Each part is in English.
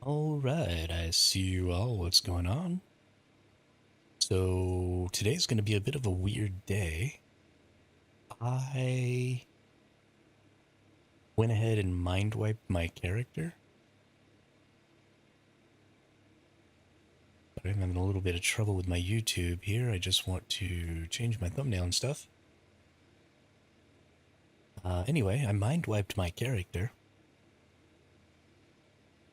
Alright, I see you all. What's going on? So, today's going to be a bit of a weird day. I went ahead and mind wiped my character, but I'm having a little bit of trouble with my YouTube here. I just want to change my thumbnail and stuff. Anyway, I mind wiped my character,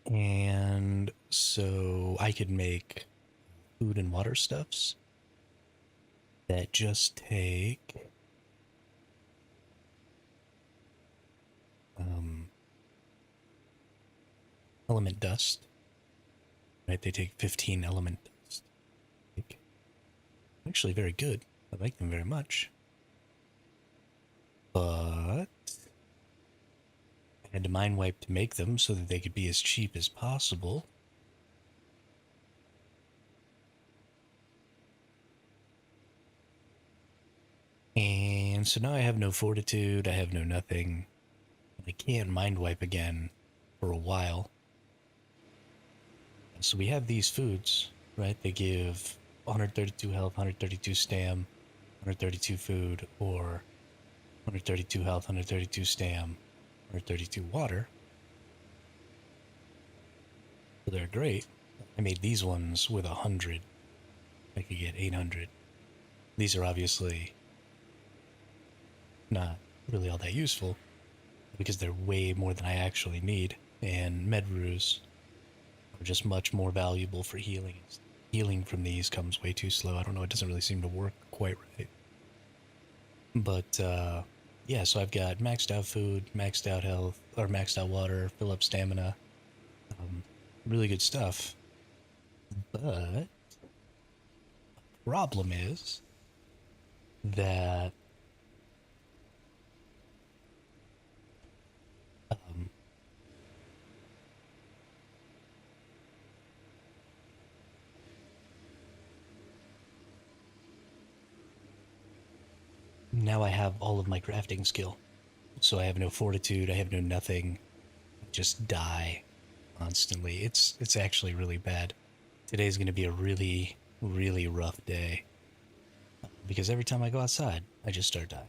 and so I could make food and water stuffs that just take um, element dust. Right, they take 15 element dust. Actually, very good. I like them very much. But I had to mind wipe to make them so that they could be as cheap as possible. And so now I have no fortitude, I have no nothing. I can't mind wipe again for a while. So we have these foods, right? They give 132 health, 132 stam, 132 food, or 132 health, 132 stam, 132 water. So they're great. I made these ones with 100. I could get 800. These are obviously not really all that useful because they're way more than I actually need, and medrus are just much more valuable for healing. Healing from these comes way too slow. I don't know, it doesn't really seem to work quite right. But yeah, so I've got maxed out food, maxed out health, or maxed out water, fill up stamina. Really good stuff. But problem is that um, now I have all of my crafting skill. So I have no fortitude, I have no nothing. I just die constantly. It's actually really bad. Today's going to be a really rough day because every time I go outside, I just start dying,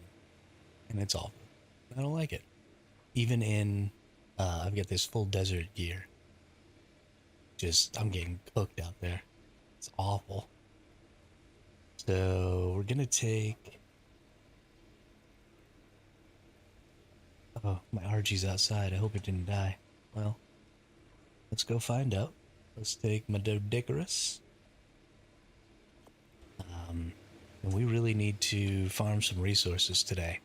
and it's awful. I don't like it. Even in, I've got this full desert gear. Just I'm getting cooked out there. It's awful. So we're gonna take. Oh, my RG's outside. I hope it didn't die. Well, let's go find out. Let's take my Doedicarus. And we really need to farm some resources today.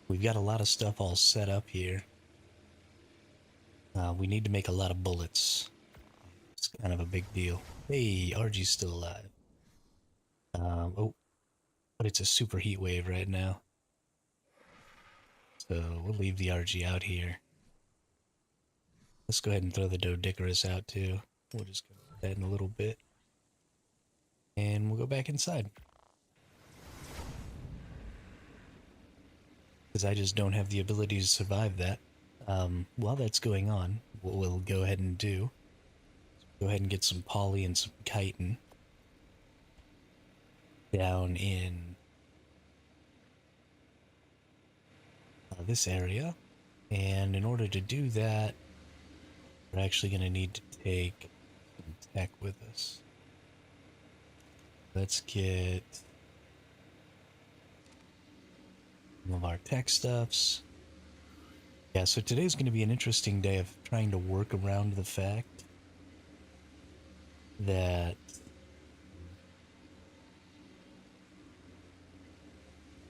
We've got a lot of stuff all set up here. We need to make a lot of bullets. It's kind of a big deal. Hey, RG's still alive. Oh, but it's a super heat wave right now. So we'll leave the RG out here. Let's go ahead and throw the Doedicarus out too. We'll just go with that in a little bit. And we'll go back inside. Because I just don't have the ability to survive that. While that's going on, what we'll go ahead and do, go ahead and get some poly and some chitin down in this area. And in order to do that, we're actually going to need to take some tech with us. Let's get some of our tech stuffs. Yeah, so today's going to be an interesting day of trying to work around the fact that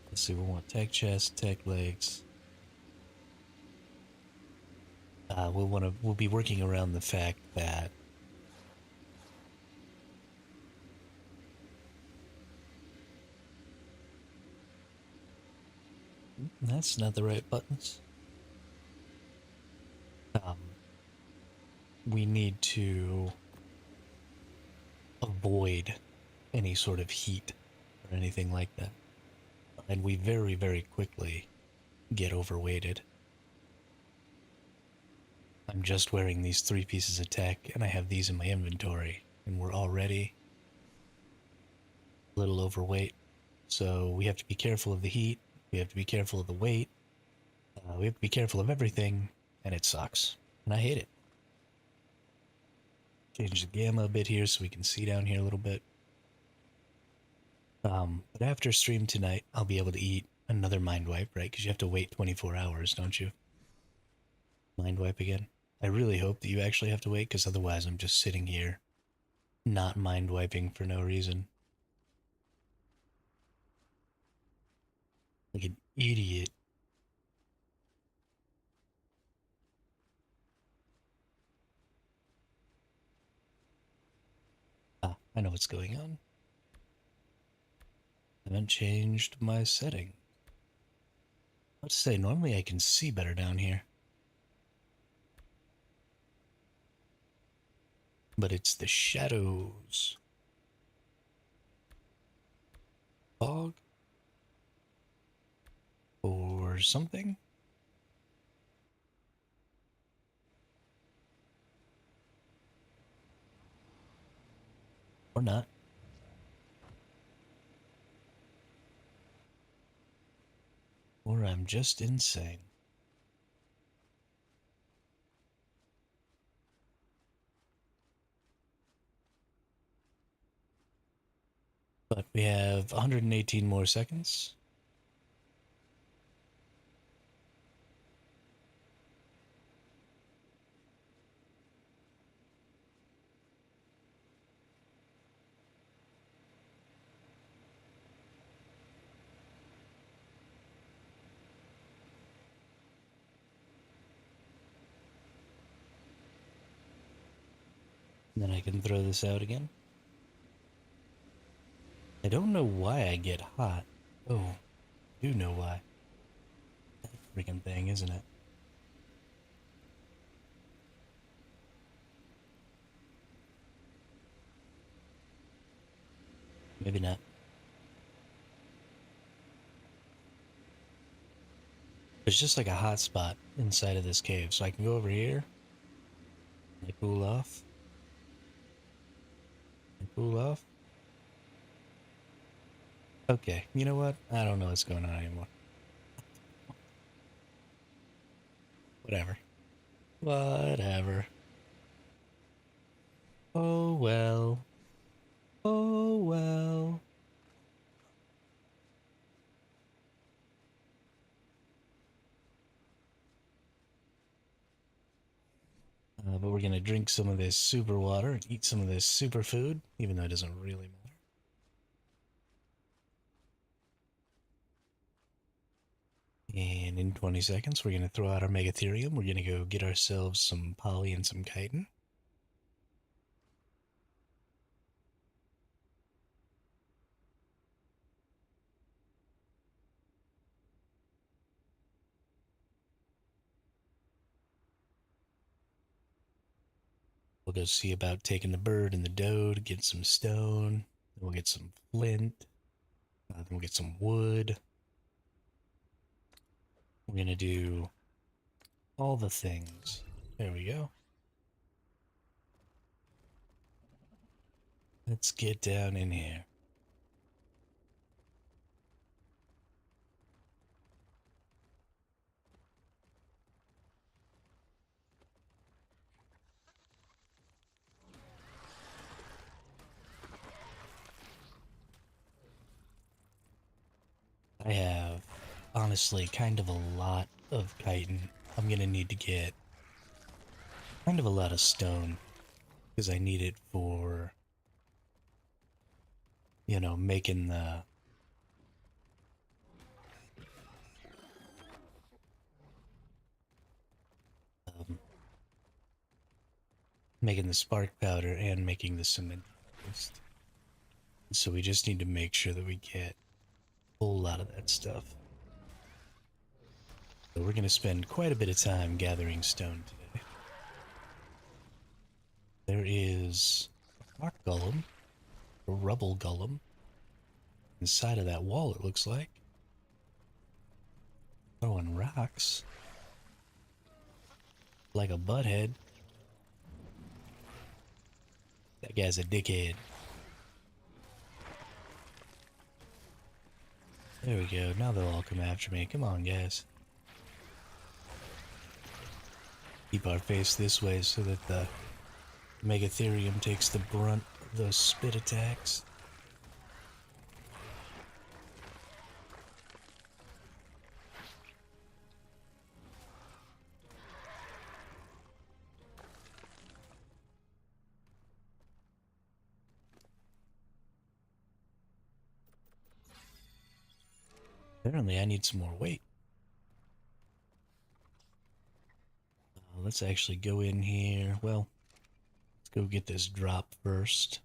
let's see, we want tech chest, tech legs. We'll be working around the fact that that's not the right buttons. Um, we need to avoid any sort of heat or anything like that. And we very quickly get overweighted. I'm just wearing these 3 pieces of tech, and I have these in my inventory, and we're already a little overweight. So we have to be careful of the heat, we have to be careful of the weight, we have to be careful of everything, and it sucks. And I hate it. Change the gamma a bit here so we can see down here a little bit. But after stream tonight, I'll be able to eat another mind wipe, right? Because you have to wait 24 hours, don't you? Mind wipe again. I really hope that you actually have to wait, because otherwise I'm just sitting here not mind wiping for no reason. Like an idiot. Ah, I know what's going on. I haven't changed my setting. Let's say, normally I can see better down here. But it's the shadows. Fog? Or something? Or not. Or I'm just insane. But we have 118 more seconds. And then I can throw this out again. I don't know why I get hot. Oh, I do know why. That freaking thing, isn't it? Maybe not. There's just like a hot spot inside of this cave, so I can go over here and cool off. And cool off. Okay, you know what? I don't know what's going on anymore. Whatever. Whatever. Oh well. Oh well. But we're gonna drink some of this super water and eat some of this super food, even though it doesn't really matter. And in 20 seconds, we're gonna throw out our Megatherium. We're gonna go get ourselves some poly and some chitin. We'll go see about taking the bird and the doe to get some stone. Then we'll get some flint. Then we'll get some wood. We're gonna do all the things. There we go. Let's get down in here. I have, honestly, kind of a lot of chitin. I'm gonna need to get kind of a lot of stone, because I need it for, you know, um, making the spark powder and making the cement paste. So we just need to make sure that we get a whole lot of that stuff. So we're gonna spend quite a bit of time gathering stone today. There is a rock golem, a rubble golem, inside of that wall, it looks like. Throwing rocks. like a butthead. That guy's a dickhead. There we go. Now they'll all come after me. Come on, guys. Keep our face this way so that the Megatherium takes the brunt of those spit attacks. Apparently I need some more weight. Let's actually go in here. Well, let's go get this drop first.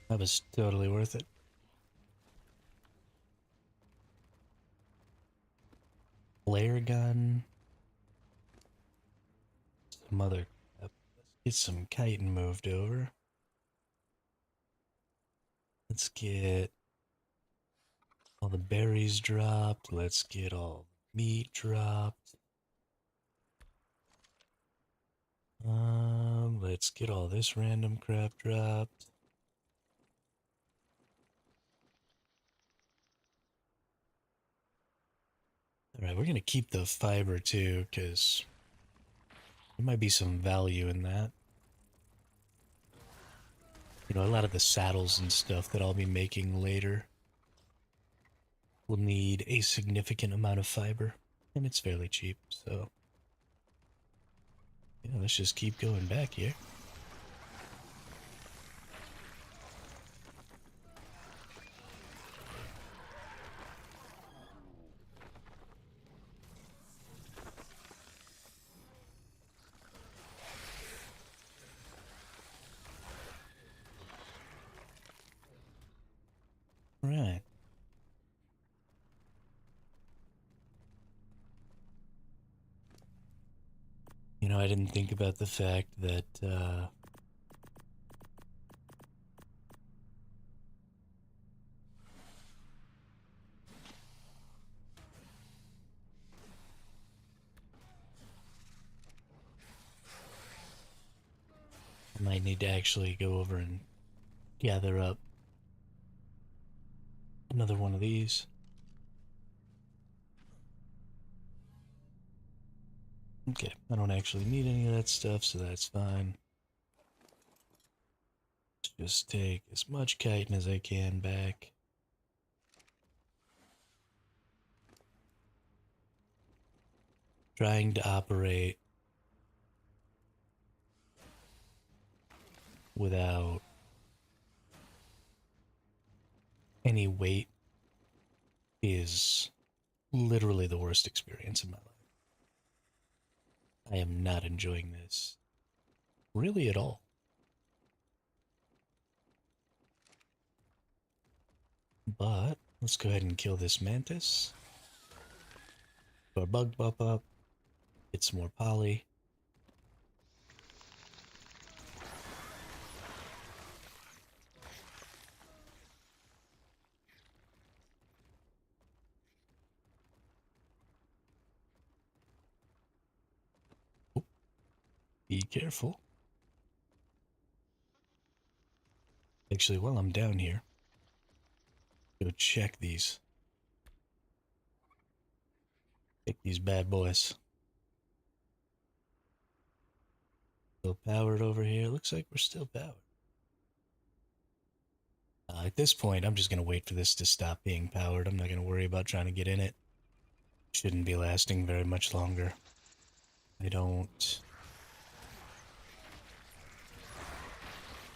That was totally worth it. Flare gun. Mother. Let's get some chitin moved over. Let's get all the berries dropped. Let's get all the meat dropped. Let's get all this random crap dropped. Alright, we're gonna keep the fiber too, because there might be some value in that. You know, a lot of the saddles and stuff that I'll be making later will need a significant amount of fiber, and it's fairly cheap, so yeah, let's just keep going back here. Right. You know, I didn't think about the fact that, I might need to actually go over and gather up another one of these. Okay, I don't actually need any of that stuff, so that's fine. Let's just take as much chitin as I can back. Trying to operate without any weight is literally the worst experience in my life. I am not enjoying this really at all. But let's go ahead and kill this mantis. Our bug buff up. Get some more poly. Oh, be careful. Actually, while I'm down here, go check these. Check these bad boys. Still powered over here. Looks like we're still powered. At this point, I'm just going to wait for this to stop being powered. I'm not going to worry about trying to get in it. Shouldn't be lasting very much longer. I don't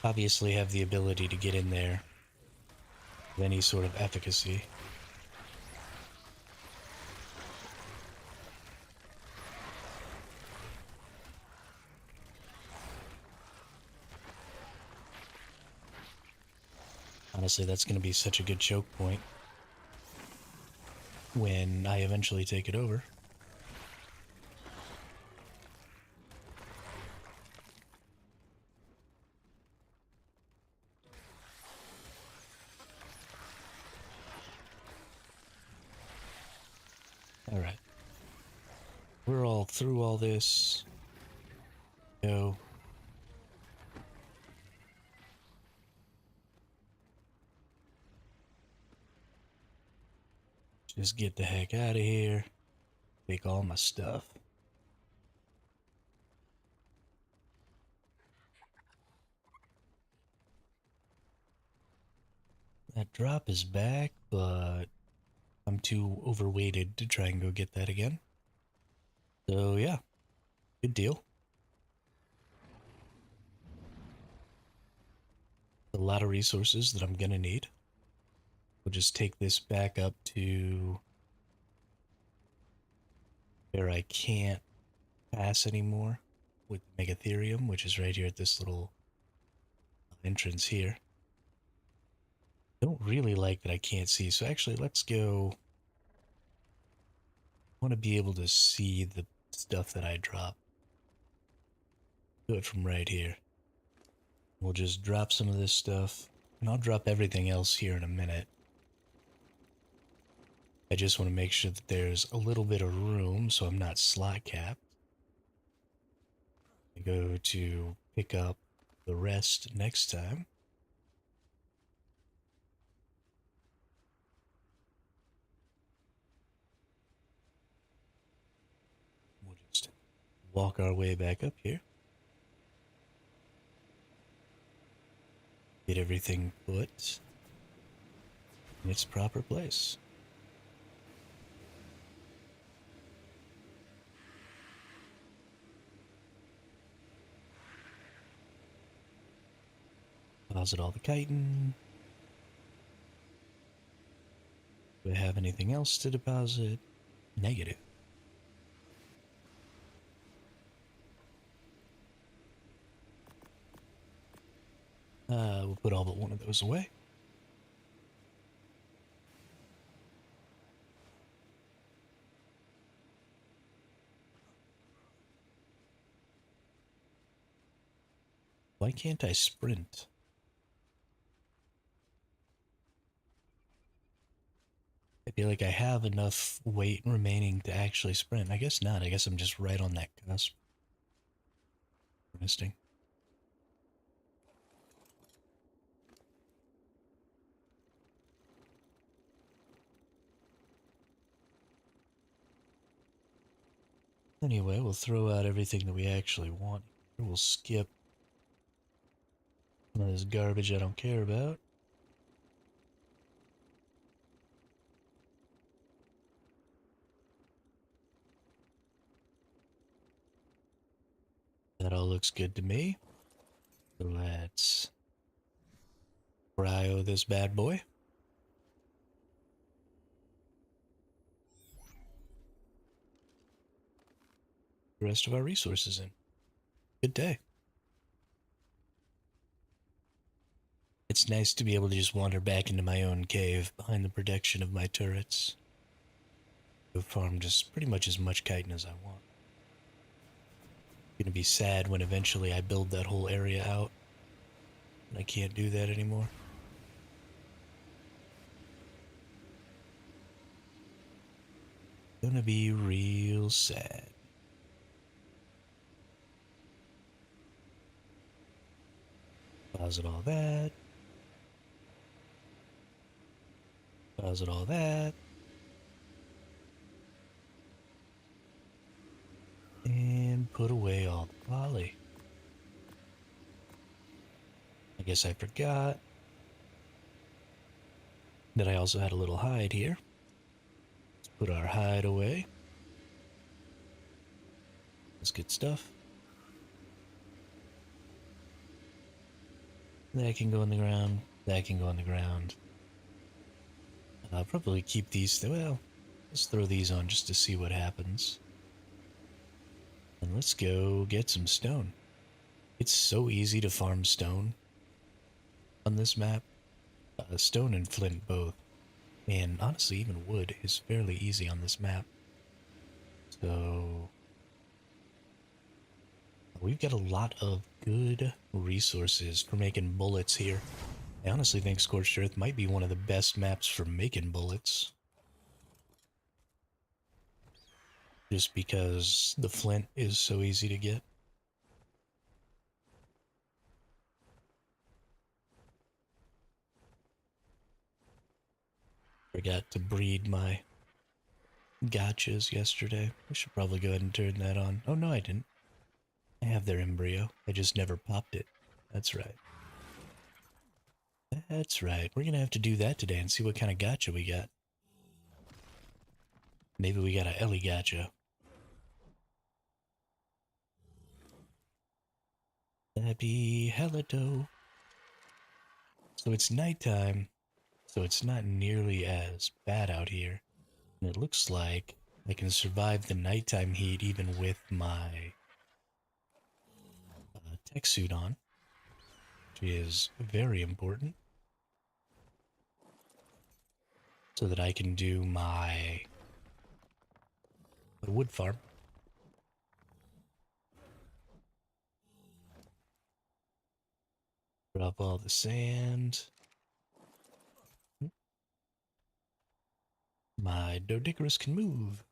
obviously have the ability to get in there with any sort of efficacy. Honestly, that's going to be such a good choke point when I eventually take it over. Alright. We're all through all this. Go. Just get the heck out of here. Take all my stuff. That drop is back, but I'm too overweighted to try and go get that again. So yeah, good deal. A lot of resources that I'm gonna need. We'll just take this back up to where I can't pass anymore with Megatherium, which is right here at this little entrance here. Don't really like that I can't see, so actually let's go. I want to be able to see the stuff that I drop. Do it from right here. We'll just drop some of this stuff, and I'll drop everything else here in a minute. I just want to make sure that there's a little bit of room so I'm not slot capped. I go to pick up the rest next time. We'll just walk our way back up here. Get everything put in its proper place. Deposit all the chitin. Do I have anything else to deposit? Negative. We'll put all but one of those away. Why can't I sprint? I feel like I have enough weight remaining to actually sprint. I guess not. I guess I'm just right on that cusp. Interesting. Anyway, we'll throw out everything that we actually want. We'll skip some of this garbage I don't care about. That all looks good to me. So let's cryo this bad boy. The rest of our resources in. Good day. It's nice to be able to just wander back into my own cave behind the protection of my turrets. Go farm just pretty much as much chitin as I want. Gonna be sad when eventually I build that whole area out and I can't do that anymore. Gonna be real sad. Deposit all that. Deposit all that. And put away all the poly. I guess I forgot that I also had a little hide here. Let's put our hide away. That's good stuff. That can go on the ground. That can go on the ground. I'll probably keep these. Well, let's throw these on just to see what happens. And let's go get some stone. It's so easy to farm stone on this map. Stone and flint both. And honestly, even wood is fairly easy on this map. So we've got a lot of good resources for making bullets here. I honestly think Scorched Earth might be one of the best maps for making bullets. just because the flint is so easy to get. Forgot to breed my gotchas yesterday. I should probably go ahead and turn that on. Oh, no, I didn't. I have their embryo. I just never popped it. That's right. That's right. We're going to have to do that today and see what kind of gotcha we got. Maybe we got a Ellie gotcha. That'd be hella dope. So it's nighttime, so it's not nearly as bad out here. And it looks like I can survive the nighttime heat even with my tech suit on, which is very important, so that I can do my wood farm. Drop all the sand. My Dodicarus can move.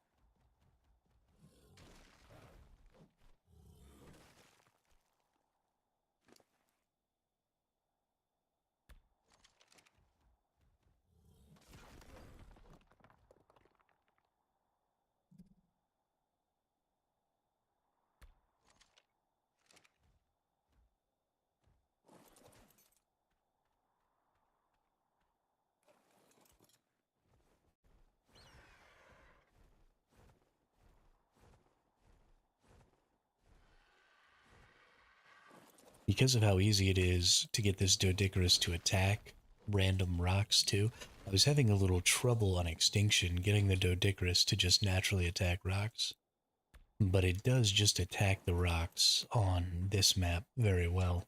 Because of how easy it is to get this Dodicarus to attack random rocks too, I was having a little trouble on Extinction getting the Dodicarus to just naturally attack rocks. But it does just attack the rocks on this map very well.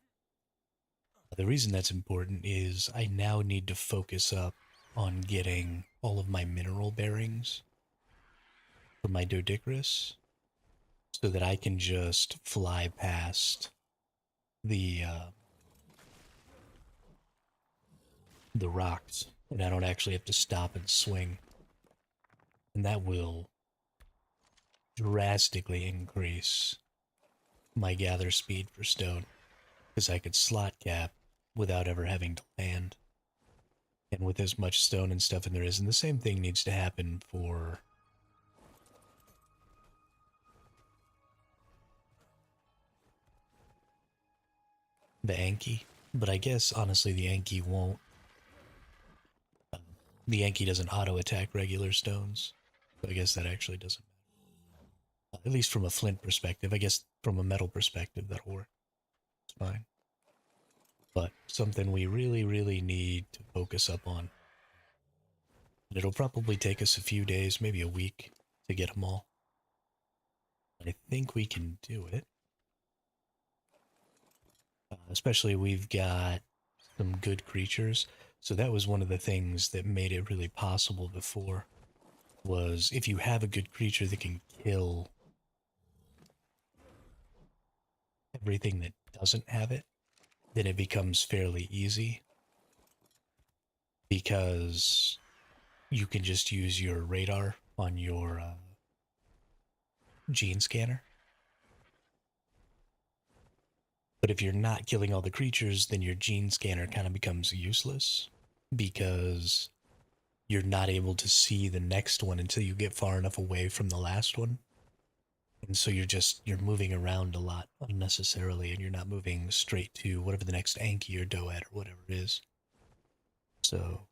The reason that's important is I now need to focus up on getting all of my mineral bearings for my Dodicarus so that I can just fly past the rocks and I don't actually have to stop and swing. And that will drastically increase my gather speed for stone because I could slot cap without ever having to land. And with as much stone and stuff in there is, and the same thing needs to happen for the Anki. But I guess, honestly, the Anki won't. The Anki doesn't auto-attack regular stones. So I guess that actually doesn't matter. At least from a flint perspective. I guess from a metal perspective, that'll work. It's fine. But something we really, really need to focus up on. And it'll probably take us a few days, maybe a week, to get them all. I think we can do it. Especially we've got some good creatures. So that was one of the things that made it really possible before, was if you have a good creature that can kill everything that doesn't have it, then it becomes fairly easy. Because you can just use your radar on your gene scanner. But if you're not killing all the creatures, then your gene scanner kind of becomes useless because you're not able to see the next one until you get far enough away from the last one. And so you're moving around a lot unnecessarily and you're not moving straight to whatever the next Anki or Doad or whatever it is. So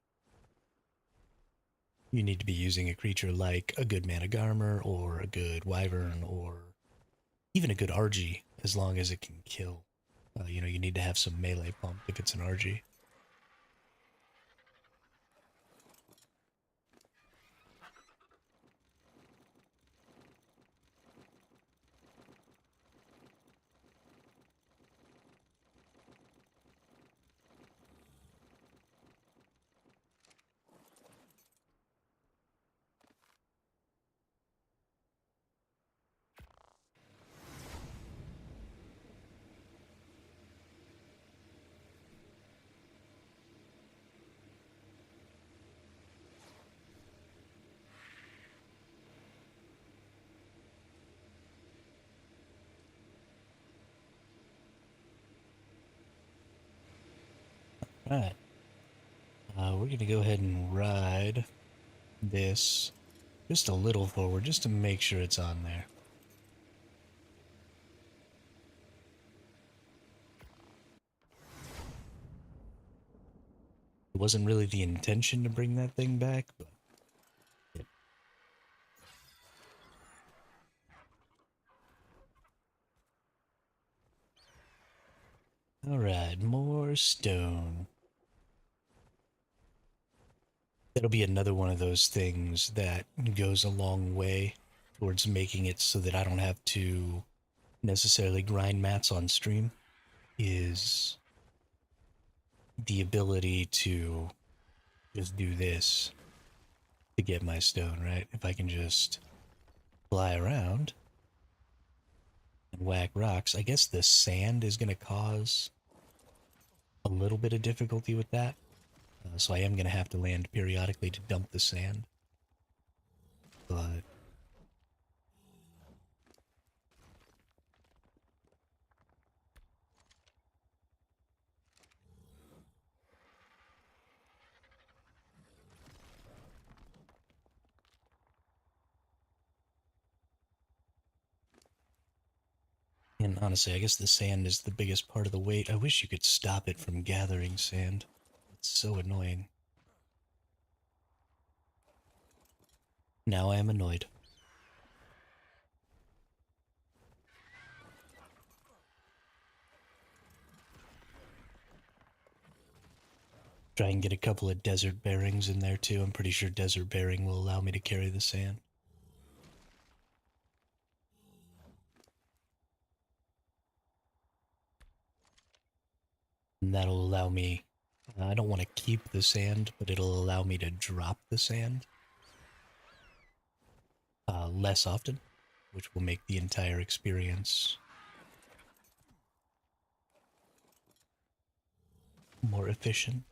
you need to be using a creature like a good Managarmr or a good Wyvern or even a good RG as long as it can kill. You need to have some melee pump if it's an RG. Alright. We're going to go ahead and ride this just a little forward, just to make sure it's on there. It wasn't really the intention to bring that thing back, but... Alright, more stone. That'll be another one of those things that goes a long way towards making it so that I don't have to necessarily grind mats on stream, is the ability to just do this to get my stone, right? If I can just fly around and whack rocks. I guess the sand is going to cause a little bit of difficulty with that. So I am going to have to land periodically to dump the sand. But and honestly, I guess the sand is the biggest part of the weight. I wish you could stop it from gathering sand. It's so annoying. Now I am annoyed. Try and get a couple of desert bearings in there too. I'm pretty sure desert bearing will allow me to carry the sand. And that'll allow me, I don't want to keep the sand, but it'll allow me to drop the sand less often, which will make the entire experience more efficient.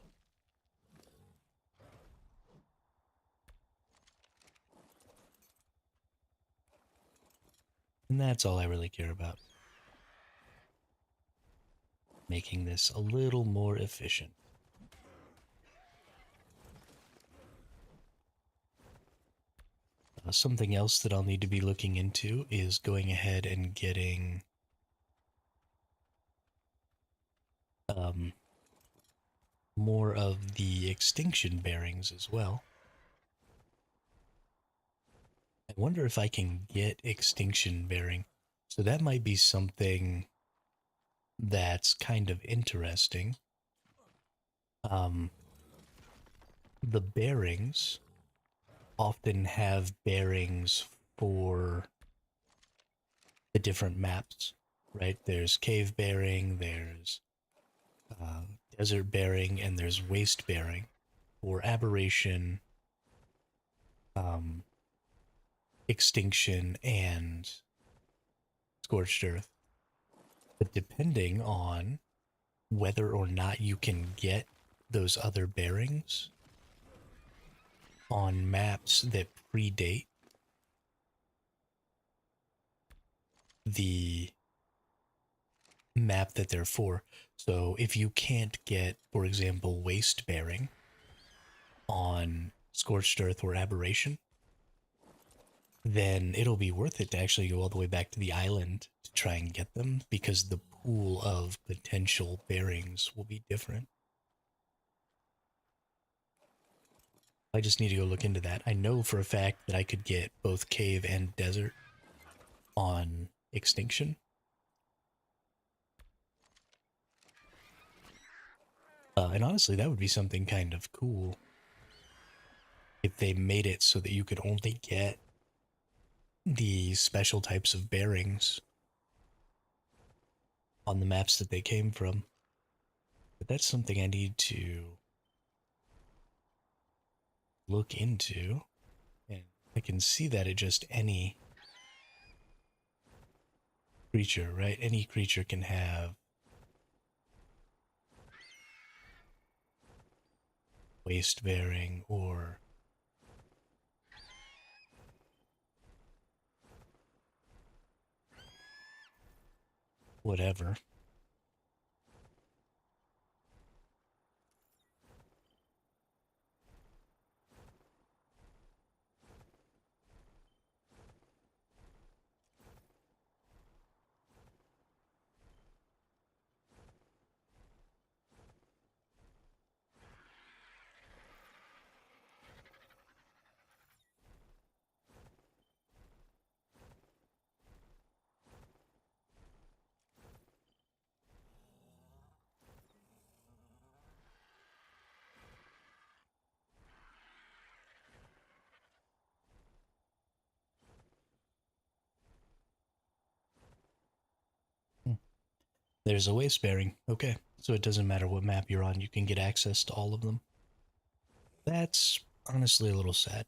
And that's all I really care about. Making this a little more efficient. Something else that I'll need to be looking into is going ahead and getting more of the extinction bearings as well. I wonder if I can get extinction bearing. So that might be something that's kind of interesting. The bearings often have bearings for the different maps, right? There's cave bearing, there's desert bearing, and there's waste bearing, or aberration, extinction, and scorched earth. But depending on whether or not you can get those other bearings on maps that predate the map that they're for. So if you can't get, for example, waste bearing on scorched earth or aberration, then it'll be worth it to actually go all the way back to the island to try and get them, because the pool of potential bearings will be different. I just need to go look into that. I know for a fact that I could get both cave and desert on extinction. And honestly, that would be something kind of cool if they made it so that you could only get the special types of bearings on the maps that they came from. But that's something I need to look into. And I can see that at just any creature, right? Any creature can have waste bearing or whatever. There's a waste bearing. Okay. So it doesn't matter what map you're on, you can get access to all of them. That's honestly a little sad.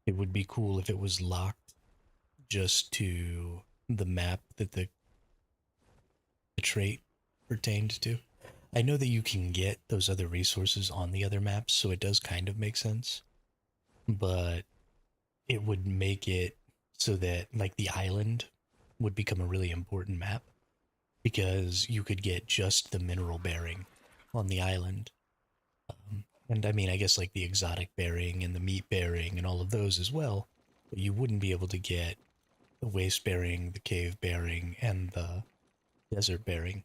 It would be cool if it was locked just to the map that the trait pertained to. I know that you can get those other resources on the other maps, so it does kind of make sense. But it would make it so that, like, the island would become a really important map because you could get just the mineral bearing on the island. And I mean, I guess like the exotic bearing and the meat bearing and all of those as well. But you wouldn't be able to get the waste bearing, the cave bearing, and the desert bearing,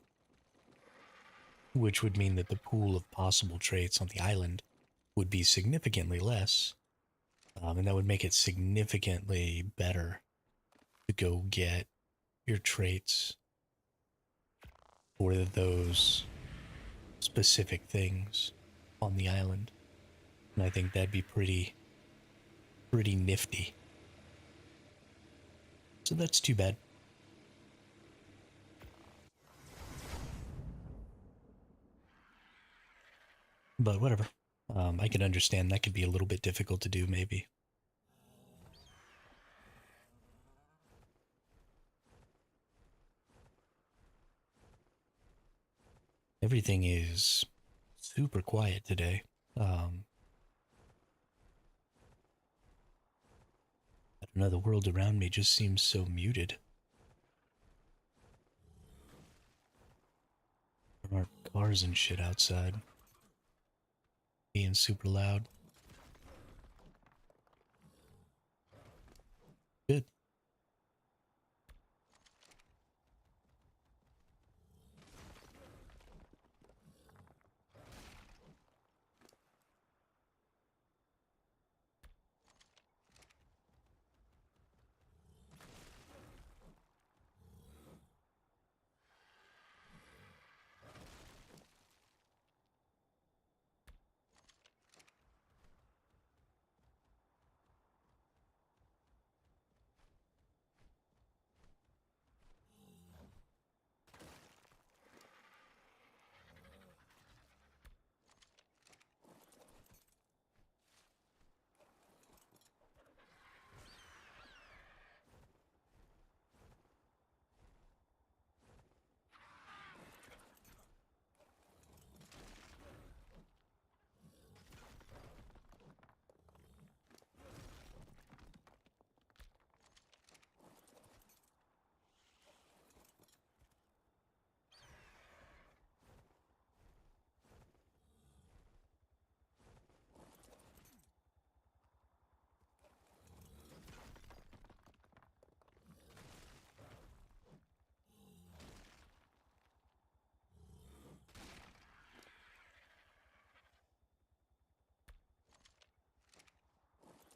which would mean that the pool of possible traits on the island would be significantly less. And that would make it significantly better to go get your traits for those specific things on the island. And I think that'd be pretty nifty. So that's too bad. But whatever. I can understand that could be a little bit difficult to do, maybe. Everything is super quiet today. Um, I don't know, the world around me just seems so muted. There aren't cars and shit outside being super loud. Good.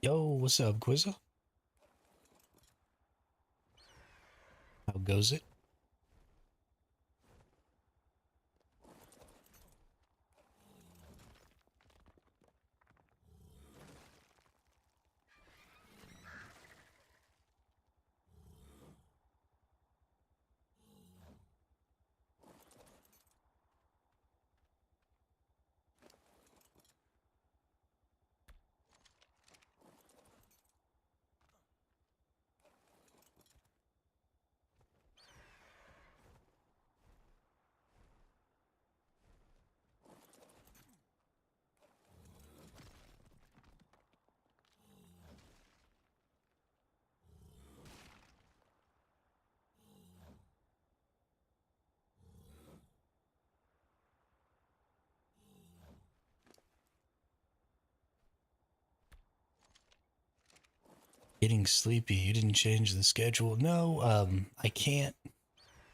Yo, what's up, Quizza? How goes it? Getting sleepy. You didn't change the schedule. No, I can't.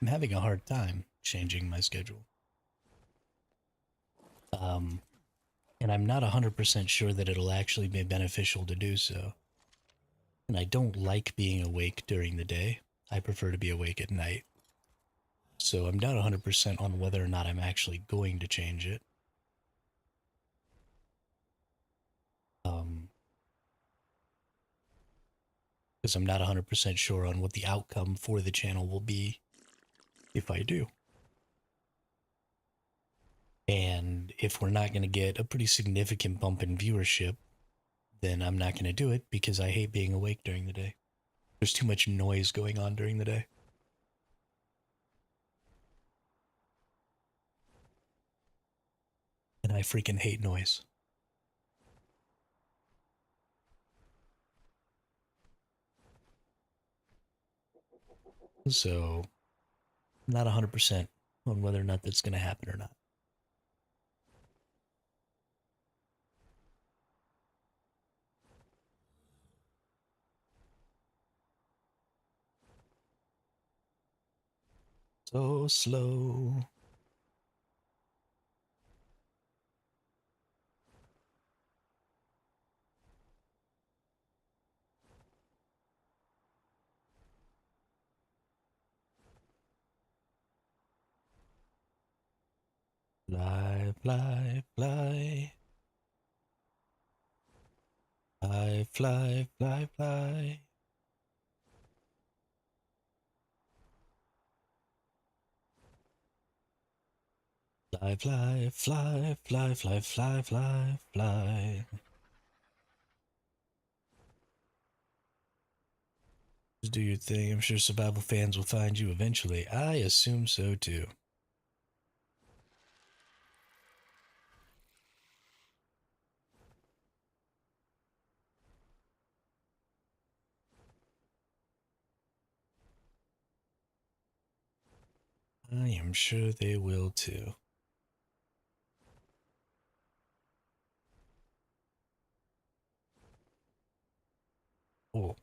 I'm having a hard time changing my schedule. Um, and I'm not 100% sure that it'll actually be beneficial to do so. And I don't like being awake during the day. I prefer to be awake at night. So I'm not 100% on whether or not I'm actually going to change it. Um, because I'm not 100% sure on what the outcome for the channel will be if I do. And if we're not going to get a pretty significant bump in viewership, then I'm not going to do it because I hate being awake during the day. There's too much noise going on during the day. And I freaking hate noise. So, I'm not 100% on whether or not that's going to happen or not. So slow. Fly, fly, fly. Fly, fly, fly, fly. Fly, fly, fly, fly, fly, fly, fly, fly. Just do your thing. I'm sure survival fans will find you eventually. I assume so too. I am sure they will too. Oh.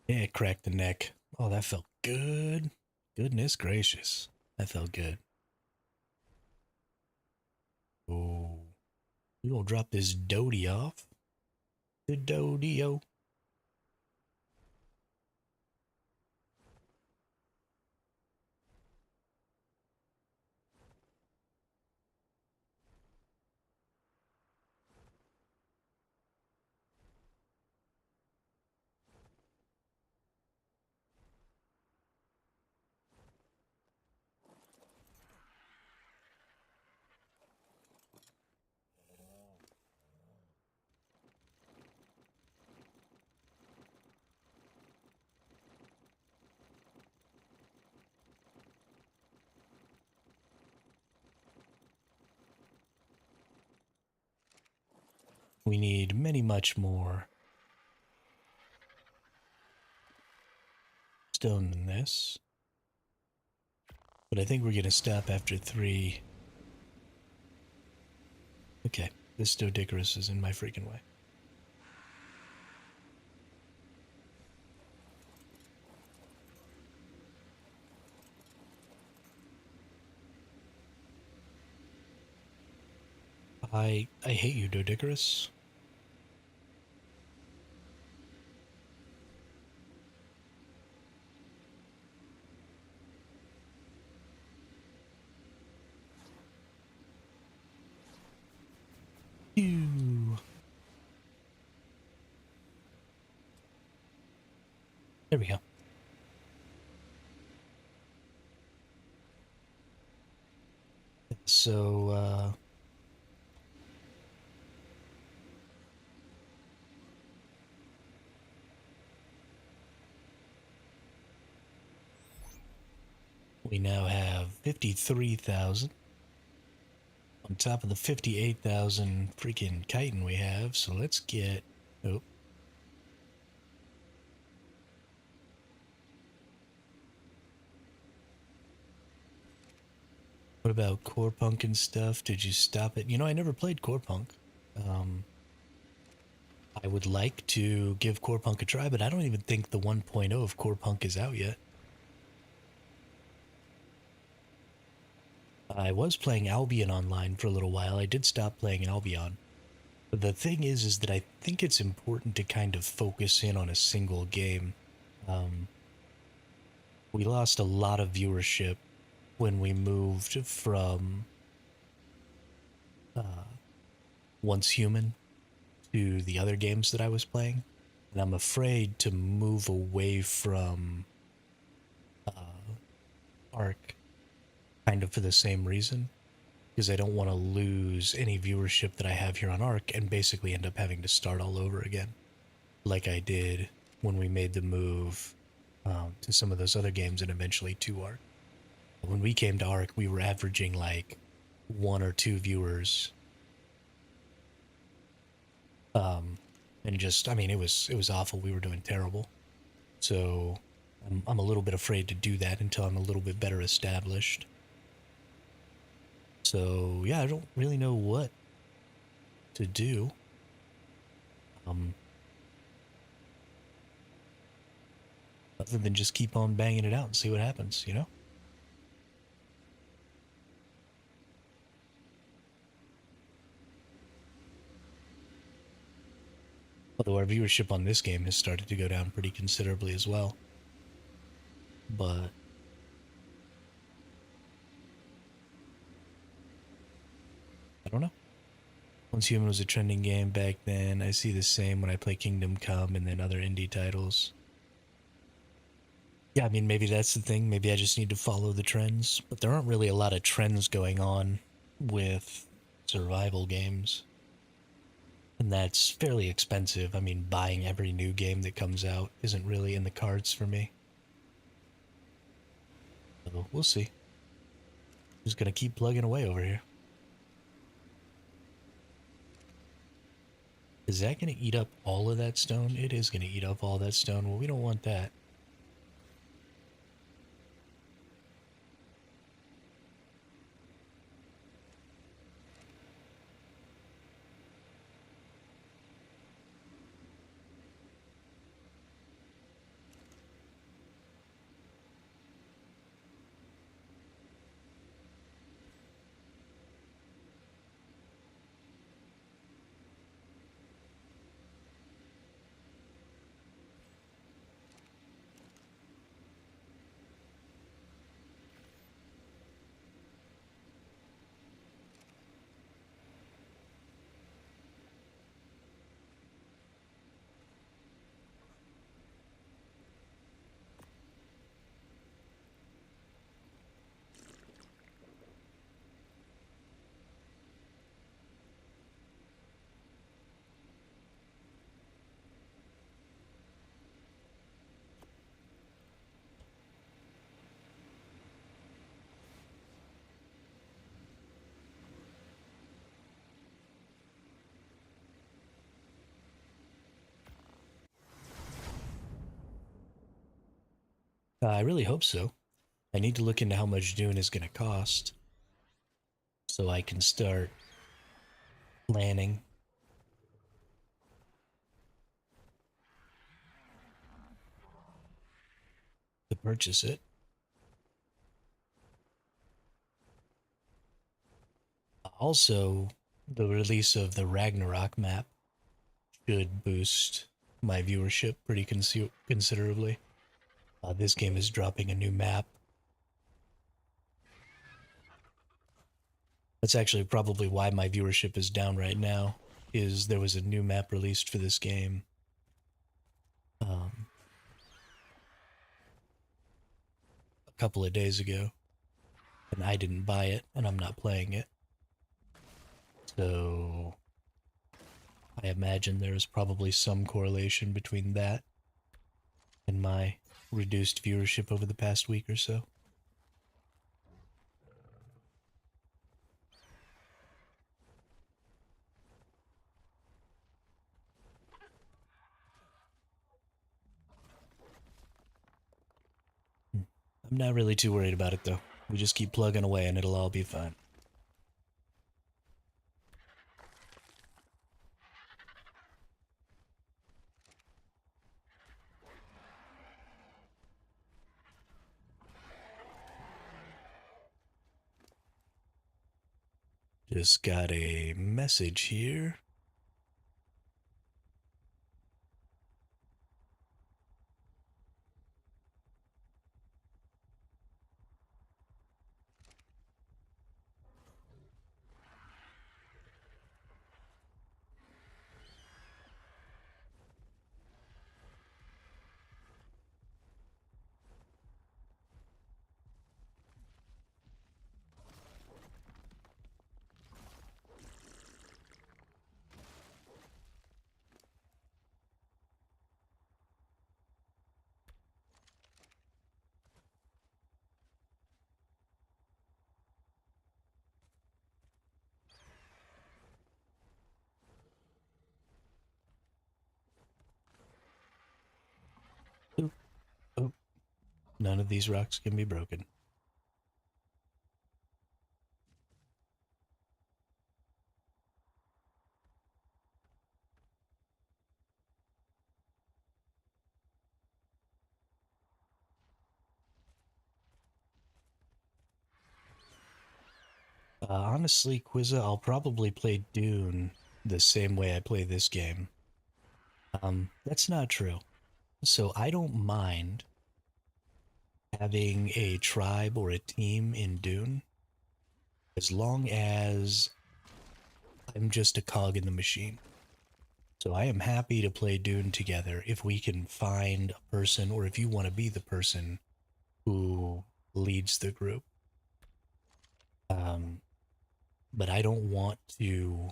Yeah, it cracked the neck. Oh, that felt good. Goodness gracious. That felt good. Oh. We gonna drop this doty off. The dodio. We need many much more stone than this. But I think we're gonna stop after 3. Okay, this Dodicarus is in my freaking way. I hate you, Dodicarus. Ew. There we go. So, we now have 53,000 on top of the 58,000 freaking chitin we have. So let's get... Oh. What about Core Punk and stuff? Did you stop it? You know, I never played Core Punk. I would like to give Core Punk a try, but I don't even think the 1.0 of Core Punk is out yet. I was playing Albion online for a little while. I did stop playing Albion. But the thing is that I think it's important to kind of focus in on a single game. We lost a lot of viewership when we moved from Once Human to the other games that I was playing. And I'm afraid to move away from ARK kind of for the same reason. Because I don't want to lose any viewership that I have here on ARK and basically end up having to start all over again. Like I did when we made the move to some of those other games and eventually to ARK. When we came to ARK, we were averaging like 1 or 2 viewers. And just, I mean, it was awful. We were doing terrible. So I'm a little bit afraid to do that until I'm a little bit better established. So yeah, I don't really know what to do. Other than just keep on banging it out and see what happens, you know? Although our viewership on this game has started to go down pretty considerably as well. But I don't know. Once Human was a trending game back then. I see the same when I play Kingdom Come and then other indie titles. Yeah, I mean, maybe that's the thing. Maybe I just need to follow the trends. But there aren't really a lot of trends going on with survival games. And that's fairly expensive. I mean, buying every new game that comes out isn't really in the cards for me. So we'll see. Just gonna keep plugging away over here. Is that gonna eat up all of that stone? It is gonna eat up all that stone. Well, we don't want that. I really hope so. I need to look into how much Dune is gonna cost so I can start planning to purchase it. Also, the release of the Ragnarok map should boost my viewership pretty considerably. This game is dropping a new map. That's actually probably why my viewership is down right now, is there was a new map released for this game. A couple of days ago, and I didn't buy it, and I'm not playing it. So I imagine there's probably some correlation between that and my reduced viewership over the past week or so. I'm not really too worried about it though. We just keep plugging away and it'll all be fine. Just got a message here. none of these rocks can be broken. Honestly, Quizza, I'll probably play Dune the same way I play this game. That's not true. So I don't mind having a tribe or a team in Dune as long as I'm just a cog in the machine. So I am happy to play Dune together if we can find a person, or if you want to be the person who leads the group. Um, but I don't want to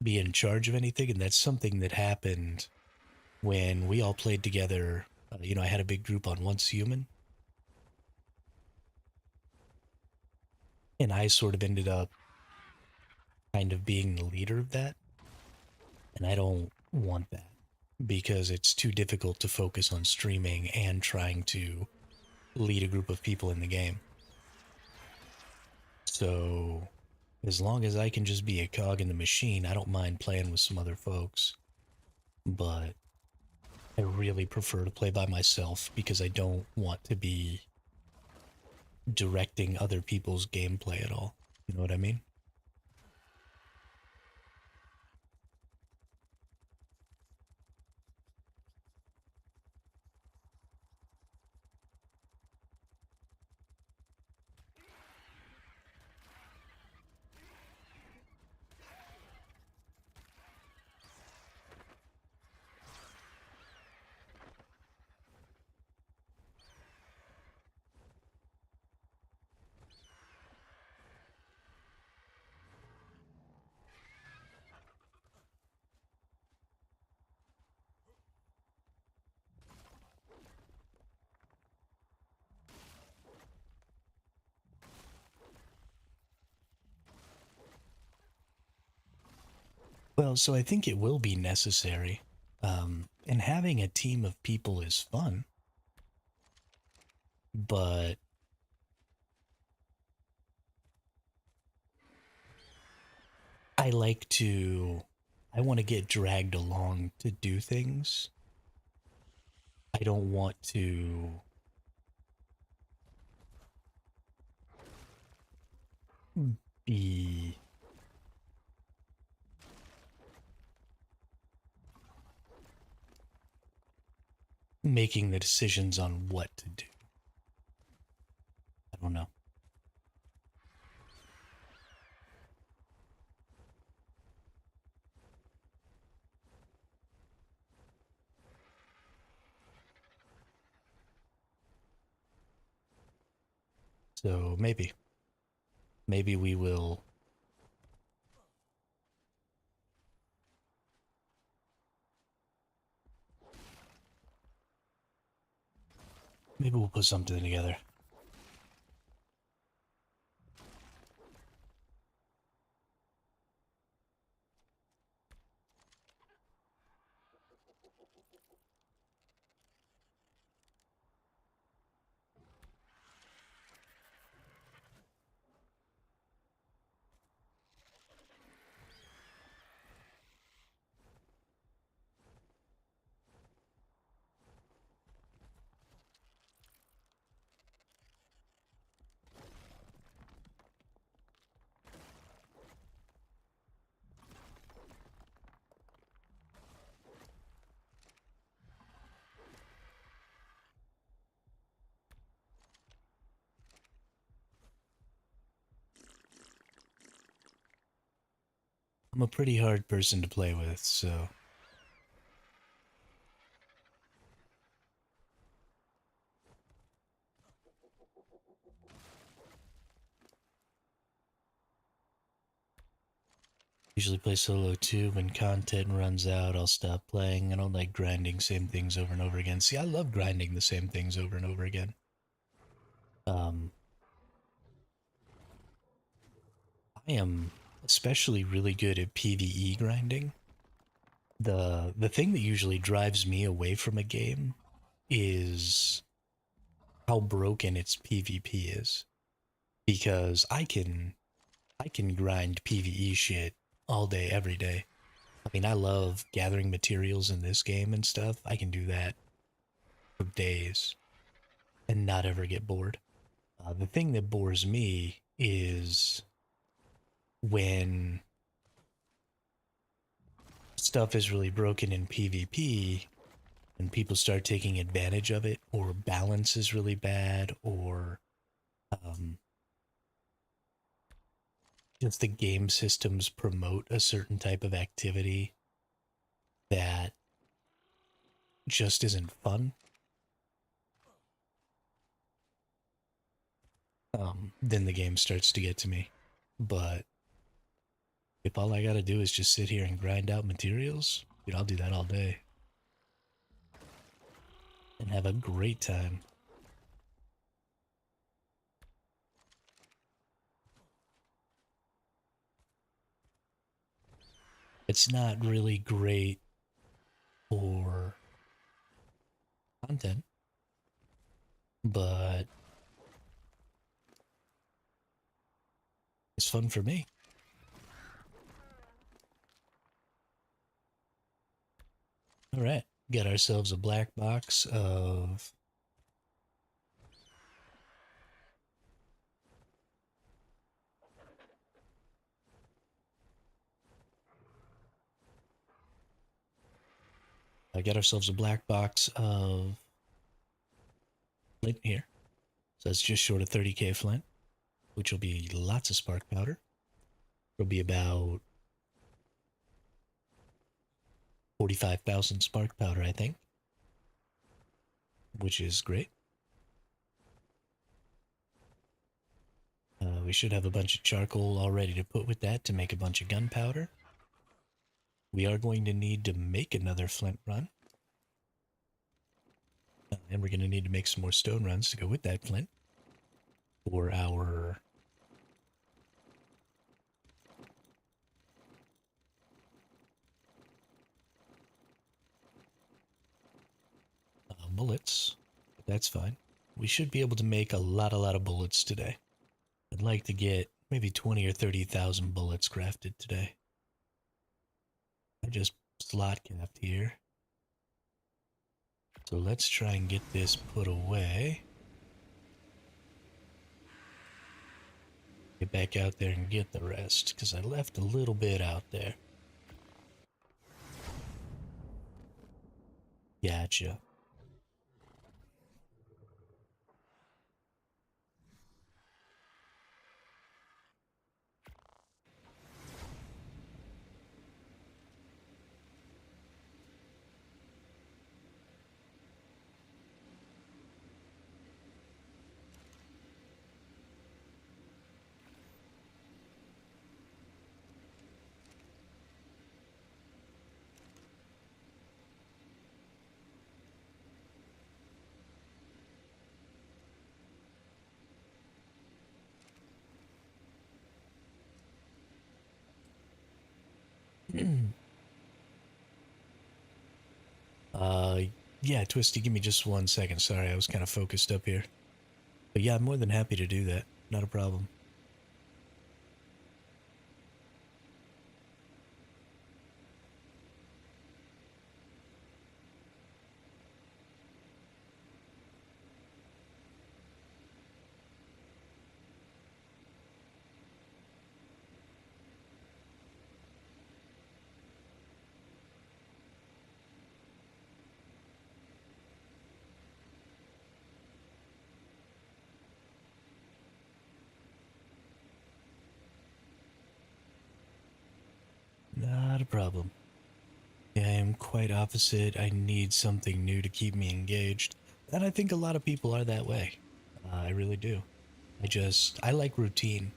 be in charge of anything, and that's something that happened when we all played together. I had a big group on Once Human, and I sort of ended up kind of being the leader of that, and I don't want that because it's too difficult to focus on streaming and trying to lead a group of people in the game. So, as long as I can just be a cog in the machine, I don't mind playing with some other folks. But I really prefer to play by myself because I don't want to be directing other people's gameplay at all. You know what I mean? Well, so I think it will be necessary. And having a team of people is fun, but I like to, I want to get dragged along to do things. I don't want to be making the decisions on what to do. I don't know. So maybe we will. Maybe we'll put something together. I'm a pretty hard person to play with, so usually play solo too. When content runs out, I'll stop playing. I don't like grinding same things over and over again. See, I love grinding the same things over and over again. Um, I am especially really good at PvE grinding. The thing that usually drives me away from a game is how broken its PvP is. Because I can grind PvE shit all day, every day. I mean, I love gathering materials in this game and stuff. I can do that for days and not ever get bored. The thing that bores me is when stuff is really broken in PvP and people start taking advantage of it, or balance is really bad, or um, just the game systems promote a certain type of activity that just isn't fun. Then the game starts to get to me. But if all I gotta do is just sit here and grind out materials, dude, I'll do that all day and have a great time. It's not really great for content, but it's fun for me. All right, got ourselves a black box of I got ourselves a black box of flint here. So that's just short of 30k flint, which will be lots of spark powder. It'll be about 45,000 spark powder, I think, which is great. We should have a bunch of charcoal all ready to put with that to make a bunch of gunpowder. We are going to need to make another flint run. And we're going to need to make some more stone runs to go with that flint for our bullets. But that's fine. We should be able to make a lot of bullets today. I'd like to get maybe 20 or 30,000 bullets crafted today. I just slot capped here. So let's try and get this put away. Get back out there and get the rest, because I left a little bit out there. Gotcha. uh, yeah, Twisty, give me just 1 second. Sorry, I was kind of focused up here. But yeah, I'm more than happy to do that. Not a problem. Not a problem. Yeah, I am quite opposite. I need something new to keep me engaged. And I think a lot of people are that way. I really do. I like routine.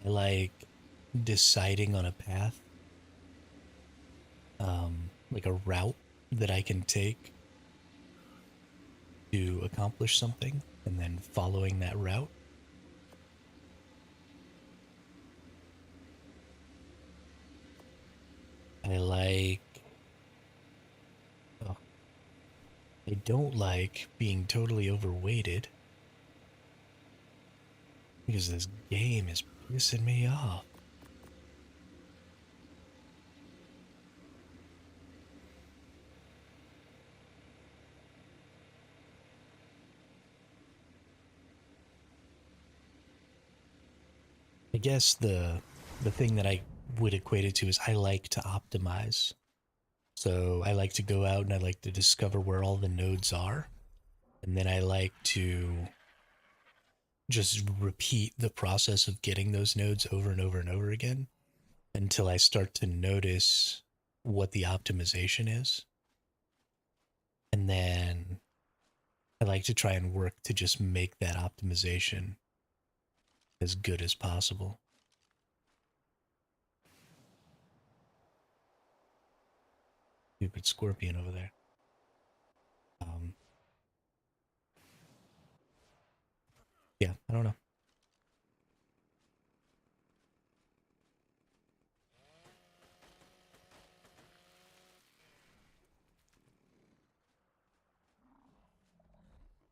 I like deciding on a path, like a route that I can take to accomplish something, and then following that route. I like, oh, I don't like being totally overweighted, because this game is pissing me off. I guess the thing that I would equate it to is I like to optimize. So I like to go out and I like to discover where all the nodes are. And then I like to just repeat the process of getting those nodes over and over and over again until I start to notice what the optimization is. And then I like to try and work to just make that optimization as good as possible. Stupid scorpion over there. Um, yeah, I don't know.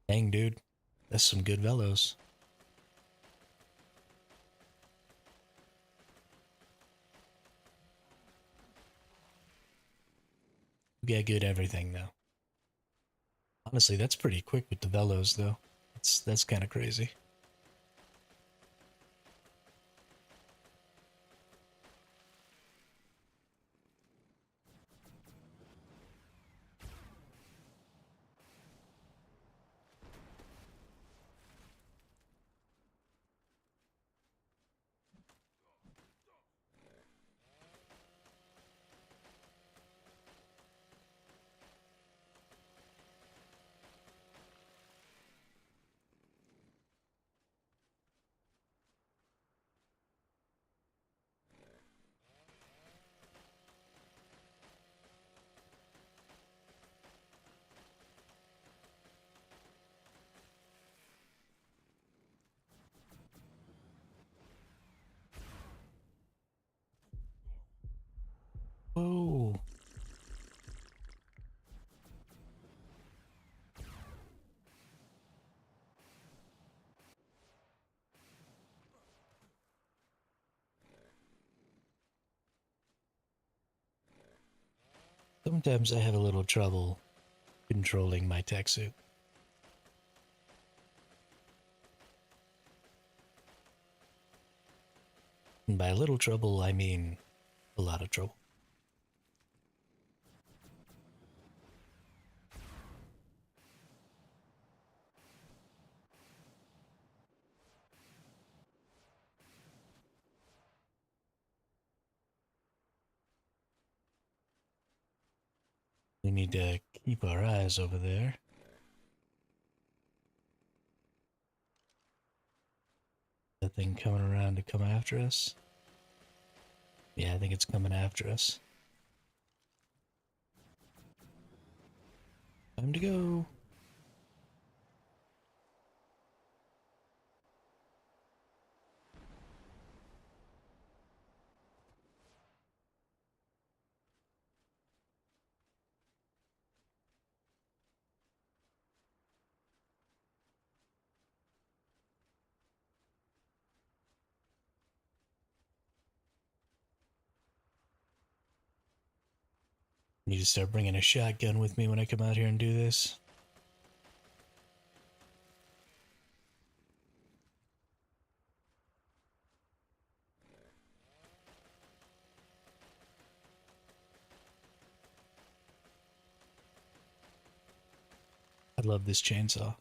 Dang, dude. That's some good velos. You get good everything, though. Honestly, that's pretty quick with the velos, though. That's kind of crazy. Whoa. Sometimes I have a little trouble controlling my tech suit. And by little trouble, I mean a lot of trouble. We need to keep our eyes over there. That thing coming around to come after us? Yeah, I think it's coming after us. Time to go. Need to start bringing a shotgun with me when I come out here and do this. I love this chainsaw.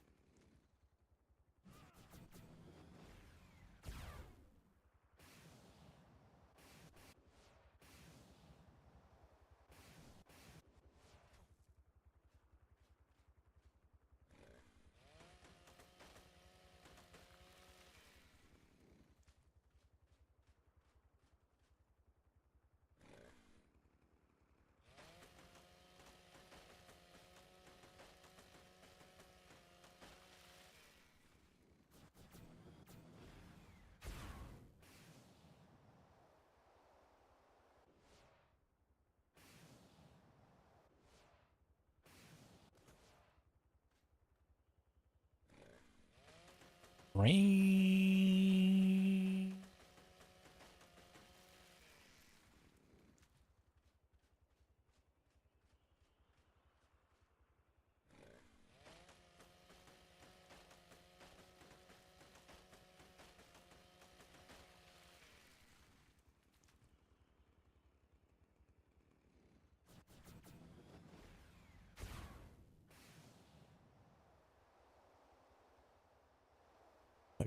Rain.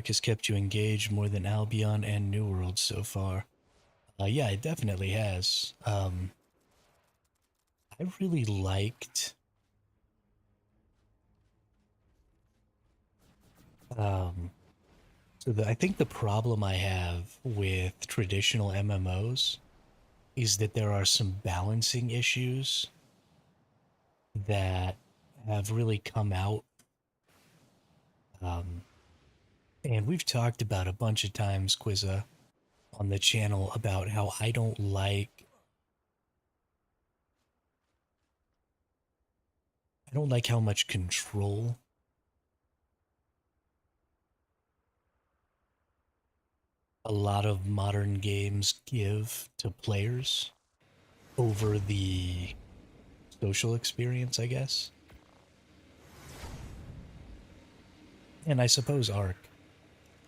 ARK has kept you engaged more than Albion and New World so far. Yeah, it definitely has. I really liked um, I think the problem I have with traditional MMOs is that there are some balancing issues that have really come out. Um, and we've talked about a bunch of times, Quizza, on the channel about how I don't like how much control a lot of modern games give to players over the social experience, I guess. And I suppose ARK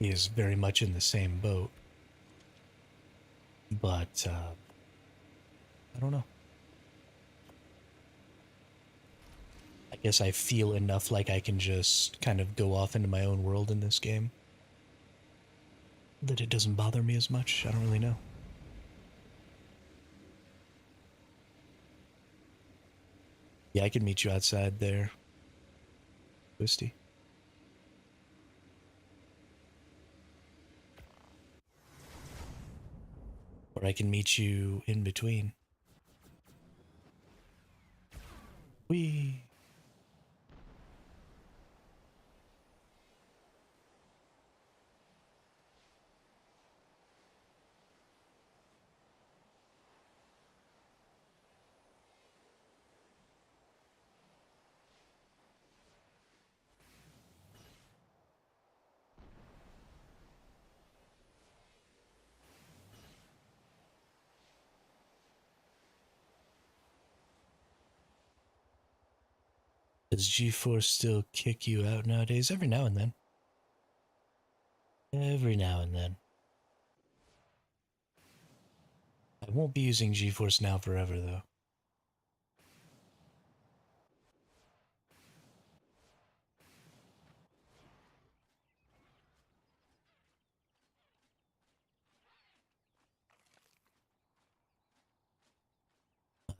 is very much in the same boat, but I don't know. I guess I feel enough like I can just kind of go off into my own world in this game that it doesn't bother me as much. I don't really know. Yeah, I can meet you outside there, Twisty. Or I can meet you in between. Whee! Does G-Force still kick you out nowadays? Every now and then. Every now and then. I won't be using G-Force now forever, though.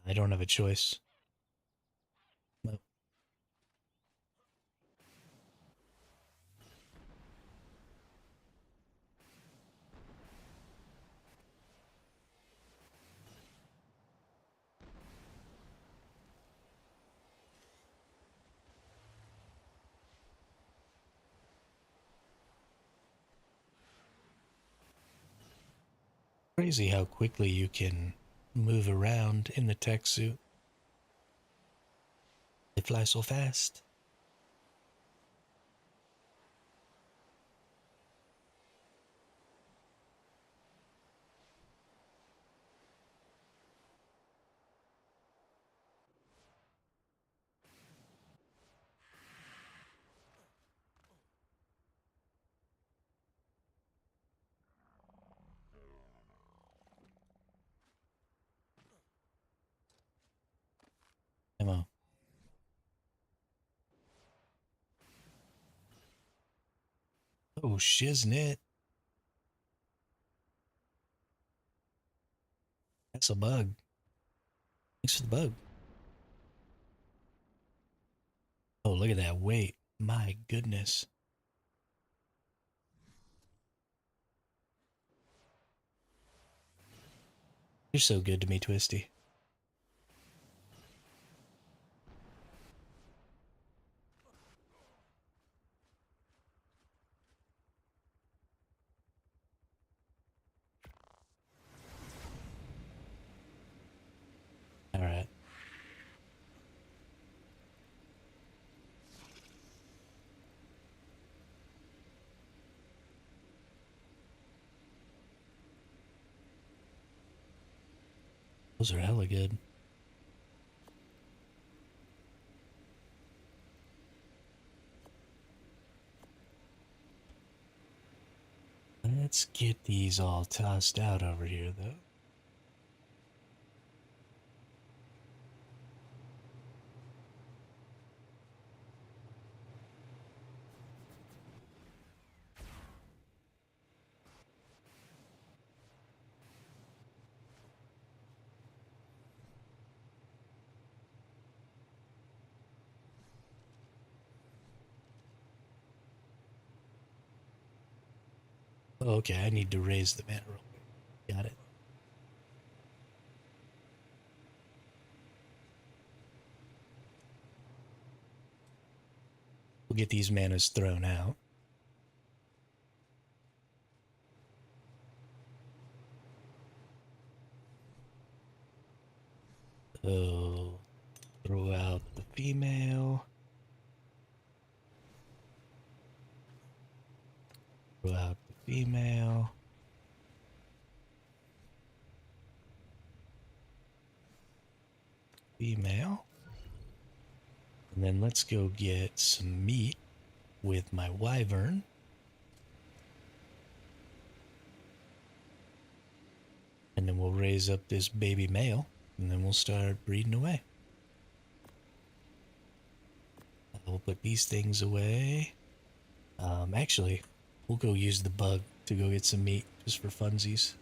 I don't have a choice. No. Crazy how quickly you can move around in the tech suit. They fly so fast. Ammo. Oh, shiznit. That's a bug. Thanks for the bug. Oh, look at that weight. My goodness. You're so good to me, Twisty. All right. Those are hella good. Let's get these all tossed out over here, though. Oh, okay, I need to raise the mana real quick. Got it. We'll get these manas thrown out. Oh, throw out the female. Throw out the female. Female. And then let's go get some meat with my wyvern. And then we'll raise up this baby male, and then we'll start breeding away. We'll put these things away. Actually, we'll go use the bug to go get some meat, just for funsies.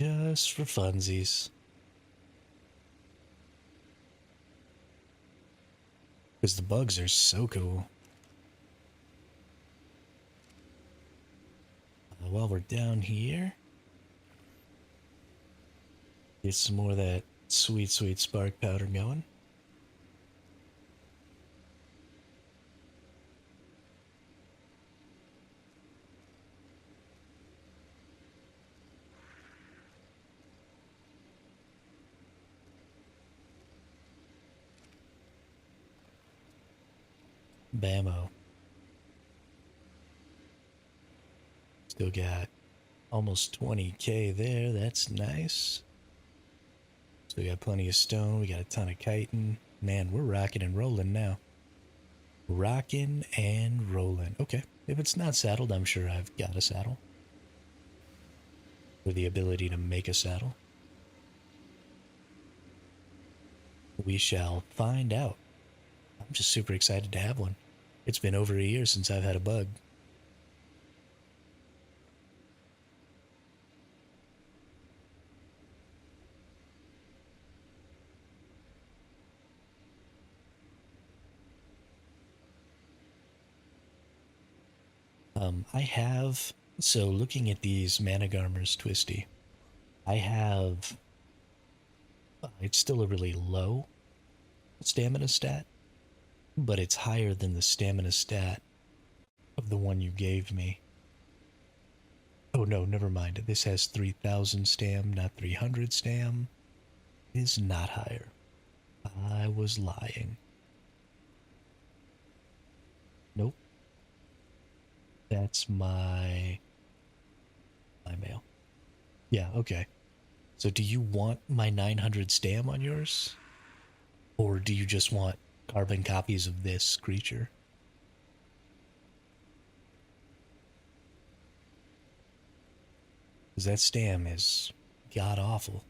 Just for funsies. Because the bugs are so cool. While we're down here, get some more of that sweet, sweet spark powder going. Bammo. Still got almost 20k there. That's nice. So we got plenty of stone. We got a ton of chitin. Man, we're rocking and rolling now. Rocking and rolling. Okay. If it's not saddled, I'm sure I've got a saddle. With the ability to make a saddle. We shall find out. I'm just super excited to have one. It's been over a year since I've had a bug. I have, so looking at these Managarmers Twisty, I have, it's still a really low stamina stat, but it's higher than the stamina stat of the one you gave me. Oh no, never mind. This has 3,000 stam, not 300 stam. It is not higher. I was lying. Nope. That's my mail. Yeah, okay. So do you want my 900 stam on yours? Or do you just want carbon copies of this creature? Because that stam is god awful.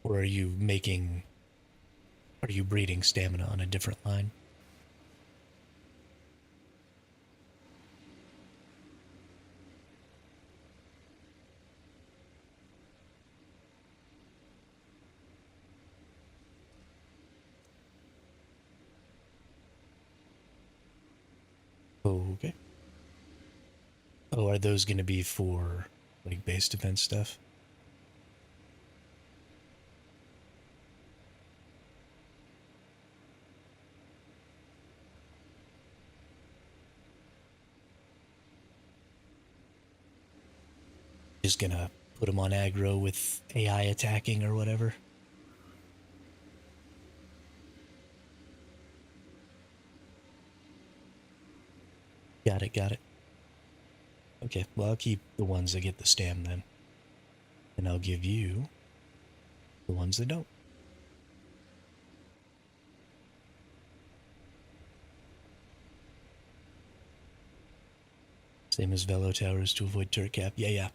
Or are you breeding stamina on a different line? Okay. Oh, are those going to be for, like, base defense stuff? Just gonna put them on aggro with AI attacking or whatever? Got it, got it. Okay, well, I'll keep the ones that get the stam then. And I'll give you the ones that don't. Same as Velo Towers to avoid turret cap. Yeah, yeah.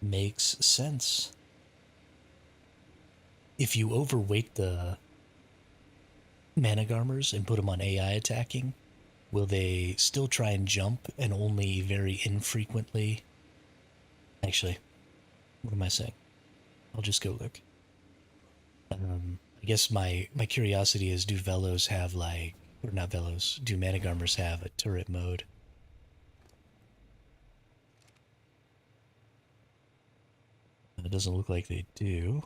Makes sense. If you overweight the Managarmers and put them on AI attacking, will they still try and jump and only very infrequently Actually, what am I saying? I'll just go look. I guess my curiosity is, do Velos have like, or not Velos, do Manic Armors have a turret mode? It doesn't look like they do.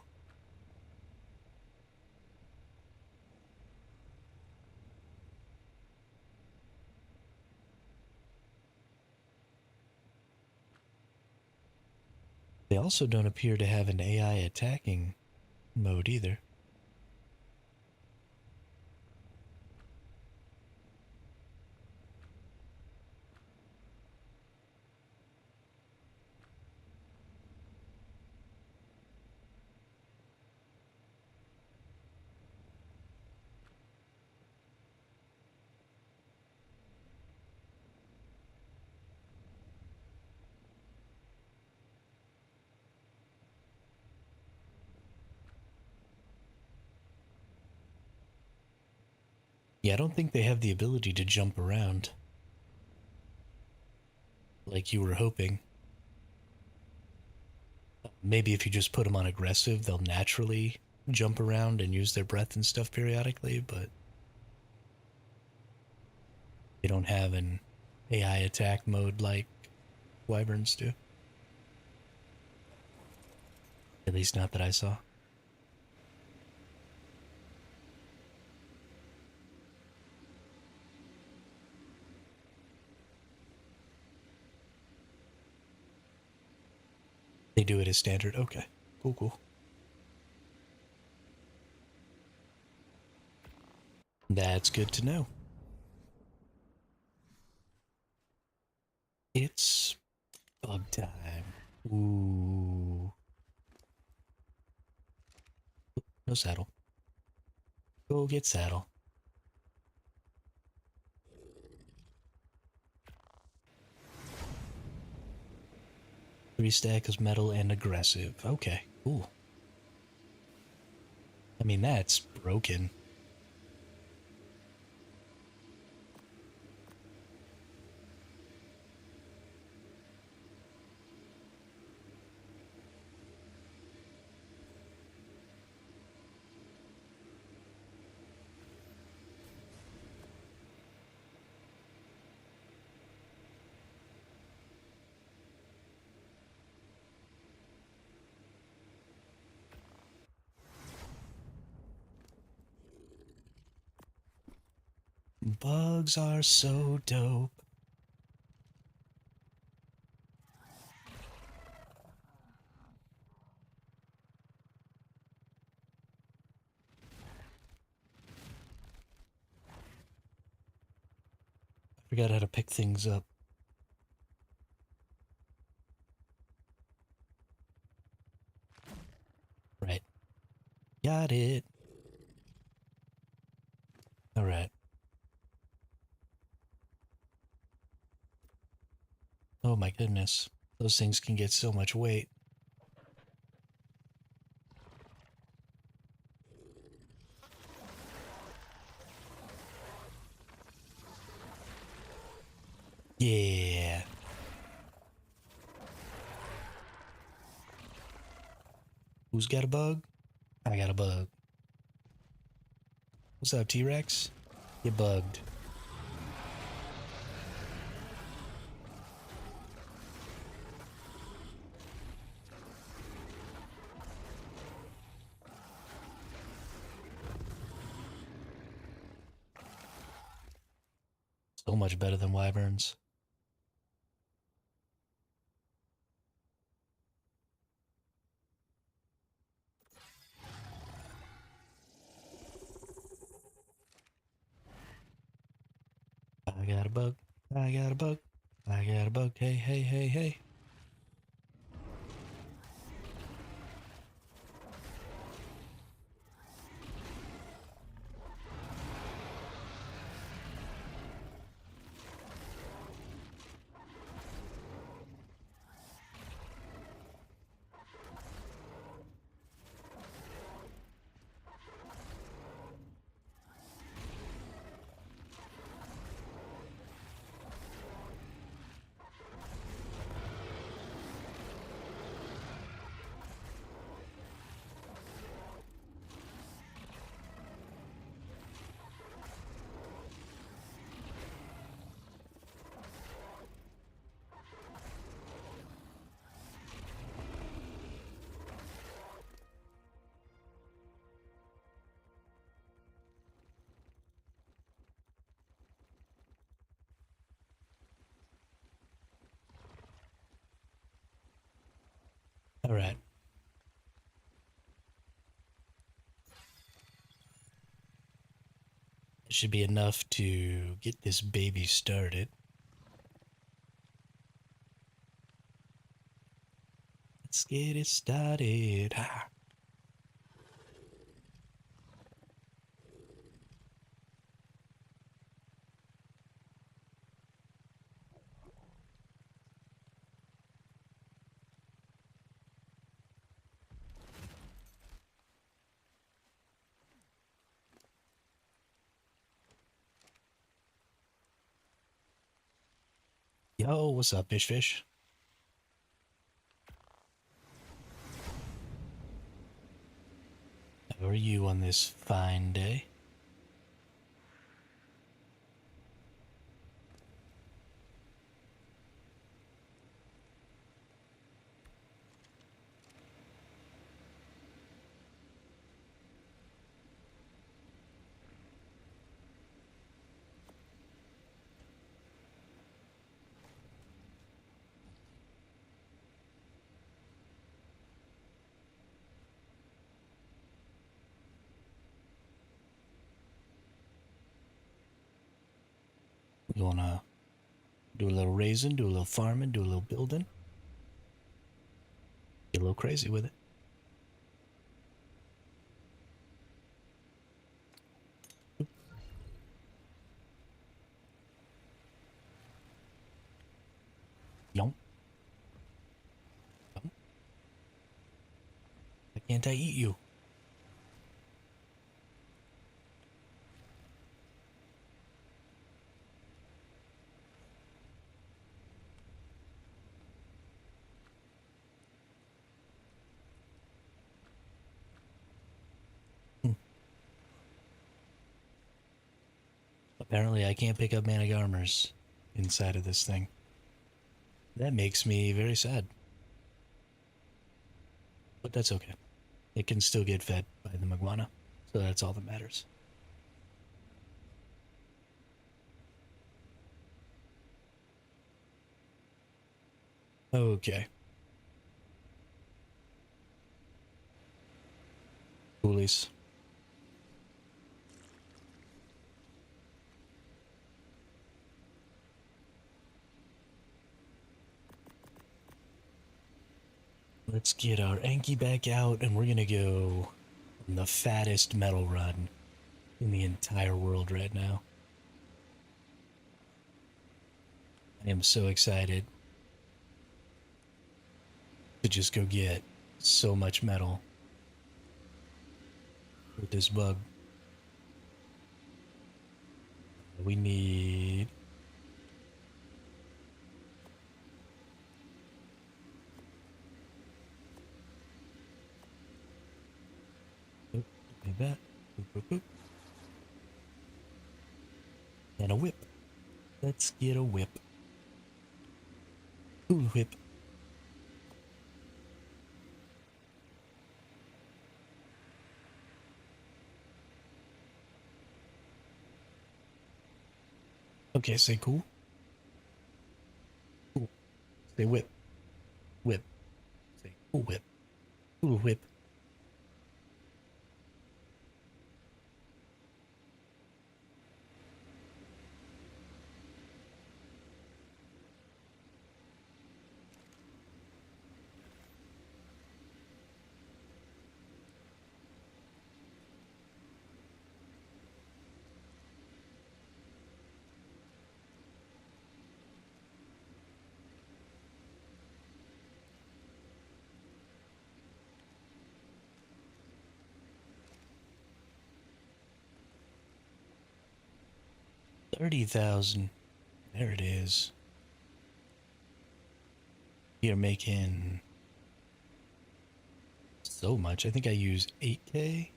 They also don't appear to have an AI attacking mode either. Yeah, I don't think they have the ability to jump around like you were hoping. Maybe if you just put them on aggressive, they'll naturally jump around and use their breath and stuff periodically, but they don't have an AI attack mode like wyverns do. At least not that I saw. They do it as standard. Okay. Cool, cool. That's good to know. It's bug time. Ooh. No saddle. Go get saddle. 3 stack is metal and aggressive. Okay, cool. I mean, that's broken. Bugs are so dope. I forgot how to pick things up. Right. Got it. Alright. Oh my goodness. Those things can get so much weight. Yeah. Who's got a bug? I got a bug. What's up, T-Rex? You bugged. So much better than wyverns. I got a bug. I got a bug. I got a bug. Hey, hey, hey, hey. All right. It should be enough to get this baby started. Let's get it started. Ah. Yo, what's up, fish? How are you on this fine day? You wanna do a little raising, do a little farming, do a little building? Get a little crazy with it. Yum. Yum. Why can't I eat you? Hmm. Apparently, I can't pick up manic armors inside of this thing. That makes me very sad. But that's okay. It can still get fed by the Maguana, so that's all that matters. Okay. Coolies. Let's get our Anki back out, and we're gonna go on the fattest metal run in the entire world right now. I am so excited to just go get so much metal with this bug. We need... Oop, like that. Boop, boop, boop. And a whip. Let's get a whip. Ooh, whip. Okay, say cool. Cool. Say whip. Whip. Say cool whip. Cool whip. 30,000. There it is. We are making so much. I think I use 8K.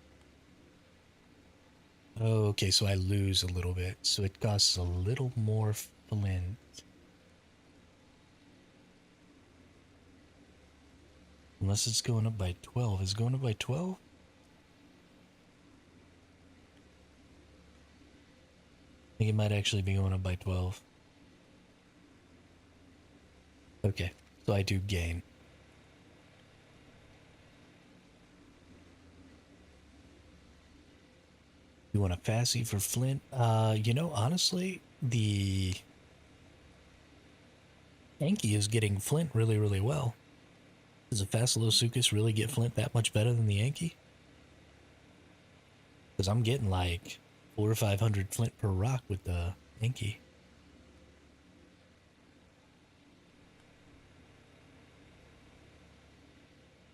Oh, okay, so I lose a little bit. So it costs a little more flint. Unless it's going up by 12. Is it going up by 12? I think it might actually be going up by 12. Okay, so I do gain. You want a Fassy for Flint? You know, honestly, the Yankee is getting Flint really, really well. Does a Facilosuchus really get Flint that much better than the Yankee? Because I'm getting like 400 or 500 Flint per rock with the Yankee.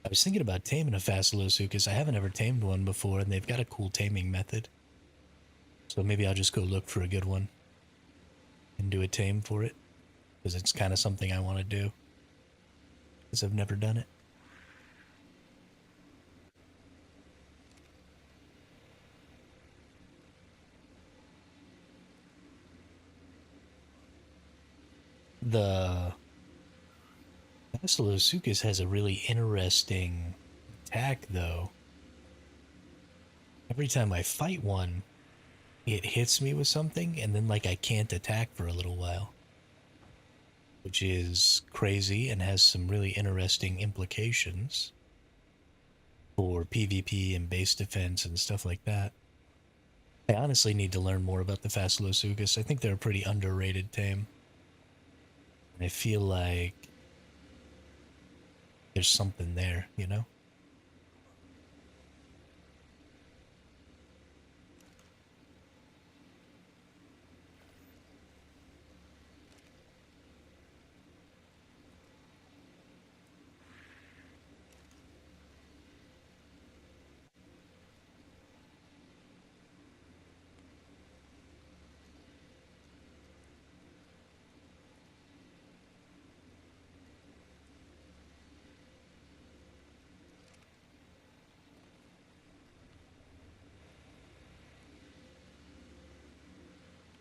I was thinking about taming a Facilosuchus. I haven't ever tamed one before, and they've got a cool taming method. So maybe I'll just go look for a good one and do a tame for it. Because it's kind of something I want to do. Because I've never done it. The Facilosuchus has a really interesting attack, though. Every time I fight one, it hits me with something, and then like I can't attack for a little while, which is crazy and has some really interesting implications for PvP and base defense and stuff like that. I honestly need to learn more about the Facilosuchus. I think they're a pretty underrated tame. I feel like there's something there, you know?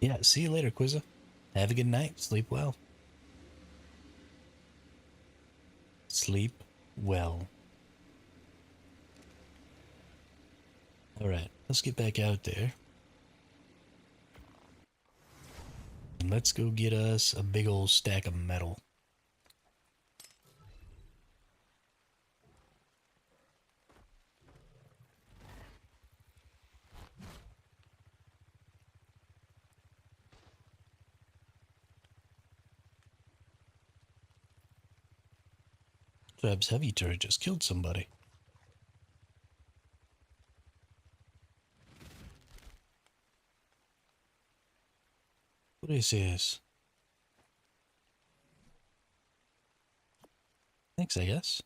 Yeah, see you later, Quizza. Have a good night. Sleep well. Sleep well. Alright, let's get back out there. And let's go get us a big old stack of metal. Fab's heavy turret just killed somebody. What is this? Thanks, I guess.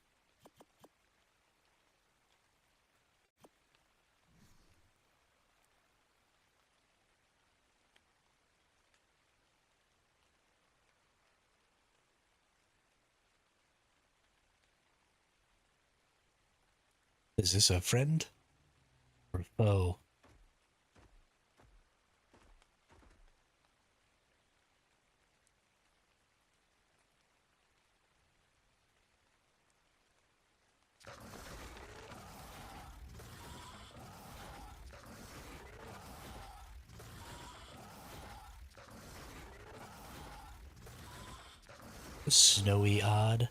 Is this a friend or foe? Snowy odd.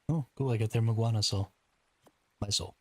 Oh, cool, I got their Maguana soul. My soul.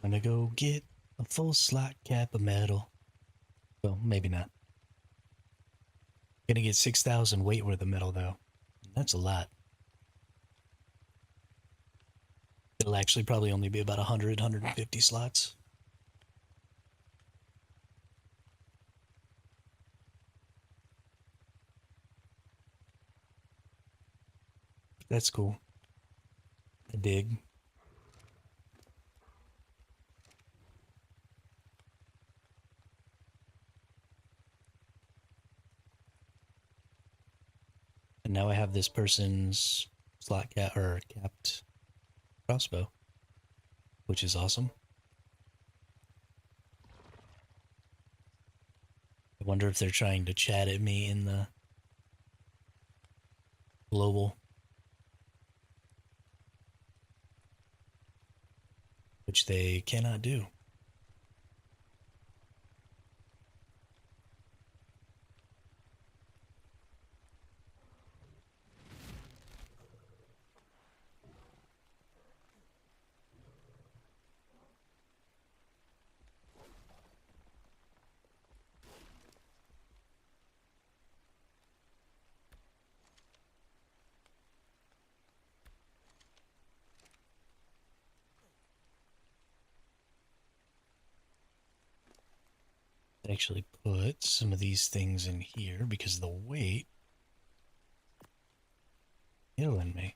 Gonna go get a full slot cap of metal. Well, maybe not. Gonna get 6,000 weight worth of metal though. That's a lot. It'll actually probably only be about 100, 150 slots. That's cool. I dig. And now I have this person's slot or capped crossbow, which is awesome. I wonder if they're trying to chat at me in the global, which they cannot do. Actually put some of these things in here because the weight killing me.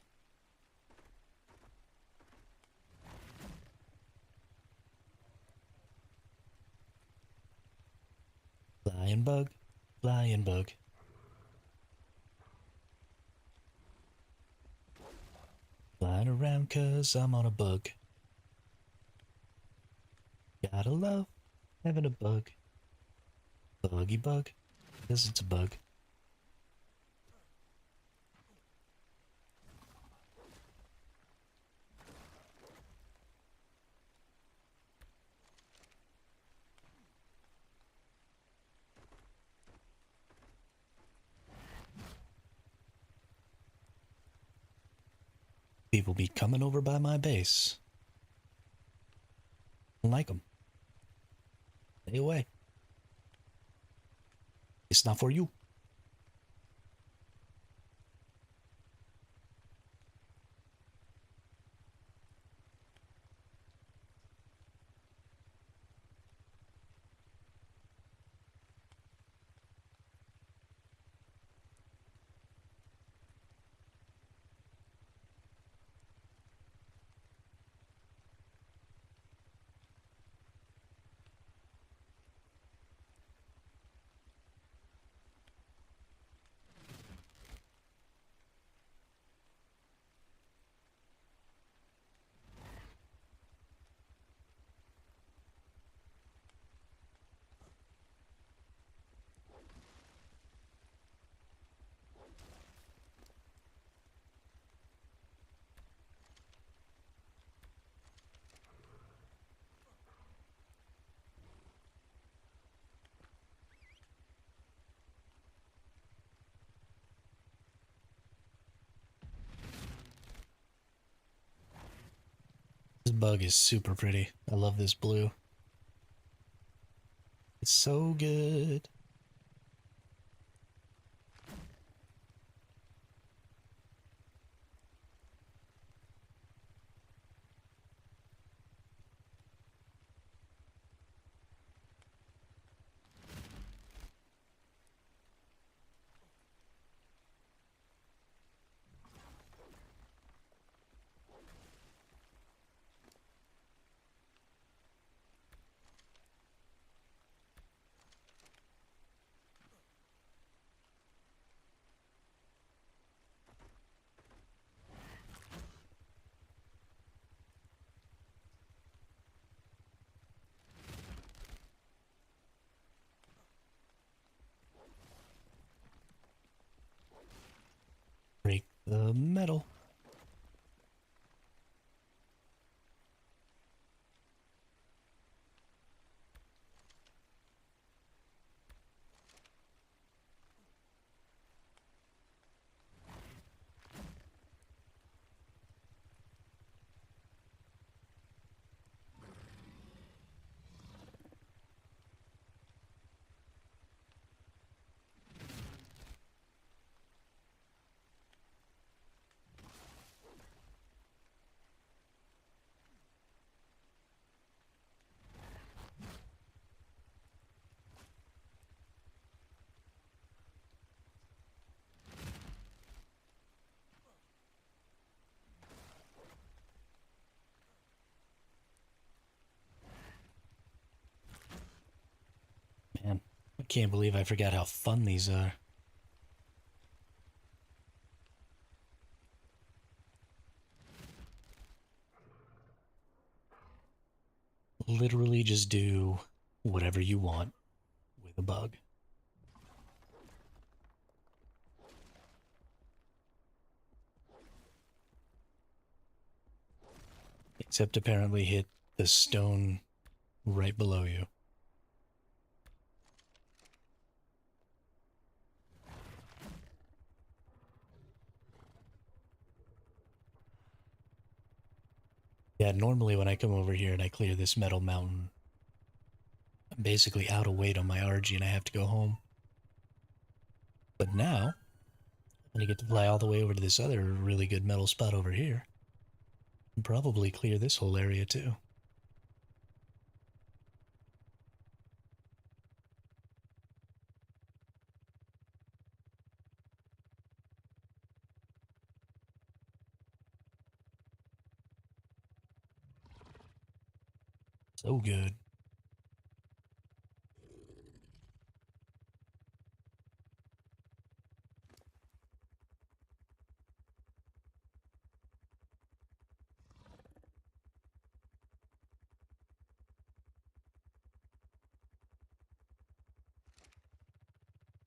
Flying bug, flying bug. Flying around 'cause I'm on a bug. Gotta love having a bug. Buggy bug, 'cause it's a bug. People be coming over by my base. I don't like them. Stay away. It's not for you. This bug is super pretty. I love this blue. It's so good. Break the metal. I can't believe I forgot how fun these are. Literally just do whatever you want with a bug. Except apparently hit the stone right below you. Yeah, normally when I come over here and I clear this metal mountain, I'm basically out of weight on my RG and I have to go home. But now, I'm gonna get to fly all the way over to this other really good metal spot over here and probably clear this whole area too. So good.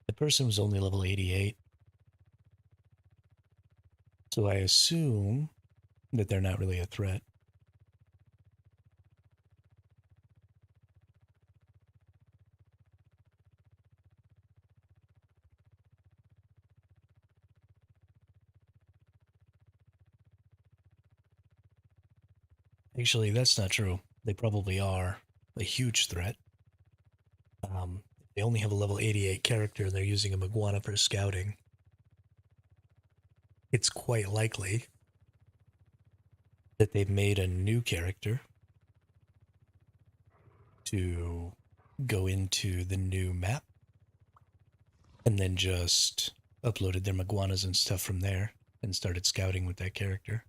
The person was only level 88, so I assume that they're not really a threat. Actually, that's not true. They probably are a huge threat. They only have a level 88 character and they're using a Maguana for scouting. It's quite likely that they've made a new character to go into the new map and then just uploaded their Maguanas and stuff from there and started scouting with that character.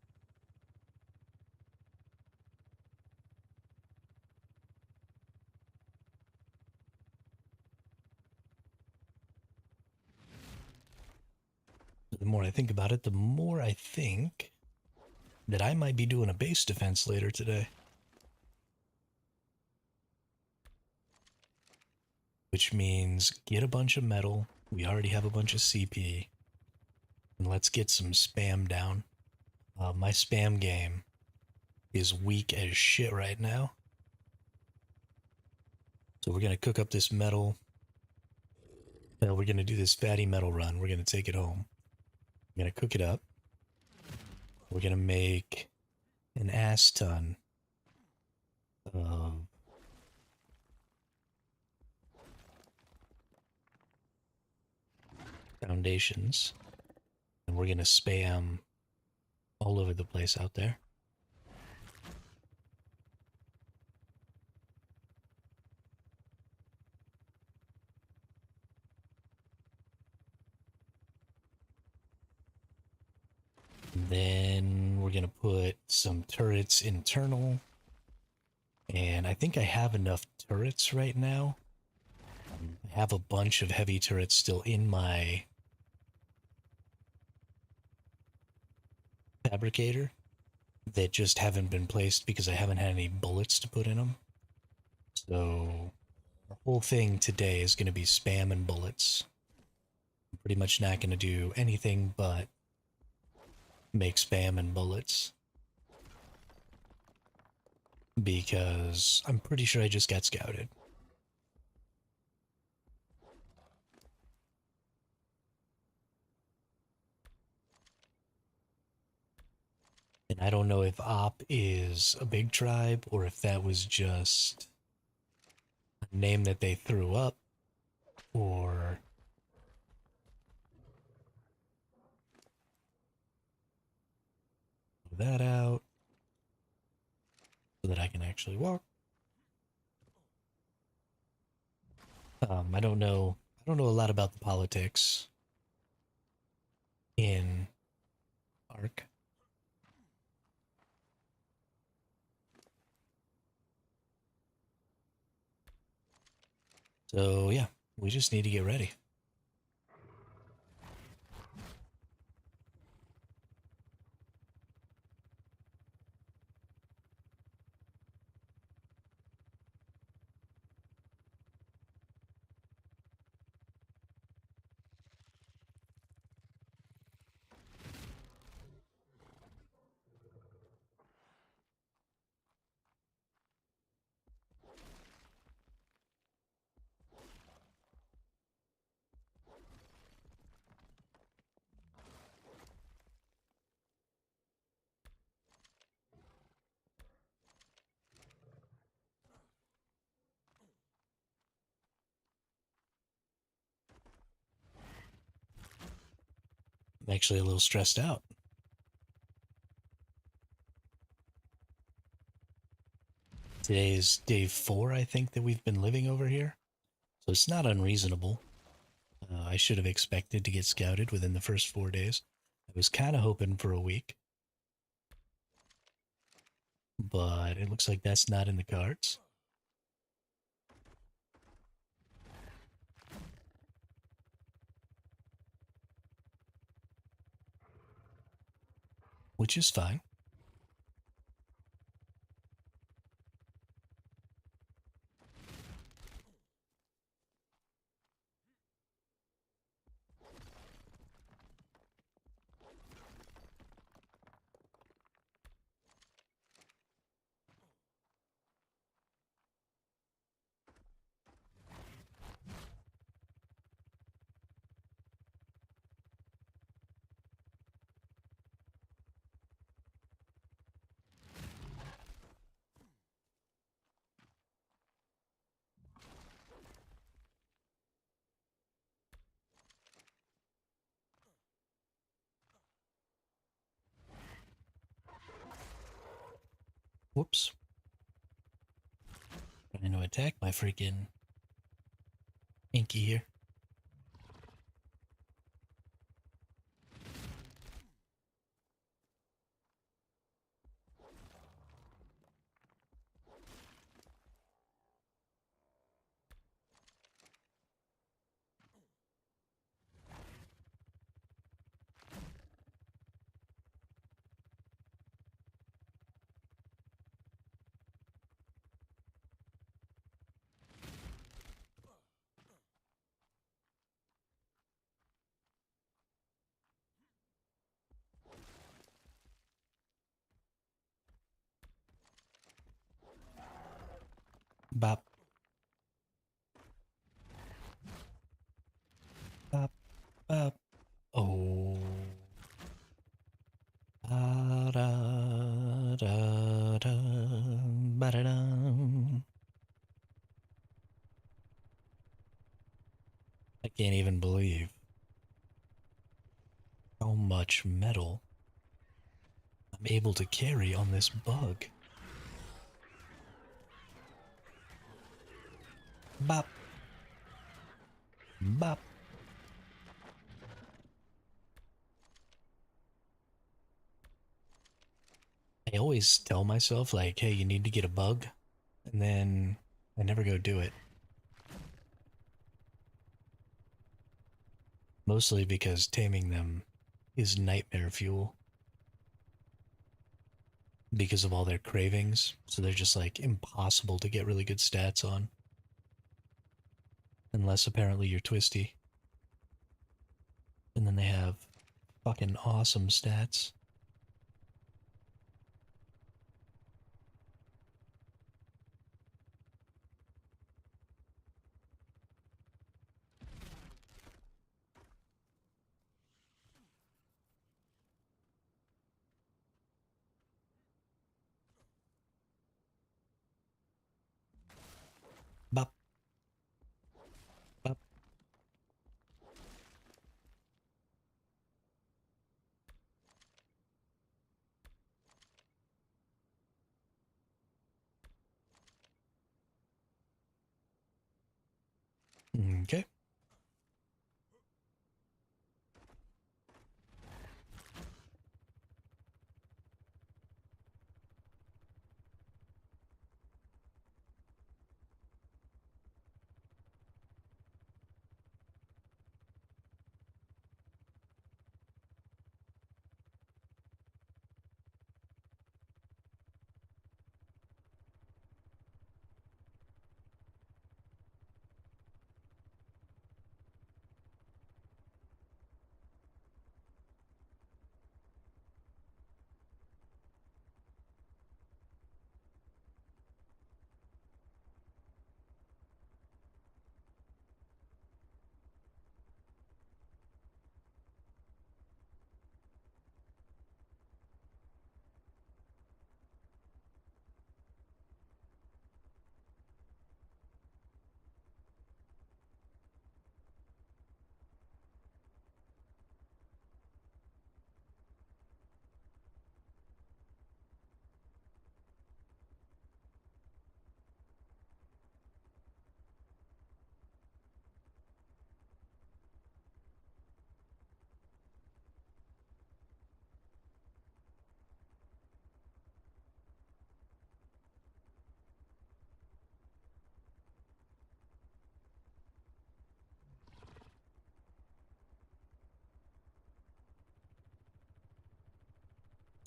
The more I think about it, the more I think that I might be doing a base defense later today. Which means get a bunch of metal. We already have a bunch of CP. And let's get some spam down. My spam game is weak as shit right now. So we're going to cook up this metal. We're going to do this fatty metal run. We're going to take it home. We're going to cook it up. We're going to make an ass ton of foundations. And we're going to spam all over the place out there. And then we're going to put some turrets internal. And I think I have enough turrets right now. I have a bunch of heavy turrets still in my fabricator that just haven't been placed because I haven't had any bullets to put in them. So the whole thing today is going to be spam and bullets. I'm pretty much not going to do anything but make spam and bullets. Because I'm pretty sure I just got scouted. And I don't know if Op is a big tribe or if that was just a name that they threw up or that out so that I can actually walk. I don't know. I don't know a lot about the politics in ARK. So yeah, We just need to get ready. I'm actually a little stressed out. Today is day 4, I think, that we've been living over here. So it's not unreasonable. I should have expected to get scouted within the first 4 days. I was kind of hoping for a week. But it looks like that's not in the cards. Which is fine. Whoops. Trying to attack my freaking Inky here. Bop. Bop. Bop. Oh. Da, da, da, da, ba, da, da. I can't even believe how much metal I'm able to carry on this bug. Bop. Bop. I always tell myself, like, hey, you need to get a bug, and then I never go do it. Mostly because taming them is nightmare fuel. Because of all their cravings, so they're just like impossible to get really good stats on. Unless apparently you're twisty. And then they have fucking awesome stats. Bop. Bop. Okay.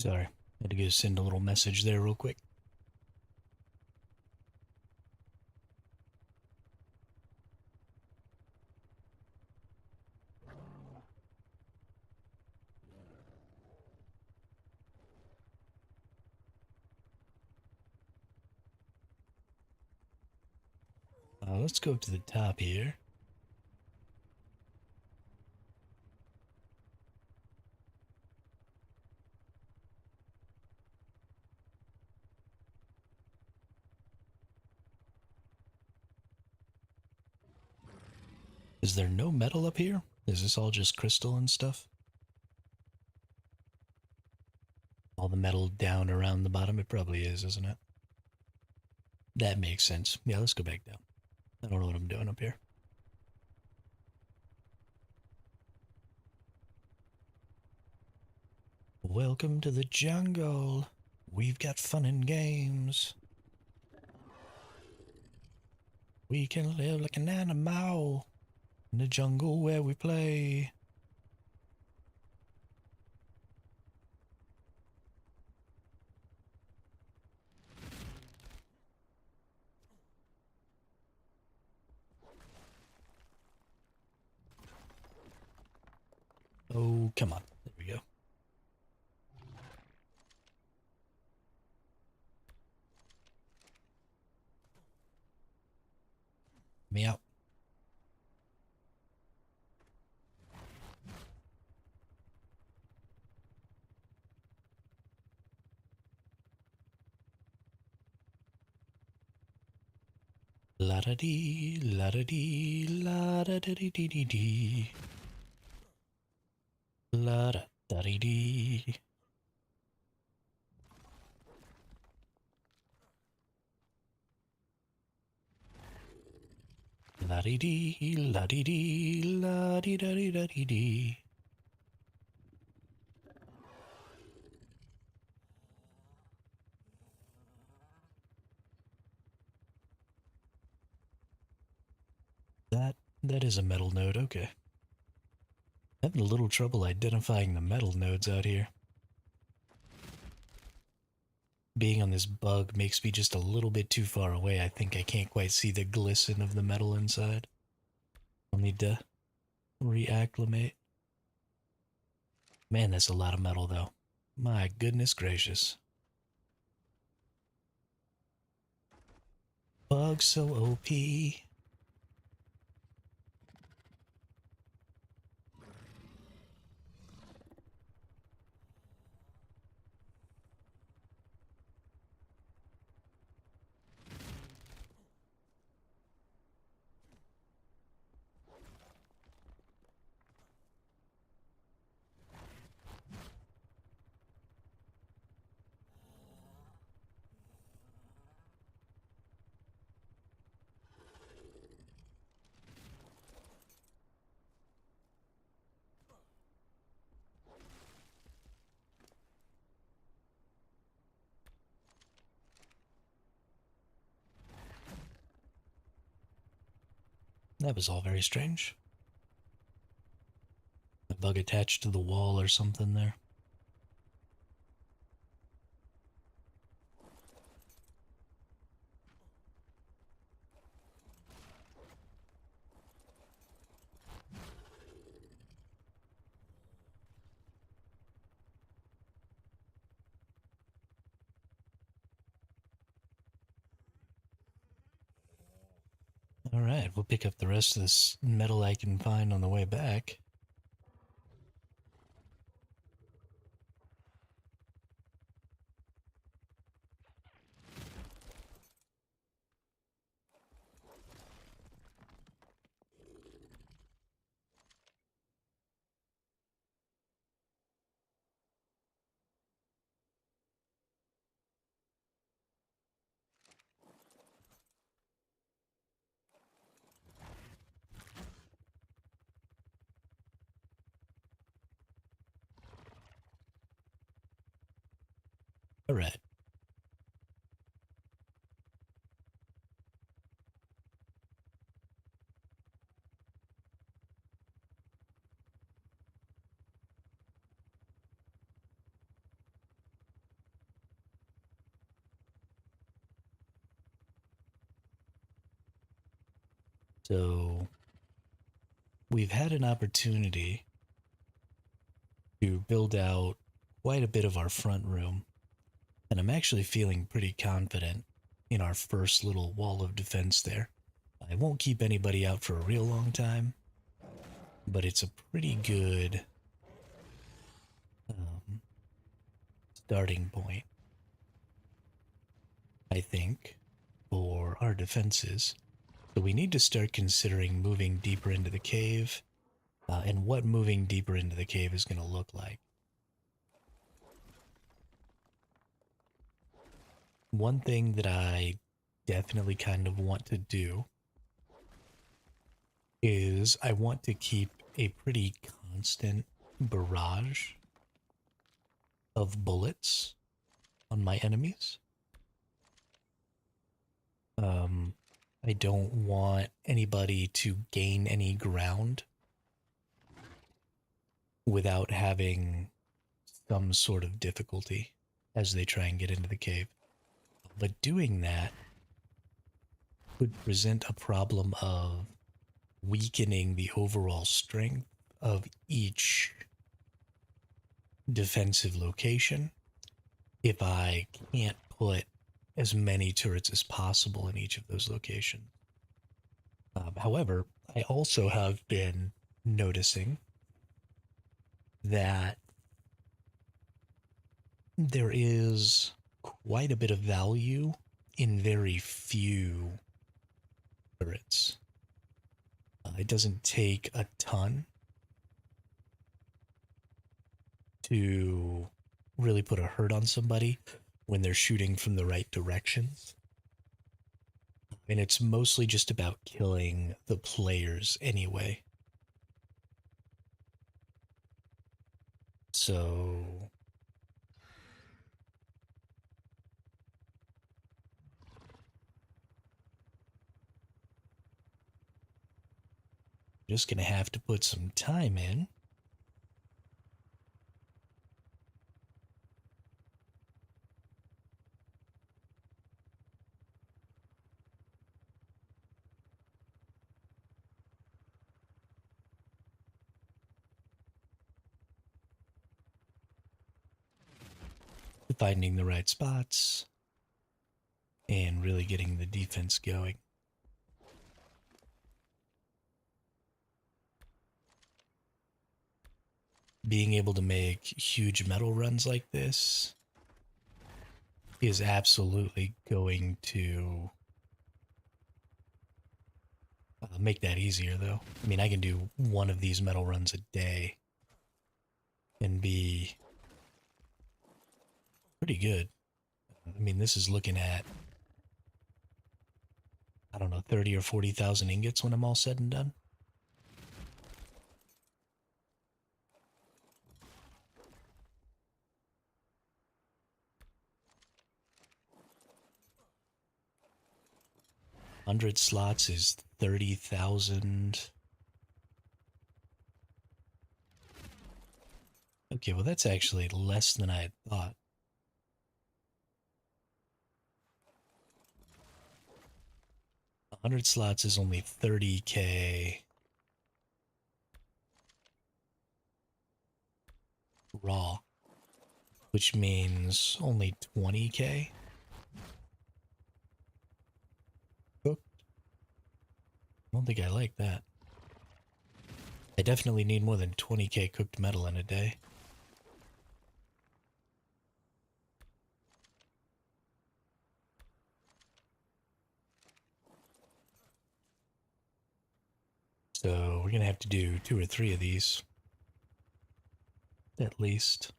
Sorry, had to go send a little message there real quick. Let's go up to the top here. Is there no metal up here? Is this all just crystal and stuff? All the metal down around the bottom? It probably is, isn't it? That makes sense. Yeah, let's go back down. I don't know what I'm doing up here. Welcome to the jungle. We've got fun and games. We can live like an animal in the jungle where we play. Oh, come on. There we go. Me out. La da dee, la da dee, la da da dee dee dee dee. La da da dee dee. La dee dee, la dee dee, la dee da dee da dee dee. That is a metal node, okay. Having a little trouble identifying the metal nodes out here. Being on this bug makes me just a little bit too far away. I think I can't quite see the glisten of the metal inside. I'll need to reacclimate. Man, that's a lot of metal though. My goodness gracious. Bug so OP. That was all very strange. A bug attached to the wall or something there. Alright, we'll pick up the rest of this metal I can find on the way back. Alright. So we've had an opportunity to build out quite a bit of our front room, and I'm actually feeling pretty confident in our first little wall of defense there. I won't keep anybody out for a real long time, but it's a pretty good um, starting point, I think, for our defenses. So we need to start considering moving deeper into the cave, and what moving deeper into the cave is going to look like. One thing that I definitely kind of want to do is I want to keep a pretty constant barrage of bullets on my enemies. I don't want anybody to gain any ground without having some sort of difficulty as they try and get into the cave. But doing that could present a problem of weakening the overall strength of each defensive location if I can't put as many turrets as possible in each of those locations. However, I also have been noticing that there is quite a bit of value in very few turrets. It doesn't take a ton to really put a hurt on somebody when they're shooting from the right directions. And it's mostly just about killing the players anyway. So just gonna have to put some time in. Finding the right spots and really getting the defense going. Being able to make huge metal runs like this is absolutely going to make that easier, though. I mean, I can do one of these metal runs a day and be pretty good. I mean, this is looking at, I don't know, 30 or 40,000 ingots when I'm all said and done. Hundred slots is 30,000. Okay, well that's actually less than I had thought. 100 slots is only 30k raw, which means only 20k cooked. I don't think I like that. I definitely need more than 20k cooked metal in a day. So we're gonna have to do 2 or 3 of these at least.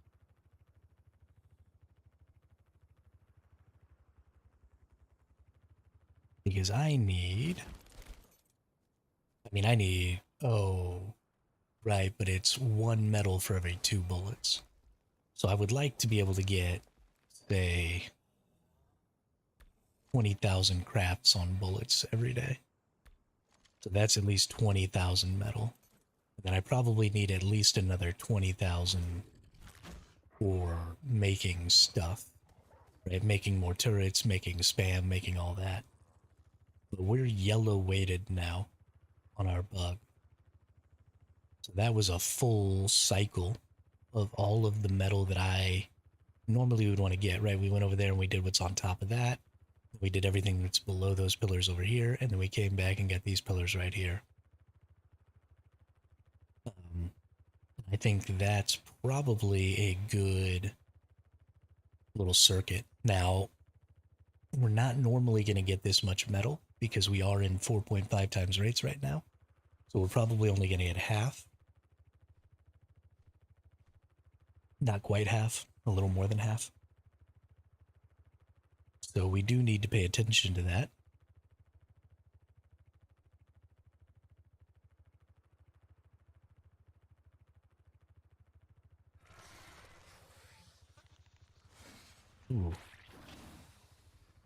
Because I need, oh, right, but it's 1 metal for every 2 bullets. So I would like to be able to get, say, 20,000 crafts on bullets every day. So that's at least 20,000 metal. And then I probably need at least another 20,000 for making stuff. Right? Making more turrets, making spam, making all that. But we're yellow weighted now. on our bug. So that was a full cycle of all of the metal that I normally would want to get, right? We went over there and we did what's on top of that. We did everything that's below those pillars over here, and then we came back and got these pillars right here. I think that's probably a good little circuit. Now, we're not normally going to get this much metal because we are in 4.5 times rates right now. So we're probably only going to get half. Not quite half, a little more than half. So we do need to pay attention to that. Ooh.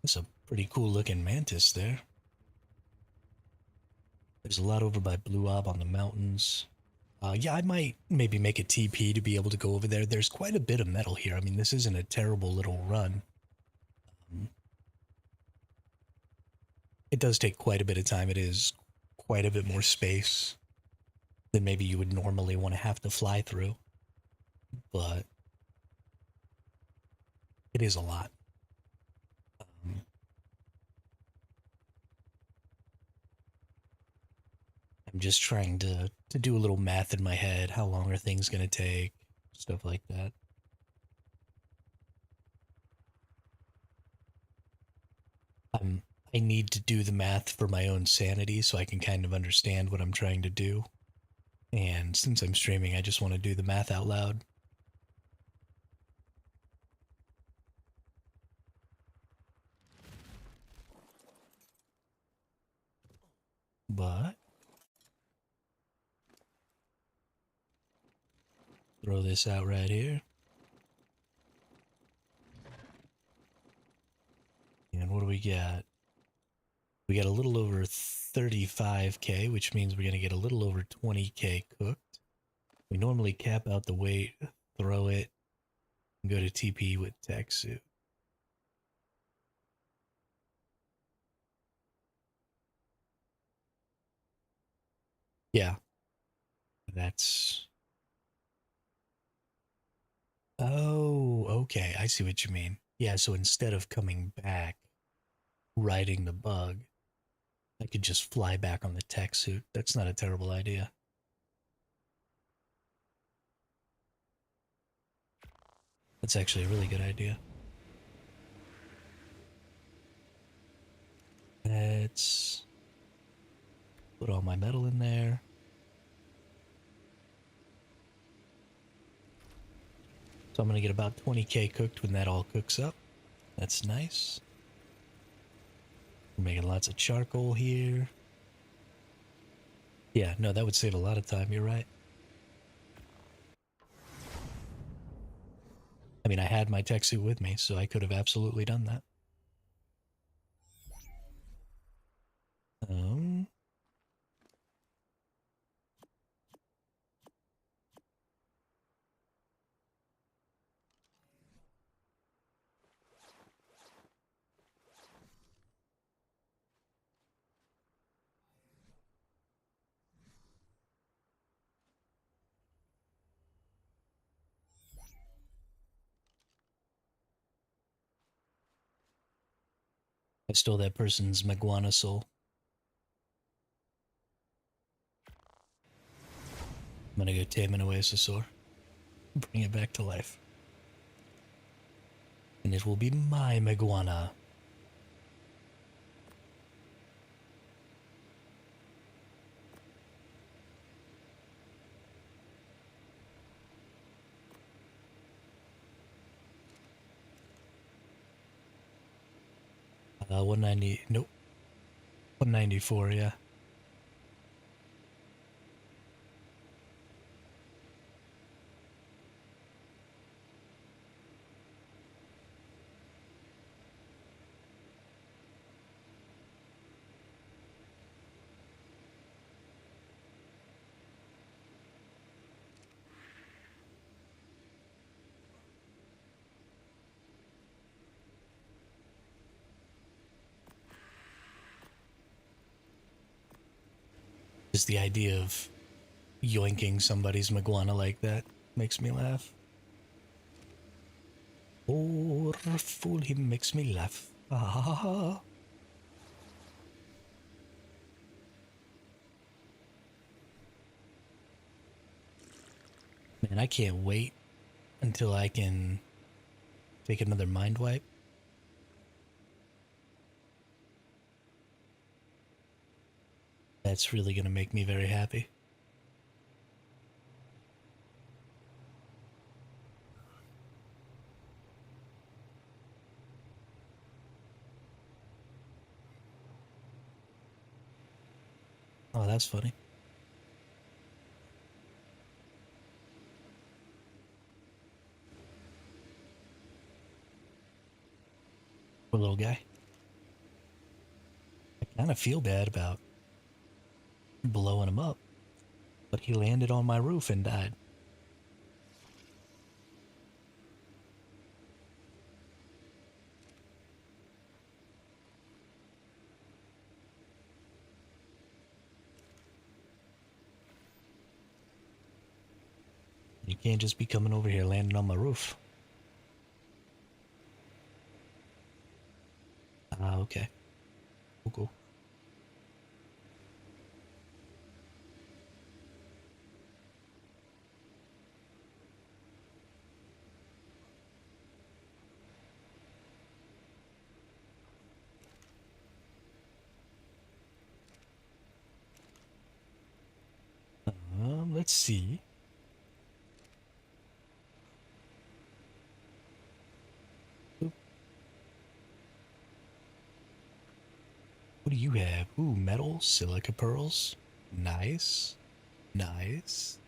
That's a pretty cool looking mantis there. There's a lot over by Blue Ob on the mountains. Yeah, I might maybe make a TP to be able to go over there. There's quite a bit of metal here. I mean, this isn't a terrible little run. It does take quite a bit of time. It is quite a bit more space than maybe you would normally want to have to fly through. But it is a lot. Um, I'm just trying to do a little math in my head. How long are things going to take? Stuff like that. I'm I need to do the math for my own sanity so I can kind of understand what I'm trying to do. And since I'm streaming, I just want to do the math out loud. But throw this out right here. And what do we got? We got a little over 35k, which means we're going to get a little over 20k cooked. We normally cap out the weight, throw it, and go to TP with tech suit. Yeah, that's... Oh, okay, I see what you mean. Yeah, so instead of coming back, riding the bug, I could just fly back on the tech suit. That's not a terrible idea. That's actually a really good idea. Let's put all my metal in there. So I'm going to get about 20k cooked when that all cooks up. That's nice. We're making lots of charcoal here. Yeah, no, that would save a lot of time. You're right. I mean, I had my tech suit with me, so I could have absolutely done that. Um, 'I stole that person's Maguana soul. I'm gonna go tame an Oasasaur. Bring it back to life. And it will be my Maguana. 190, nope. 194, yeah. Just the idea of yoinking somebody's maguana like that makes me laugh. Poor fool, he makes me laugh. Ah. Man, I can't wait until I can take another mind wipe. That's really going to make me very happy. Oh, that's funny. Poor little guy. I kind of feel bad about blowing him up, but he landed on my roof and died. You can't just be coming over here landing on my roof. Ah, okay. Cool, cool. Let's see. Oop. What do you have? Ooh, metal, silica pearls. Nice. Nice.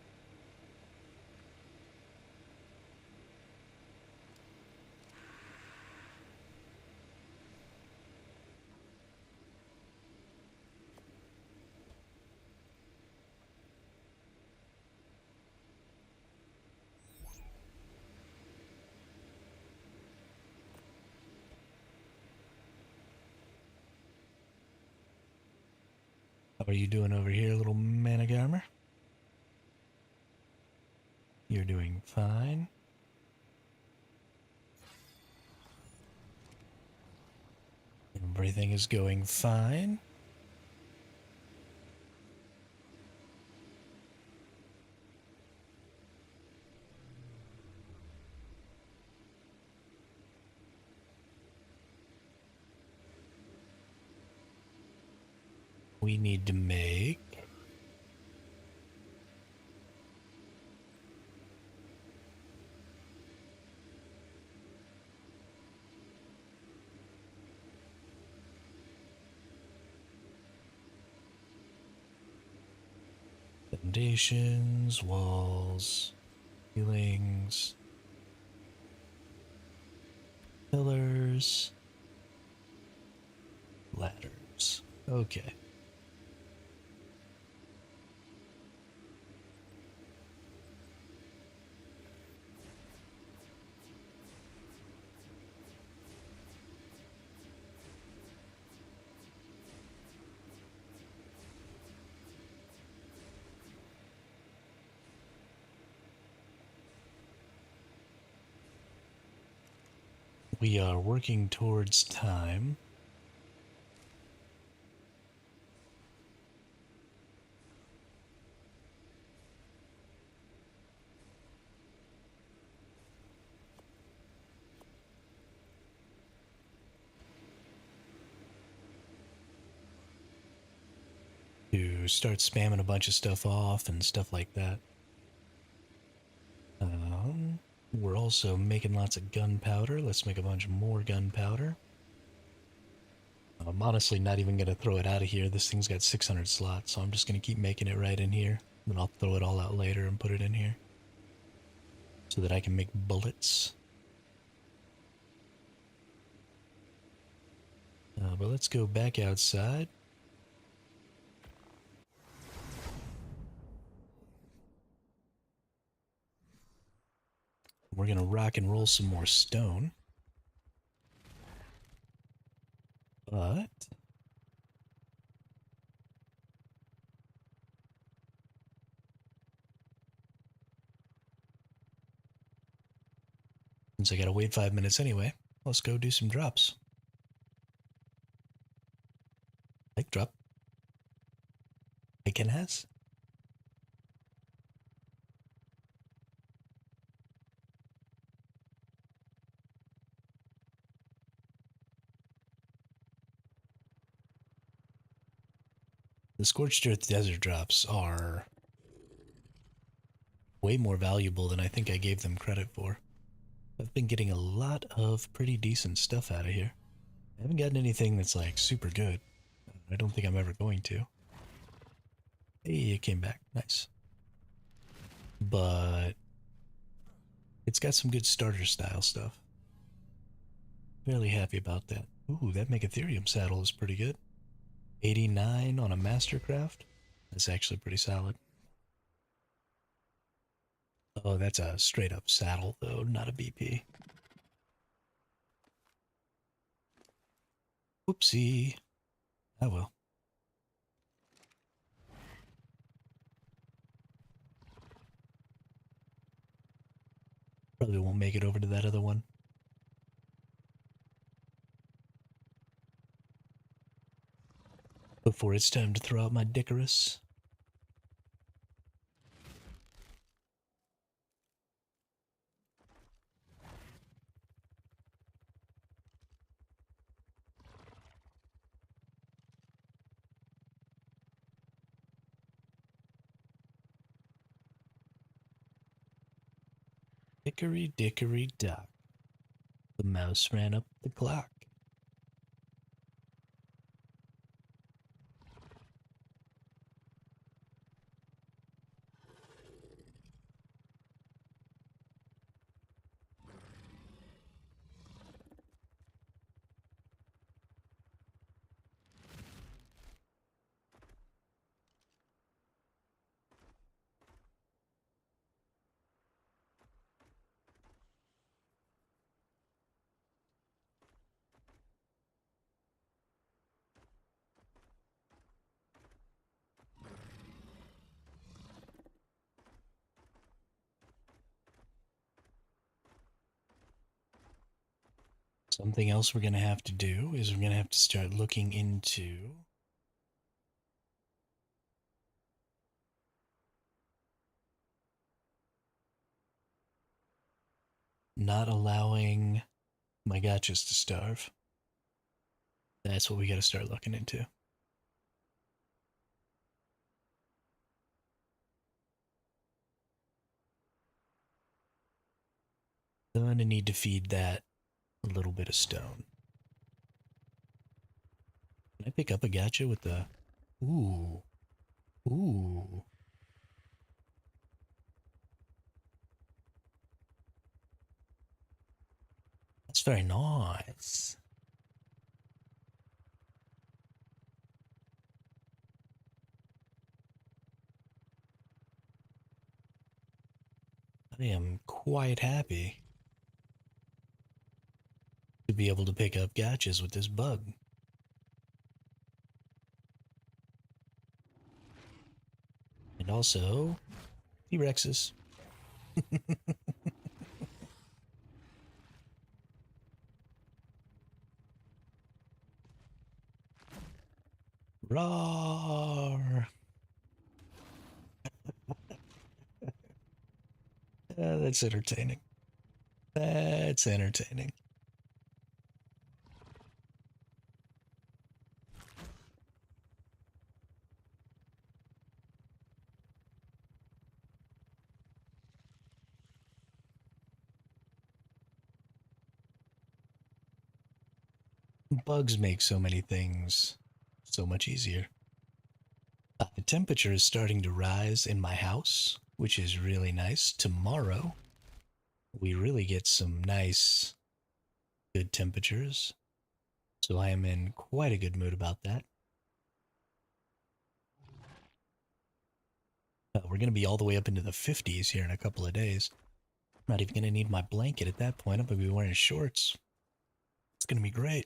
How are you doing over here, little Managarmer? You're doing fine. Everything is going fine. We need to make foundations, walls, ceilings, pillars, ladders. Okay. We are working towards time. To start spamming a bunch of stuff off and stuff like that. We're also making lots of gunpowder. Let's make a bunch more gunpowder. I'm honestly not even going to throw it out of here. This thing's got 600 slots, so I'm just going to keep making it right in here. Then I'll throw it all out later and put it in here. So that I can make bullets. But let's go back outside. We're going to rock and roll some more stone. But Since I gotta wait 5 minutes anyway, let's go do some drops. Like drop. Bacon has. The Scorched Earth Desert drops are way more valuable than I think I gave them credit for. I've been getting a lot of pretty decent stuff out of here. I haven't gotten anything that's like super good. I don't think I'm ever going to. Hey, it came back. Nice. But it's got some good starter style stuff. Fairly happy about that. Ooh, that Megatherium saddle is pretty good. 89 on a Mastercraft. That's actually pretty solid. Oh, that's a straight up saddle, though, not a BP. Whoopsie. Oh well. Probably won't make it over to that other one. Before it's time to throw out my Dickerus. Dickory dickory dock. The mouse ran up the clock. Something else we're going to have to do is we're going to have to start looking into not allowing my gotchas to starve. That's what we got to start looking into. I'm going to need to feed that a little bit of stone. Can I pick up a gotcha with the... Ooh. Ooh. That's very nice. I am quite happy to be able to pick up gotchas with this bug. And also, T-Rexes. Roar! That's entertaining. That's entertaining. Bugs make so many things so much easier. The temperature is starting to rise in my house, which is really nice. Tomorrow, we really get some nice, good temperatures. So I am in quite a good mood about that. We're going to be all the way up into the 50s here in a couple of days. I'm not even going to need my blanket at that point. I'm going to be wearing shorts. It's going to be great.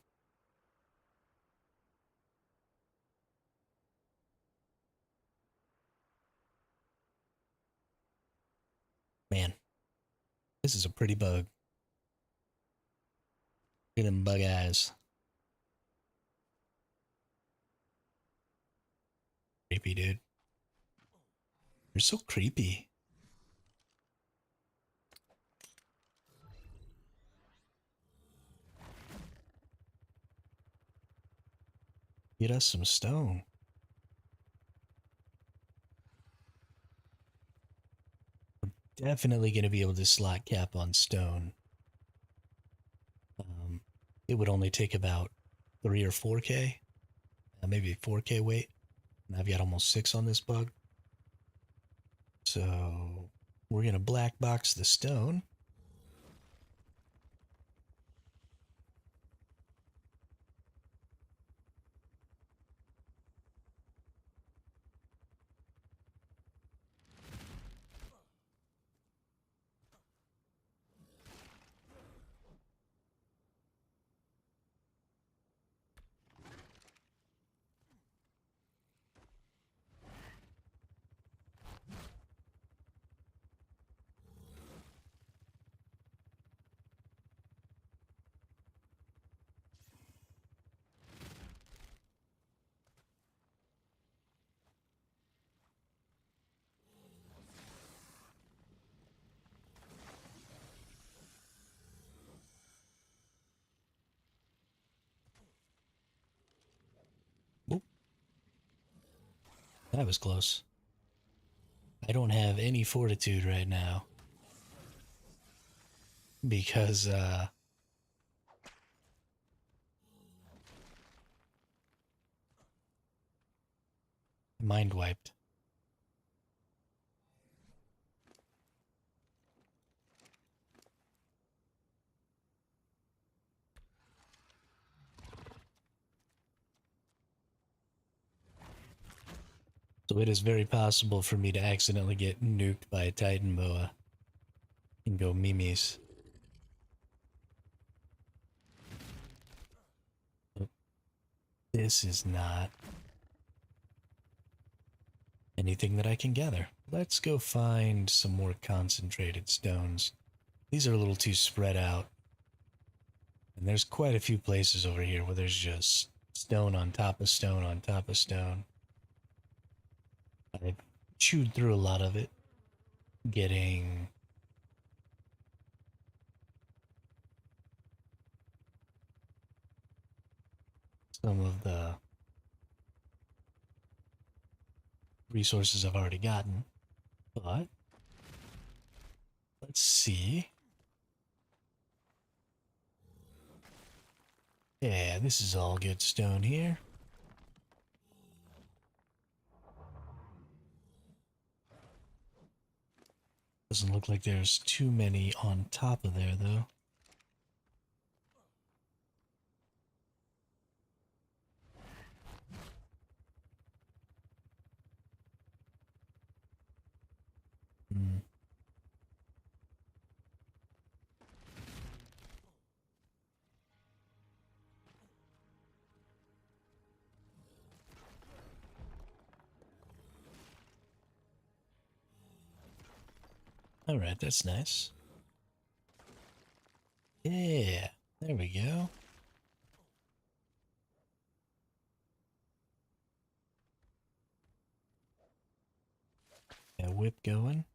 Man, this is a pretty bug. Look at them bug eyes. Creepy, dude. They're so creepy. Get us some stone. Definitely going to be able to slot cap on stone. It would only take about 3 or 4K, maybe 4K weight. And I've got almost 6 on this bug. So we're going to black box the stone. Oop, that was close. I don't have any fortitude right now because mind wiped. So it is very possible for me to accidentally get nuked by a Titan boa and go memes. This is not anything that I can gather. Let's go find some more concentrated stones. These are a little too spread out. And there's quite a few places over here where there's just stone on top of stone on top of stone. I've chewed through a lot of it, getting some of the resources I've already gotten. But let's see. Yeah, this is all good stone here. Doesn't look like there's too many on top of there, though. Hmm. Alright, that's nice. Yeah, there we go. Got whip going.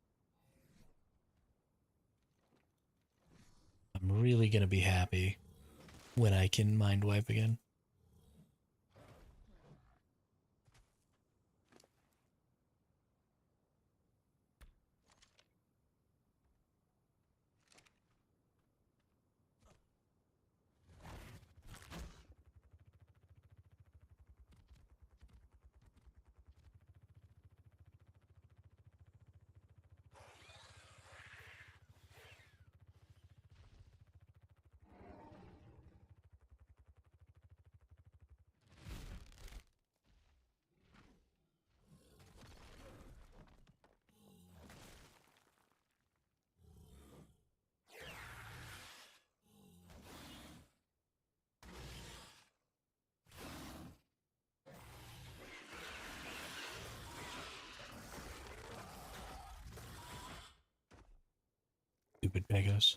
I'm really gonna be happy when I can mind wipe again. Stupid Pegos.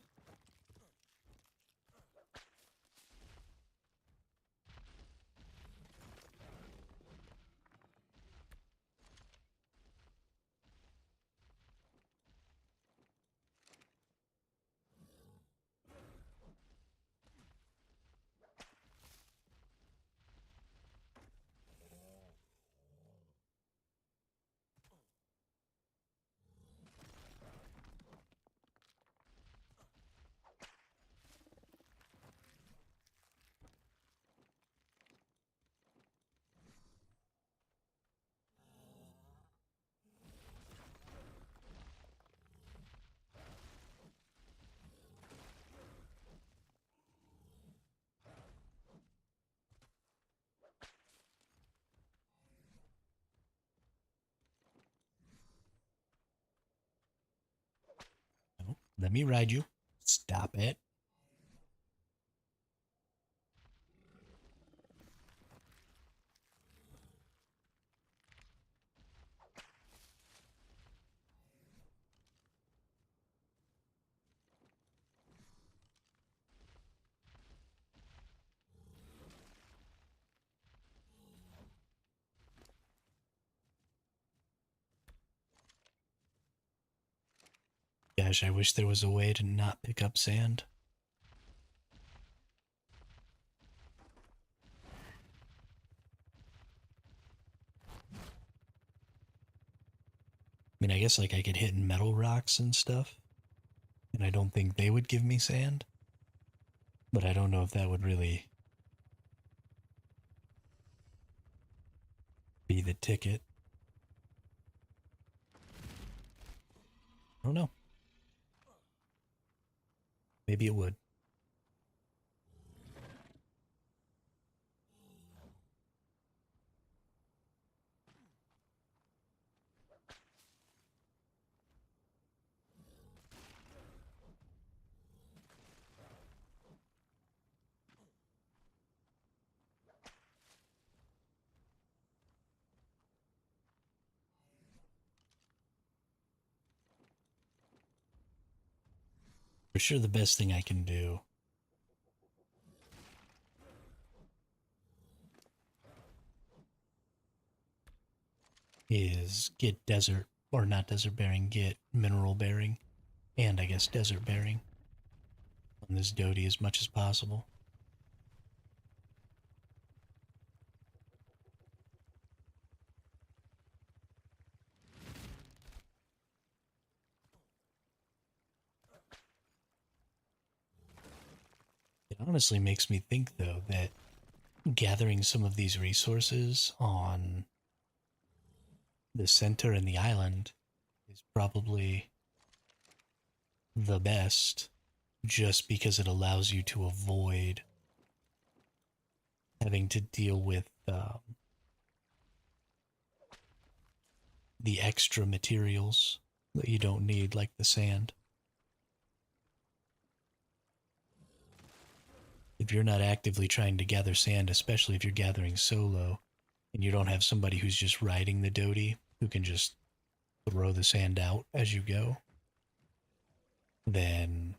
Let me ride you. Stop it. Gosh, I wish there was a way to not pick up sand. I mean, I guess like I could hit metal rocks and stuff, and I don't think they would give me sand. But I don't know if that would really be the ticket. I don't know. Maybe it would. For sure, the best thing I can do is get desert, or not desert bearing, get mineral bearing, and I guess desert bearing on this Doty as much as possible. It honestly makes me think, though, that gathering some of these resources on the center and the island is probably the best, just because it allows you to avoid having to deal with the extra materials that you don't need, like the sand. If you're not actively trying to gather sand, especially if you're gathering solo, and you don't have somebody who's just riding the Doty, who can just throw the sand out as you go, then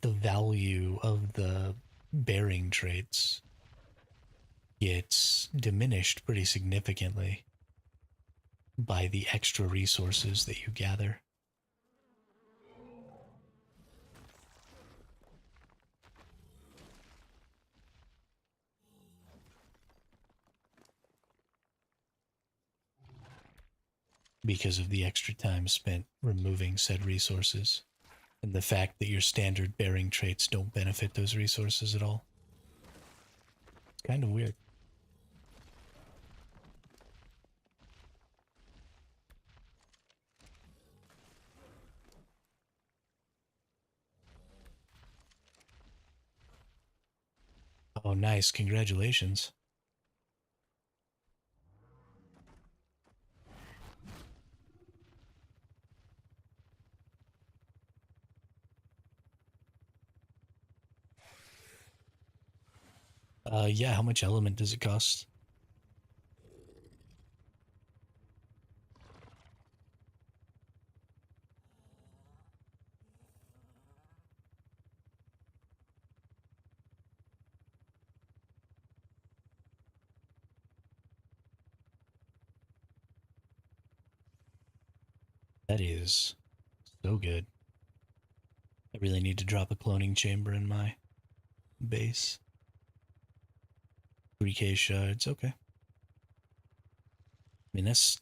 the value of the bearing traits gets diminished pretty significantly by the extra resources that you gather. Because of the extra time spent removing said resources, and the fact that your standard bearing traits don't benefit those resources at all. It's kind of weird. Oh, nice. Congratulations. Yeah, how much element does it cost? That is so good. I really need to drop a cloning chamber in my base. 3k shards, okay. I mean, it's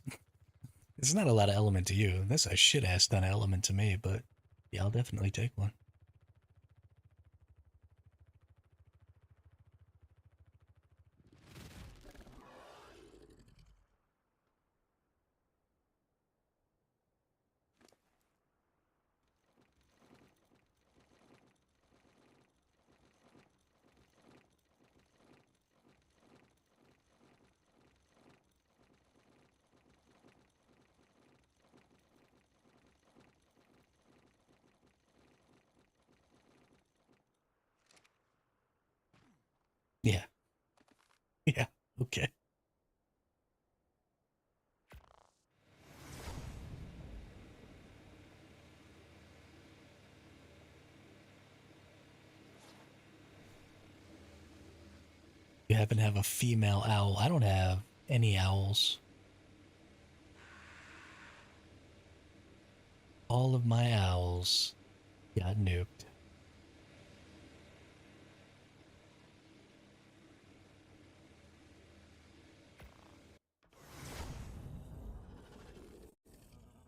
not a lot of element to you. That's a shit ass ton of element to me, but yeah, I'll definitely take one. Yeah, okay. You happen to have a female owl. I don't have any owls. All of my owls got nuked.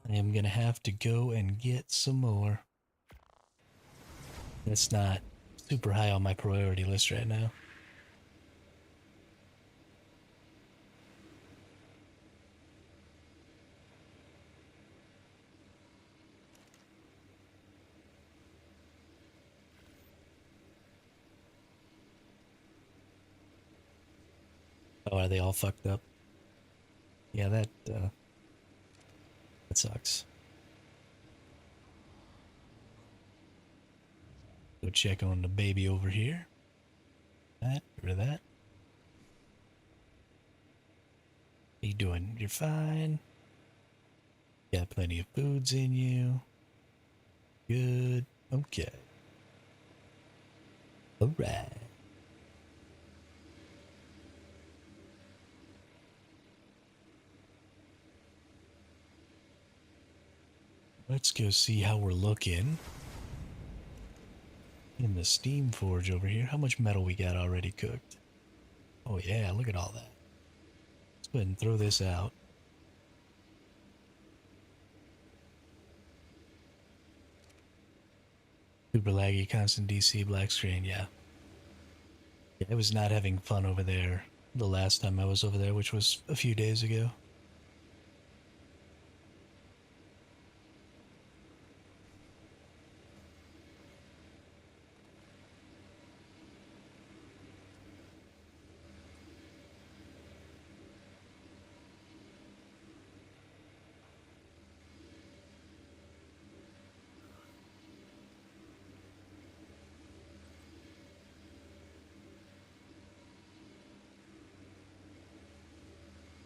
I am gonna have to go and get some more. That's not super high on my priority list right now. Oh, are they all fucked up? Yeah, that sucks. Go check on the baby over here. That, get rid of that. How you doing? You're fine. Got plenty of foods in you. Good. Okay. All right. Let's go see how we're looking in the steam forge over here. How much metal we got already cooked? Oh yeah, look at all that. Let's go ahead and throw this out. Super laggy, constant DC, black screen, yeah. Yeah, I was not having fun over there the last time I was over there, which was a few days ago.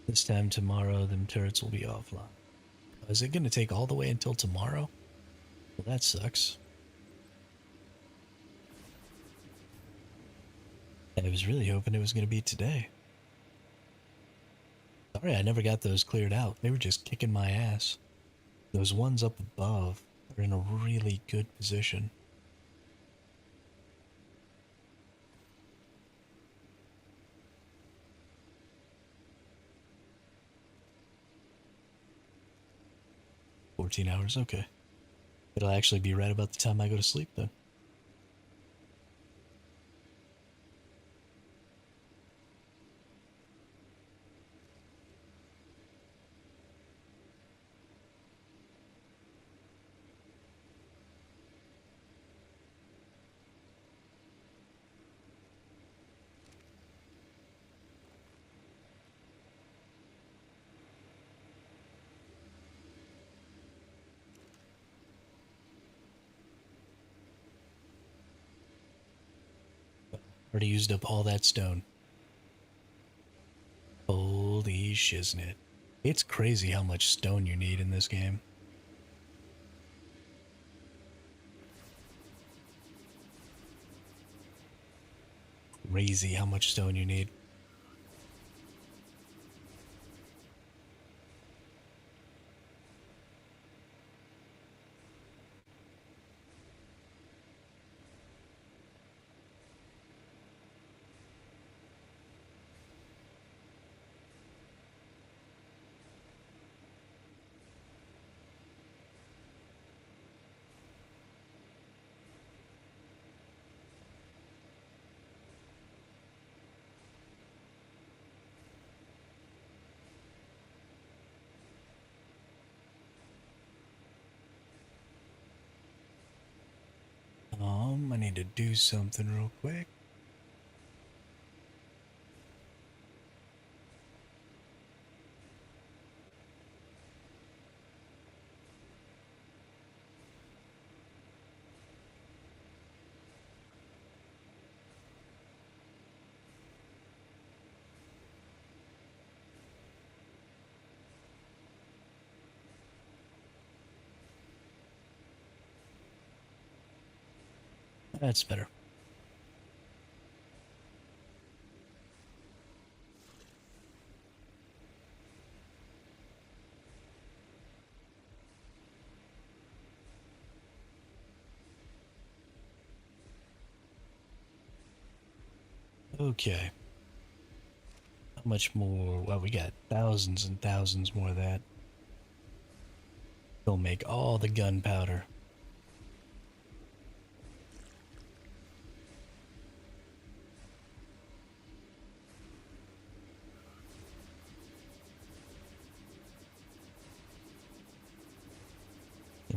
'This time tomorrow, them turrets will be offline. Is it going to take all the way until tomorrow? Well, that sucks. I was really hoping it was going to be today. Sorry, I never got those cleared out. They were just kicking my ass. Those ones up above are in a really good position. $14, okay. It'll actually be right about the time I go to sleep then. Already used up all that stone. Holy shiznit. It's crazy how much stone you need in this game. Crazy how much stone you need. I need to do something real quick. That's better. Okay. How much more? Well, we got thousands and thousands more of that. They'll make all the gunpowder.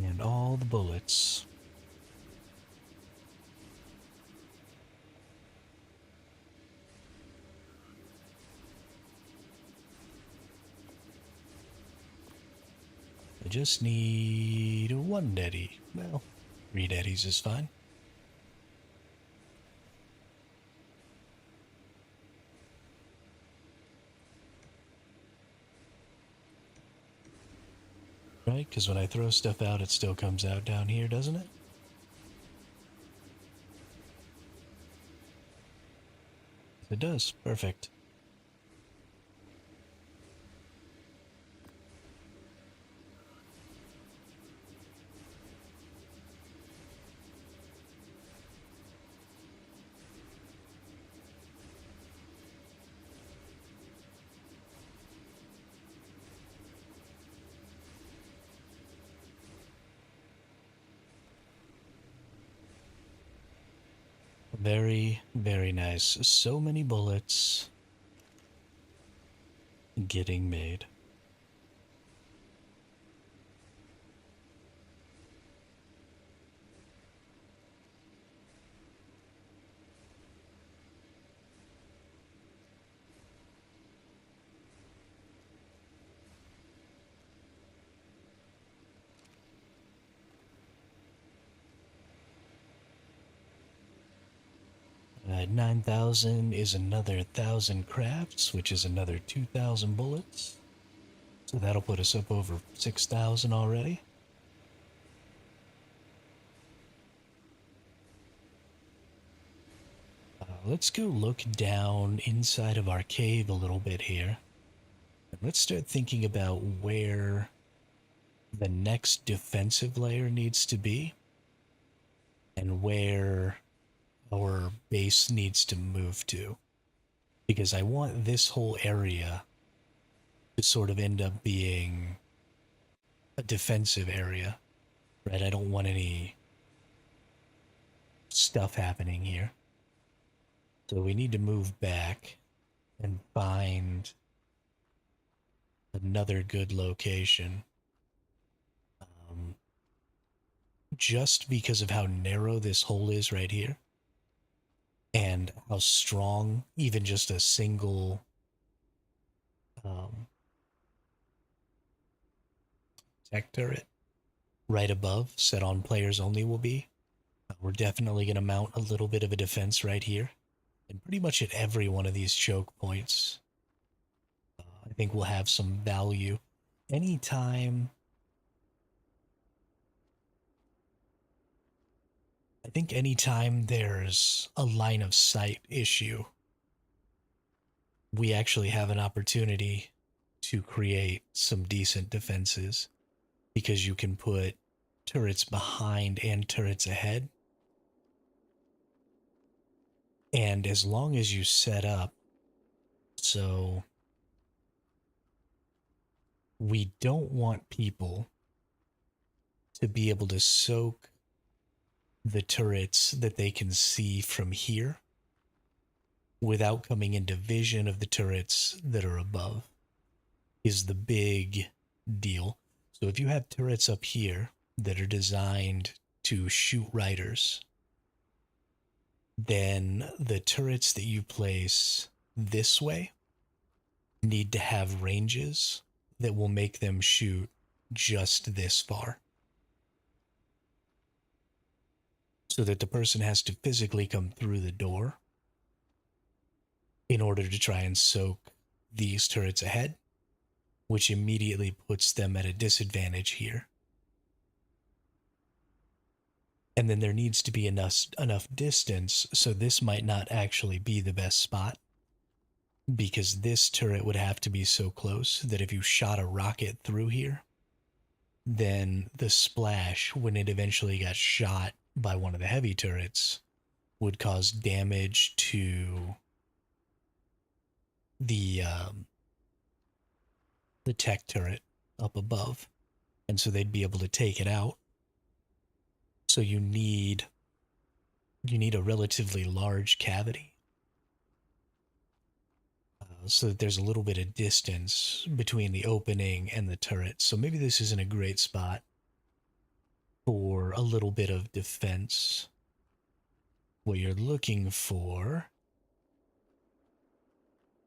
And all the bullets. I just need one daddy. Well, 3 daddies is fine. Right? Because when I throw stuff out, it still comes out down here, doesn't it? It does. Perfect. Very, very nice. So many bullets getting made. At 9,000 is another 1,000 crafts, which is another 2,000 bullets. So that'll put us up over 6,000 already. Let's go look down inside of our cave a little bit here. And let's start thinking about where the next defensive layer needs to be and where our base needs to move to. Because I want this whole area to sort of end up being a defensive area, right? I don't want any stuff happening here. So we need to move back and find another good location. Just because of how narrow this hole is right here and how strong even just a single tech turret right above set on players only will be. We're definitely going to mount a little bit of a defense right here. And pretty much at every one of these choke points, I think we'll have some value. Anytime, I think anytime there's a line of sight issue, we actually have an opportunity to create some decent defenses because you can put turrets behind and turrets ahead. And as long as you set up so we don't want people to be able to soak the turrets that they can see from here without coming into vision of the turrets that are above is the big deal. So if you have turrets up here that are designed to shoot riders, then the turrets that you place this way need to have ranges that will make them shoot just this far. So that the person has to physically come through the door in order to try and soak these turrets ahead, which immediately puts them at a disadvantage here. And then there needs to be enough distance, so this might not actually be the best spot because this turret would have to be so close that if you shot a rocket through here, then the splash, when it eventually got shot by one of the heavy turrets, would cause damage to the the tech turret up above, and so they'd be able to take it out. So you need a relatively large cavity so that there's a little bit of distance between the opening and the turret. So maybe this isn't a great spot for a little bit of defense. What you're looking for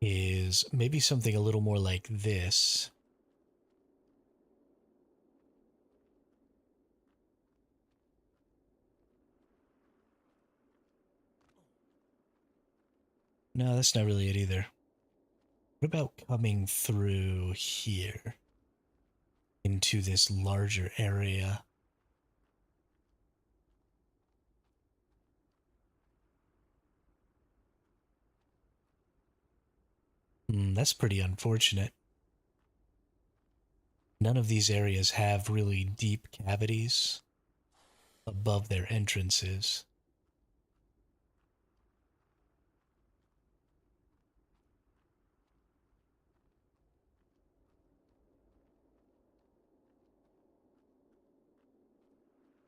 is maybe something a little more like this. No, that's not really it either. What about coming through here into this larger area? That's pretty unfortunate. None of these areas have really deep cavities above their entrances.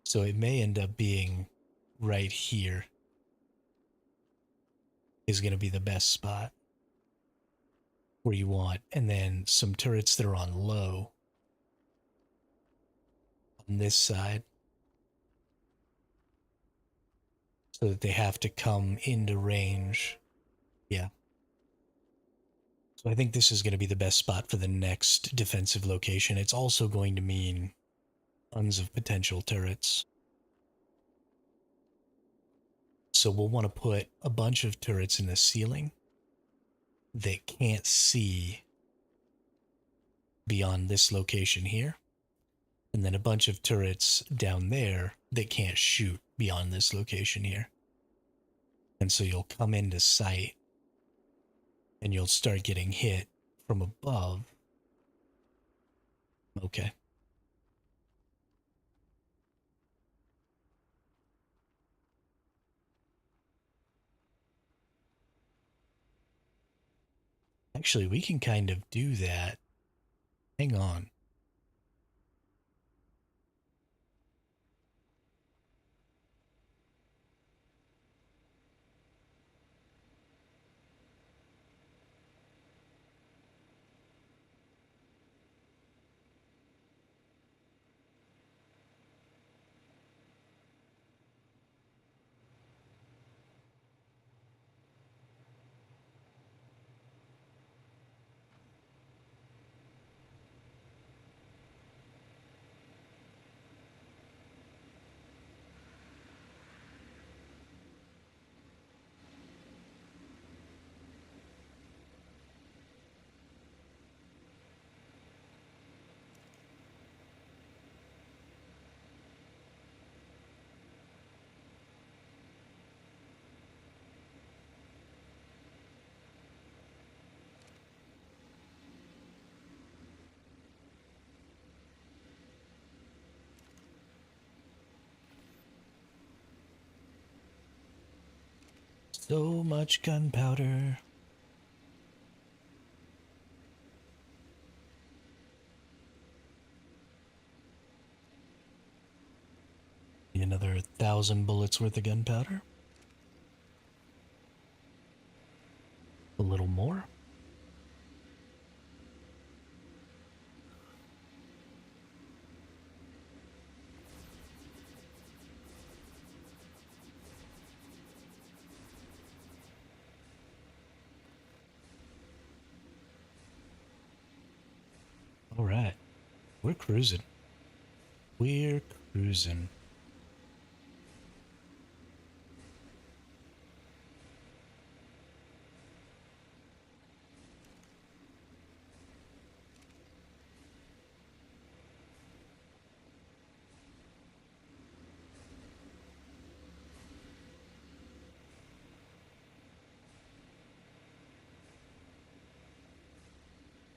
So it may end up being right here is going to be the best spot where you want. And then some turrets that are on low on this side so that they have to come into range. Yeah. So I think this is going to be the best spot for the next defensive location. It's also going to mean tons of potential turrets. So we'll want to put a bunch of turrets in the ceiling that can't see beyond this location here. And then a bunch of turrets down there that can't shoot beyond this location here. And so you'll come into sight and you'll start getting hit from above. Okay. Actually, we can kind of do that. Hang on. So much gunpowder. Another 1,000 bullets worth of gunpowder. A little more. All right. We're cruising. We're cruising.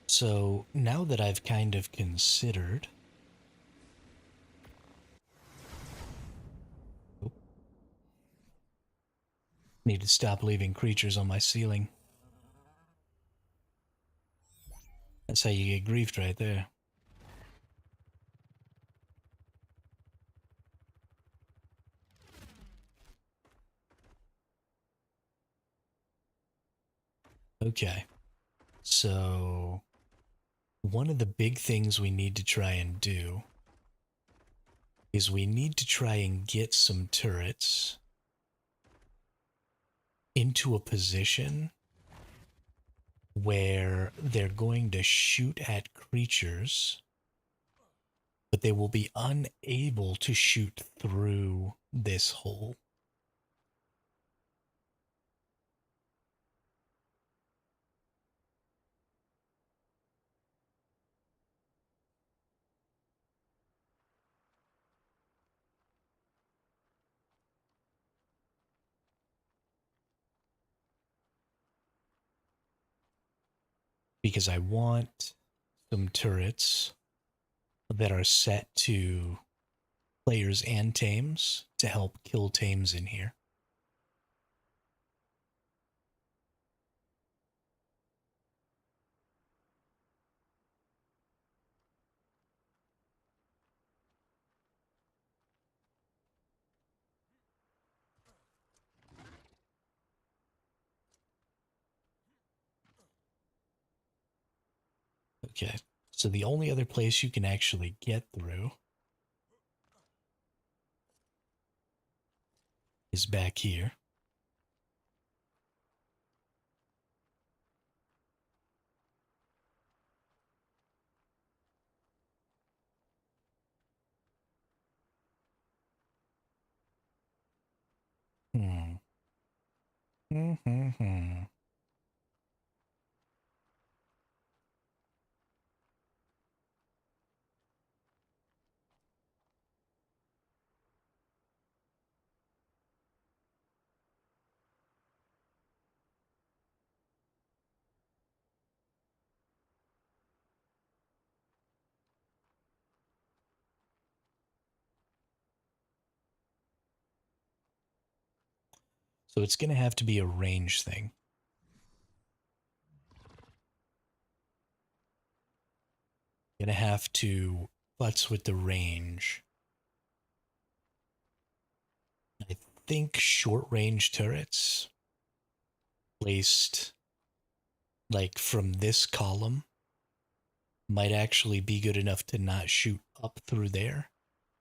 So now that I've kind of considered, need to stop leaving creatures on my ceiling. That's how you get griefed right there. Okay. So one of the big things we need to try and do is we need to try and get some turrets into a position where they're going to shoot at creatures, but they will be unable to shoot through this hole. Because I want some turrets that are set to players and tames to help kill tames in here. Okay, so the only other place you can actually get through is back here. Hmm. Hmm. So it's going to have to be a range thing. Going to have to futz with the range. I think short range turrets placed like from this column might actually be good enough to not shoot up through there,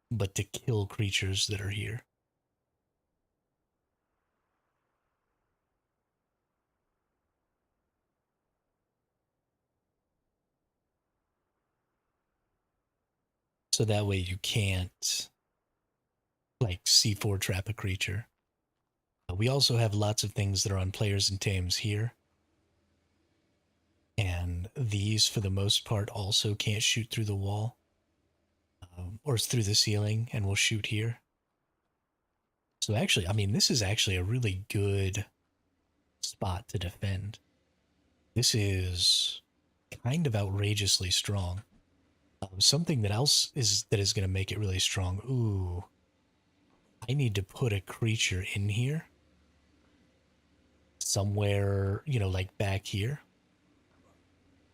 but to kill creatures that are here. So that way you can't like C4 trap a creature. We also have lots of things that are on players and tames here. And these, for the most part, also can't shoot through the wall or through the ceiling and will shoot here. So actually, I mean, this is actually a really good spot to defend. This is kind of outrageously strong. Something that else is going to make it really strong. Ooh, I need to put a creature in here somewhere, like back here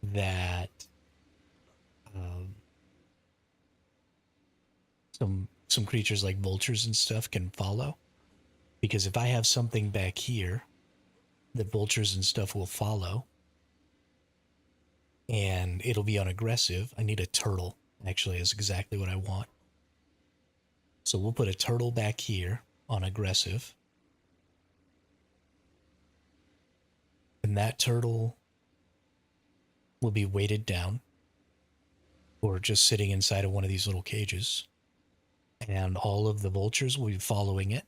that um, some creatures like vultures and stuff can follow. Because if I have something back here that vultures and stuff will follow, and it'll be on aggressive, I need a turtle. Actually, is exactly what I want. So we'll put a turtle back here on aggressive. And that turtle will be weighted down or just sitting inside of one of these little cages. And all of the vultures will be following it.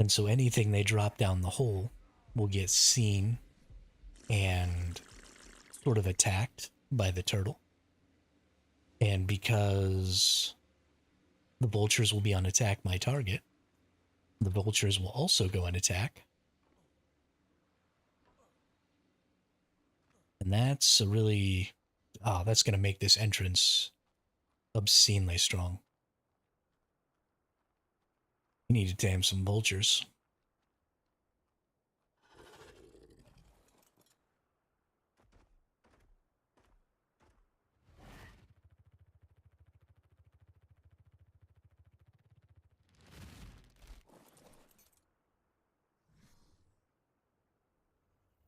And so anything they drop down the hole will get seen and sort of attacked by the turtle. And because the vultures will be on attack my target. The vultures will also go on attack. And that's a really... Ah, that's going to make this entrance obscenely strong. We need to tame some vultures.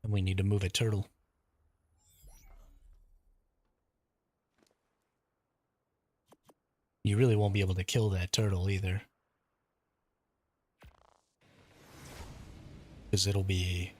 And we need to move a turtle. You really won't be able to kill that turtle either. Because it'll be...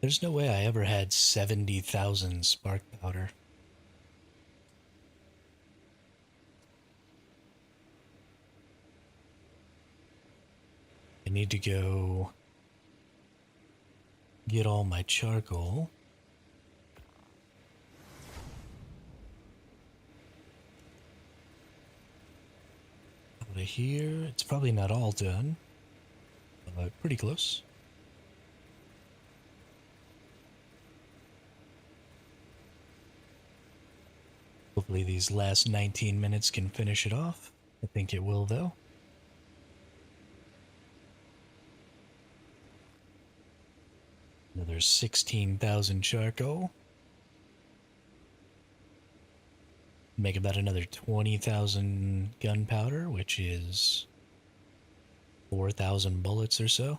There's no way I ever had 70,000 spark powder. I need to go get all my charcoal. Out of here, it's probably not all done, but pretty close. Hopefully these last 19 minutes can finish it off. I think it will, though. Another 16,000 charcoal. Make about another 20,000 gunpowder, which is 4,000 bullets or so.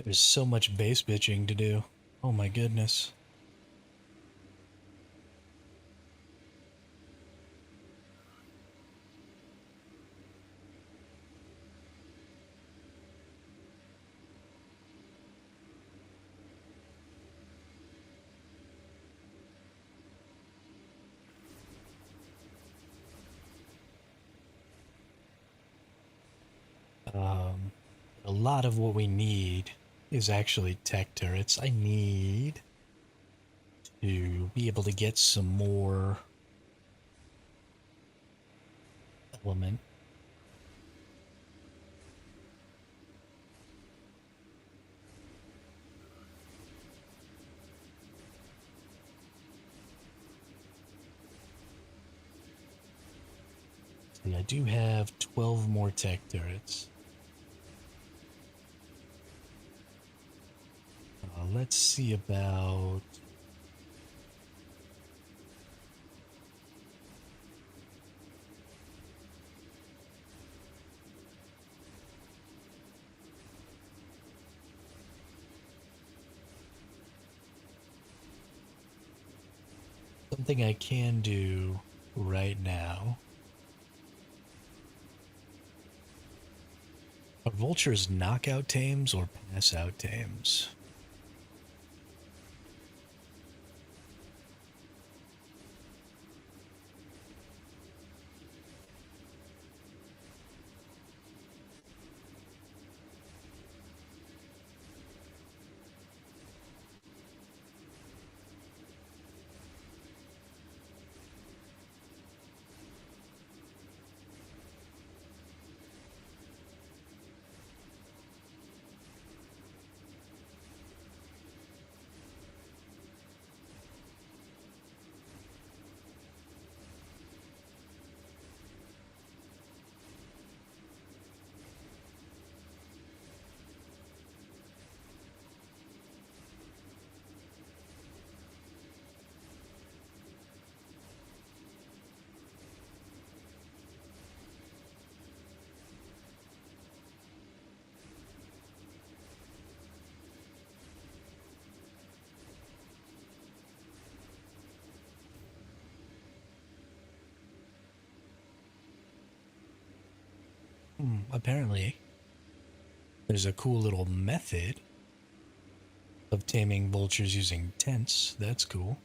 There's so much base bitching to do. Oh my goodness. A lot of what we need is actually tech turrets. I need to be able to get some more element. See, I do have 12 more tech turrets. Let's see about... Something I can do right now. Are vultures knockout tames or pass out tames? Apparently, there's a cool little method of taming vultures using tents. That's cool.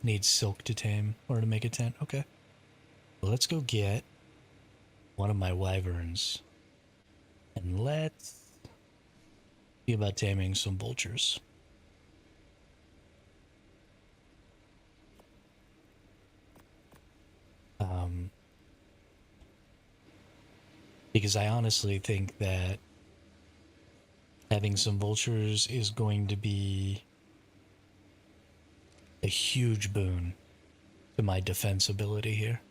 Needs silk to tame or to make a tent. Okay. Well, let's go get one of my wyverns and let's see about taming some vultures. Um, because I honestly think that having some vultures is going to be a huge boon to my defense ability here.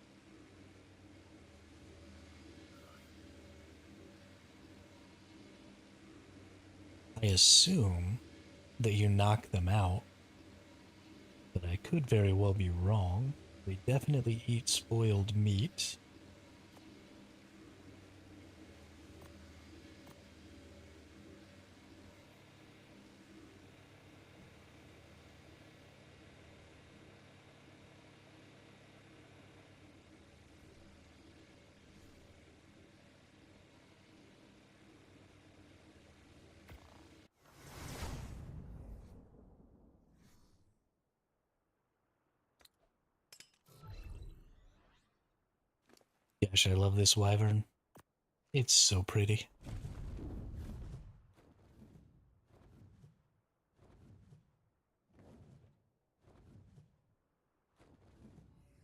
I assume that you knock them out, but I could very well be wrong. They definitely eat spoiled meat. Gosh, I love this wyvern. It's so pretty.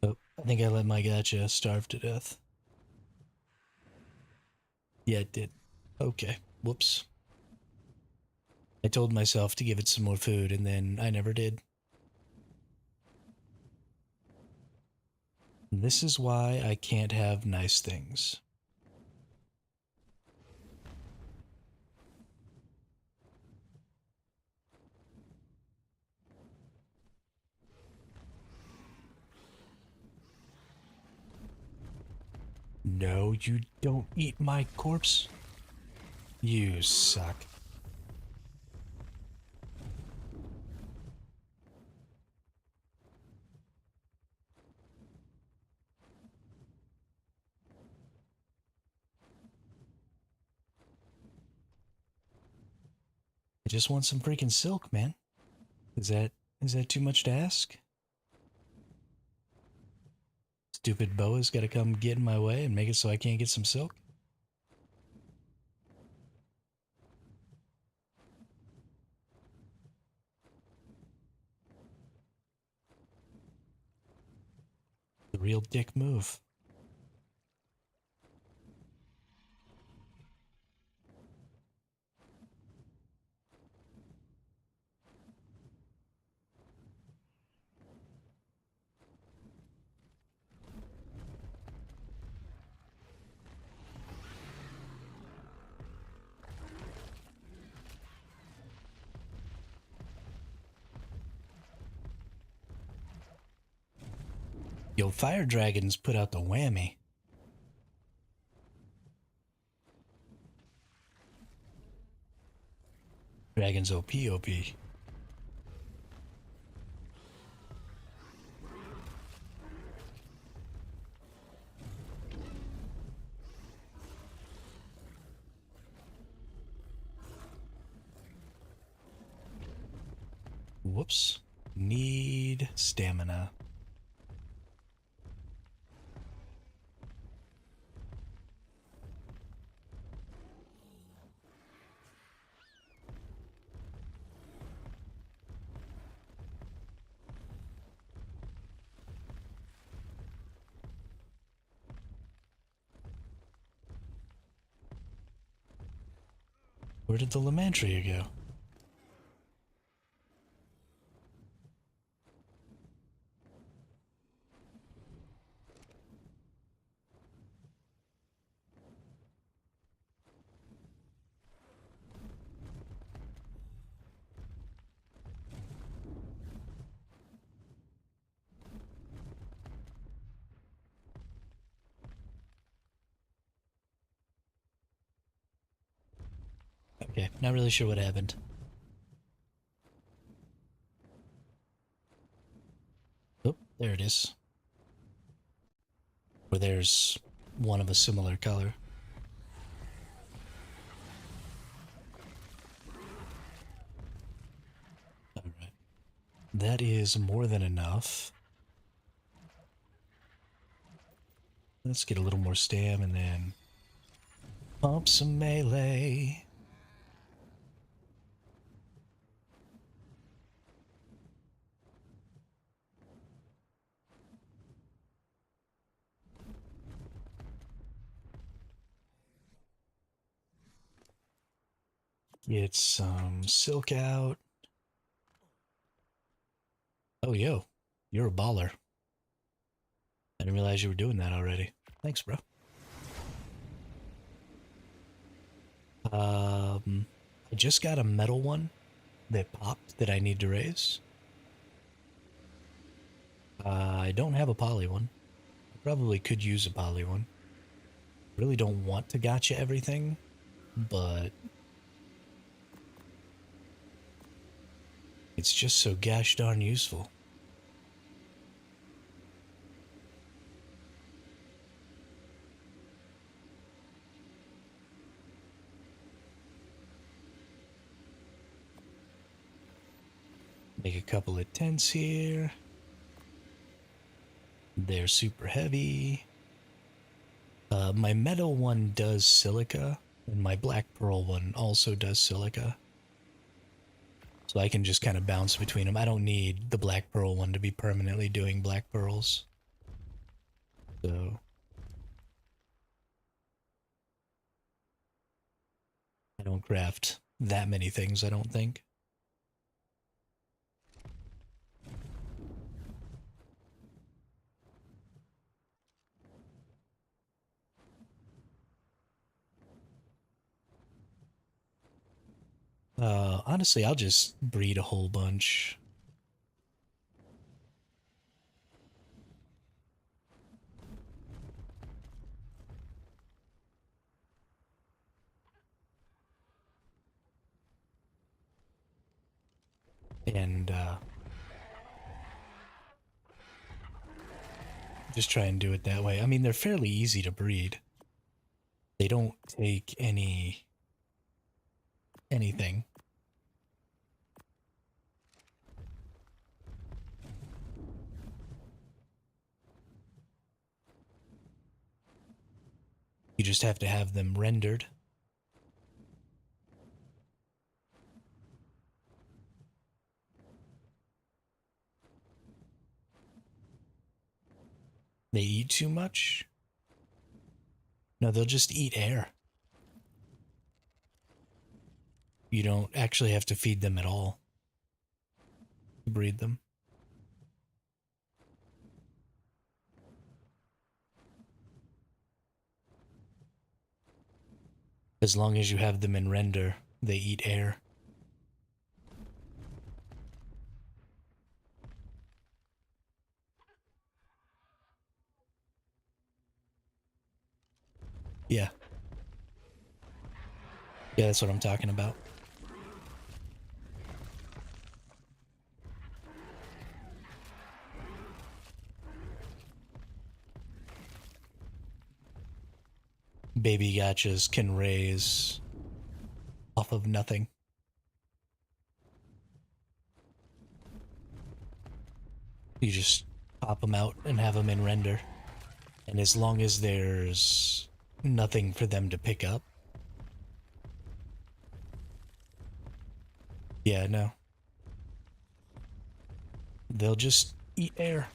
Oh, I think I let my gotcha starve to death. Yeah, it did. Okay. Whoops. I told myself to give it some more food, and then I never did. This is why I can't have nice things. No, you don't eat my corpse. You suck. I just want some freaking silk, man. Is that is that too much to ask? Stupid boa's gotta come get in my way and make it so I can't get some silk? The real dick move. Yo, fire dragons put out the whammy. Dragons OP OP. Whoops. Need stamina. Where did the Lamantria go? Okay, not really sure what happened. Oh, there it is. Where there's one of a similar color. Alright. That is more than enough. Let's get a little more stam and then pump some melee. Get some silk out. Oh, yo, you're a baller. I didn't realize you were doing that already. Thanks, bro. I just got a metal one that popped that I need to raise. I don't have a poly one. I probably could use a poly one. Really don't want to gotcha everything, but it's just so gosh darn useful. Make a couple of tents here. They're super heavy. My metal one does silica, and my black pearl one also does silica. So I can just kind of bounce between them. I don't need the black pearl one to be permanently doing black pearls. So I don't craft that many things, I don't think. Honestly, I'll just breed a whole bunch. And just try and do it that way. I mean, they're fairly easy to breed. They don't take anything. You just have to have them rendered. They eat too much? No, they'll just eat air. You don't actually have to feed them at all to breed them. As long as you have them in render, they eat air. Yeah. Yeah, that's what I'm talking about. Baby gachas can raise off of nothing. You just pop them out and have them in render. And as long as there's nothing for them to pick up. Yeah, no. They'll just eat air.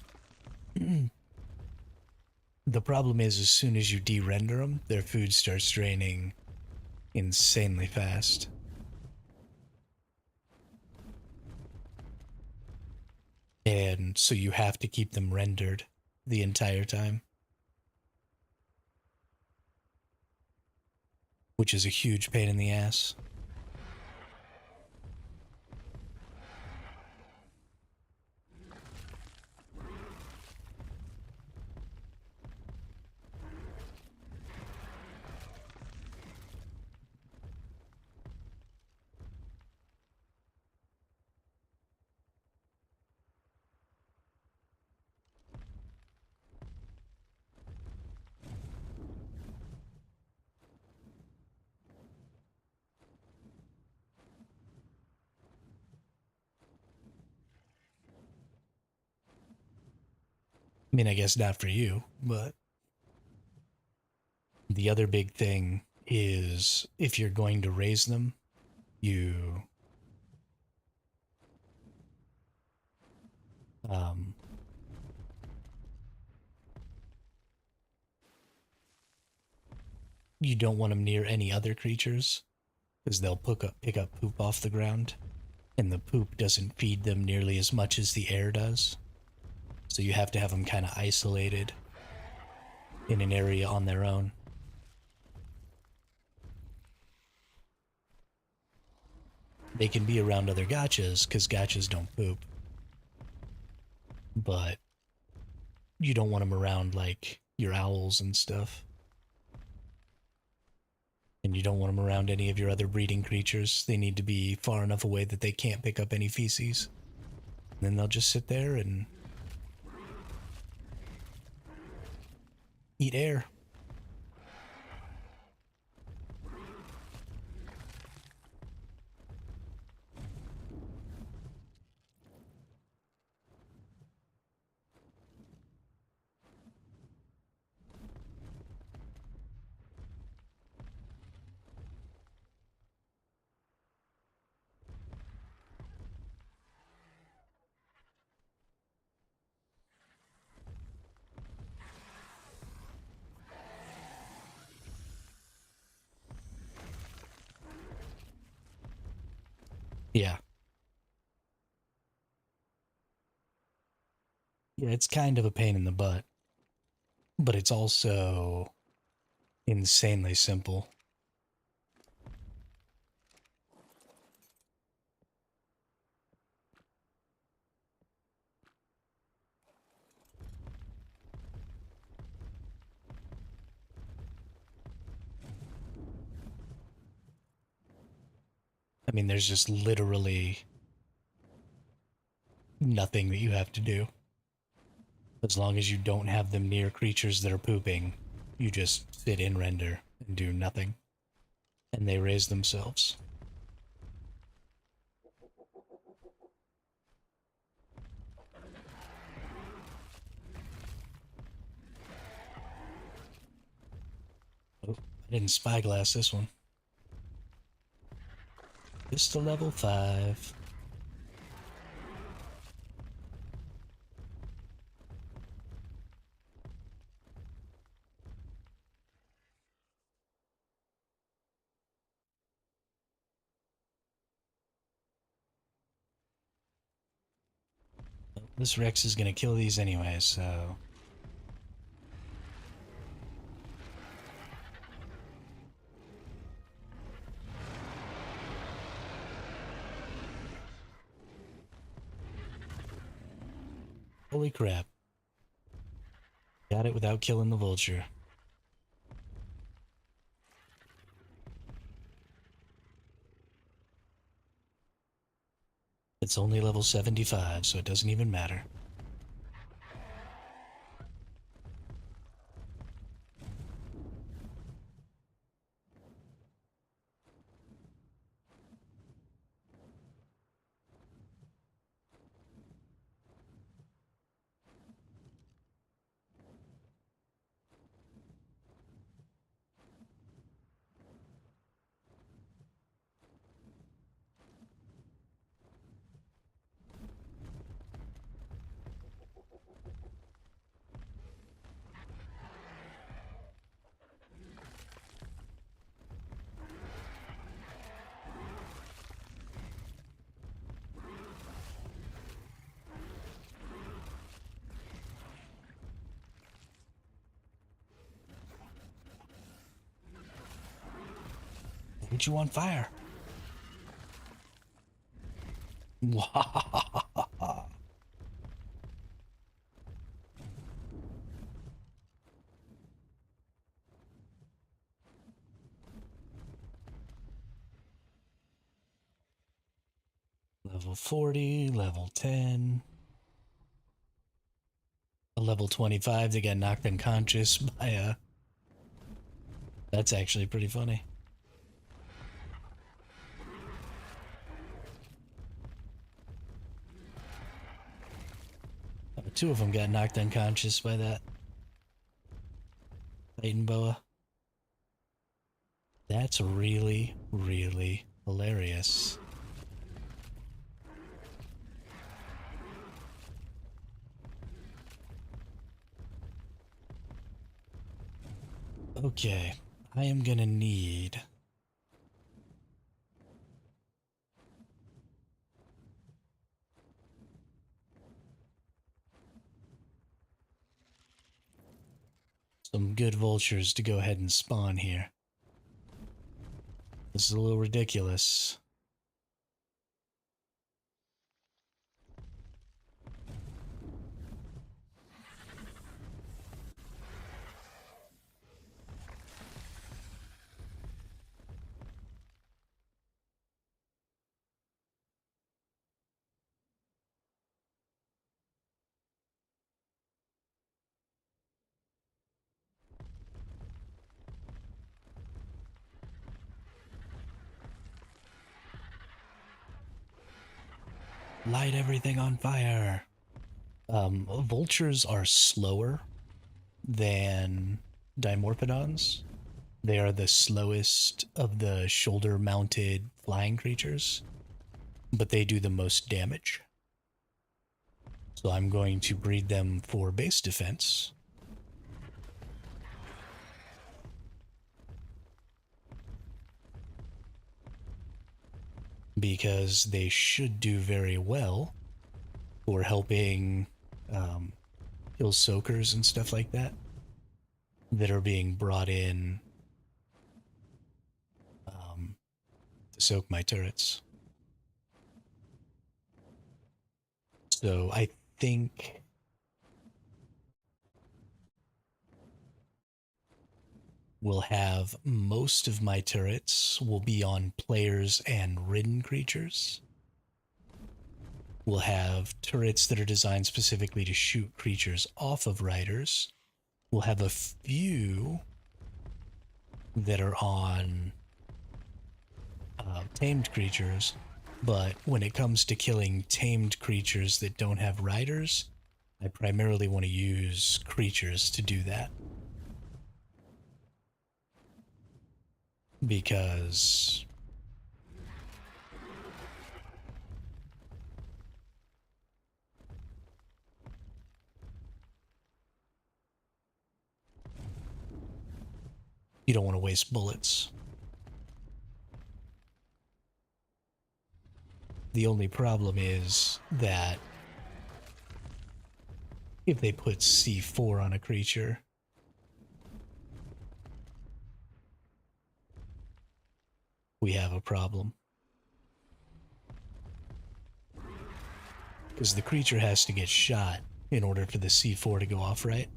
The problem is, as soon as you de-render them, their food starts draining insanely fast. And so you have to keep them rendered the entire time, which is a huge pain in the ass. I mean, I guess not for you, but the other big thing is if you're going to raise them, you um, you don't want them near any other creatures because they'll pick up poop off the ground, and the poop doesn't feed them nearly as much as the air does. So you have to have them kind of isolated in an area on their own. They can be around other gachas because gachas don't poop, but you don't want them around like your owls and stuff. And you don't want them around any of your other breeding creatures. They need to be far enough away that they can't pick up any feces. And then they'll just sit there and eat air. Yeah. Yeah, it's kind of a pain in the butt, but it's also insanely simple. I mean, there's just literally nothing that you have to do. As long as you don't have them near creatures that are pooping, you just sit in render and do nothing. And they raise themselves. Oh, I didn't spyglass this one. Just to level 5. This Rex is gonna kill these anyway, so... Holy crap. Got it without killing the vulture. It's only level 75, so it doesn't even matter. Put you on fire. Level 40, level 10. A level 25 that got knocked unconscious by a... That's actually pretty funny. Two of them got knocked unconscious by that Titan boa. That's really, really hilarious. Okay, I am gonna need... some good vultures to go ahead and spawn here. This is a little ridiculous. Light everything on fire. Vultures are slower than Dimorphodons. They are the slowest of the shoulder-mounted flying creatures, but they do the most damage. So I'm going to breed them for base defense. Because they should do very well for helping kill soakers and stuff like that that are being brought in to soak my turrets. So I think we'll have most of my turrets will be on players and ridden creatures. We'll have turrets that are designed specifically to shoot creatures off of riders. We'll have a few that are on tamed creatures, but when it comes to killing tamed creatures that don't have riders, I primarily want to use creatures to do that. Because you don't want to waste bullets. The only problem is that if they put C4 on a creature, we have a problem. Because the creature has to get shot in order for the C4 to go off, right?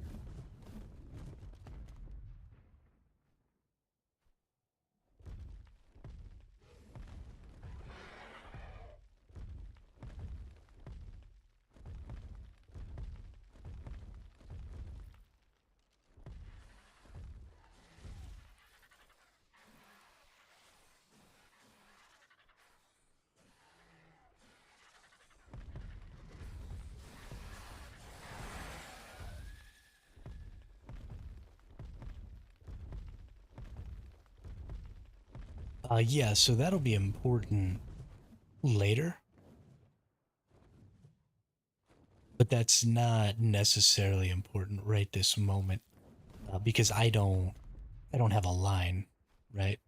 Yeah, so that'll be important later, but that's not necessarily important right this moment because I don't have a line, right?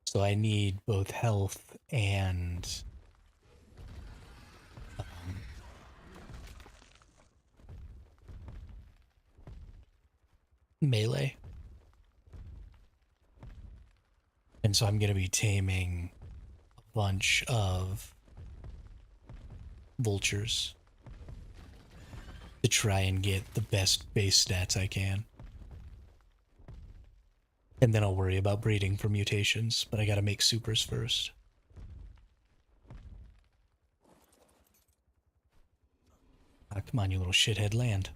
So I need both health and um, melee, and so I'm gonna be taming a bunch of vultures to try and get the best base stats I can. And then I'll worry about breeding for mutations, but I gotta make supers first. Ah, come on, you little shithead, land.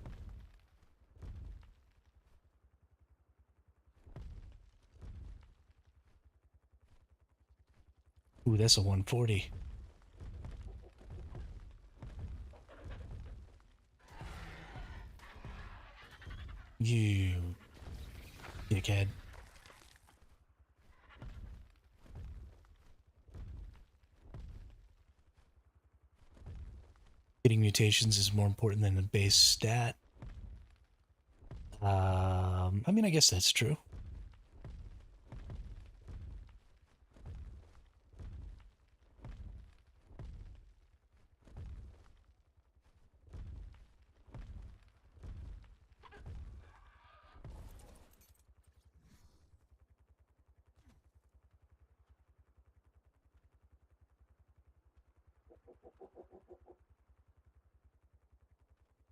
Ooh, that's a 140. You dickhead. Getting mutations is more important than the base stat. I mean, I guess that's true.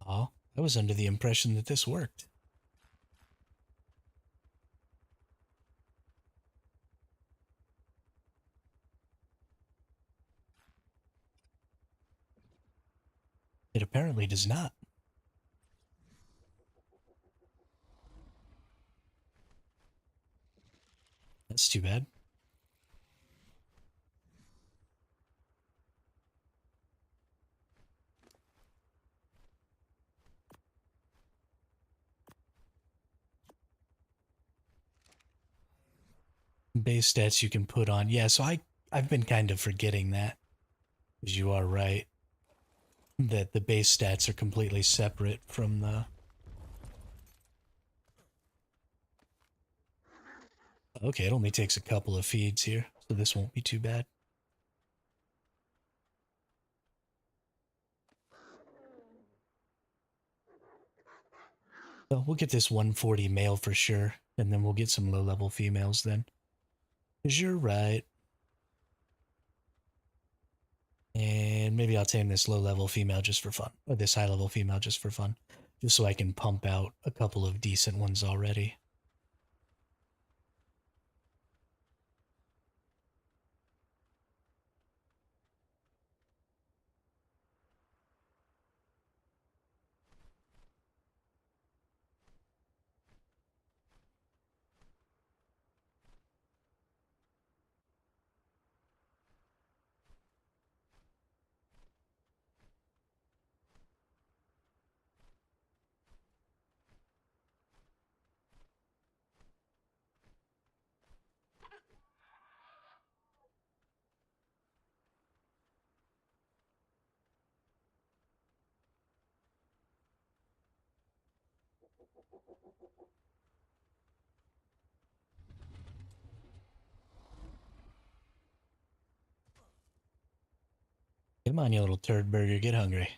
Oh, I was under the impression that this worked. It apparently does not. That's too bad. Base stats you can put on. Yeah, so I've been kind of forgetting that. Because you are right. That the base stats are completely separate from the... Okay, it only takes a couple of feeds here, so this won't be too bad. So we'll get this 140 male for sure, and then we'll get some low-level females then. Because you're right. And maybe I'll tame this low-level female just for fun. Or this high-level female just for fun. Just so I can pump out a couple of decent ones already. Come on, you little turd burger, get hungry.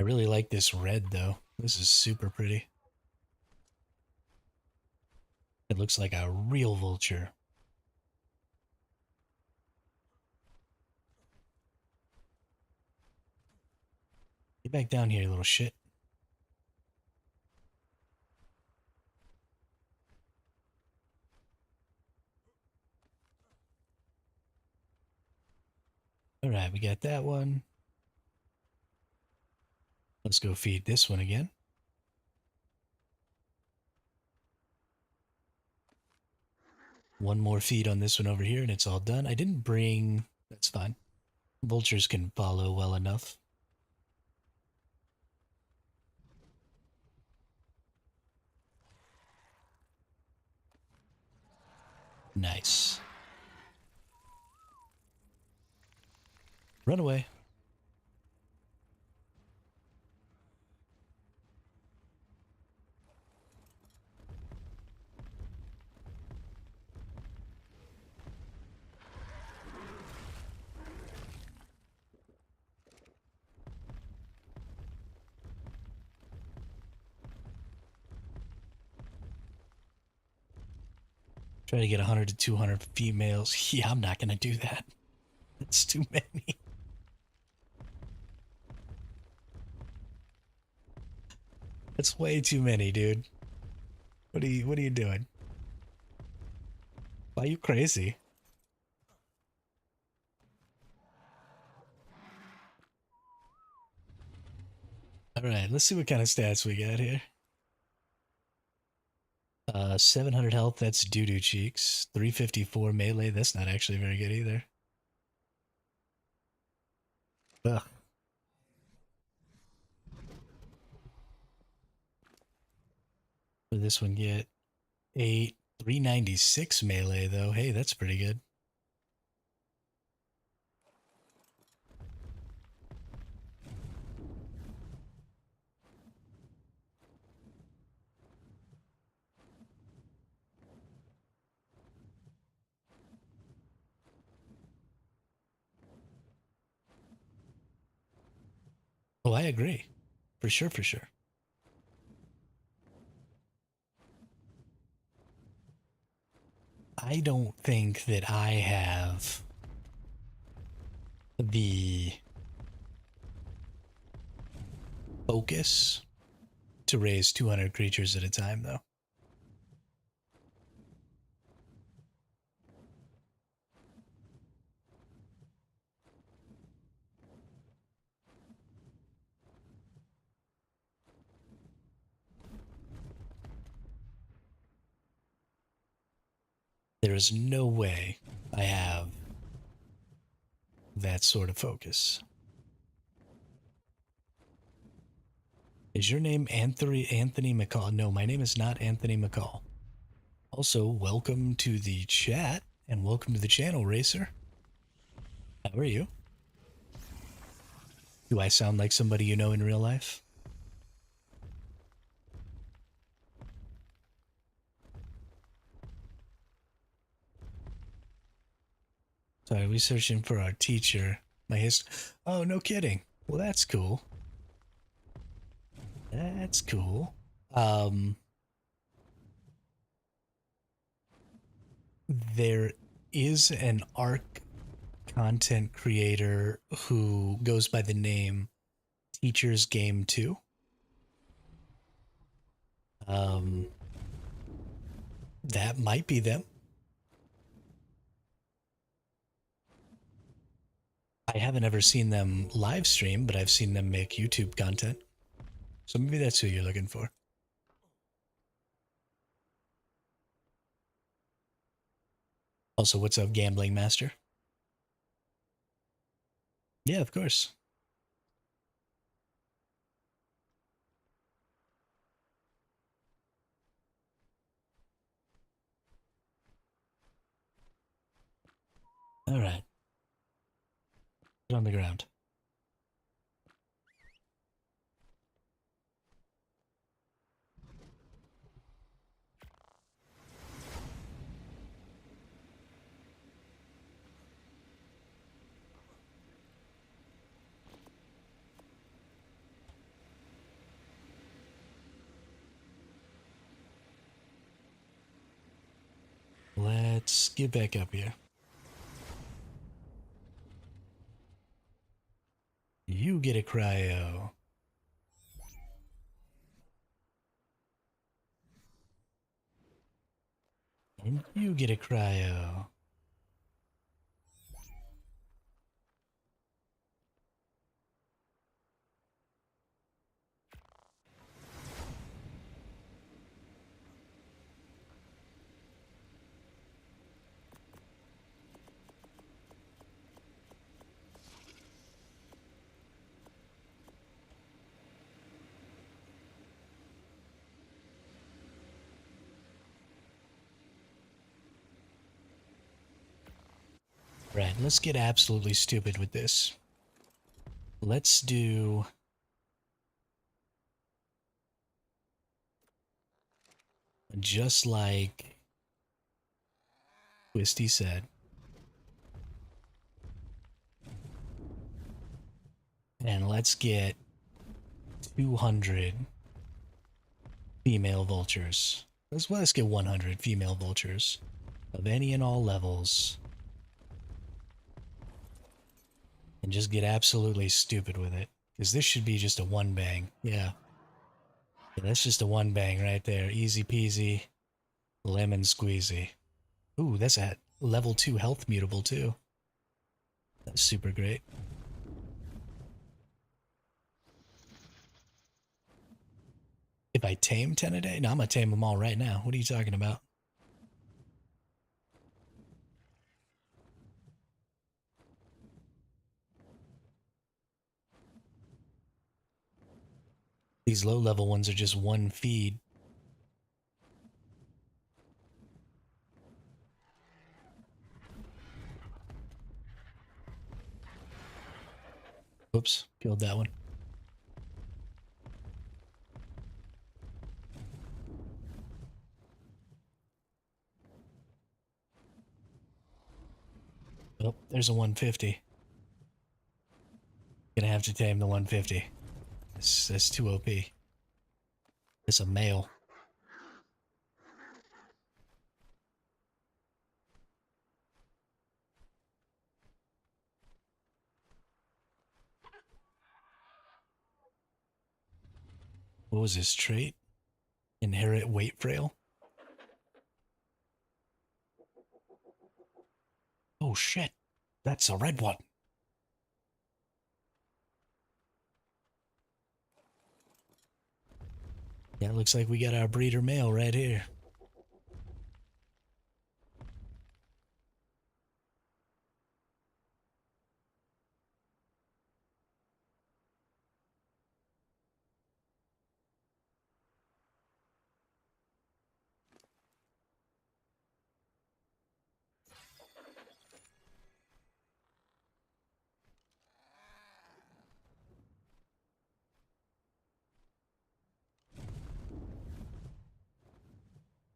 I really like this red, though. This is super pretty. It looks like a real vulture. Get back down here, you little shit. Alright, we got that one. Let's go feed this one again. One more feed on this one over here, and it's all done. I didn't bring... That's fine. Vultures can follow well enough. Nice. Run away. Try to get 100 to 200 females. Yeah, I'm not going to do that. That's too many. That's way too many, dude. What are you doing? Why are you crazy? All right, let's see what kind of stats we got here. 700 health, that's doo-doo cheeks. 354 melee, that's not actually very good either. Ugh. What did this one get? 8, 396 melee though. Hey, that's pretty good. Oh, I agree. For sure, for sure. I don't think that I have the focus to raise 200 creatures at a time, though. There is no way I have that sort of focus. Is your name Anthony McCall? No, my name is not Anthony McCall. Also, welcome to the chat and welcome to the channel, Racer. How are you? Do I sound like somebody you know in real life? Sorry, we're searching for our teacher. Oh, no kidding. Well, that's cool. That's cool. There is an ARK content creator who goes by the name Teacher's Game 2. That might be them. I haven't ever seen them live stream, but I've seen them make YouTube content. So maybe that's who you're looking for. Also, what's up, Gambling Master? Yeah, of course. All right. Get on the ground. Let's get back up here. You get a cryo. And you get a cryo. Right, let's get absolutely stupid with this. Let's do... just like Twisty said. And let's get 200 female vultures. Let's get 100 female vultures of any and all levels. And just get absolutely stupid with it. Because this should be just a one bang. Yeah. Yeah, that's just a one bang right there. Easy peasy. Lemon squeezy. Ooh, that's a level 2 health mutable too. That's super great. If I tame 10 a day? No, I'm gonna tame them all right now. What are you talking about? These low level ones are just one feed. Oops, killed that one. Oh, there's a 150. Gonna have to tame the 150. That's too OP. It's a male. What was his trait? Inherit weight frail? Oh shit. That's a red one. Yeah, it looks like we got our breeder male right here.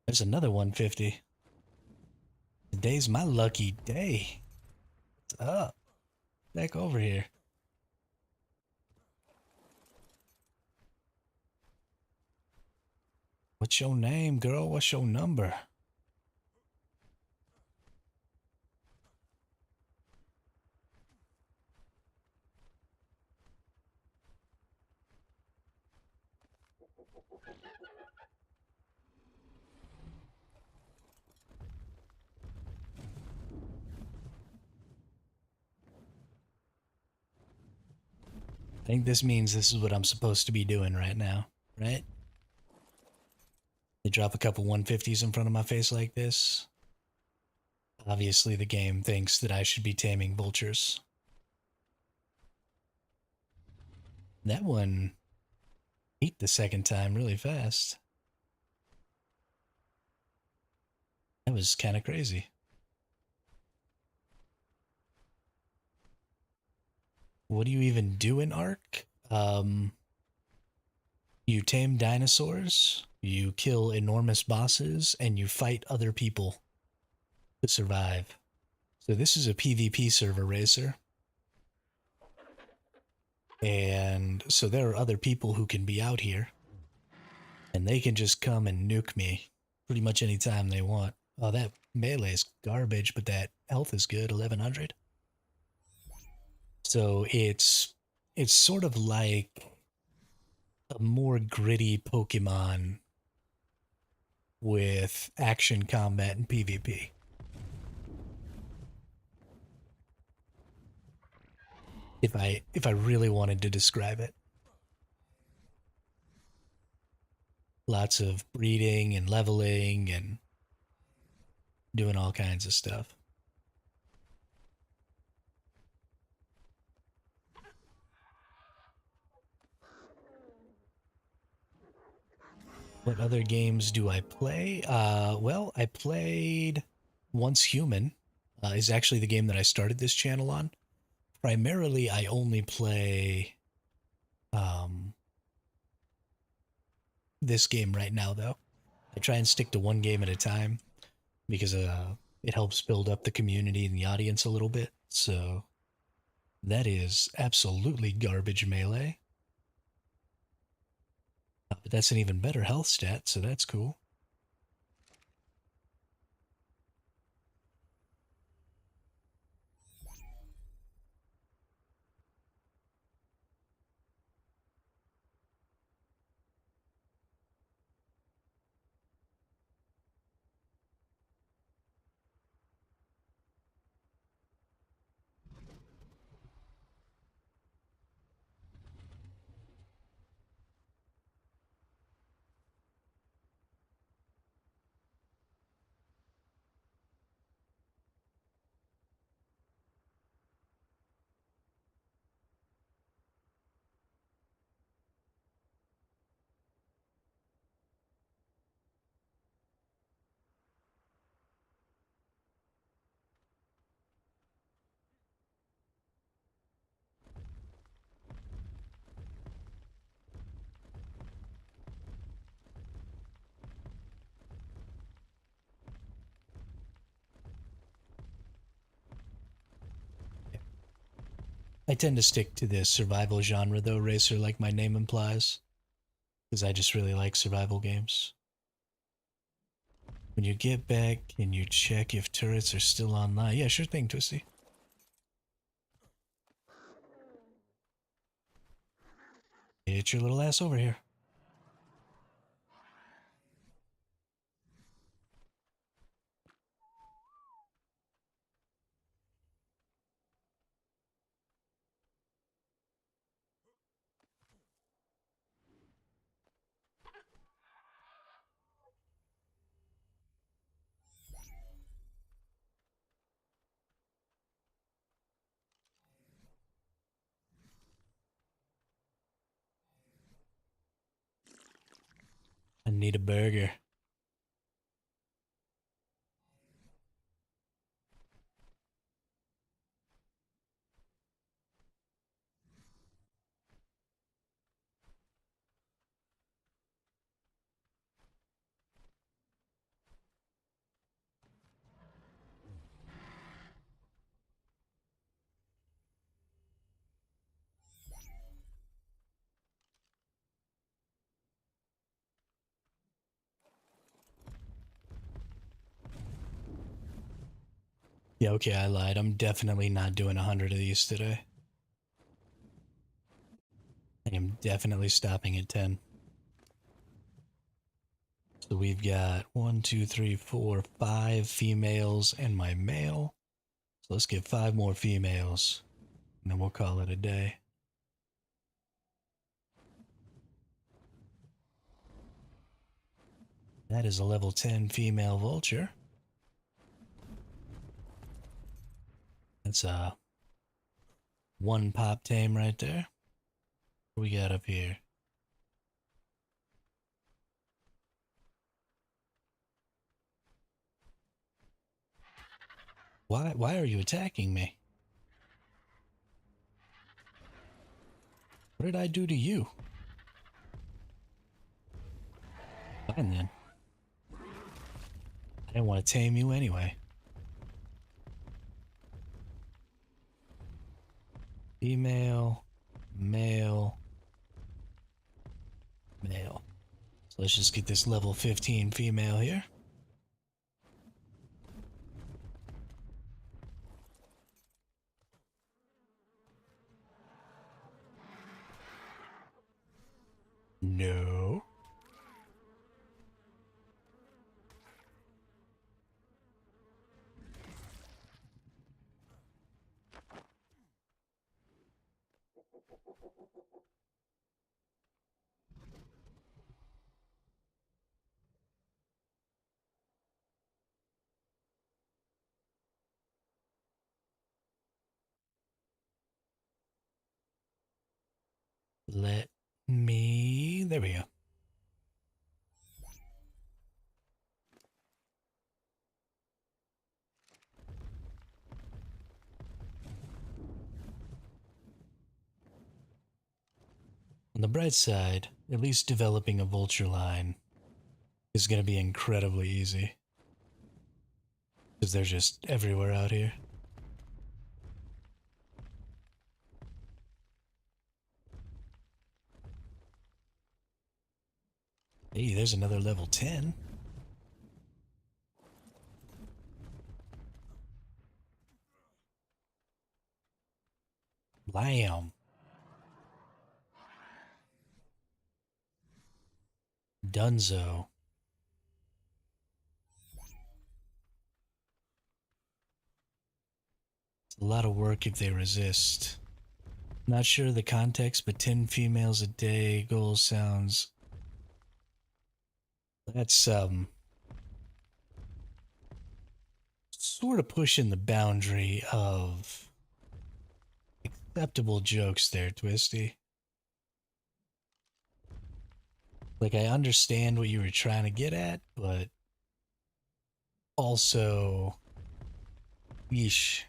There's another 150. Today's my lucky day. What's up? Back over here. What's your name, girl? What's your number? I think this means this is what I'm supposed to be doing right now, right? They drop a couple 150s in front of my face like this. Obviously, the game thinks that I should be taming vultures. That one ate the second time really fast. That was kind of crazy. What do you even do in ARK? You tame dinosaurs, you kill enormous bosses, and you fight other people to survive. So this is a PvP server racer. And so there are other people who can be out here. And they can just come and nuke me pretty much any time they want. Oh, that melee is garbage, but that health is good, 1100. So it's sort of like a more gritty Pokemon with action combat and PvP. If I really wanted to describe it. Lots of breeding and leveling and doing all kinds of stuff. What other games do I play? Well, I played Once Human. is actually the game that I started this channel on. Primarily, I only play um, this game right now, though. I try and stick to one game at a time because it helps build up the community and the audience a little bit. So that is absolutely garbage melee. But that's an even better health stat, so that's cool. I tend to stick to the survival genre, though, Racer, like my name implies, because I just really like survival games. When you get back, can you check if turrets are still online? Yeah, sure thing, Twisty. Get your little ass over here. I need a burger. Yeah, okay, I lied. I'm definitely not doing 100 of these today. I am definitely stopping at 10. So we've got 1, 2, 3, 4, 5 females and my male. So let's get 5 more females, and then we'll call it a day. That is a level 10 female vulture. That's a 1 pop tame right there. What we got up here? Why are you attacking me? What did I do to you? Fine then. I didn't want to tame you anyway. Female, male, male. So let's just get this level 15 female here. No. Let me... There we go. On the bright side, at least developing a vulture line is going to be incredibly easy. Because they're just everywhere out here. Hey, there's another level 10. Blam. Dunzo. It's a lot of work if they resist. Not sure the context, but 10 females a day goal sounds... That's, sort of pushing the boundary of acceptable jokes there, Twisty. Like, I understand what you were trying to get at, but also, yeesh.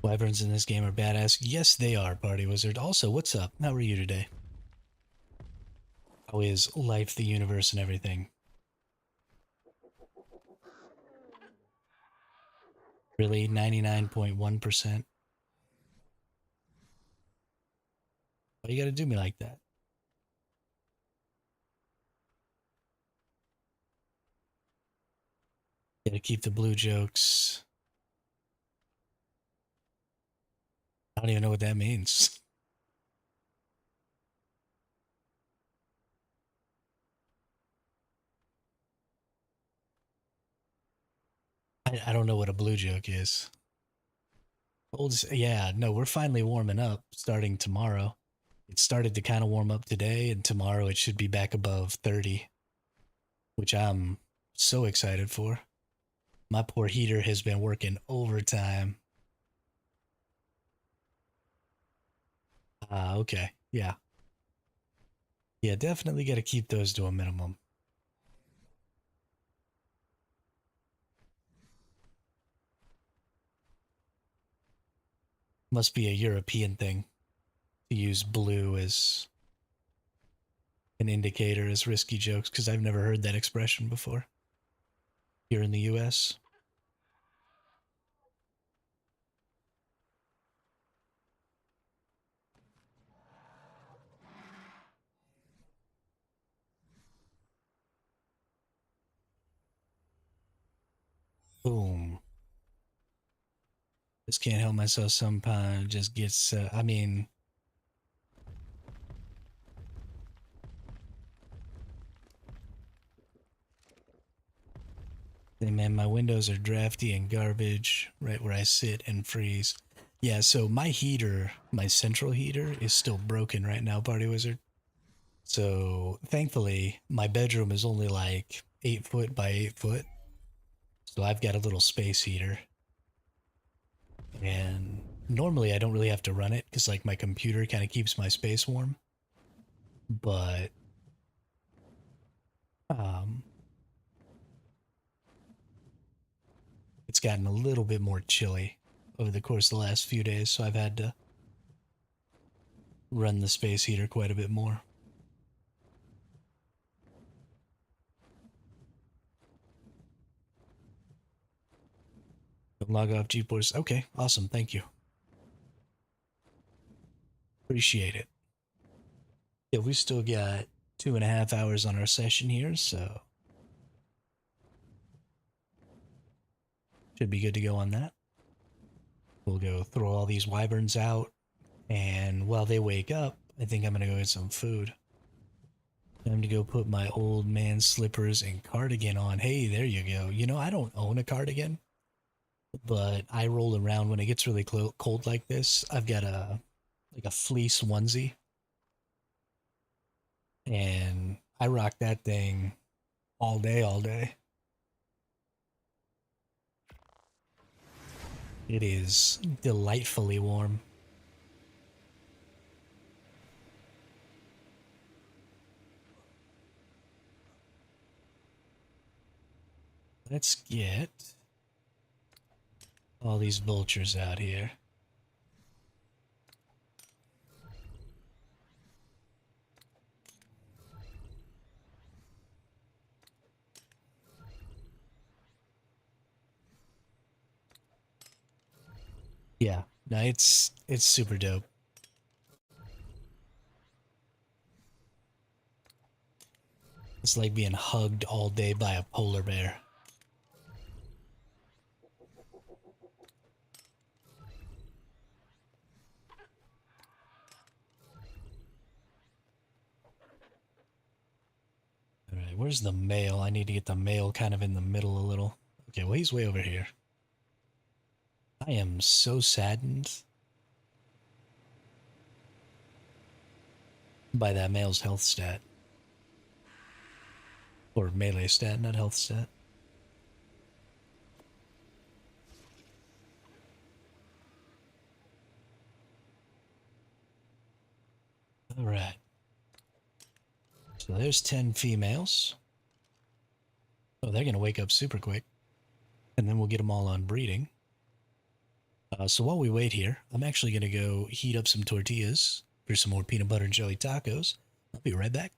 Wyverns in this game are badass. Yes, they are, Party Wizard. Also, what's up? How are you today? How is life, the universe, and everything? Really? 99.1%? Why you gotta do me like that? Gotta keep the blue jokes. I don't even know what that means. I don't know what a blue joke is. Yeah, no, we're finally warming up starting tomorrow. It started to kind of warm up today, and tomorrow it should be back above 30, which I'm so excited for. My poor heater has been working overtime. Ah, okay. Yeah. Yeah, definitely got to keep those to a minimum. Must be a European thing to use blue as an indicator as risky jokes, because I've never heard that expression before here in the US. Boom. Just can't help myself sometimes. Just gets, I mean, hey man, my windows are drafty and garbage right where I sit and freeze. Yeah, so my heater, my central heater, is still broken right now, Party Wizard. So thankfully, my bedroom is only like 8 foot by 8 foot. So I've got a little space heater. And normally I don't really have to run it because like my computer kind of keeps my space warm. But um, it's gotten a little bit more chilly over the course of the last few days, so I've had to run the space heater quite a bit more. Log off GeForce. Okay, awesome. Thank you. Appreciate it. Yeah, we still got 2.5 hours on our session here, so Should be good to go on that. We'll go throw all these wyverns out, and while they wake up, I think I'm gonna go get some food. Time to go put my old man slippers and cardigan on. Hey, there you go. You know, I don't own a cardigan, but I roll around when it gets really cold like this. I've got a fleece onesie, and I rock that thing all day, all day. It is delightfully warm. Let's get all these vultures out here. Yeah, no, it's super dope. It's like being hugged all day by a polar bear. All right, where's the male? I need to get the male kind of in the middle a little. Okay, well, he's way over here. I am so saddened by that male's health stat. Or melee stat, not health stat. All right. So there's 10 females. Oh, they're going to wake up super quick. And then we'll get them all on breeding. So while we wait here, I'm actually going to go heat up some tortillas for some more peanut butter and jelly tacos. I'll be right back.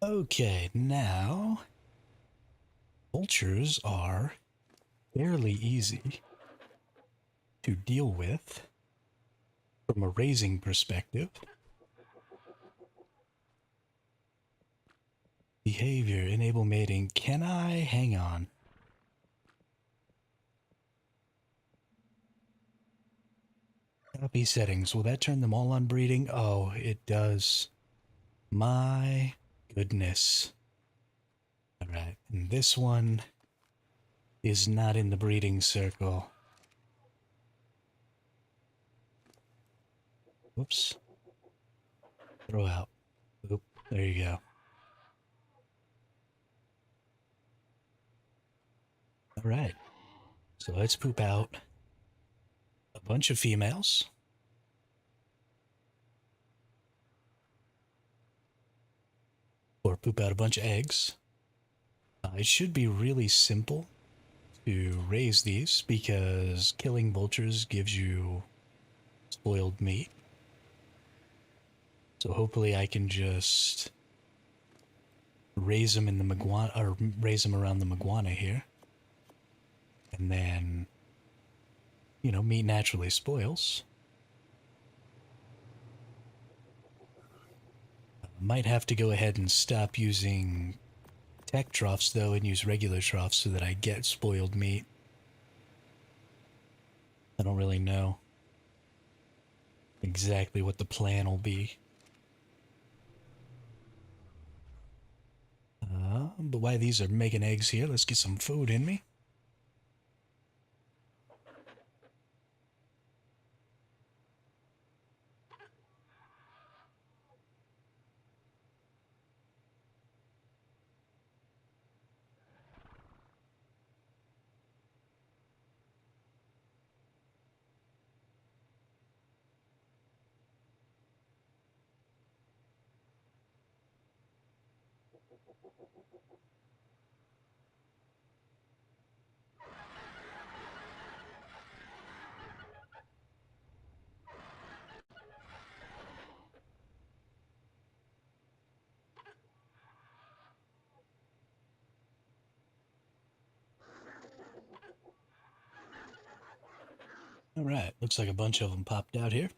Okay, now vultures are fairly easy to deal with from a raising perspective. Behavior, enable mating. Can I hang on? Copy settings. Will that turn them all on breeding? Oh, it does. My goodness. All right, and this one is not in the breeding circle. Whoops. Throw out. Oop, there you go. All right. So let's poop out a bunch of females. Or poop out a bunch of eggs. It should be really simple to raise these because killing vultures gives you spoiled meat. So hopefully I can just raise them in the maguana, or raise them around the maguana here. And then, you know, meat naturally spoils. Might have to go ahead and stop using tech troughs though and use regular troughs so that I get spoiled meat. I don't really know exactly what the plan will be. But while these are making eggs here, let's get some food in me. All right, looks like a bunch of them popped out here.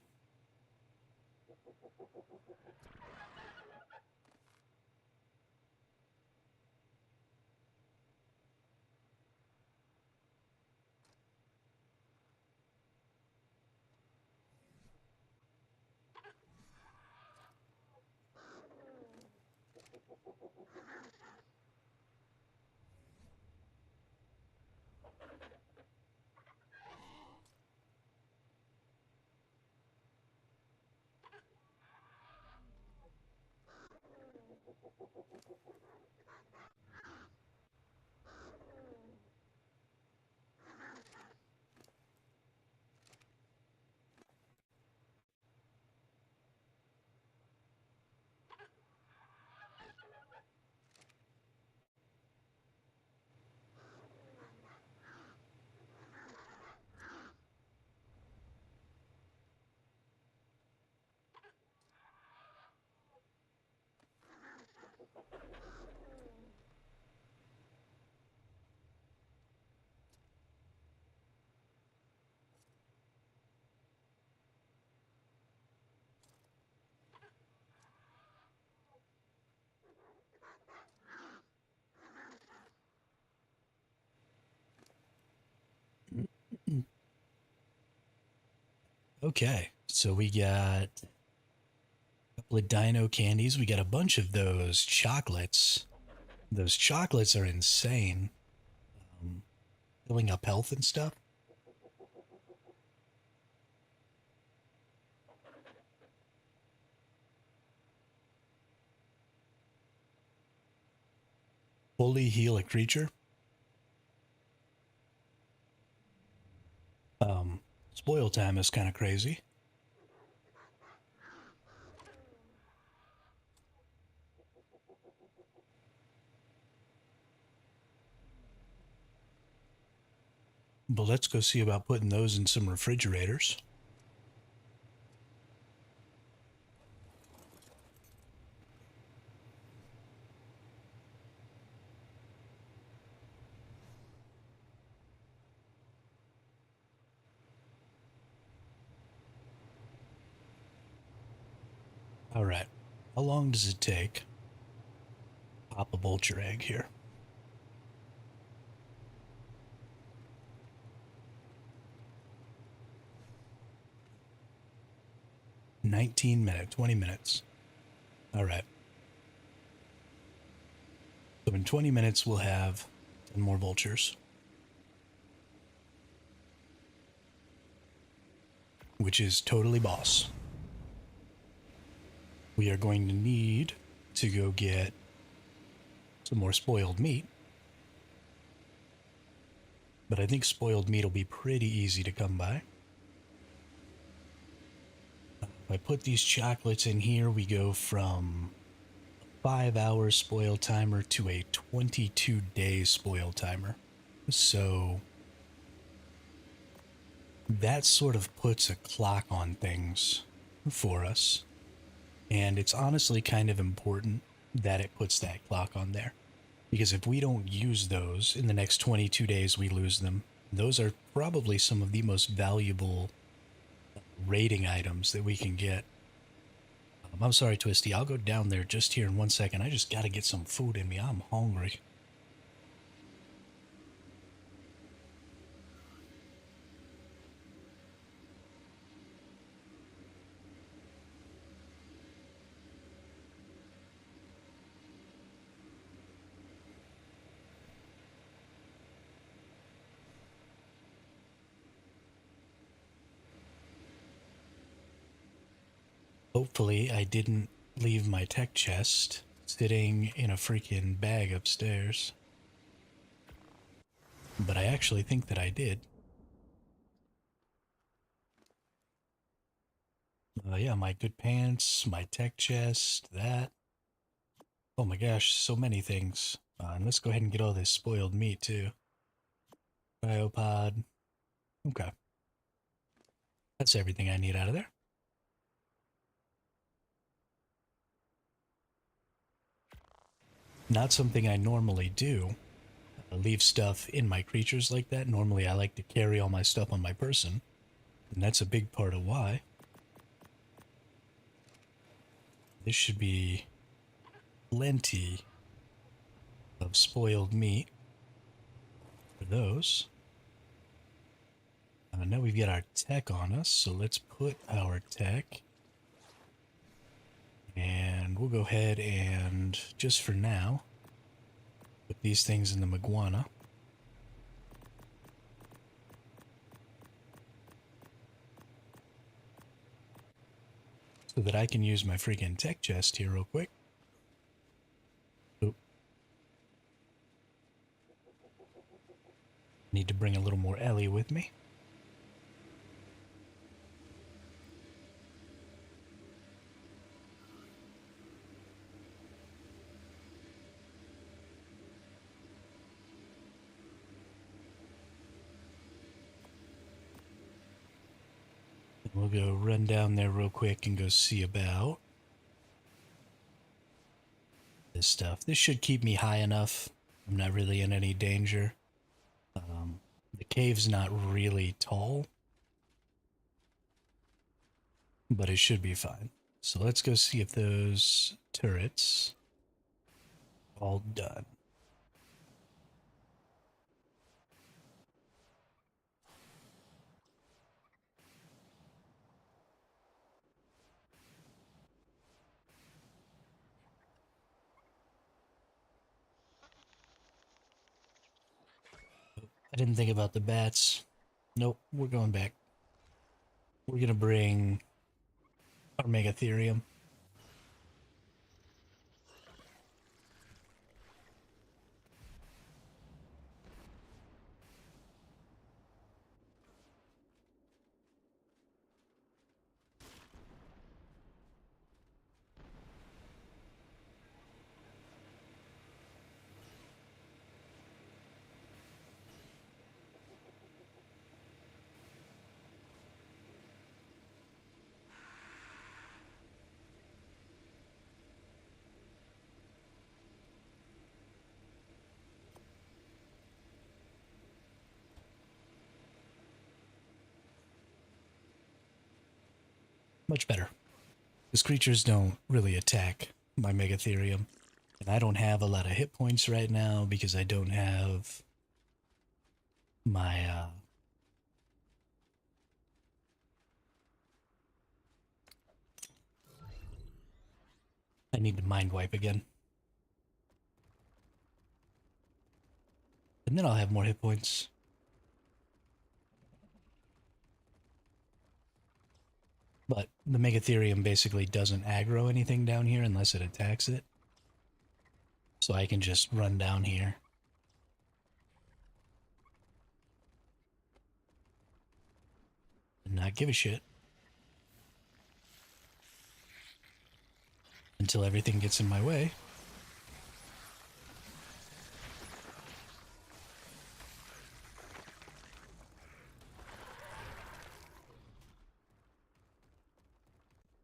Okay, so we got a couple of dino candies. We got a bunch of those chocolates. Those chocolates are insane. Um, Filling up health and stuff. Fully heal a creature. Um, Spoil time is kind of crazy. But let's go see about putting those in some refrigerators. All right. How long does it take? Pop a vulture egg here. 19 minutes, 20 minutes. All right. So in 20 minutes, we'll have 10 more vultures, which is totally boss. We are going to need to go get some more spoiled meat. But I think spoiled meat will be pretty easy to come by. If I put these chocolates in here, we go from 5 hour spoil timer to a 22-day spoil timer. So that sort of puts a clock on things for us. And it's honestly kind of important that it puts that clock on there. Because if we don't use those in the next 22 days, we lose them. Those are probably some of the most valuable rating items that we can get. I'm sorry, Twisty. I'll go down there just here in 1 second. I just got to get some food in me. I'm hungry. Hopefully, I didn't leave my tech chest sitting in a freaking bag upstairs. But I actually think that I did. Yeah, my good pants, my tech chest, that. Oh my gosh, so many things. And let's go ahead and get all this spoiled meat too. Cryopod. Okay. That's everything I need out of there. Not something I normally do. Leave stuff in my creatures like that. Normally I like to carry all my stuff on my person. And that's a big part of why. This should be plenty of spoiled meat for those. Now we've got our tech on us, so let's put our tech. And we'll go ahead and, just for now, put these things in the Maguana. So that I can use my freaking tech chest here real quick. Oop. Need to bring a little more Ellie with me. We'll go run down there real quick and go see about this stuff. This should keep me high enough. I'm not really in any danger. The cave's not really tall, but it should be fine. So let's go see if those turrets are all done. I didn't think about the bats. Nope, we're going back. We're gonna bring our Megatherium. Much better. Because creatures don't really attack my Megatherium. And I don't have a lot of hit points right now because I don't have my I need to mind wipe again. And then I'll have more hit points. But the Megatherium basically doesn't aggro anything down here unless it attacks it. So I can just run down here. And not give a shit. Until everything gets in my way.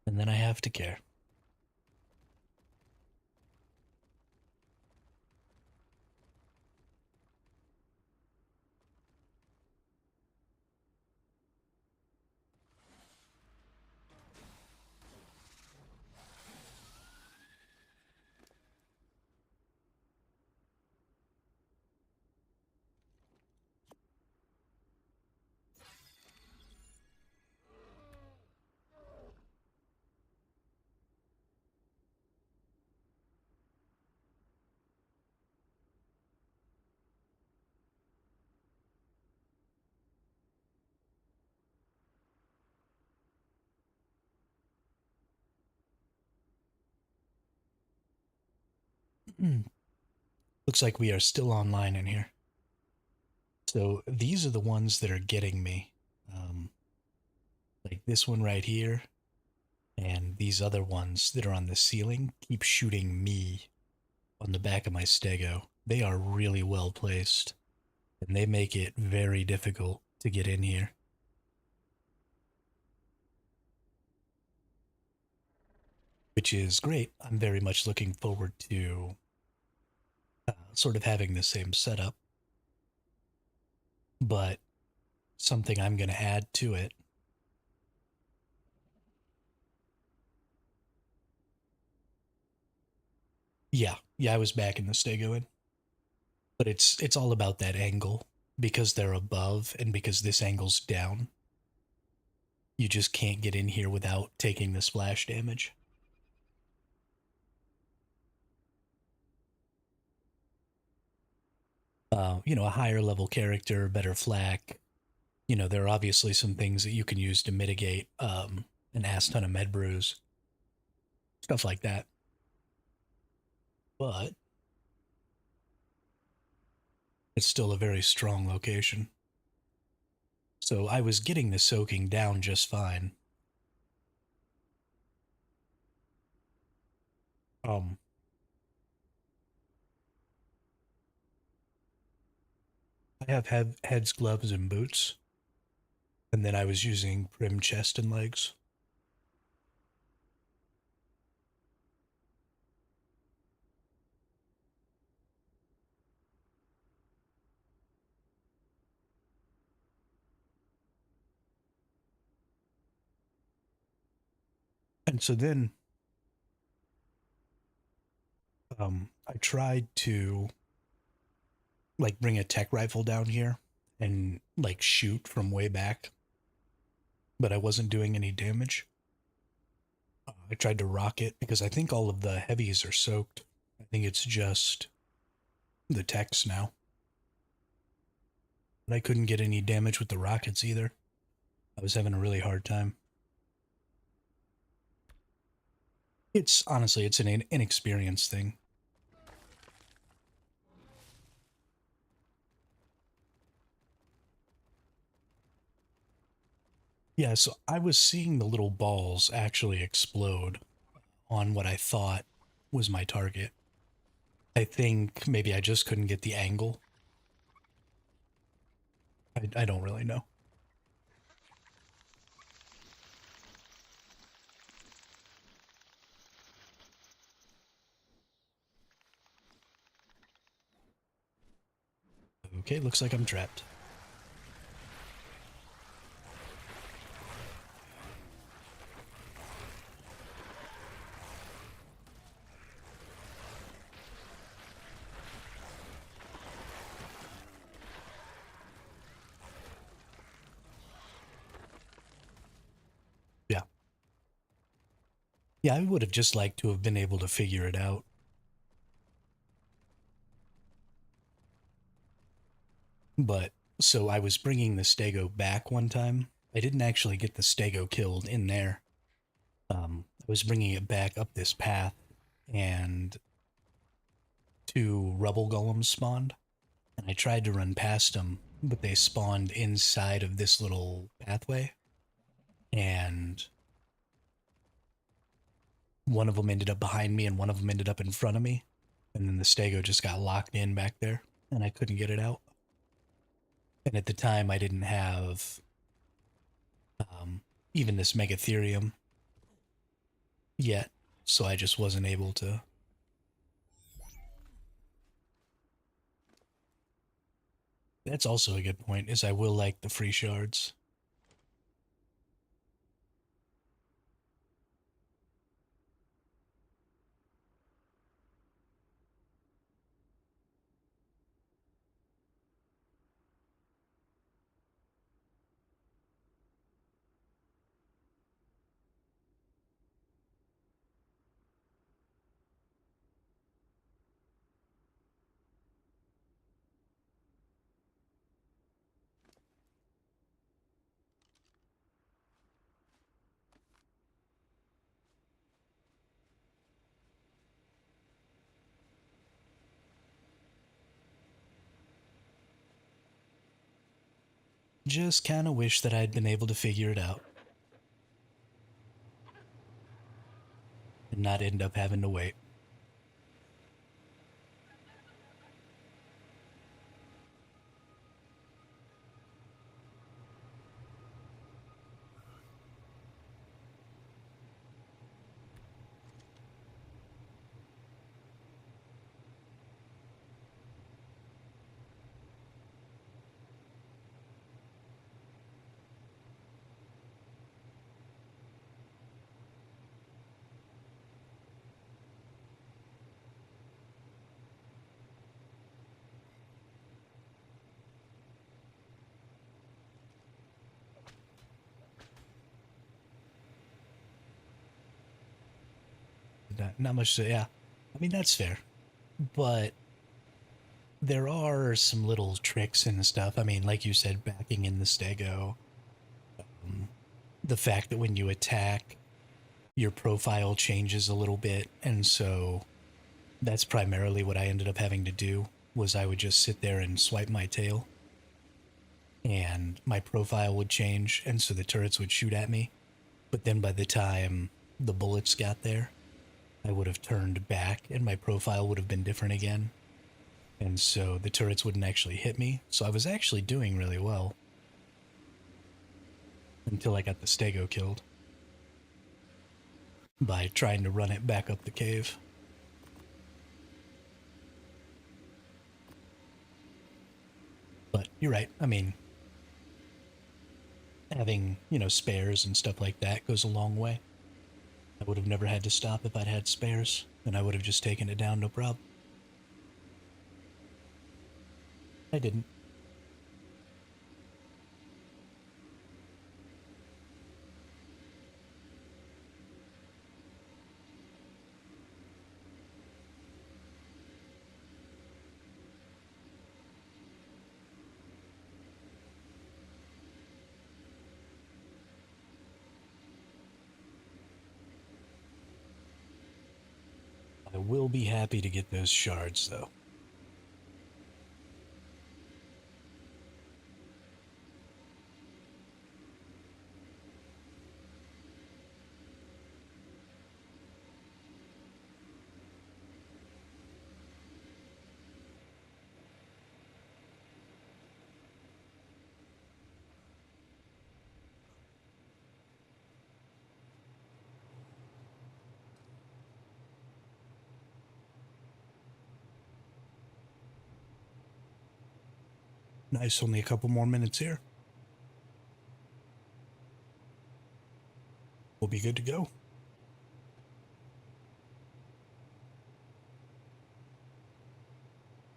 And then I have to care. Looks like we are still online in here. So these are the ones that are getting me. Like this one right here. And these other ones that are on the ceiling keep shooting me on the back of my stego. They are really well placed. And they make it very difficult to get in here. Which is great. I'm very much looking forward to sort of having the same setup. But something I'm going to add to it. Yeah, I was back in the Stegoid. But it's all about that angle. Because they're above and because this angle's down. You just can't get in here without taking the splash damage. A higher level character, better flak. There are obviously some things that you can use to mitigate an ass ton of med brews. Stuff like that. But it's still a very strong location. So I was getting the soaking down just fine. Um, I have heads, gloves, and boots. And then I was using prim chest and legs. And so then I tried to like bring a tech rifle down here and like shoot from way back, but I wasn't doing any damage. I tried to rock it because I think all of the heavies are soaked. I think it's just the techs now. But I couldn't get any damage with the rockets either. I was having a really hard time. It's honestly, it's an inexperienced thing. Yeah, so I was seeing the little balls actually explode on what I thought was my target. I think maybe I just couldn't get the angle. I don't really know. Okay, looks like I'm trapped. Yeah. Yeah, I would have just liked to have been able to figure it out. But, so I was bringing the stego back one time. I didn't actually get the stego killed in there. I was bringing it back up this path, and two rubble golems spawned. And I tried to run past them, but they spawned inside of this little pathway. And one of them ended up behind me, and one of them ended up in front of me. And then the stego just got locked in back there, and I couldn't get it out. And at the time, I didn't have even this megatherium yet, so I just wasn't able to. That's also a good point, is I will like the free shards. Just kind of wish that I'd been able to figure it out and not end up having to wait. Not much to, yeah. I mean, that's fair. But there are some little tricks and stuff. I mean, like you said, backing in the stego. The fact that when you attack, your profile changes a little bit. And so that's primarily what I ended up having to do was I would just sit there and swipe my tail and my profile would change, and so the turrets would shoot at me. But then by the time the bullets got there, I would have turned back and my profile would have been different again. And so the turrets wouldn't actually hit me. So I was actually doing really well until I got the stego killed by trying to run it back up the cave. But you're right. I mean, having, spares and stuff like that goes a long way. I would have never had to stop if I'd had spares, and I would have just taken it down, no problem. I didn't. will be happy to get those shards, though. Nice, only a couple more minutes here. We'll be good to go.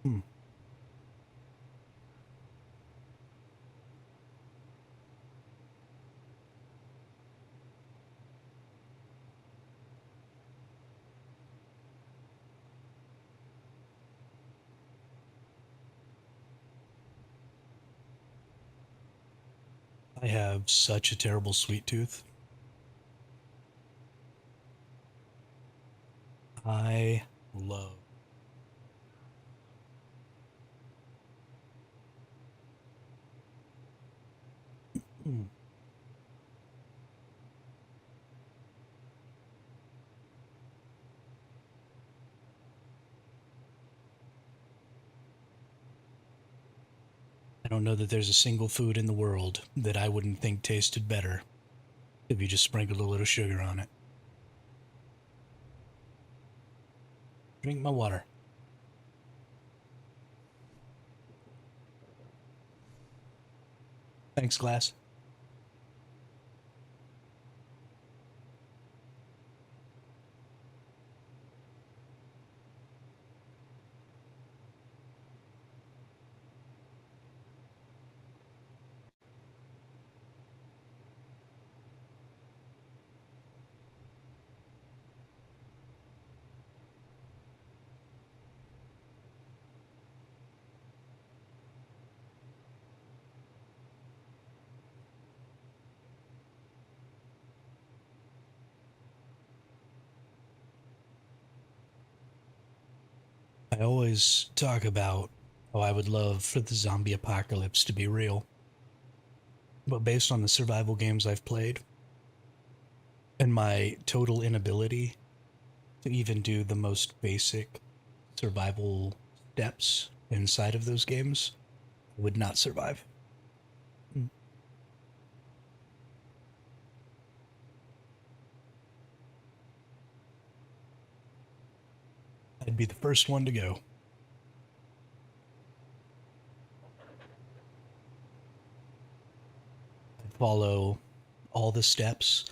Hmm. I have such a terrible sweet tooth. I love. Hmm. I don't know that there's a single food in the world that I wouldn't think tasted better if you just sprinkled a little sugar on it. Drink my water. Thanks, glass. I always talk about how I would love for the zombie apocalypse to be real. But based on the survival games I've played and my total inability to even do the most basic survival steps inside of those games, I would not survive. I'd be the first one to go. I'd follow all the steps.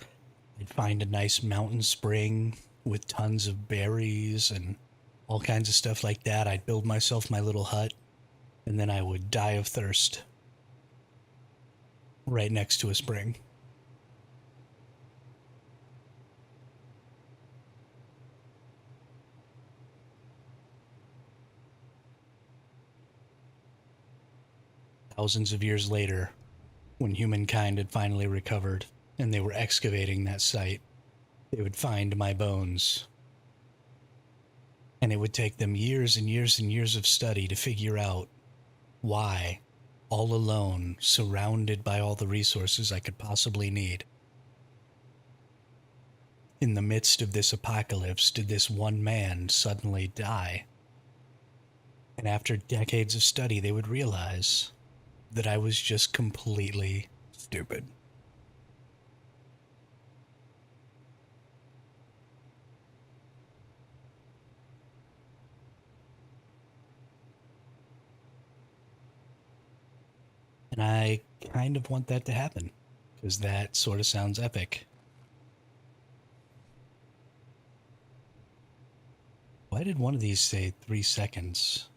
I'd find a nice mountain spring with tons of berries and all kinds of stuff like that. I'd build myself my little hut, and then I would die of thirst right next to a spring. Thousands of years later, when humankind had finally recovered and they were excavating that site, they would find my bones. And it would take them years and years and years of study to figure out why, all alone, surrounded by all the resources I could possibly need, in the midst of this apocalypse, did this one man suddenly die. And after decades of study, they would realize that I was just completely stupid. And I kind of want that to happen, because that sort of sounds epic. Why did one of these say 3 seconds?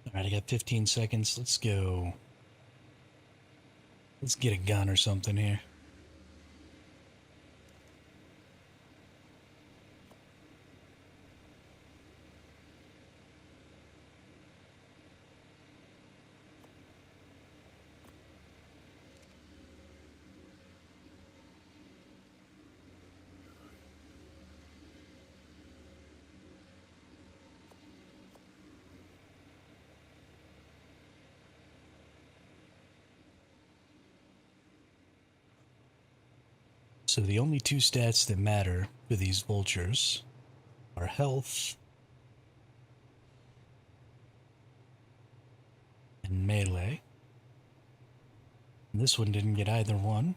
Alright, I got 15 seconds. Let's go. Let's get a gun or something here. So the only two stats that matter for these vultures are health and melee. And this one didn't get either one.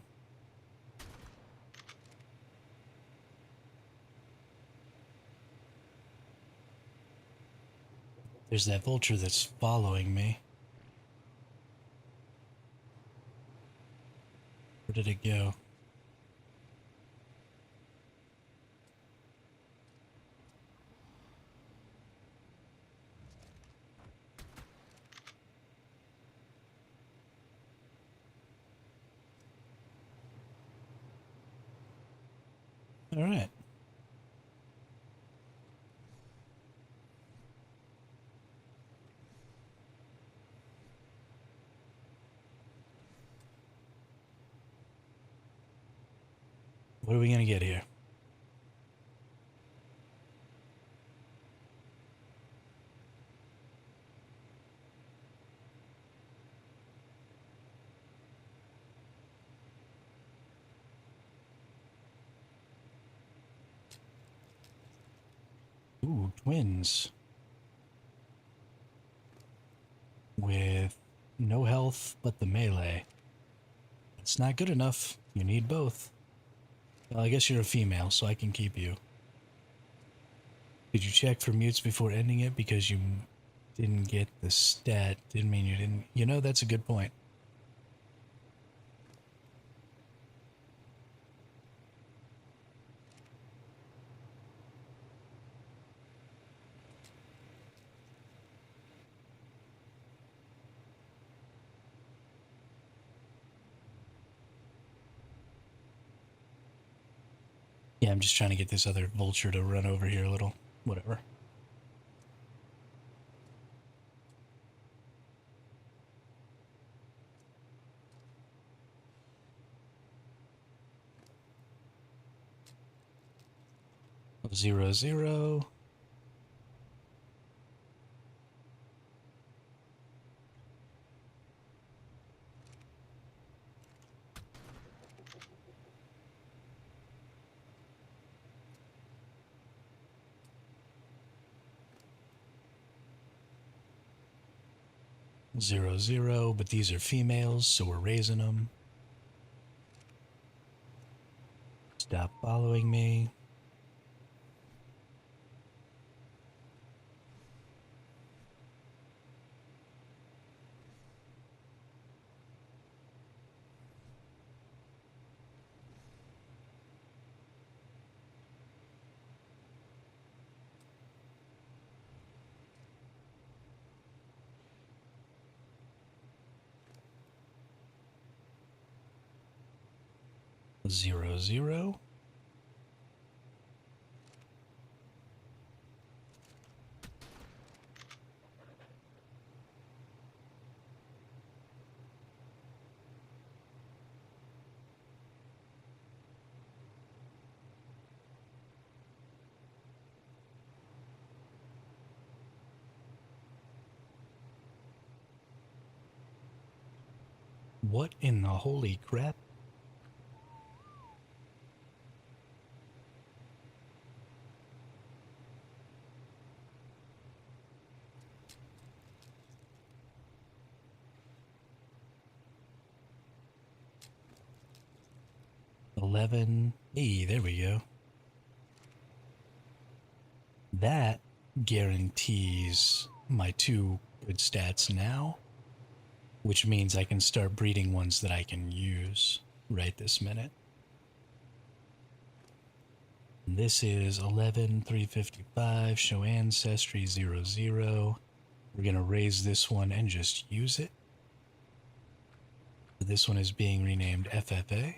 There's that vulture that's following me. Where did it go? All right. What are we gonna get here? Ooh, twins. With no health but the melee. It's not good enough. You need both. Well, I guess you're a female, so I can keep you. Did you check for mutes before ending it? Because you didn't get the stat. Didn't mean you didn't. You know, that's a good point. Yeah, I'm just trying to get this other vulture to run over here a little. Whatever. Zero, zero. Zero, zero, but these are females, so we're raising them. Stop following me. Zero, zero. What in the holy crap? $11. Hey, there we go. That guarantees my two good stats now, which means I can start breeding ones that I can use right this minute. This is 11, 355, show ancestry 00. We're going to raise this one and just use it. This one is being renamed FFA.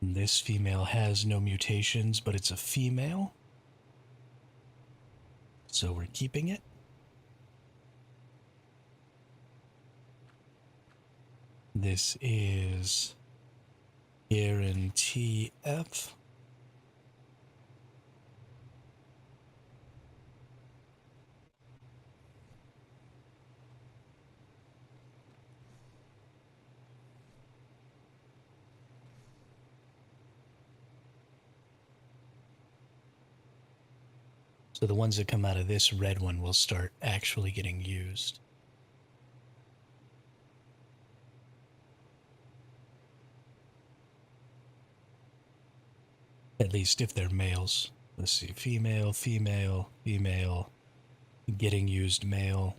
And this female has no mutations, but it's a female. So we're keeping it. This is guarantee F. So the ones that come out of this red one will start actually getting used. At least if they're males. Let's see, female, female, female, getting used male.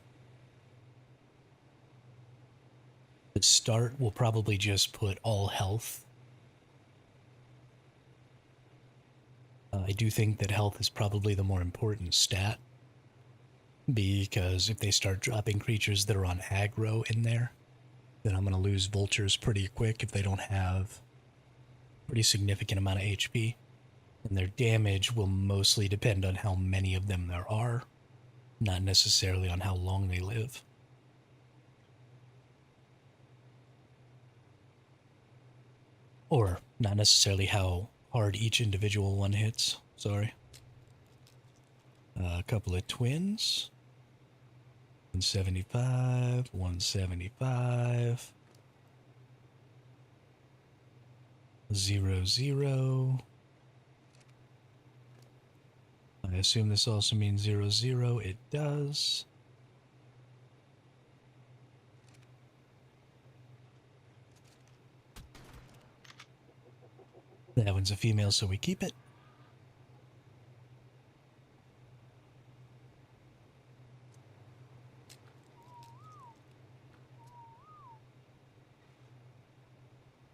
The start will probably just put all health. I do think that health is probably the more important stat, because if they start dropping creatures that are on aggro in there, then I'm going to lose vultures pretty quick if they don't have a pretty significant amount of HP. And their damage will mostly depend on how many of them there are, not necessarily on how long they live. Or not necessarily how hard each individual one hits. Sorry. A couple of twins. 175, 175. 0, 0. I assume this also means 0, 0. It does. That one's a female, so we keep it.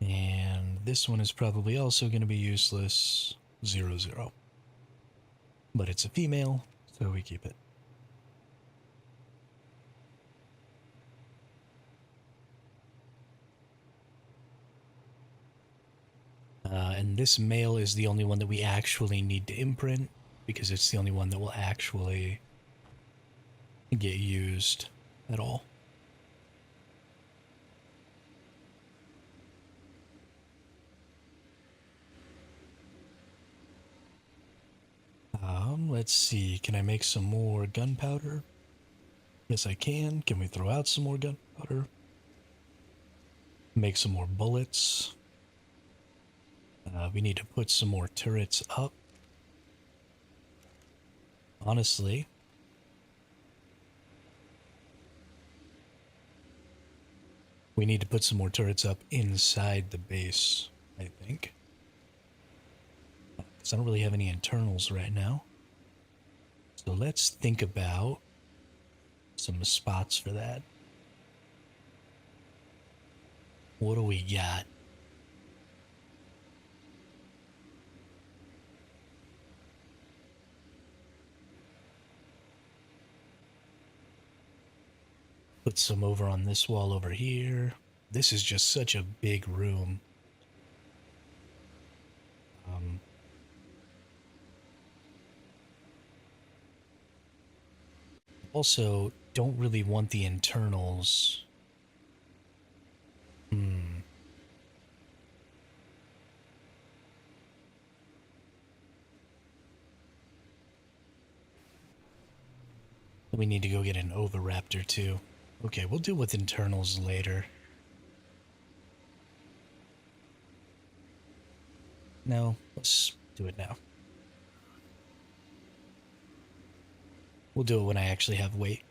And this one is probably also going to be useless. 0, 0. But it's a female, so we keep it. And this male is the only one that we actually need to imprint, because it's the only one that will actually get used at all. Let's see. Can I make some more gunpowder? Yes, I can. Can we throw out some more gunpowder? Make some more bullets. We need to put some more turrets up. Honestly, we need to put some more turrets up inside the base, I think. Because I don't really have any internals right now. So let's think about some spots for that. What do we got? Put some over on this wall over here. This is just such a big room. Also, don't really want the internals. We need to go get an Oviraptor too. Okay, we'll deal with internals later. No, let's do it now. We'll do it when I actually have weight.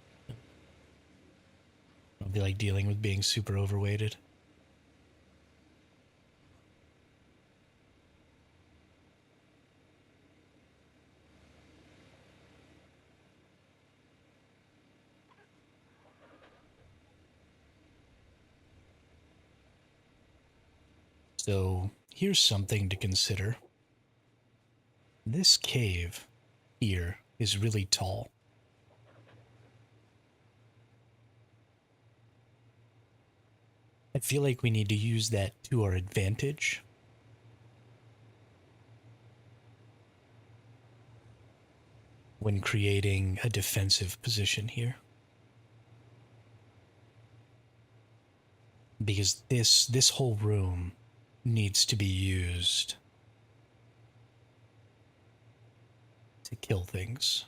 I'll be like dealing with being super overweighted. So here's something to consider. This cave here is really tall. I feel like we need to use that to our advantage. When creating a defensive position here. Because this whole room needs to be used to kill things.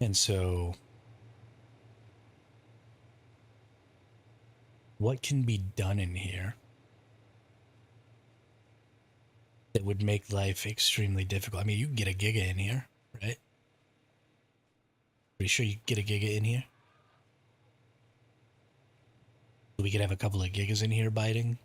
And so, what can be done in here that would make life extremely difficult? I mean, you can get a giga in here, right? Pretty sure you can get a giga in here. We could have a couple of gigas in here biting.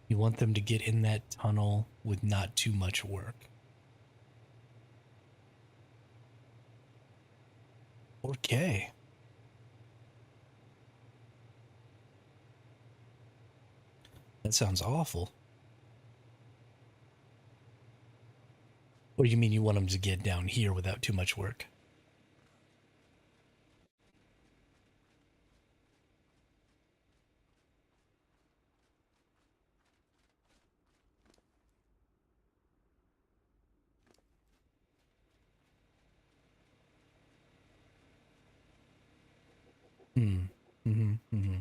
You want them to get in that tunnel with not too much work. Okay. That sounds awful. Or do you mean you want them to get down here without too much work? Hmm. Mm-hmm. Mm-hmm.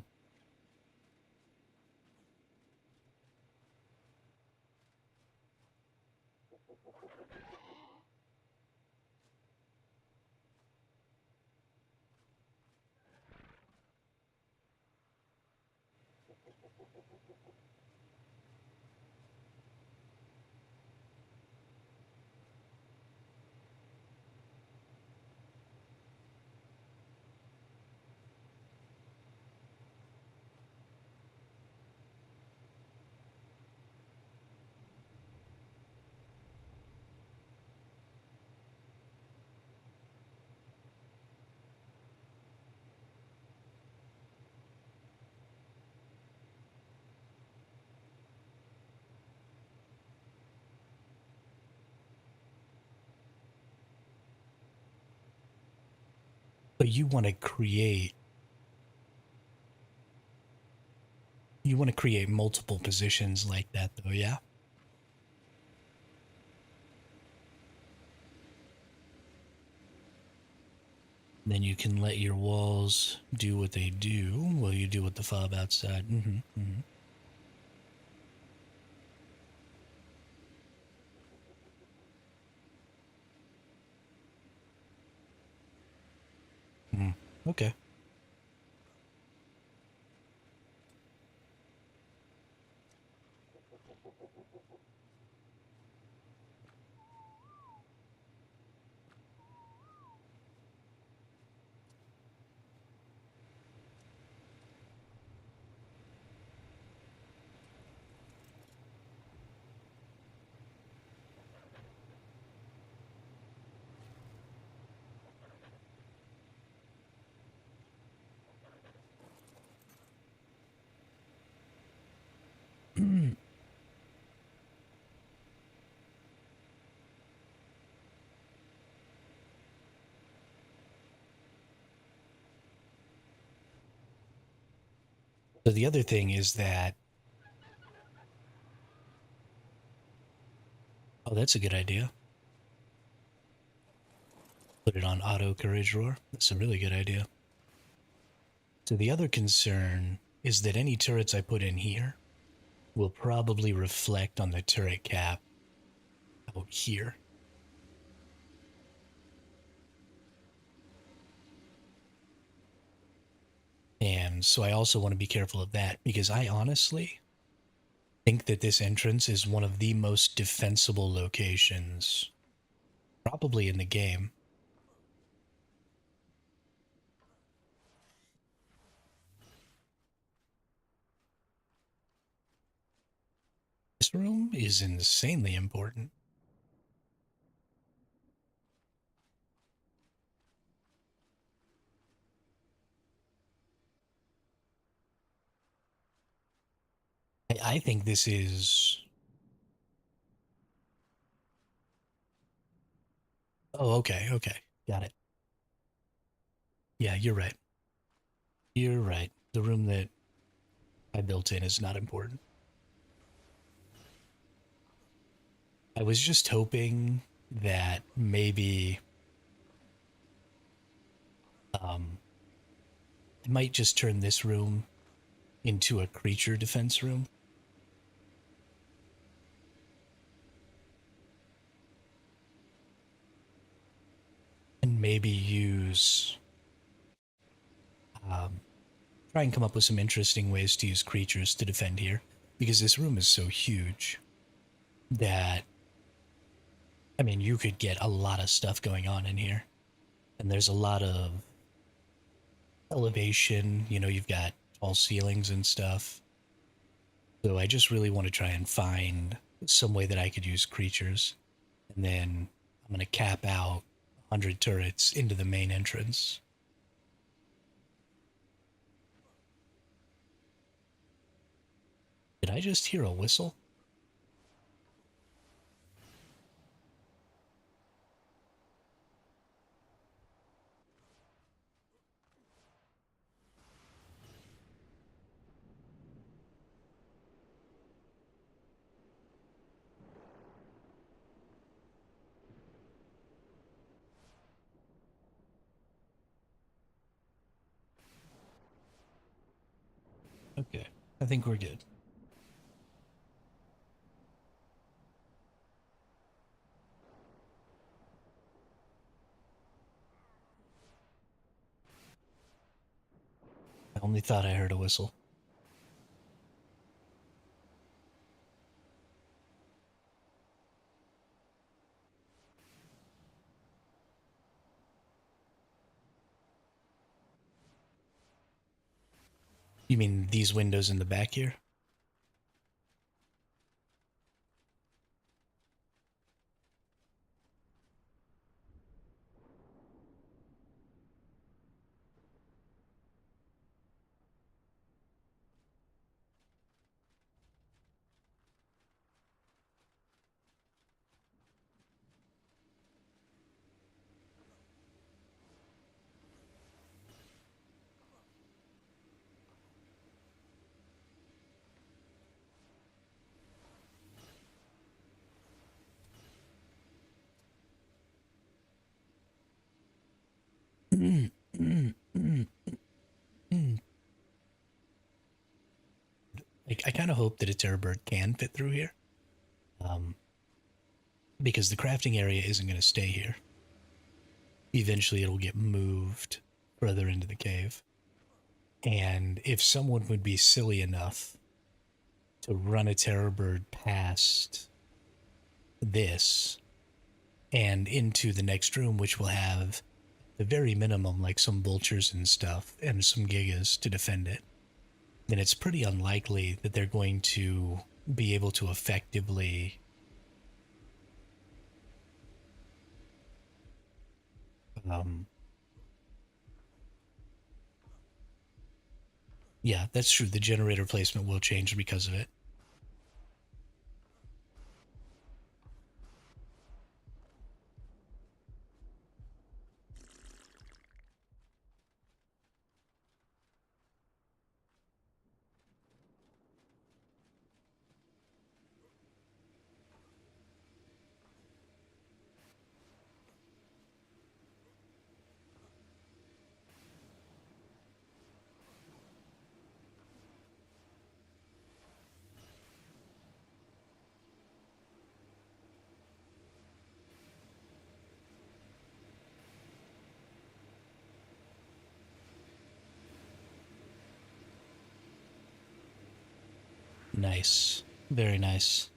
But you want to create multiple positions like that though, yeah? Then you can let your walls do what they do while you do with the fob outside. Mm-hmm. Mm-hmm. Mm. Okay. So the other thing is that, oh, that's a good idea. Put it on auto courage roar. That's a really good idea. So the other concern is that any turrets I put in here will probably reflect on the turret cap out here. And so I also want to be careful of that because I honestly think that this entrance is one of the most defensible locations probably in the game. This room is insanely important. I think this is. Oh, okay, okay. Got it. Yeah, you're right. You're right. The room that I built in is not important. I was just hoping that maybe um, I might just turn this room into a creature defense room and maybe use um, try and come up with some interesting ways to use creatures to defend here because this room is so huge that I mean you could get a lot of stuff going on in here and there's a lot of elevation, you've got tall ceilings and stuff. So I just really want to try and find some way that I could use creatures and then I'm going to cap out 100 turrets into the main entrance. Did I just hear a whistle? Okay, I think we're good. I only thought I heard a whistle. You mean these windows in the back here? Like, I kind of hope that a terror bird can fit through here. Um, because the crafting area isn't going to stay here. Eventually, it'll get moved further into the cave. And if someone would be silly enough to run a terror bird past this and into the next room, which will have the very minimum, like some vultures and stuff, and some gigas to defend it, then it's pretty unlikely that they're going to be able to effectively um, yeah, that's true. The generator placement will change because of it. Nice. Very nice.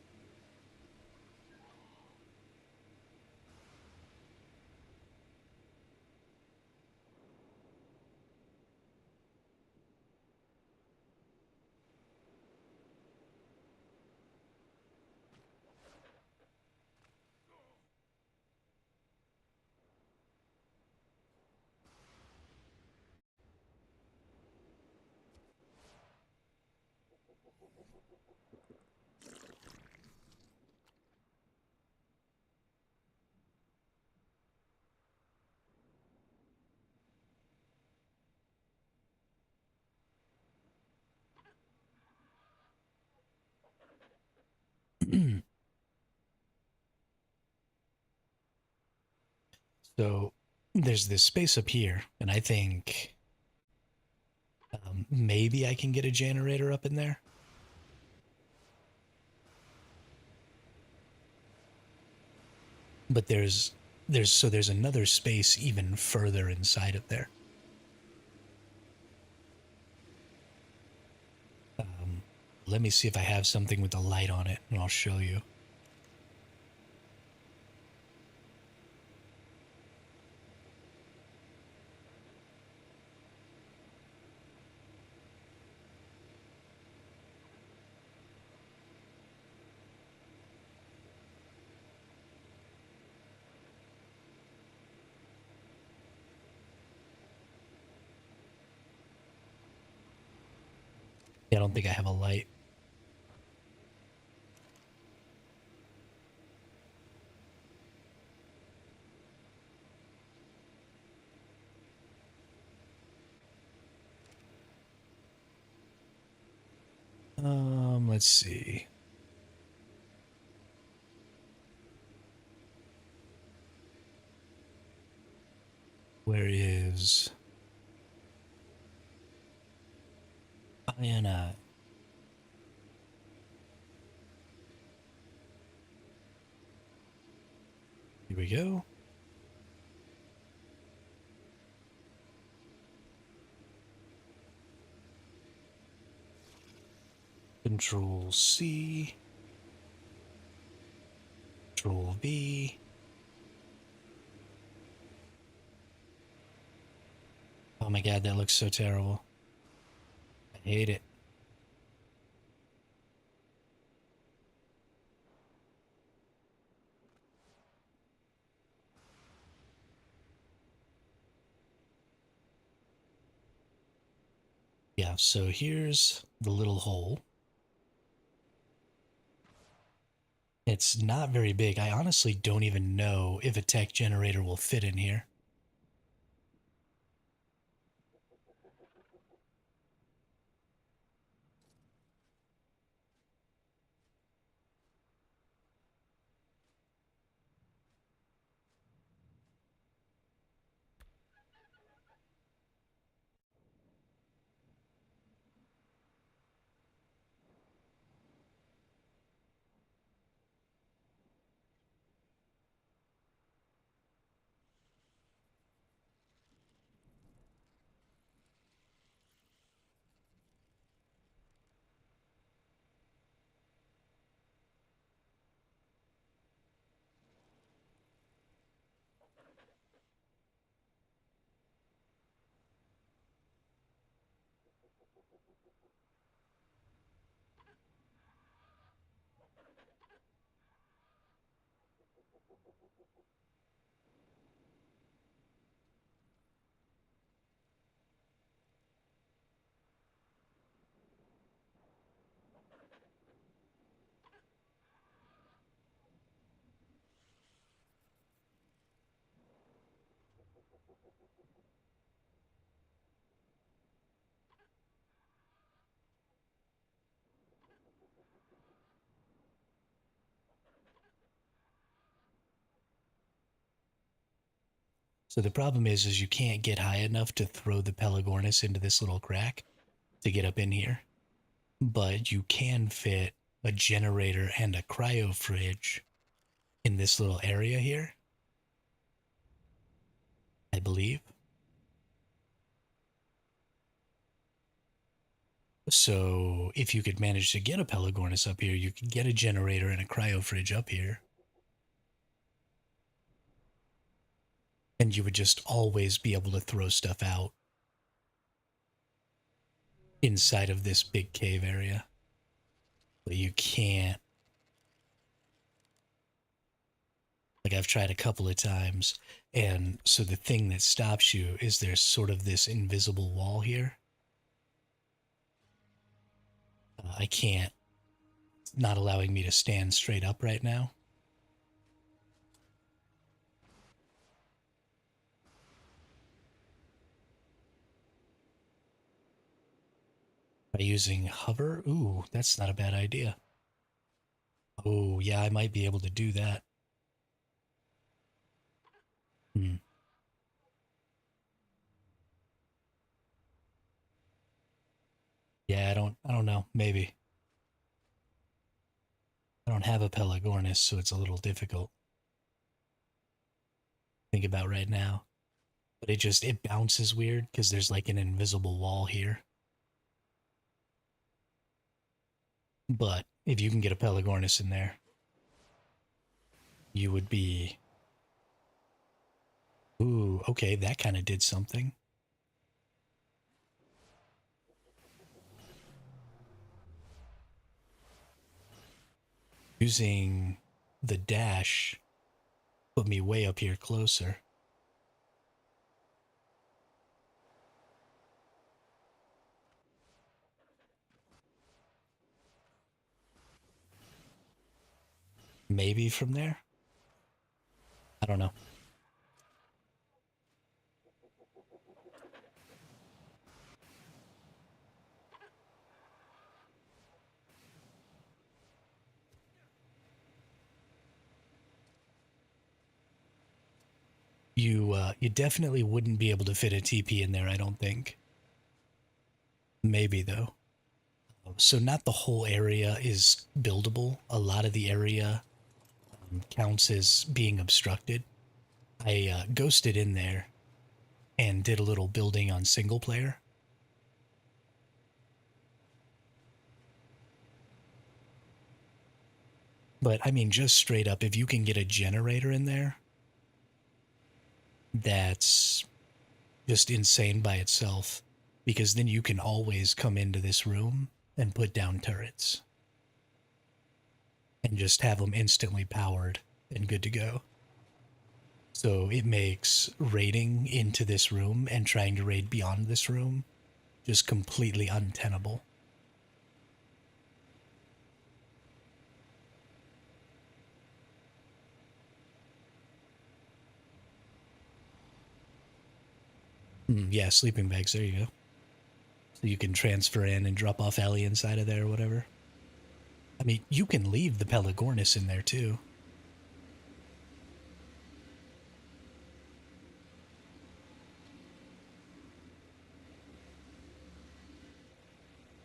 So there's this space up here, and I think maybe I can get a generator up in there. But there's another space even further inside of there. Let me see if I have something with the light on it, and I'll show you. I don't think I have a light. Let's see. Where is Diana? Here we go. Control C. Control V. Oh my god, that looks so terrible. I hate it. Yeah, so here's the little hole. It's not very big. I honestly don't even know if a tech generator will fit in here. So the problem is you can't get high enough to throw the Pelagornis into this little crack to get up in here. But you can fit a generator and a cryo fridge in this little area here, I believe. So if you could manage to get a Pelagornis up here, you could get a generator and a cryo fridge up here. And you would just always be able to throw stuff out inside of this big cave area. But you can't. Like I've tried a couple of times. And so the thing that stops you is there's sort of this invisible wall here. I can't. It's not allowing me to stand straight up right now. By using hover? Ooh, that's not a bad idea. Oh, yeah, I might be able to do that. Hmm. Yeah, I don't know. Maybe. I don't have a Pelagornis, so it's a little difficult to think about right now. But it bounces weird because there's like an invisible wall here. But if you can get a Pelagornis in there, you would be. Ooh, okay, that kind of did something. Using the dash put me way up here closer. Maybe from there? I don't know. You definitely wouldn't be able to fit a TP in there, I don't think. Maybe though. So not the whole area is buildable. A lot of the area counts as being obstructed. I ghosted in there and did a little building on single player. But I mean, just straight up, if you can get a generator in there, that's just insane by itself. Because then you can always come into this room and put down turrets and just have them instantly powered and good to go. So it makes raiding into this room and trying to raid beyond this room just completely untenable. Yeah, sleeping bags, there you go. So you can transfer in and drop off Ellie inside of there or whatever. I mean, you can leave the Pelagornis in there too.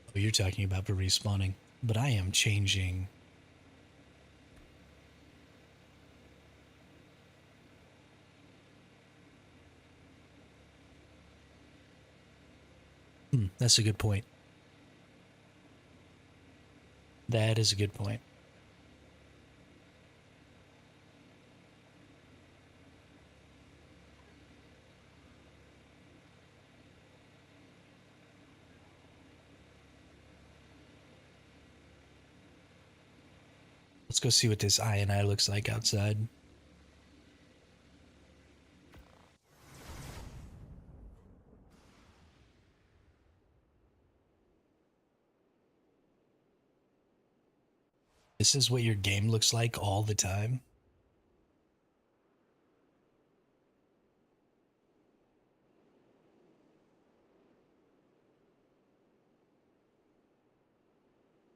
Oh, you're talking about for respawning. But I am changing. That's a good point. That is a good point. Let's go see what this I looks like outside. This is what your game looks like all the time.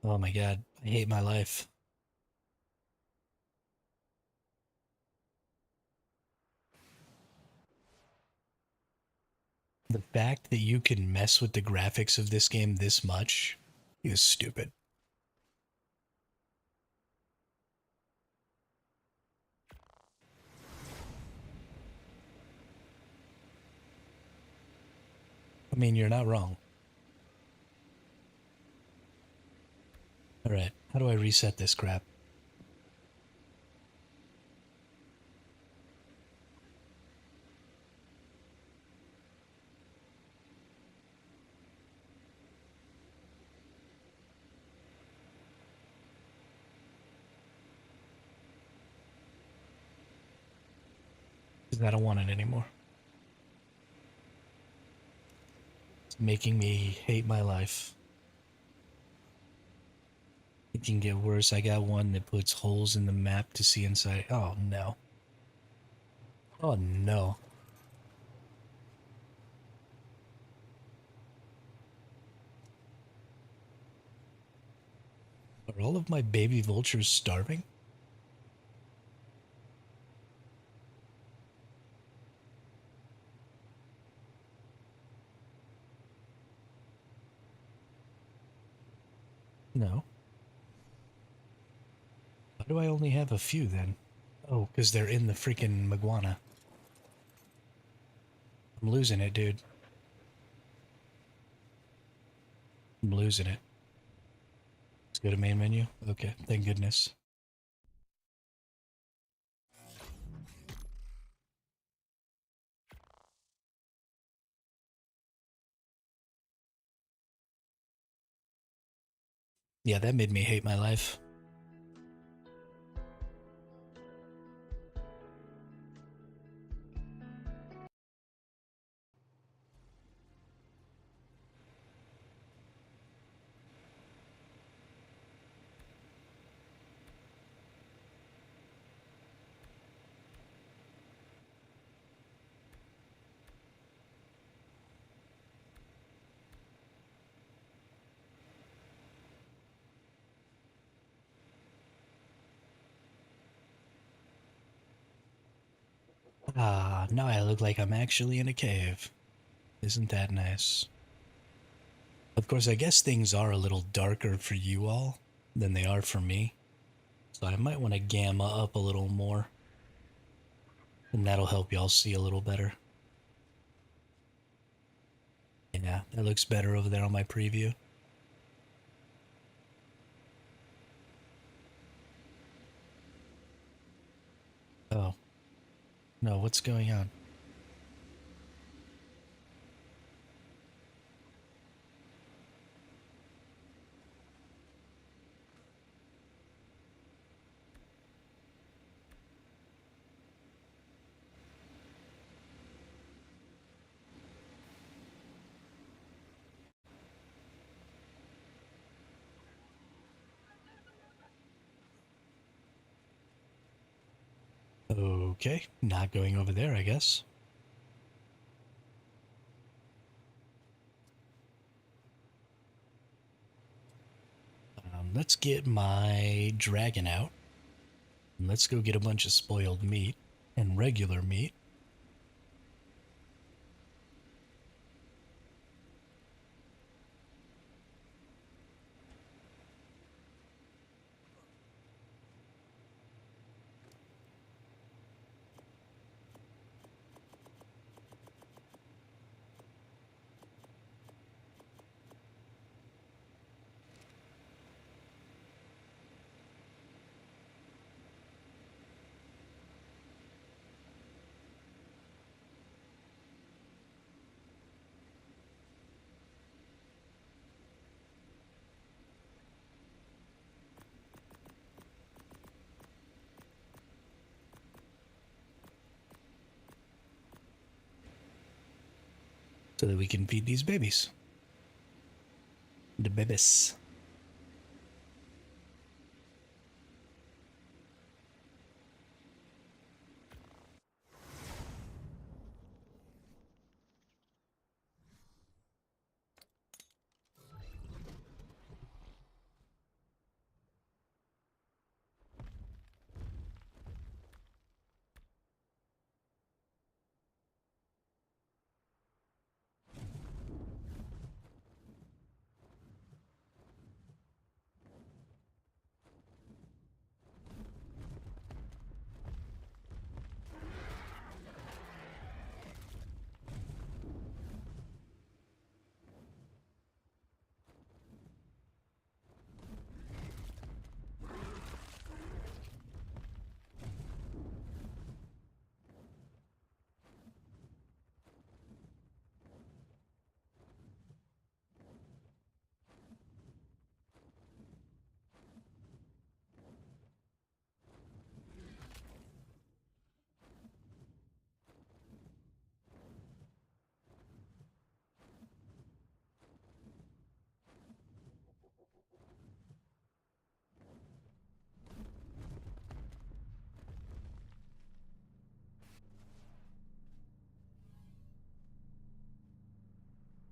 Oh my god, I hate my life. The fact that you can mess with the graphics of this game this much is stupid. I mean, you're not wrong. Alright, how do I reset this crap? Because I don't want it anymore. It's making me hate my life. It can get worse. I got one that puts holes in the map to see inside. Oh no. Oh no. Are all of my baby vultures starving? No. Why do I only have a few then? Oh, because they're in the freaking Maguana. I'm losing it, dude. I'm losing it. Let's go to main menu. Okay, thank goodness. Yeah, that made me hate my life. Ah, now I look like I'm actually in a cave. Isn't that nice? Of course, I guess things are a little darker for you all than they are for me. So I might want to gamma up a little more. And that'll help y'all see a little better. Yeah, that looks better over there on my preview. Oh, no, what's going on? Okay, not going over there, I guess. Let's get my dragon out. And let's go get a bunch of spoiled meat and regular meat. So that we can feed these babies. The babies.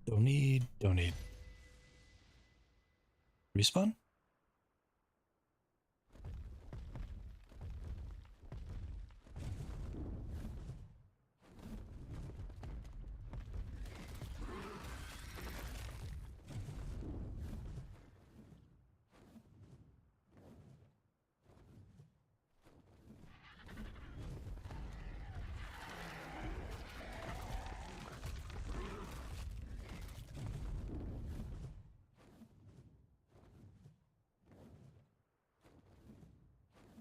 Don't need, don't need. Respawn?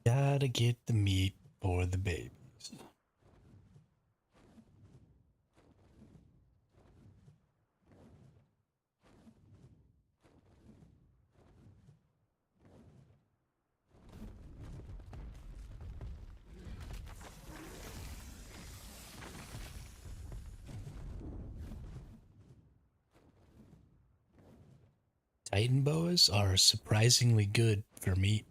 Gotta get the meat for the babies. Titan boas are surprisingly good for meat.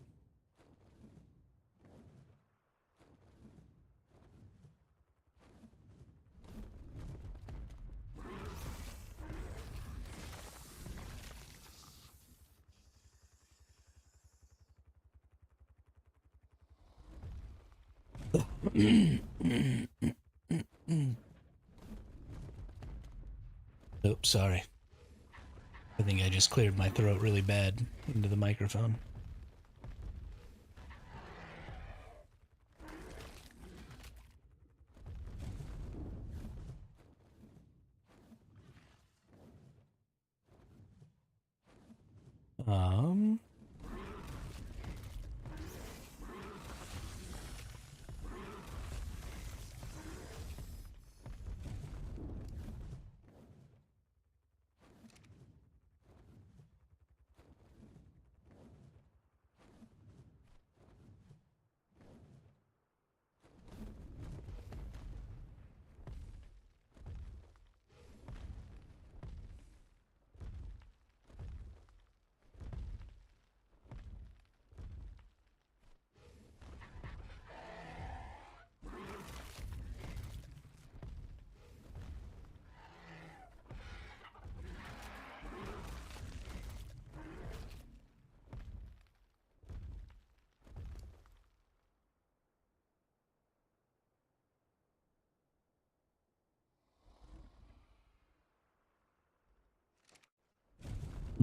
Oops, sorry. I think I just cleared my throat really bad into the microphone. Um,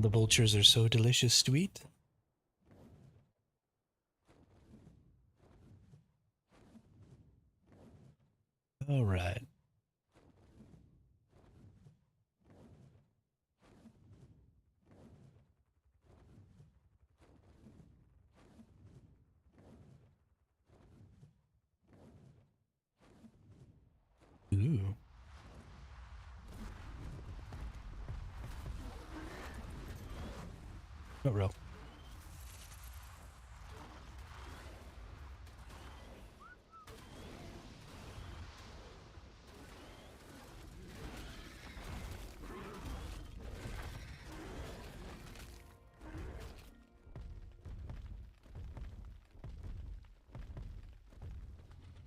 the vultures are so delicious to eat. All right. Ooh. Oh, real.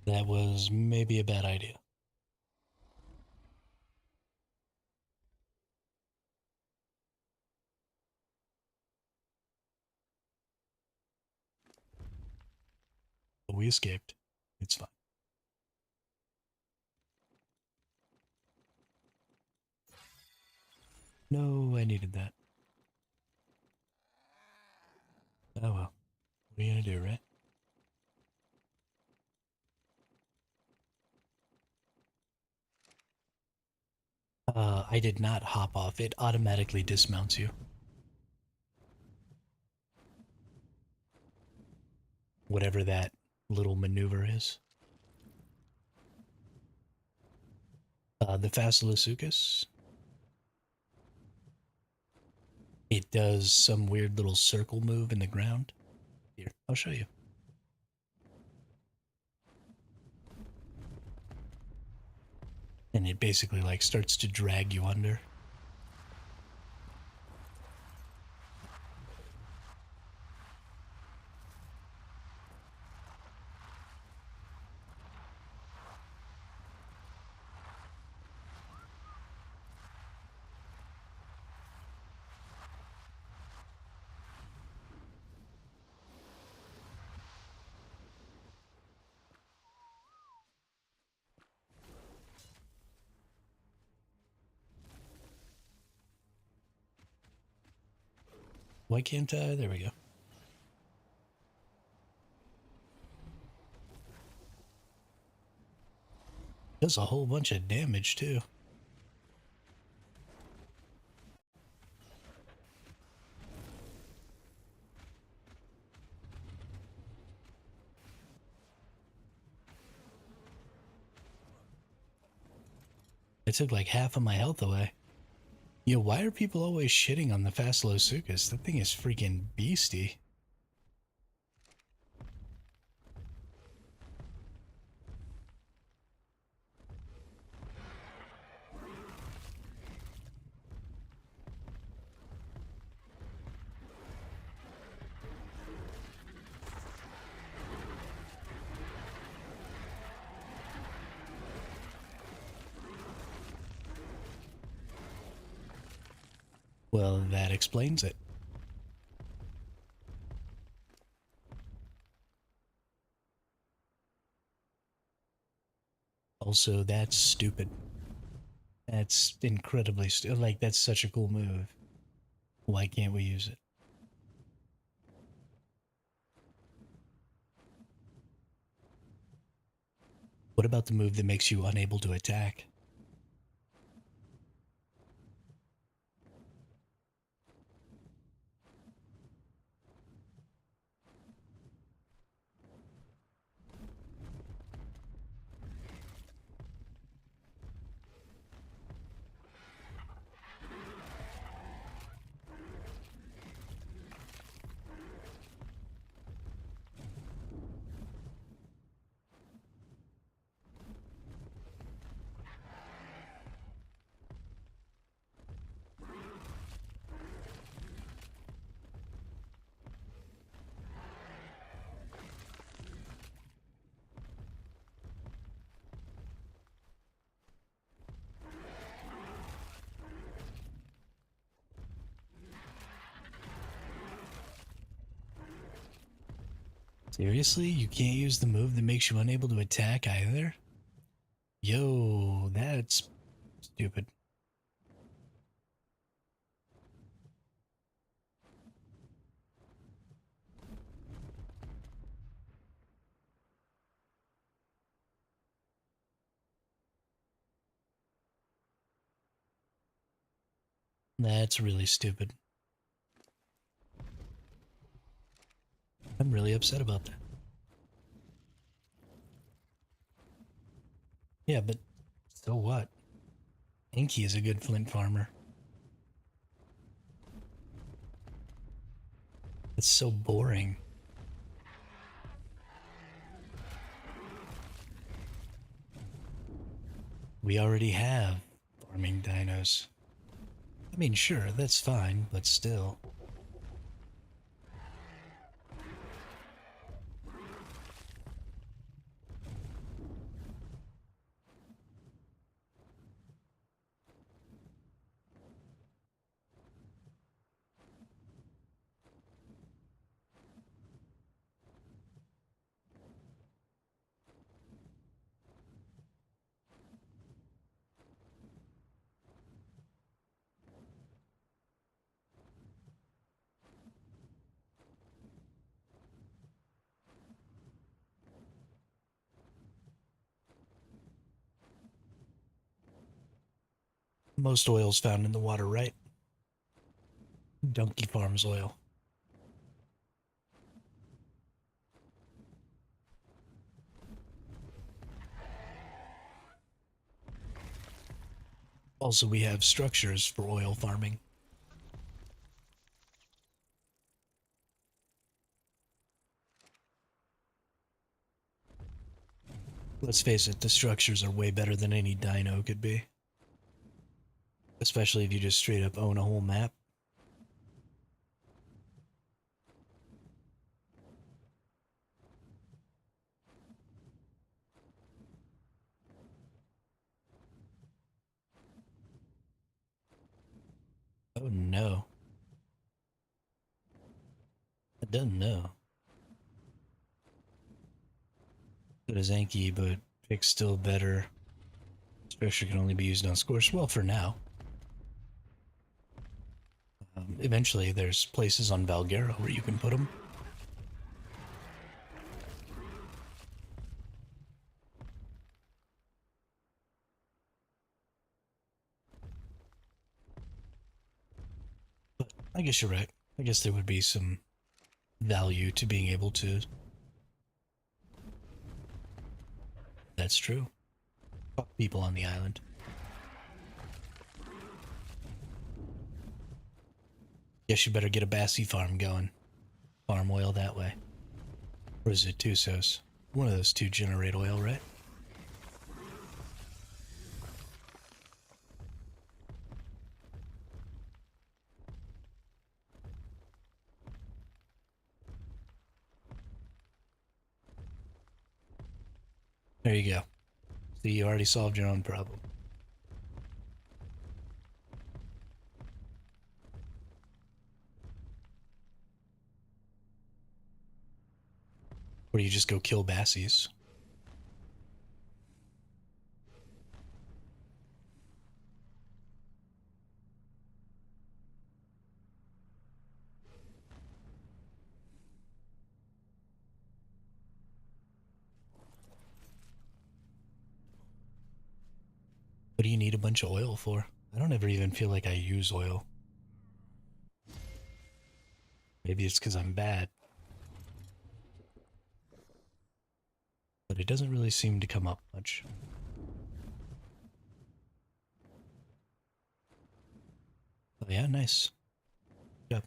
That was maybe a bad idea. But we escaped. It's fine. No, I needed that. Oh well. What are you gonna do, right? I did not hop off. It automatically dismounts you. Whatever that little maneuver is. The Facilosuchus. It does some weird little circle move in the ground. Here, I'll show you. And it basically like starts to drag you under. Why can't I? There we go. Does a whole bunch of damage too. It took like half of my health away. Yo, why are people always shitting on the Facilosuchus? That thing is freaking beastie. Well, that explains it. Also, that's stupid. That's incredibly stupid. Like, that's such a cool move. Why can't we use it? What about the move that makes you unable to attack? Seriously? You can't use the move that makes you unable to attack either? Yo, that's stupid. That's really stupid. I'm really upset about that. Yeah, but so what? Inky is a good flint farmer. It's so boring. We already have farming dinos. I mean, sure, that's fine, but still. Most oil's found in the water, right? Donkey Farms oil. Also, we have structures for oil farming. Let's face it, the structures are way better than any dino could be. Especially if you just straight up own a whole map. Oh no. It doesn't know. Good as Anki, but Pick's still better. Structure can only be used on scores. Well, for now. Eventually, there's places on Valguera where you can put them. But I guess you're right. I guess there would be some value to being able to. That's true. Fuck people on the island. Guess you better get a Bassie farm going. Farm oil that way. Or is it Tusos? One of those two generate oil, right? There you go. See, you already solved your own problem. Or you just go kill Bassies. What do you need a bunch of oil for? I don't ever even feel like I use oil. Maybe it's because I'm bad. But it doesn't really seem to come up much. Oh yeah, nice. Yep.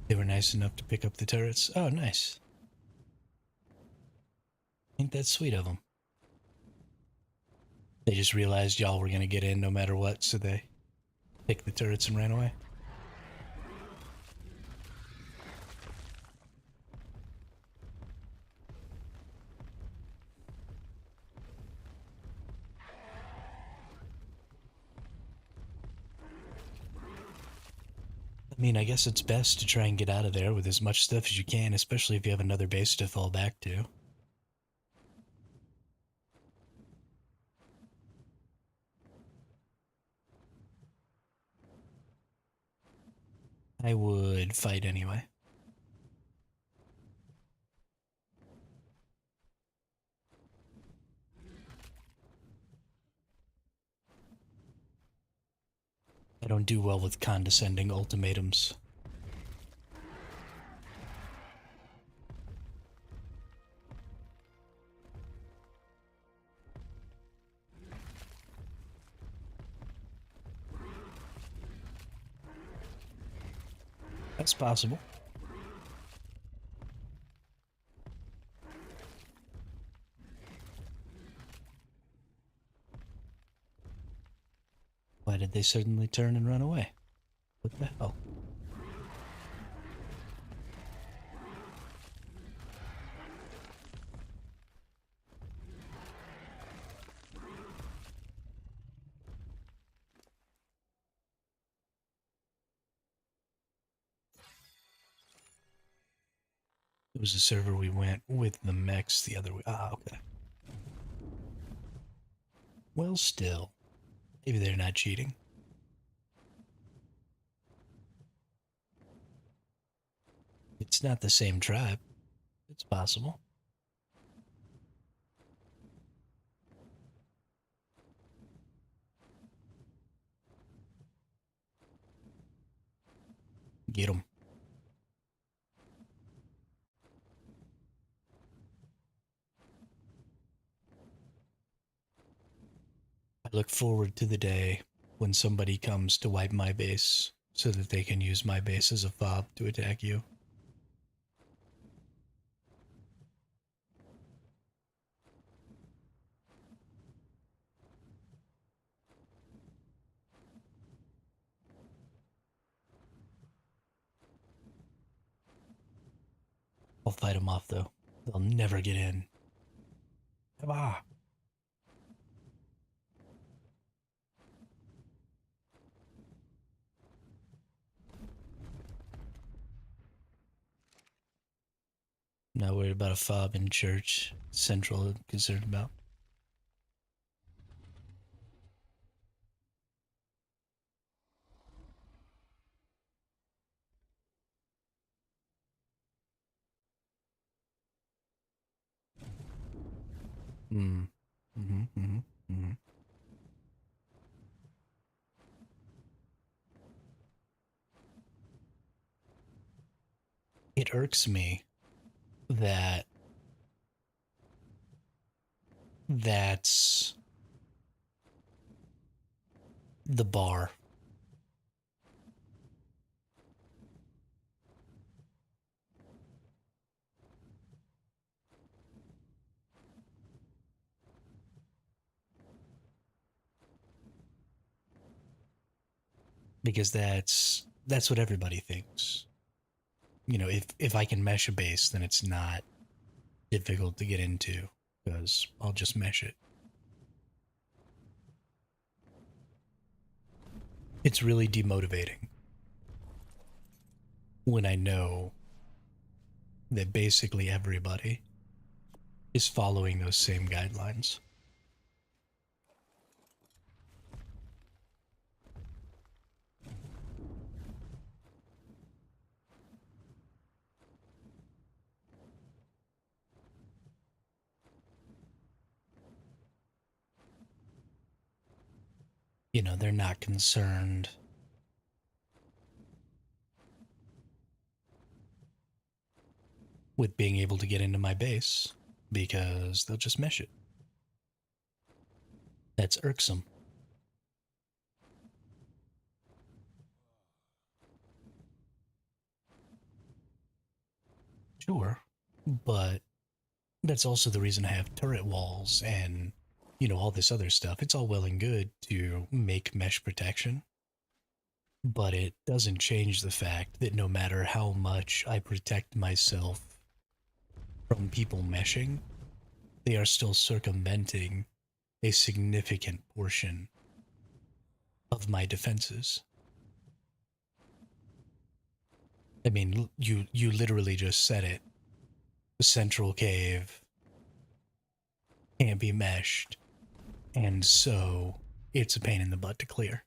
They were nice enough to pick up the turrets. Oh, nice. Ain't that sweet of them. They just realized y'all were gonna get in no matter what, so they picked the turrets and ran away. I mean, I guess it's best to try and get out of there with as much stuff as you can, especially if you have another base to fall back to. I would fight anyway. I don't do well with condescending ultimatums. That's possible. Why did they suddenly turn and run away? What the hell? It was a server we went with the mechs the other way. Ah, okay. Well, still. Maybe they're not cheating. It's not the same tribe. It's possible. Get them. I look forward to the day when somebody comes to wipe my base so that they can use my base as a fob to attack you. I'll fight them off though. They'll never get in. Come on. Not worried about a fob in church. Central I'm concerned about. Mm. Mm-hmm, mm-hmm, mm-hmm. It irks me that that's the bar. Because that's what everybody thinks. You know, if I can mesh a base, then it's not difficult to get into because I'll just mesh it. It's really demotivating when I know that basically everybody is following those same guidelines. You know, they're not concerned with being able to get into my base because they'll just mesh it. That's irksome. Sure, but that's also the reason I have turret walls and, you know, all this other stuff. It's all well and good to make mesh protection, but it doesn't change the fact that no matter how much I protect myself from people meshing, they are still circumventing a significant portion of my defenses. I mean, you literally just said it. The central cave can't be meshed, and so it's a pain in the butt to clear.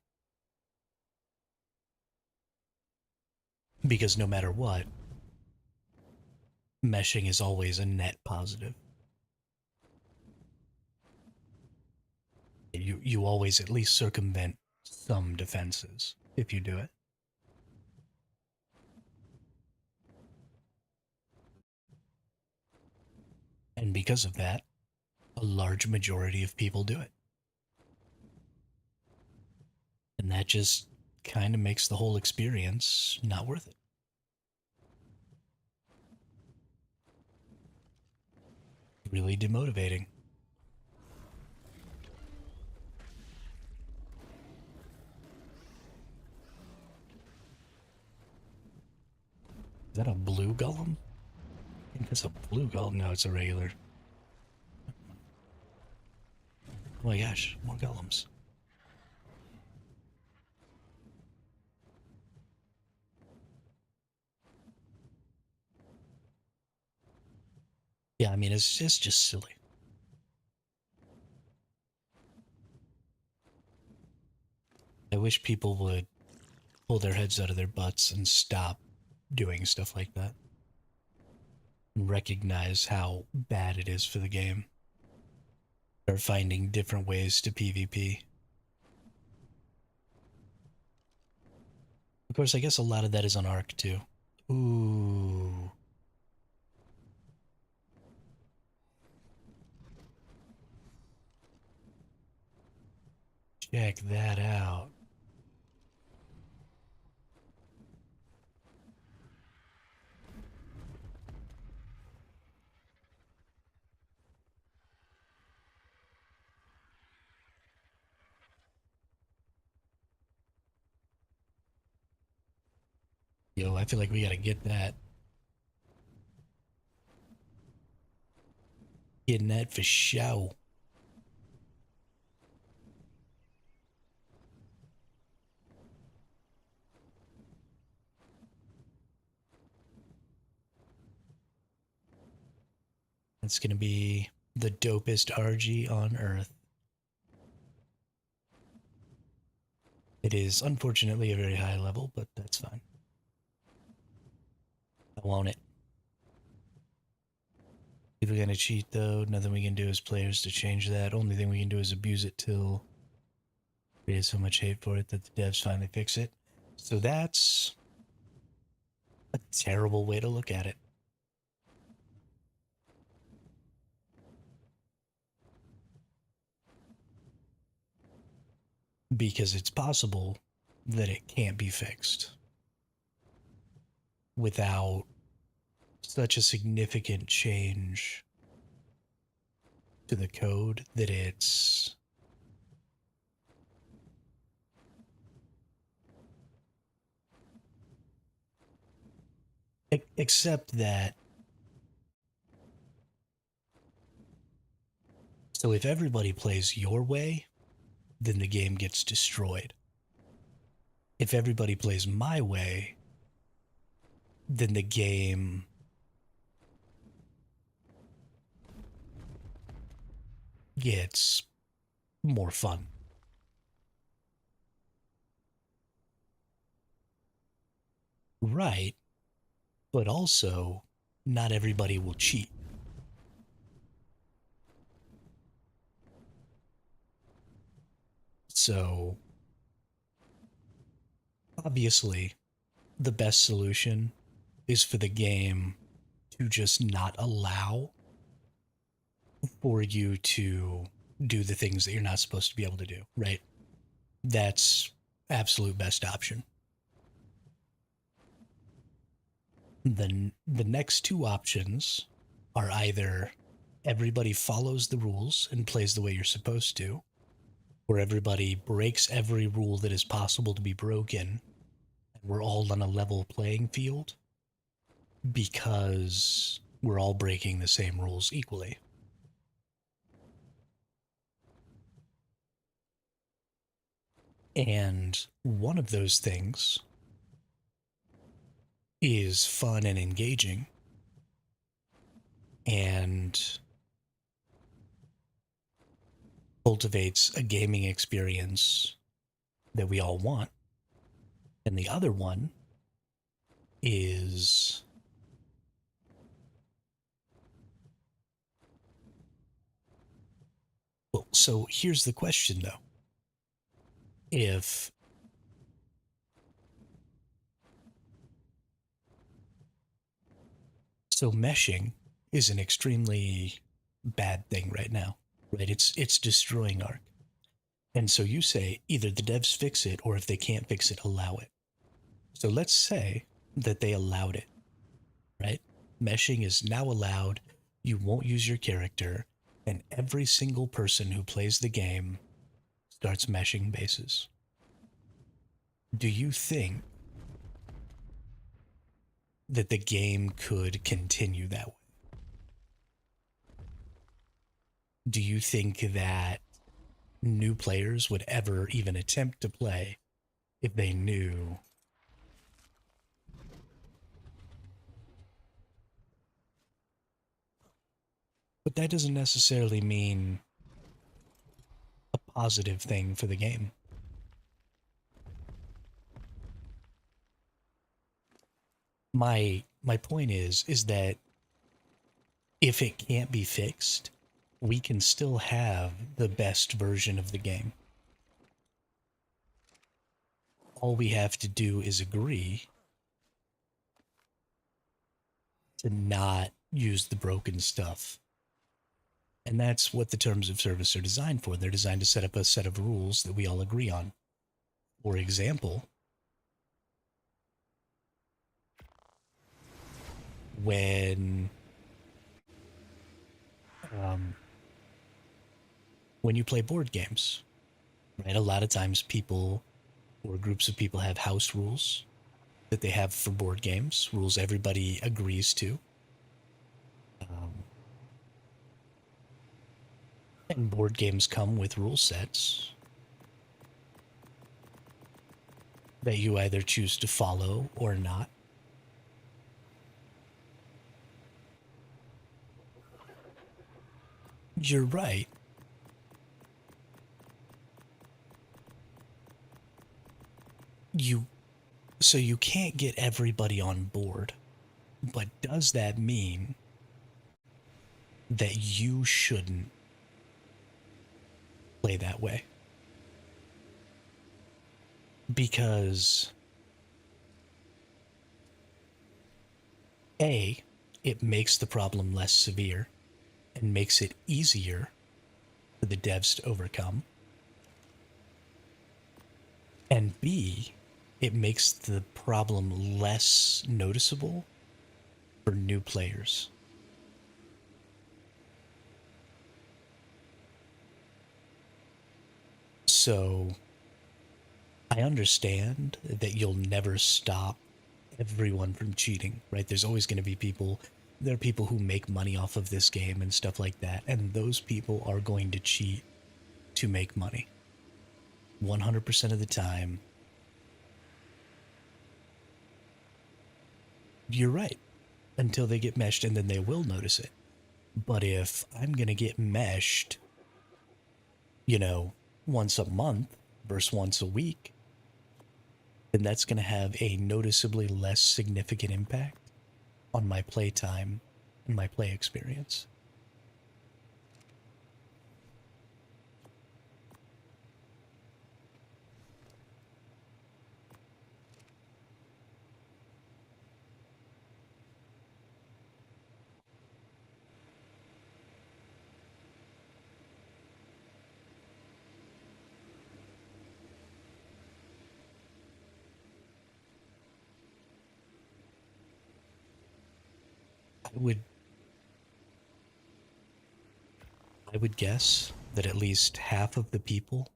Because no matter what, meshing is always a net positive. You always at least circumvent some defenses if you do it. And because of that, a large majority of people do it. And that just kind of makes the whole experience not worth it. Really demotivating. Is that a blue golem? I think that's a blue golem. No, it's a regular. Oh my gosh, more golems. Yeah, I mean, it's just silly. I wish people would pull their heads out of their butts and stop doing stuff like that. And recognize how bad it is for the game. They're finding different ways to PvP. Of course, I guess a lot of that is on ARK too. Ooh. Check that out. Yo, I feel like we gotta get that. Getting that for show. It's going to be the dopest RG on Earth. It is unfortunately a very high level, but that's fine. I want it. If we're going to cheat, though, nothing we can do as players to change that. Only thing we can do is abuse it till we had so much hate for it that the devs finally fix it. So that's a terrible way to look at it. Because it's possible that it can't be fixed without such a significant change to the code that it's except that, so if everybody plays your way, then the game gets destroyed. If everybody plays my way, then the game gets more fun. Right, but also not everybody will cheat. So obviously, the best solution is for the game to just not allow for you to do the things that you're not supposed to be able to do, right? That's absolute best option. Then the next two options are either everybody follows the rules and plays the way you're supposed to, or everybody breaks every rule that is possible to be broken, and we're all on a level playing field because we're all breaking the same rules equally. And one of those things is fun and engaging and cultivates a gaming experience that we all want. And the other one is well, so here's the question though. If so meshing is an extremely bad thing right now, right? It's destroying ARK. And so you say either the devs fix it or if they can't fix it, allow it. So let's say that they allowed it, right? Meshing is now allowed. You won't use your character, and every single person who plays the game starts meshing bases. Do you think that the game could continue that way? Do you think that new players would ever even attempt to play if they knew? But that doesn't necessarily mean a positive thing for the game. My point is that if it can't be fixed, we can still have the best version of the game. All we have to do is agree to not use the broken stuff. And that's what the terms of service are designed for. They're designed to set up a set of rules that we all agree on. For example, when um, when you play board games, right? A lot of times people or groups of people have house rules that they have for board games, rules everybody agrees to. And board games come with rule sets that you either choose to follow or not. You're right. You so you can't get everybody on board. But does that mean that you shouldn't play that way? Because A, it makes the problem less severe and makes it easier for the devs to overcome. And B, it makes the problem less noticeable for new players. So I understand that you'll never stop everyone from cheating, right? There's always going to be people, there are people who make money off of this game and stuff like that, and those people are going to cheat to make money 100% of the time. You're right, until they get meshed, and then they will notice it. But if I'm going to get meshed, you know, once a month versus once a week, then that's going to have a noticeably less significant impact on my playtime and my play experience. I would I would guess that at least half of the people.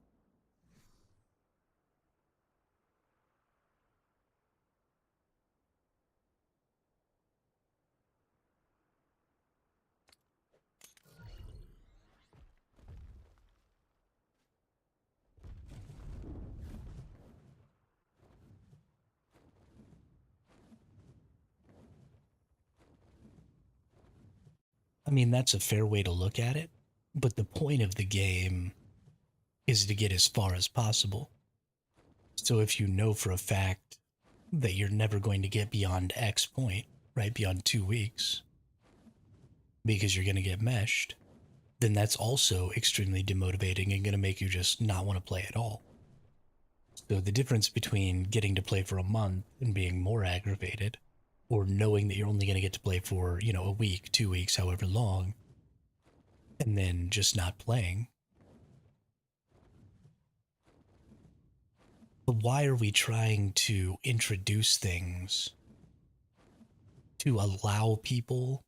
I mean, that's a fair way to look at it, but the point of the game is to get as far as possible. So if you know for a fact that you're never going to get beyond X point, right, beyond 2 weeks, because you're going to get meshed, then that's also extremely demotivating and going to make you just not want to play at all. So the difference between getting to play for a month and being more aggravated, or knowing that you're only going to get to play for, a week, 2 weeks, however long, and then just not playing. But why are we trying to introduce things to allow people?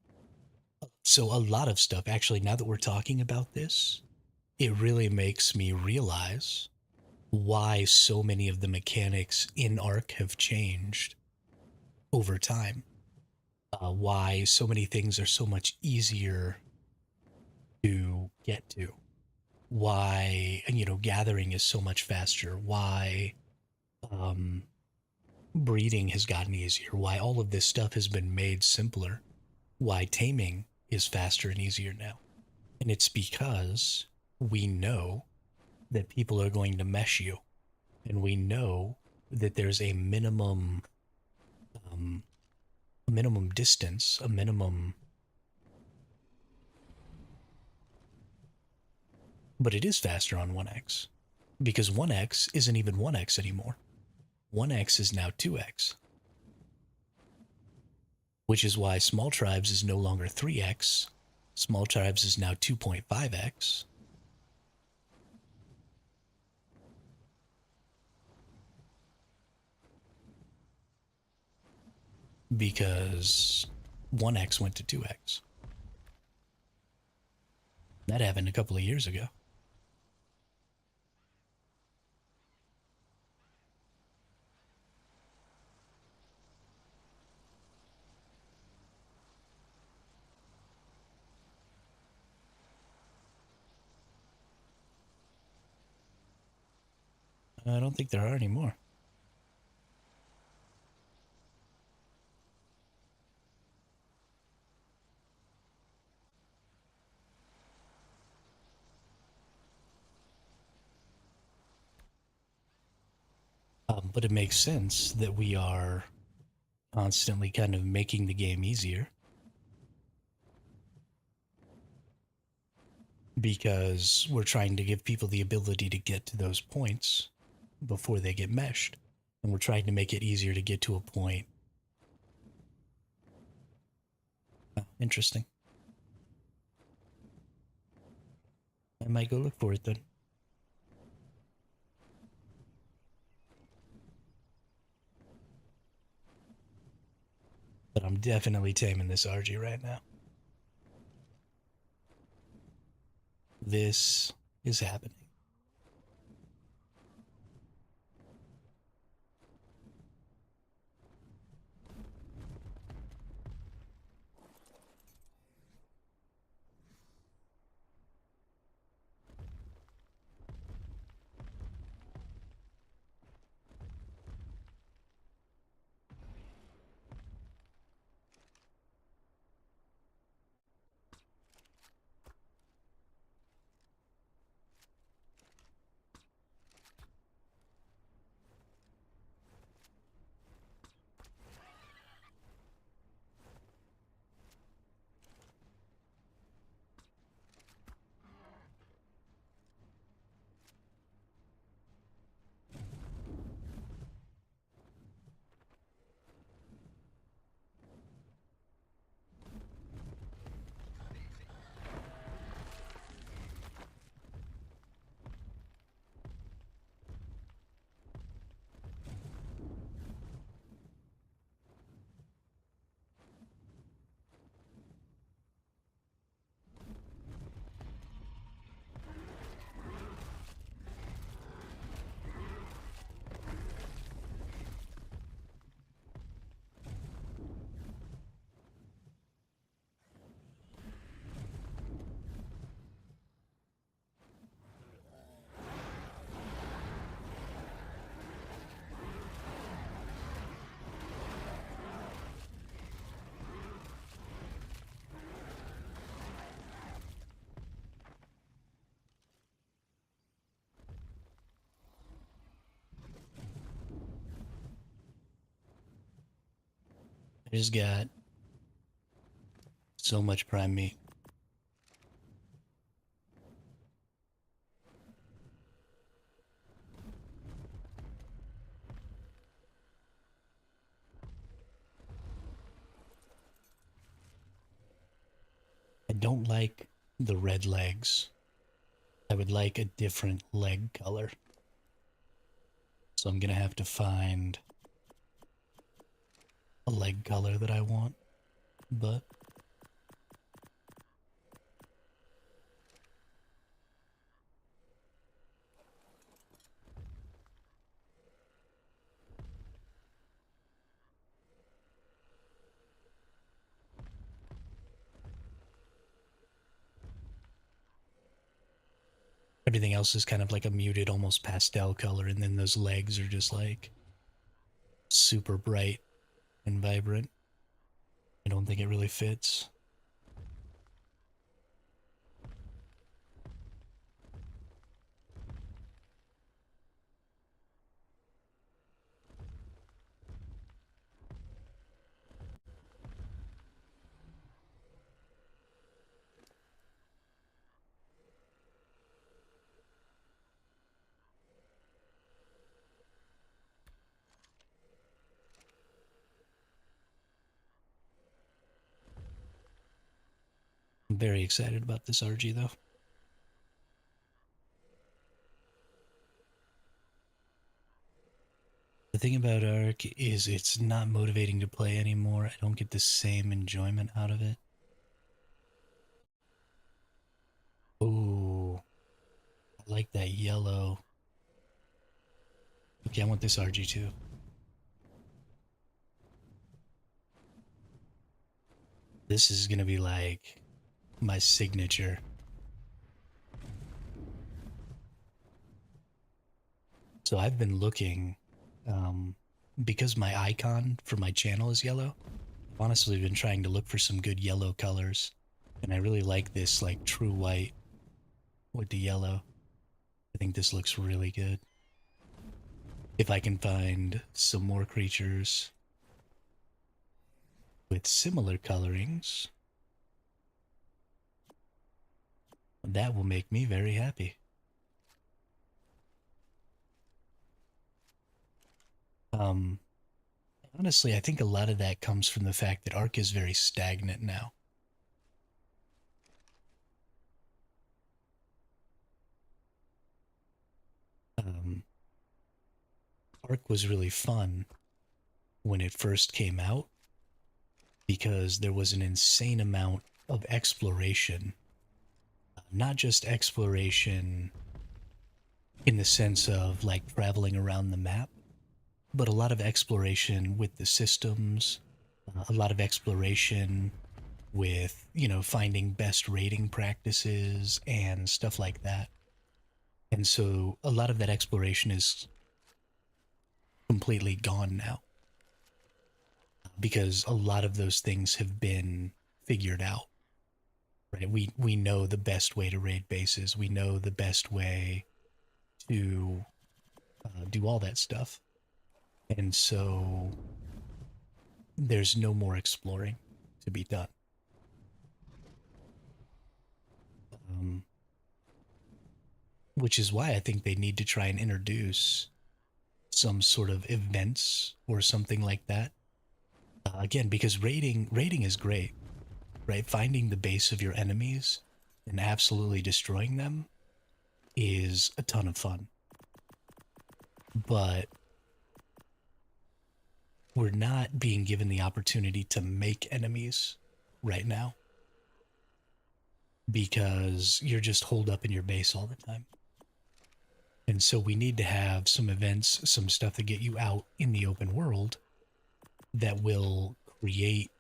So, a lot of stuff, actually, now that we're talking about this, it really makes me realize why so many of the mechanics in ARK have changed over time. Why so many things are so much easier to get to. Why, gathering is so much faster. Why, um, breeding has gotten easier. Why all of this stuff has been made simpler. Why taming is faster and easier now. And it's because we know that people are going to mesh you. And we know that there's a minimum distance, a minimum. But it is faster on 1x because 1x isn't even 1x anymore. 1x is now 2x, which is why small tribes is no longer 3x. Small tribes is now 2.5x. Because 1x went to 2x. That happened a couple of years ago. I don't think there are anymore. But it makes sense that we are constantly kind of making the game easier because we're trying to give people the ability to get to those points before they get meshed. And we're trying to make it easier to get to a point. Oh, interesting. I might go look for it then. But I'm definitely taming this RG right now. This is happening. I just got so much prime meat. I don't like the red legs. I would like a different leg color. So I'm gonna have to find a leg color that I want. But everything else is kind of like a muted, almost pastel color, and then those legs are just like super bright and vibrant. I don't think it really fits. I'm very excited about this RG though. The thing about ARK is it's not motivating to play anymore. I don't get the same enjoyment out of it. Ooh, I like that yellow. Okay, I want this RG too. This is gonna be like my signature. So I've been looking, because my icon for my channel is yellow. I've honestly been trying to look for some good yellow colors, and I really like this like true white with the yellow. I think this looks really good. if I can find some more creatures with similar colorings, that will make me very happy. Um, Honestly, I think a lot of that comes from the fact that ARK is very stagnant now. Um, ARK was really fun when it first came out because there was an insane amount of exploration. Not just exploration in the sense of like traveling around the map, but a lot of exploration with the systems, a lot of exploration with, finding best raiding practices and stuff like that. And so a lot of that exploration is completely gone now because a lot of those things have been figured out. Right? We know the best way to raid bases. We know the best way to do all that stuff. And so there's no more exploring to be done. Um, which is why I think they need to try and introduce some sort of events or something like that. Again, because raiding is great, right? Finding the base of your enemies and absolutely destroying them is a ton of fun. But we're not being given the opportunity to make enemies right now because you're just holed up in your base all the time. And so we need to have some events, some stuff to get you out in the open world that will create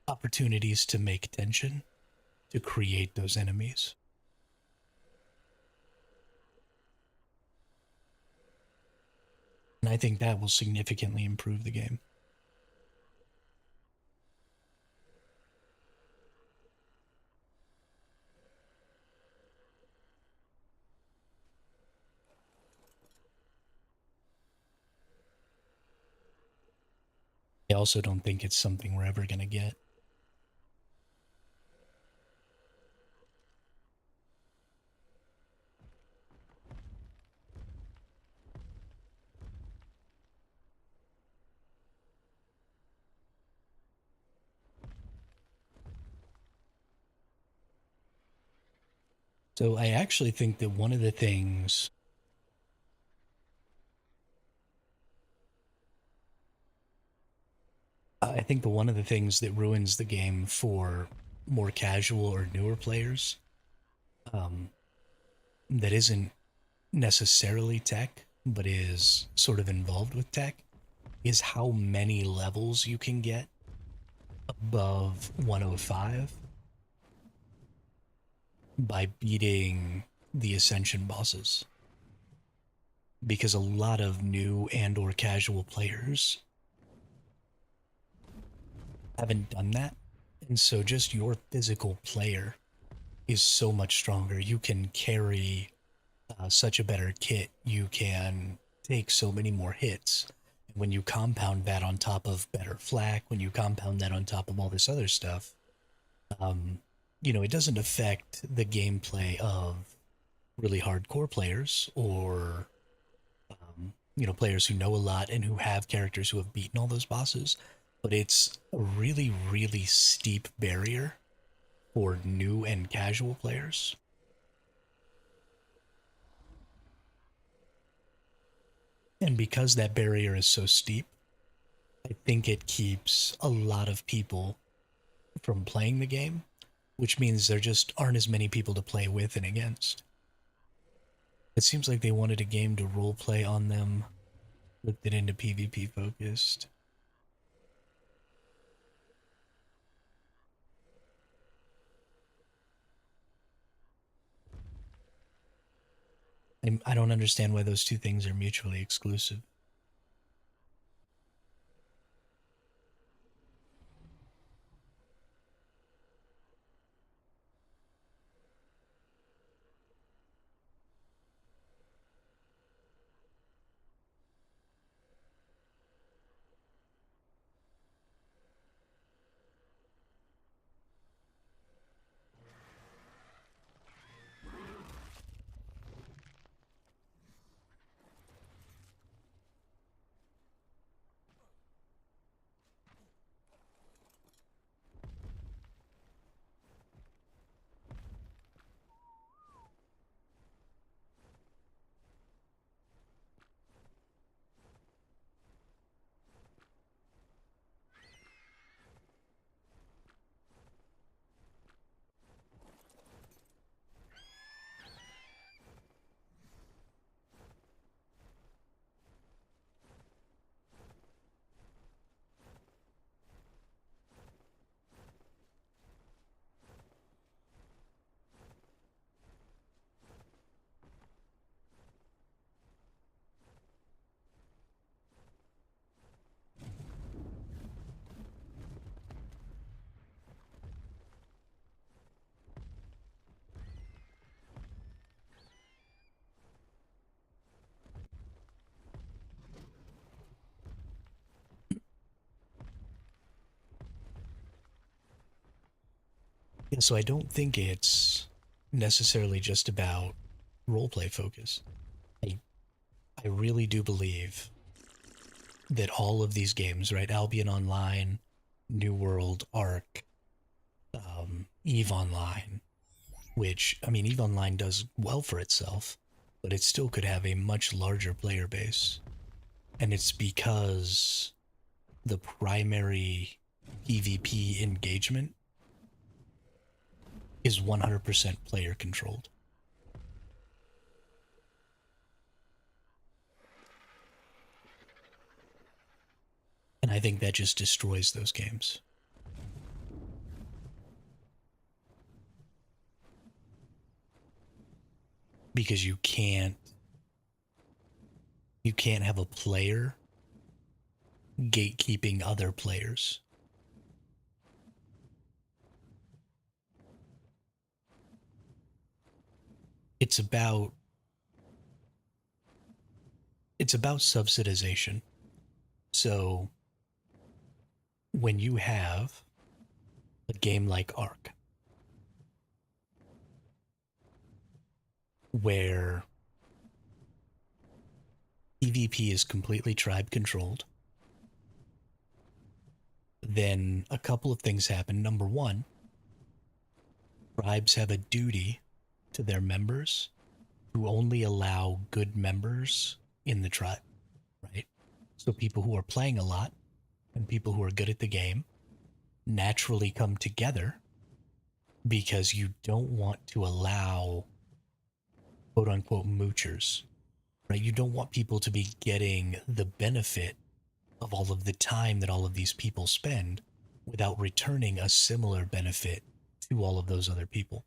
opportunities to make tension, to create those enemies. And I think that will significantly improve the game. I also don't think it's something we're ever going to get. So I actually think that one of the things I think that one of the things that ruins the game for more casual or newer players, um, that isn't necessarily tech, but is sort of involved with tech, is how many levels you can get above 105 by beating the Ascension bosses. Because a lot of new and or casual players haven't done that. And so just your physical player is so much stronger. You can carry such a better kit. You can take so many more hits. And when you compound that on top of better flak, when you compound that on top of all this other stuff, um, it doesn't affect the gameplay of really hardcore players or, players who know a lot and who have characters who have beaten all those bosses. But it's a really, really steep barrier for new and casual players. And because that barrier is so steep, I think it keeps a lot of people from playing the game, which means there just aren't as many people to play with and against. It seems like they wanted a game to roleplay on them, flipped it into PvP focused. I don't understand why those two things are mutually exclusive. Yeah, so I don't think it's necessarily just about roleplay focus. I, I really do believe that all of these games, right? Albion Online, New World, ARK, EVE Online, which, I mean, EVE Online does well for itself, but it still could have a much larger player base. And it's because the primary PvP engagement is 100% player controlled. And I think that just destroys those games. Because you can't have a player gatekeeping other players. It's about it's about subsidization. So when you have a game like ARK where PvP is completely tribe controlled, then a couple of things happen. Number one, tribes have a duty to their members to only allow good members in the tribe, right? So people who are playing a lot and people who are good at the game naturally come together because you don't want to allow quote unquote moochers, right? You don't want people to be getting the benefit of all of the time that all of these people spend without returning a similar benefit to all of those other people.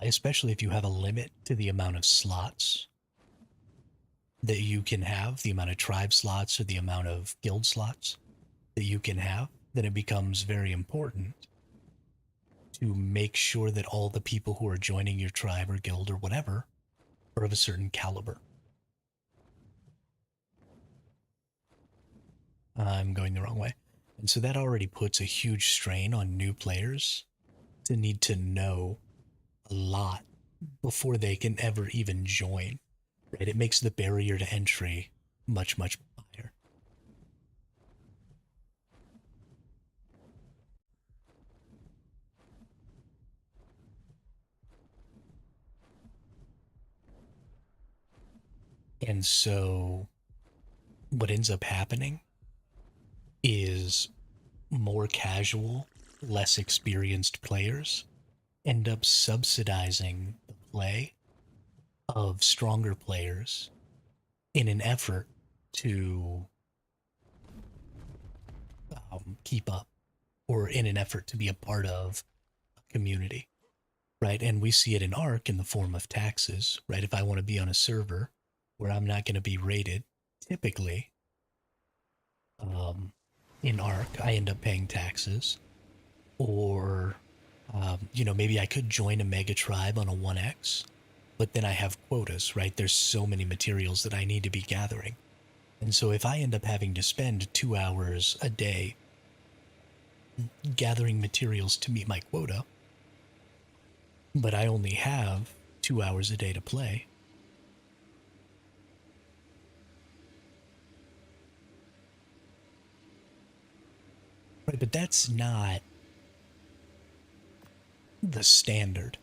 Especially if you have a limit to the amount of slots that you can have, the amount of tribe slots or the amount of guild slots that you can have, then it becomes very important to make sure that all the people who are joining your tribe or guild or whatever are of a certain caliber. I'm going the wrong way. And so that already puts a huge strain on new players to need to know a lot before they can ever even join. Right? It makes the barrier to entry much, much higher. And so what ends up happening is more casual, less experienced players end up subsidizing the play of stronger players in an effort to keep up or in an effort to be a part of a community, right? And we see it in ARK in the form of taxes, right? If I want to be on a server where I'm not going to be rated, typically um, in ARK, I end up paying taxes. Or, maybe I could join a mega tribe on a 1x, but then I have quotas, right? There's so many materials that I need to be gathering. And so if I end up having to spend 2 hours a day gathering materials to meet my quota, but I only have 2 hours a day to play, right? But that's not the standard.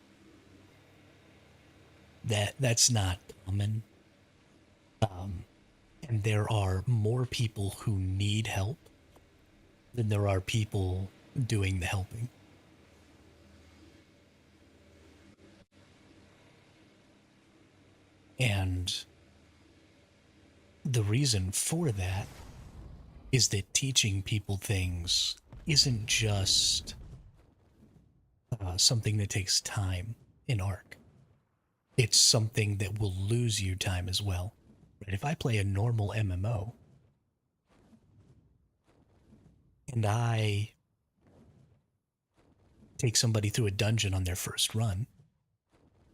That's not common. And there are more people who need help than there are people doing the helping. And the reason for that is that teaching people things isn't just something that takes time in ARK. It's something that will lose you time as well. Right? If I play a normal MMO and I take somebody through a dungeon on their first run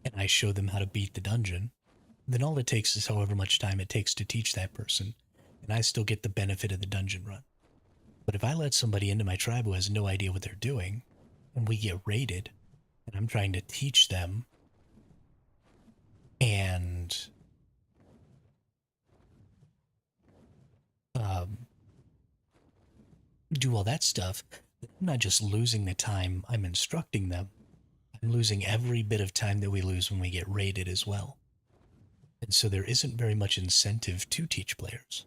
and I show them how to beat the dungeon, then all it takes is however much time it takes to teach that person, and I still get the benefit of the dungeon run. But if I let somebody into my tribe who has no idea what they're doing, and we get raided, and I'm trying to teach them and um, do all that stuff, I'm not just losing the time I'm instructing them, I'm losing every bit of time that we lose when we get raided as well. And so there isn't very much incentive to teach players.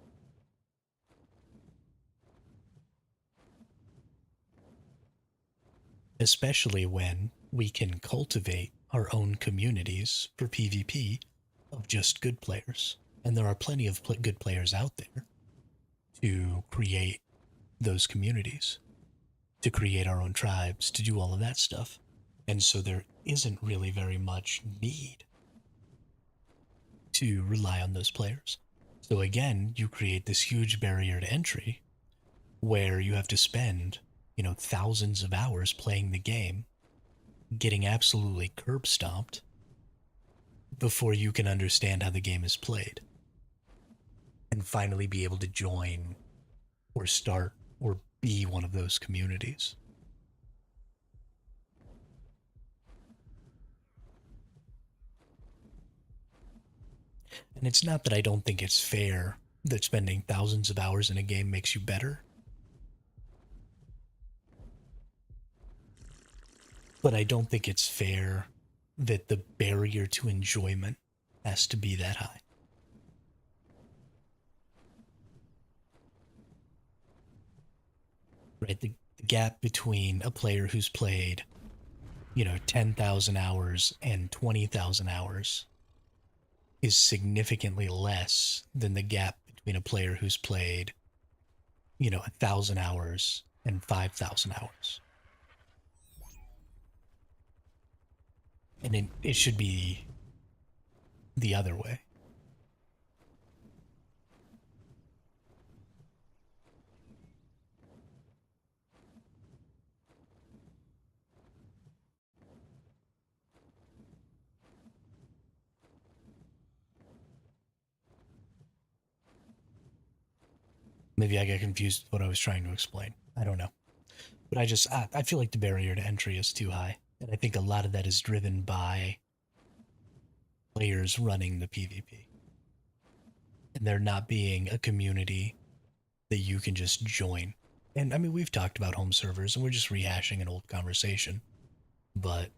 Especially when we can cultivate our own communities for PvP of just good players. And there are plenty of good players out there to create those communities, to create our own tribes, to do all of that stuff. And so there isn't really very much need to rely on those players. So again, you create this huge barrier to entry where you have to spend, thousands of hours playing the game, getting absolutely curb stomped before you can understand how the game is played and finally be able to join or start or be one of those communities. And it's not that I don't think it's fair that spending thousands of hours in a game makes you better, but I don't think it's fair that the barrier to enjoyment has to be that high. Right? The gap between a player who's played, 10,000 hours and 20,000 hours is significantly less than the gap between a player who's played, 1,000 hours and 5,000 hours. And it should be the other way. Maybe I got confused with what I was trying to explain. I don't know. But I feel like the barrier to entry is too high. And I think a lot of that is driven by players running the PvP. And there not being a community that you can just join. And I mean, we've talked about home servers and we're just rehashing an old conversation. But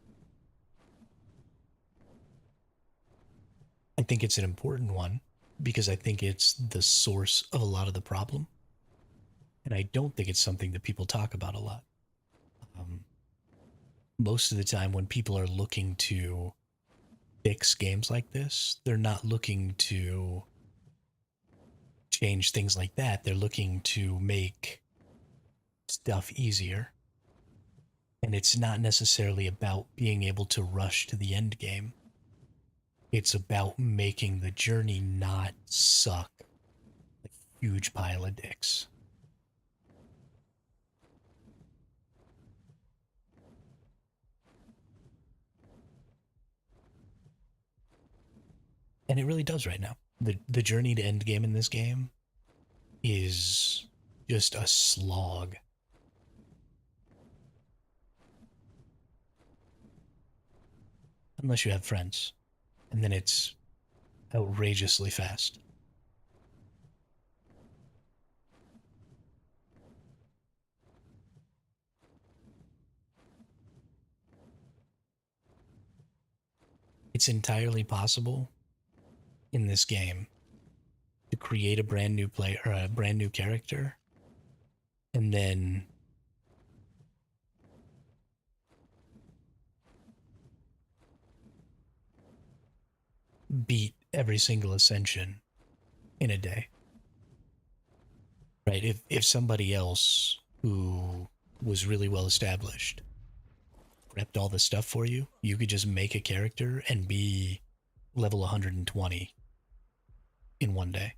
I think it's an important one because I think it's the source of a lot of the problem. And I don't think it's something that people talk about a lot. Um, Most of the time, when people are looking to fix games like this, they're not looking to change things like that. They're looking to make stuff easier. And it's not necessarily about being able to rush to the end game. It's about making the journey not suck a huge pile of dicks. And it really does right now. The journey to end game in this game is just a slog. Unless you have friends. And then it's outrageously fast. It's entirely possible in this game to create a brand new player or a brand new character and then beat every single ascension in a day. Right? If somebody else who was really well established prepped all the stuff for you, you could just make a character and be level 120 in one day.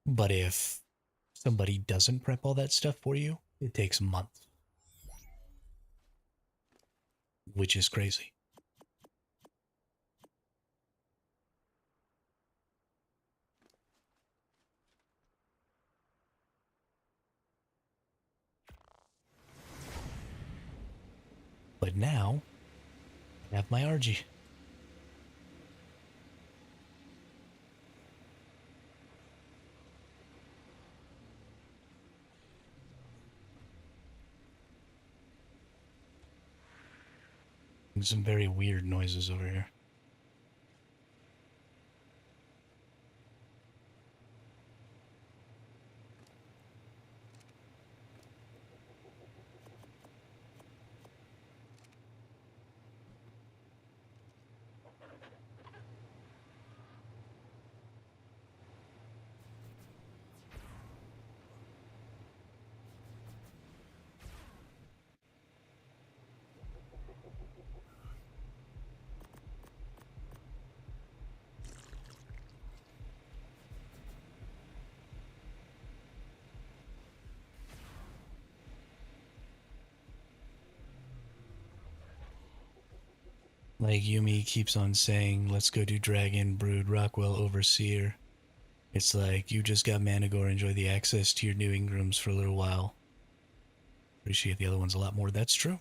But if somebody doesn't prep all that stuff for you, it takes months, which is crazy. But now, I have my RG. Some very weird noises over here. Like Yumi keeps on saying, let's go do Dragon, Brood, Rockwell, Overseer. It's like, you just got Manigore, enjoy the access to your new Ingrams for a little while. Appreciate the other ones a lot more. That's true.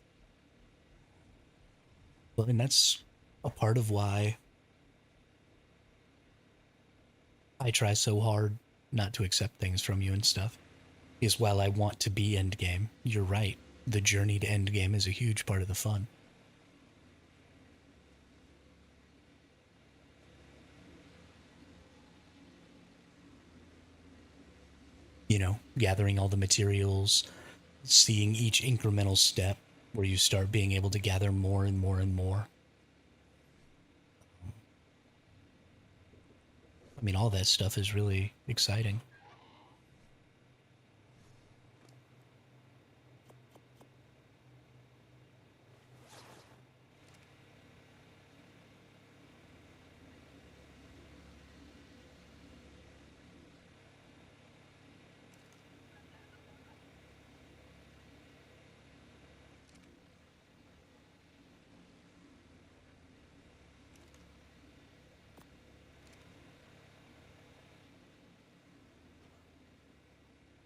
Well, and that's a part of why I try so hard not to accept things from you and stuff. Is while I want to be endgame, you're right. The journey to endgame is a huge part of the fun. You know, gathering all the materials, seeing each incremental step where you start being able to gather more and more and more. I mean, all that stuff is really exciting.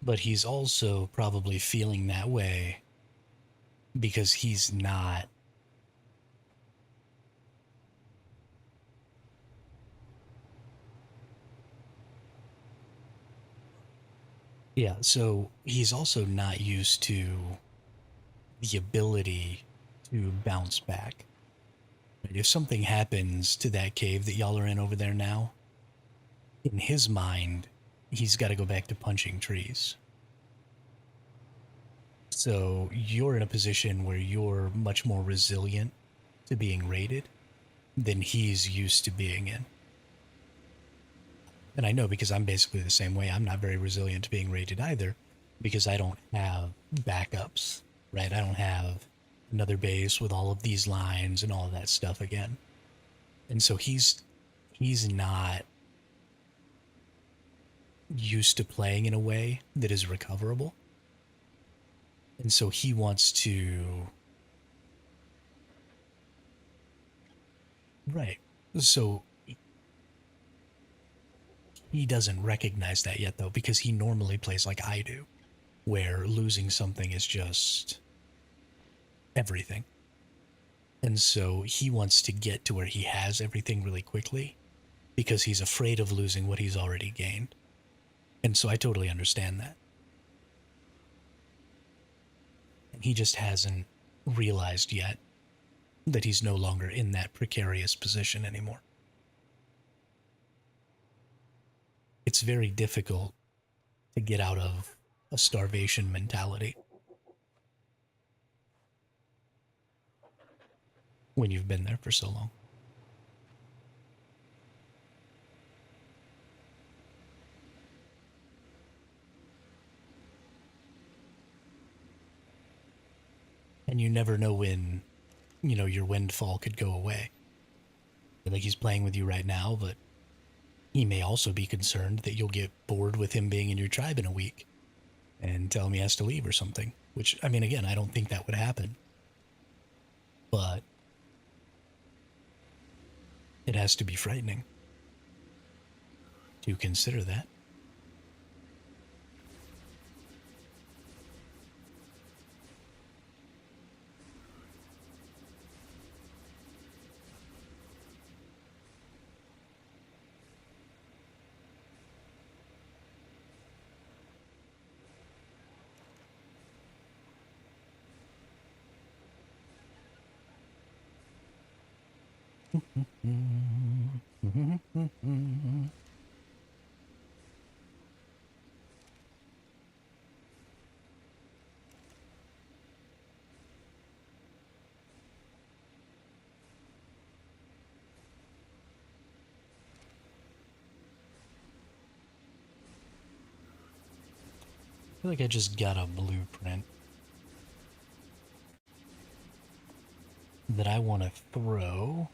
But he's also probably feeling that way because he's not. Yeah, so he's also not used to the ability to bounce back. If something happens to that cave that y'all are in over there now, in his mind, he's got to go back to punching trees. So you're in a position where you're much more resilient to being raided than he's used to being in. And I know because I'm basically the same way. I'm not very resilient to being raided either because I don't have backups, right? I don't have another base with all of these lines and all of that stuff again. And so he's not used to playing in a way that is recoverable. And so he wants to. Right. So he doesn't recognize that yet, though, because he normally plays like I do, where losing something is just everything. And so he wants to get to where he has everything really quickly because he's afraid of losing what he's already gained. And so I totally understand that. And he just hasn't realized yet that he's no longer in that precarious position anymore. It's very difficult to get out of a starvation mentality when you've been there for so long. And you never know when, your windfall could go away. Like he's playing with you right now, but he may also be concerned that you'll get bored with him being in your tribe in a week and tell him he has to leave or something. Which, I mean, again, I don't think that would happen. But it has to be frightening to consider that. feel like I just got a blueprint that I want to throw.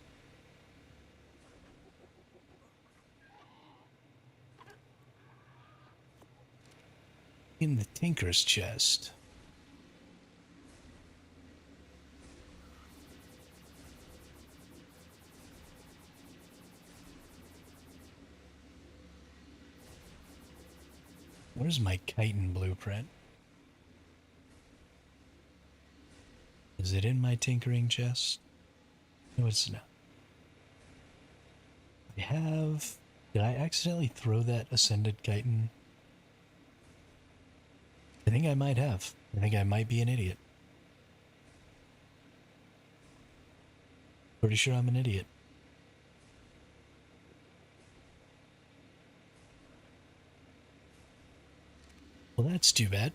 In the Tinker's chest. Where's my chitin blueprint? Is it in my tinkering chest? No, it's not. I have... Did I accidentally throw that Ascended chitin? I think I might have. I think I might be an idiot. Pretty sure I'm an idiot. Well, that's too bad.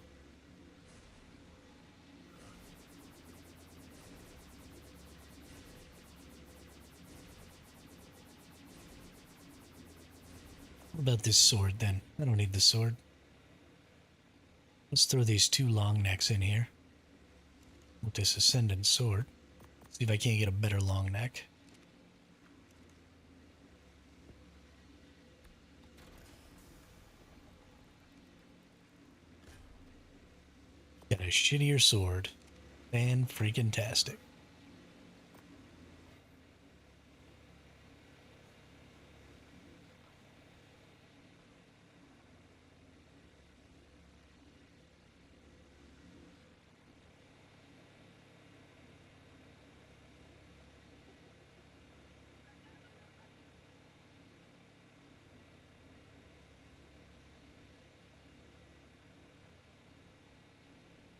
What about this sword, then? I don't need the sword. Let's throw these two long necks in here. With this Ascendant sword. See if I can't get a better long neck. Got a shittier sword. Fan-freaking-tastic.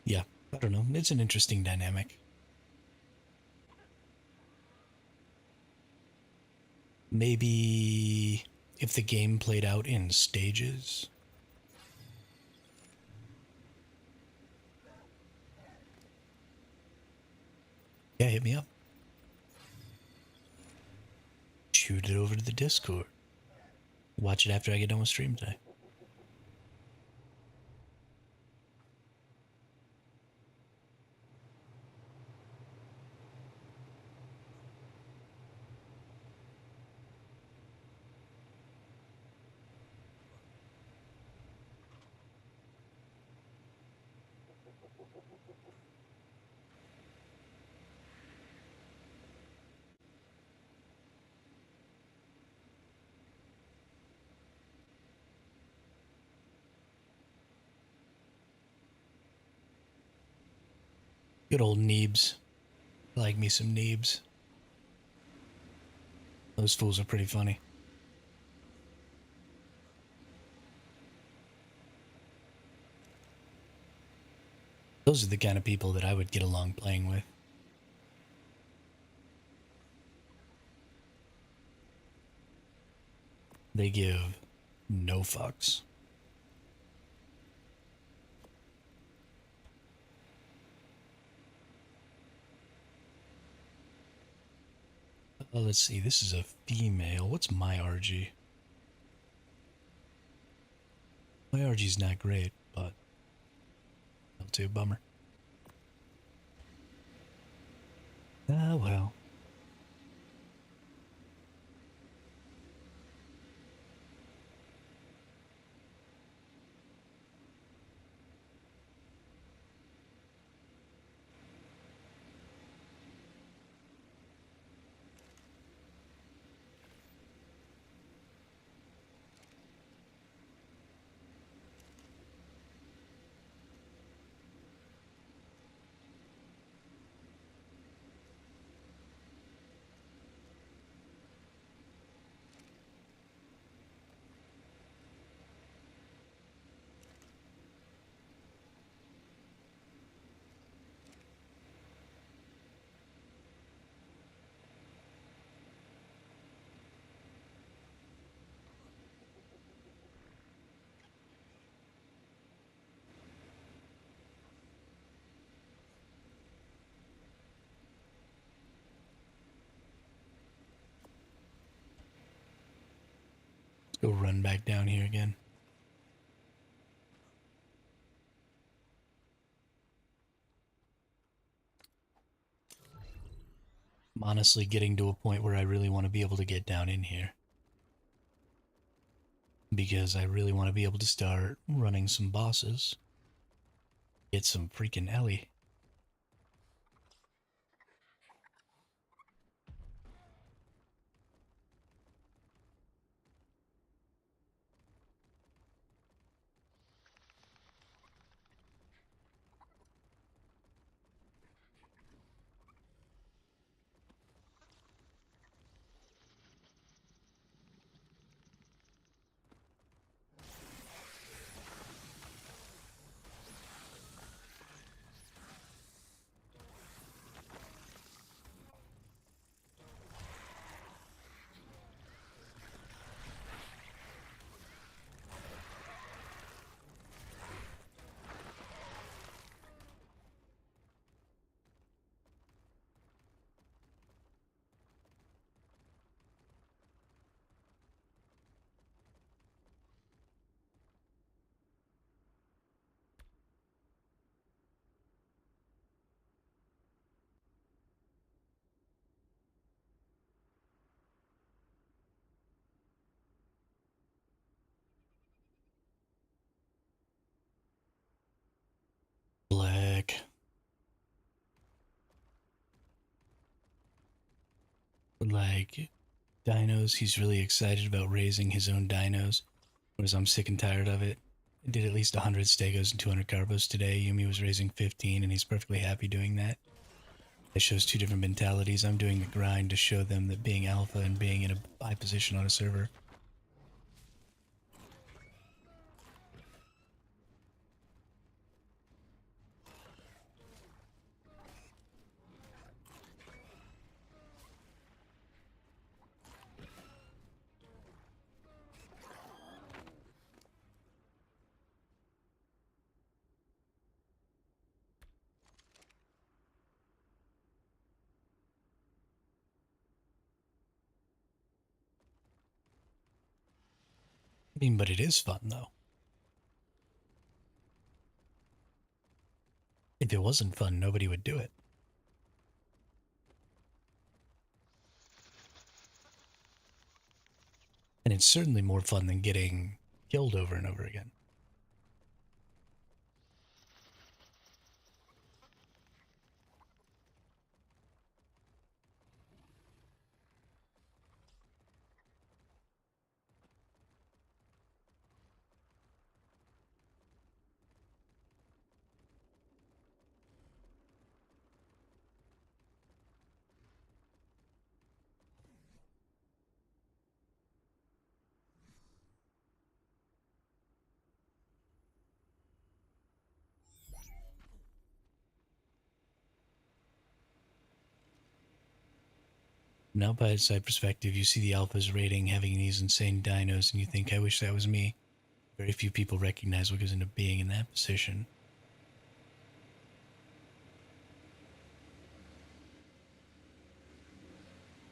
Yeah, I don't know. It's an interesting dynamic. Maybe if the game played out in stages. Yeah, hit me up. Shoot it over to the Discord. Watch it after I get done with stream today. Good old Neebs. I like me some Neebs. Those fools are pretty funny. Those are the kind of people that I would get along playing with. They give no fucks. Let's see. This is a female. What's my RG? My RG's not great, but I'll do bummer. Ah, well. Go run back down here again. I'm honestly getting to a point where I really want to be able to get down in here. Because I really want to be able to start running some bosses. Get some freaking Ellie. Black. Like, dinos, he's really excited about raising his own dinos. Whereas I'm sick and tired of it. I did at least 100 stegos and 200 carbos today. Yumi was raising 15, and he's perfectly happy doing that. It shows two different mentalities. I'm doing the grind to show them that being alpha and being in a high position on a server. I mean, but it is fun, though. If it wasn't fun, nobody would do it. And it's certainly more fun than getting killed over and over again. Now, by a side perspective, you see the alphas rating having these insane dinos, and you think, I wish that was me. Very few people recognize what goes into being in that position.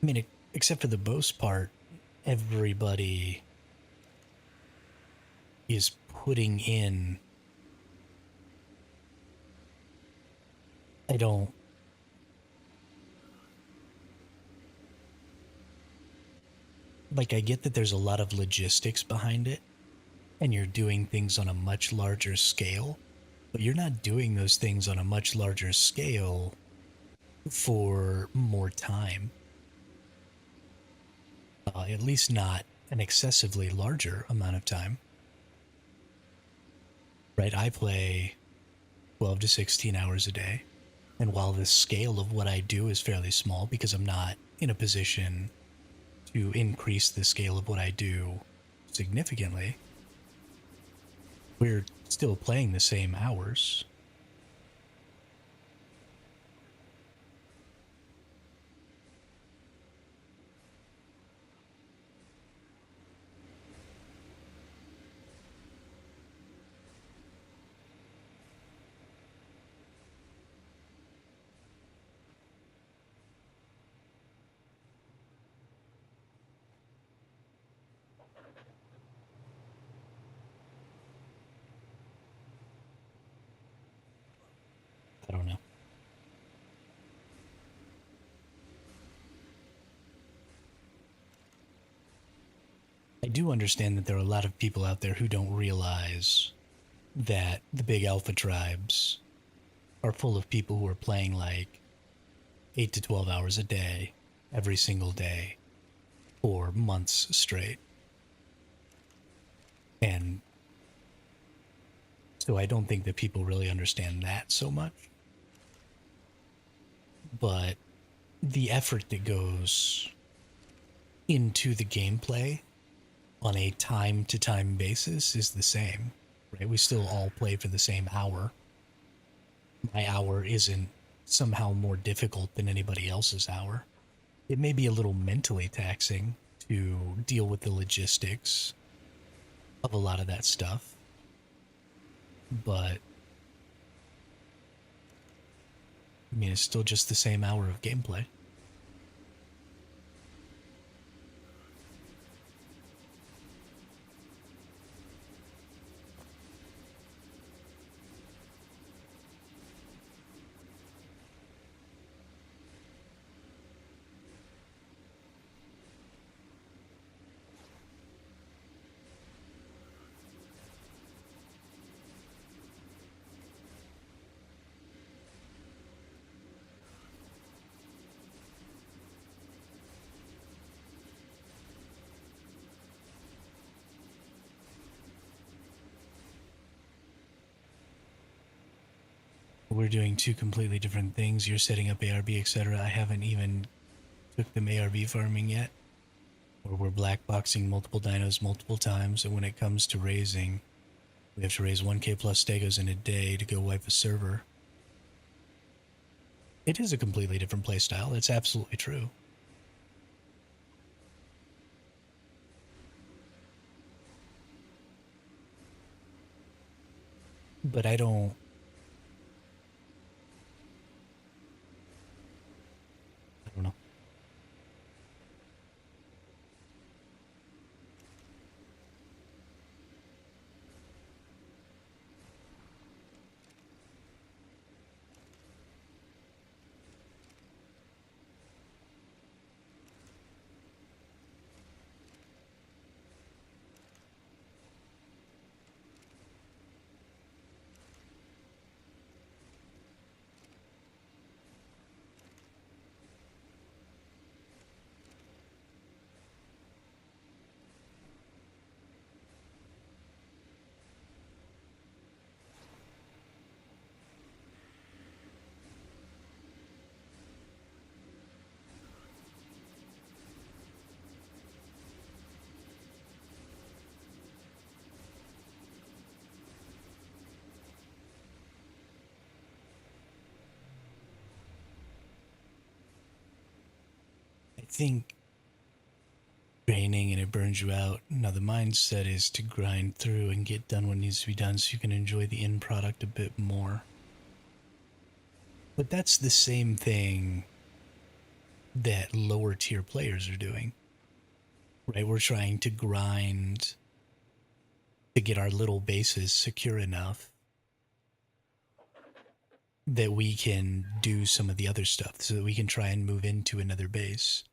I mean, except for the boast part, everybody is putting in. I don't. Like, I get that there's a lot of logistics behind it, and you're doing things on a much larger scale, but you're not doing those things on a much larger scale for more time. At least not an excessively larger amount of time. Right? I play 12 to 16 hours a day. And while the scale of what I do is fairly small because I'm not in a position to increase the scale of what I do significantly, we're still playing the same hours. don't know. I do understand that there are a lot of people out there who don't realize that the big alpha tribes are full of people who are playing like 8 to 12 hours a day, every single day, for months straight. And so I don't think that people really understand that so much. But the effort that goes into the gameplay on a time to time basis is the same, right? We still all play for the same hour. My hour isn't somehow more difficult than anybody else's hour. It may be a little mentally taxing to deal with the logistics of a lot of that stuff, but I mean, it's still just the same hour of gameplay. We're doing two completely different things. You're setting up ARB, etc. I haven't even took them ARB farming yet. Or we're black boxing multiple dinos multiple times, and when it comes to raising, we have to raise 1k plus stegos in a day to go wipe a server. It is a completely different playstyle. It's absolutely true. But I don't know. I think draining and it burns you out. Now the mindset is to grind through and get done what needs to be done so you can enjoy the end product a bit more. But that's the same thing that lower tier players are doing. Right? We're trying to grind to get our little bases secure enough that we can do some of the other stuff so that we can try and move into another base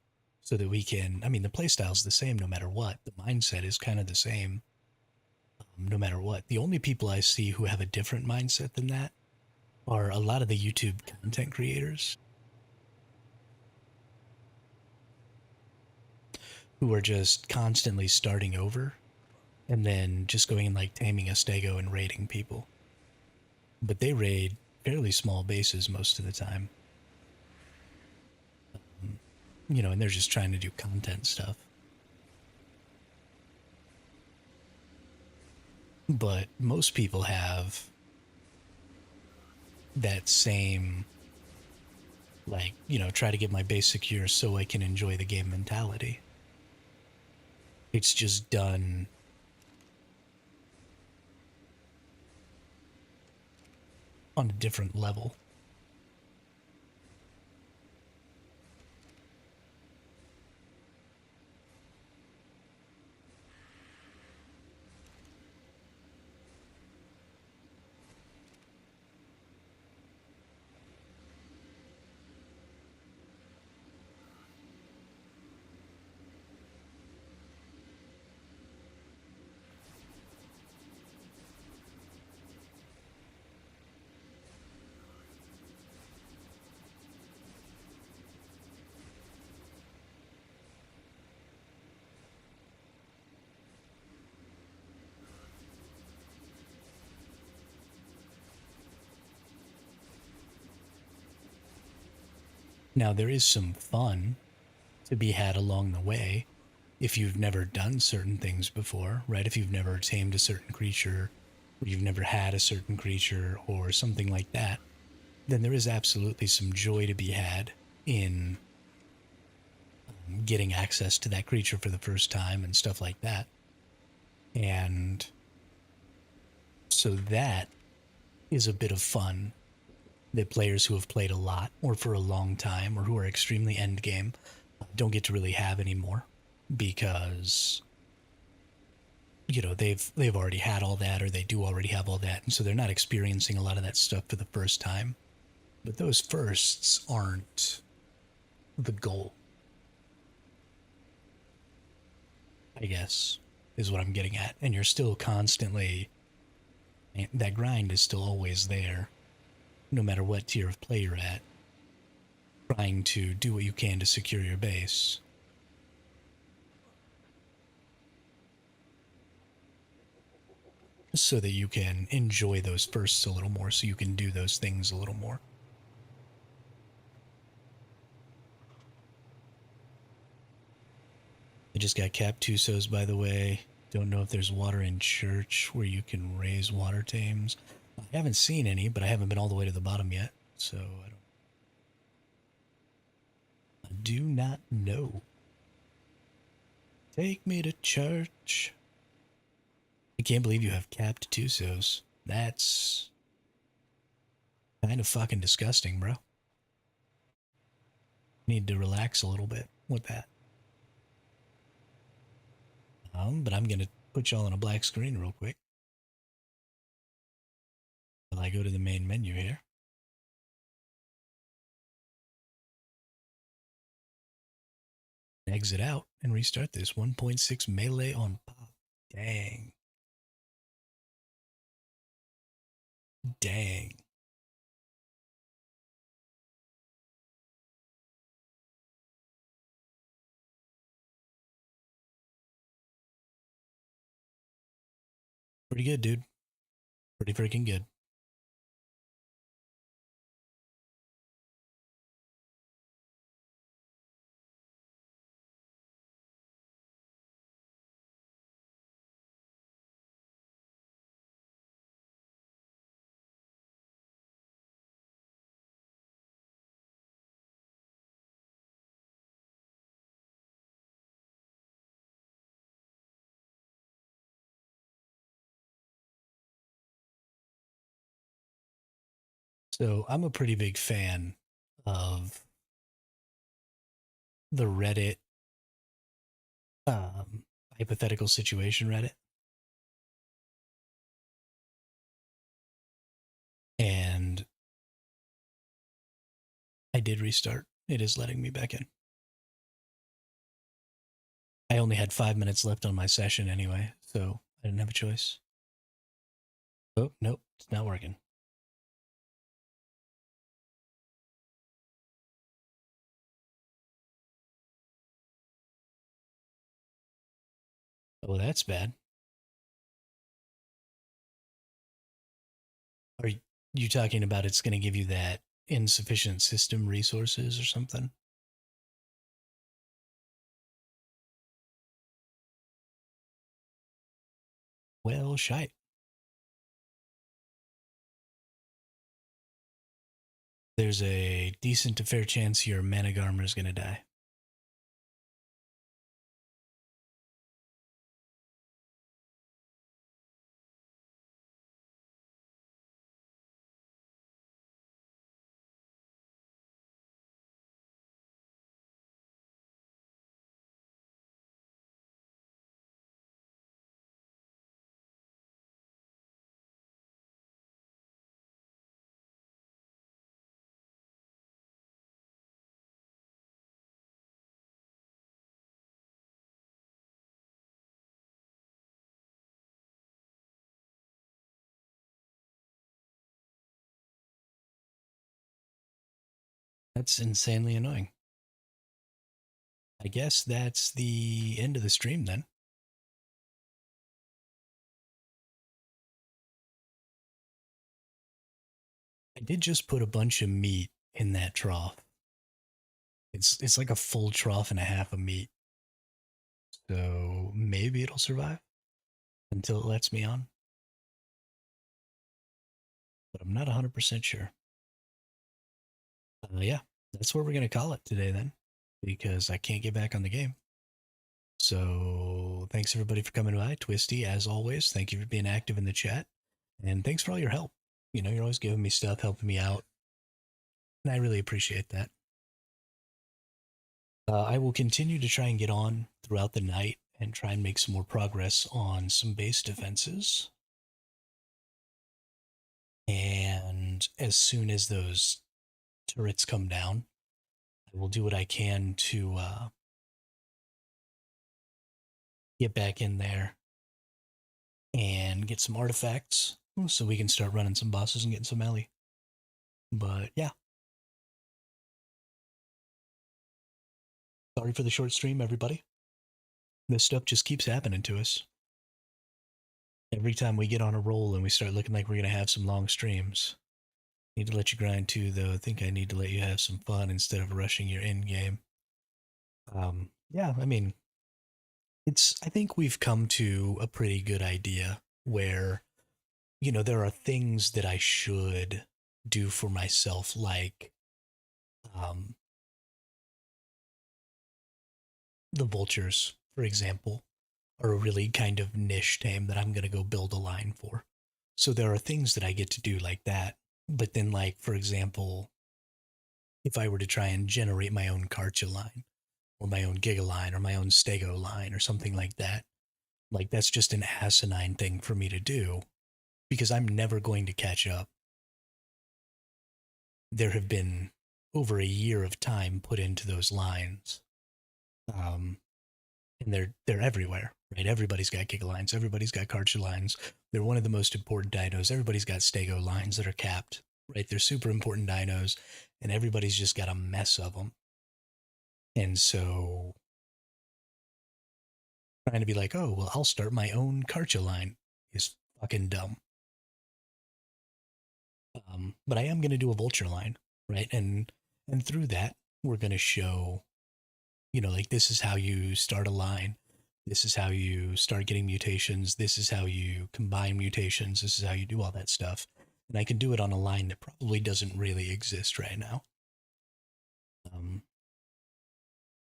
so that we can, I mean, the playstyle's the same no matter what. The mindset is kind of the same no matter what. The only people I see who have a different mindset than that are a lot of the YouTube content creators who are just constantly starting over and then just going and like taming a stego and raiding people. But they raid fairly small bases most of the time. You know, and they're just trying to do content stuff. But most people have that same, like, you know, try to get my base secure so I can enjoy the game mentality. It's just done on a different level. Now, there is some fun to be had along the way if you've never done certain things before, right? If you've never tamed a certain creature, or you've never had a certain creature, or something like that, then there is absolutely some joy to be had in getting access to that creature for the first time and stuff like that. And so that is a bit of fun that players who have played a lot or for a long time or who are extremely end game don't get to really have anymore because they've already had all that or they do already have all that, and so they're not experiencing a lot of that stuff for the first time. But those firsts aren't the goal, I guess, is what I'm getting at. And you're still constantly, that grind is still always there, no matter what tier of play you're at, trying to do what you can to secure your base. So that you can enjoy those firsts a little more, so you can do those things a little more. I just got Captusos, by the way. Don't know if there's water in church where you can raise water tames. I haven't seen any, but I haven't been all the way to the bottom yet, so I do not know. Take me to church. I can't believe you have Captusos. That's kind of fucking disgusting, bro. Need to relax a little bit with that. But I'm gonna put y'all on a black screen real quick while I go to the main menu here. Exit out and restart this. 1.6 melee on pop. Dang. Dang. Pretty good, dude. Pretty freaking good. So I'm a pretty big fan of the Reddit um, hypothetical situation Reddit. And I did restart. It is letting me back in. I only had 5 minutes left on my session anyway, so I didn't have a choice. Oh, nope, it's not working. Oh, that's bad. Are you talking about it's going to give you that insufficient system resources or something? Well, shite. There's a decent to fair chance your Managarmer is going to die. That's insanely annoying. I guess that's the end of the stream then. I did just put a bunch of meat in that trough. It's like a full trough and a half of meat. So maybe it'll survive until it lets me on. But I'm not 100% sure. Yeah, that's what we're going to call it today then, because I can't get back on the game. So thanks everybody for coming by. Twisty, as always, thank you for being active in the chat. And thanks for all your help. You know, you're always giving me stuff, helping me out. And I really appreciate that. I will continue to try and get on throughout the night and try and make some more progress on some base defenses. And as soon as those turrets come down, I will do what I can to get back in there and get some artifacts so we can start running some bosses and getting some melee. But yeah, sorry for the short stream, everybody. This stuff just keeps happening to us. Every time we get on a roll and we start looking like we're going to have some long streams. Need to let you grind too, though. I think I need to let you have some fun instead of rushing your end game. Yeah, I mean, I think we've come to a pretty good idea where, you know, there are things that I should do for myself, like um, the vultures, for example, are a really kind of niche tame that I'm going to go build a line for. So there are things that I get to do like that. But then, like, for example, if I were to try and generate my own Karcha line, or my own Giga line, or my own Stego line, or something like that, like, that's just an asinine thing for me to do because I'm never going to catch up. There have been over a year of time put into those lines. Um, and they're everywhere, right? Everybody's got Giga lines, everybody's got Karcha lines. They're one of the most important dinos. Everybody's got Stego lines that are capped, right? They're super important dinos, and everybody's just got a mess of them. And so trying to be like, oh, well, I'll start my own Karcha line is fucking dumb. But I am going to do a vulture line, right? And through that, we're going to show, you know, like, this is how you start a line. This is how you start getting mutations. This is how you combine mutations. This is how you do all that stuff. And I can do it on a line that probably doesn't really exist right now. Um,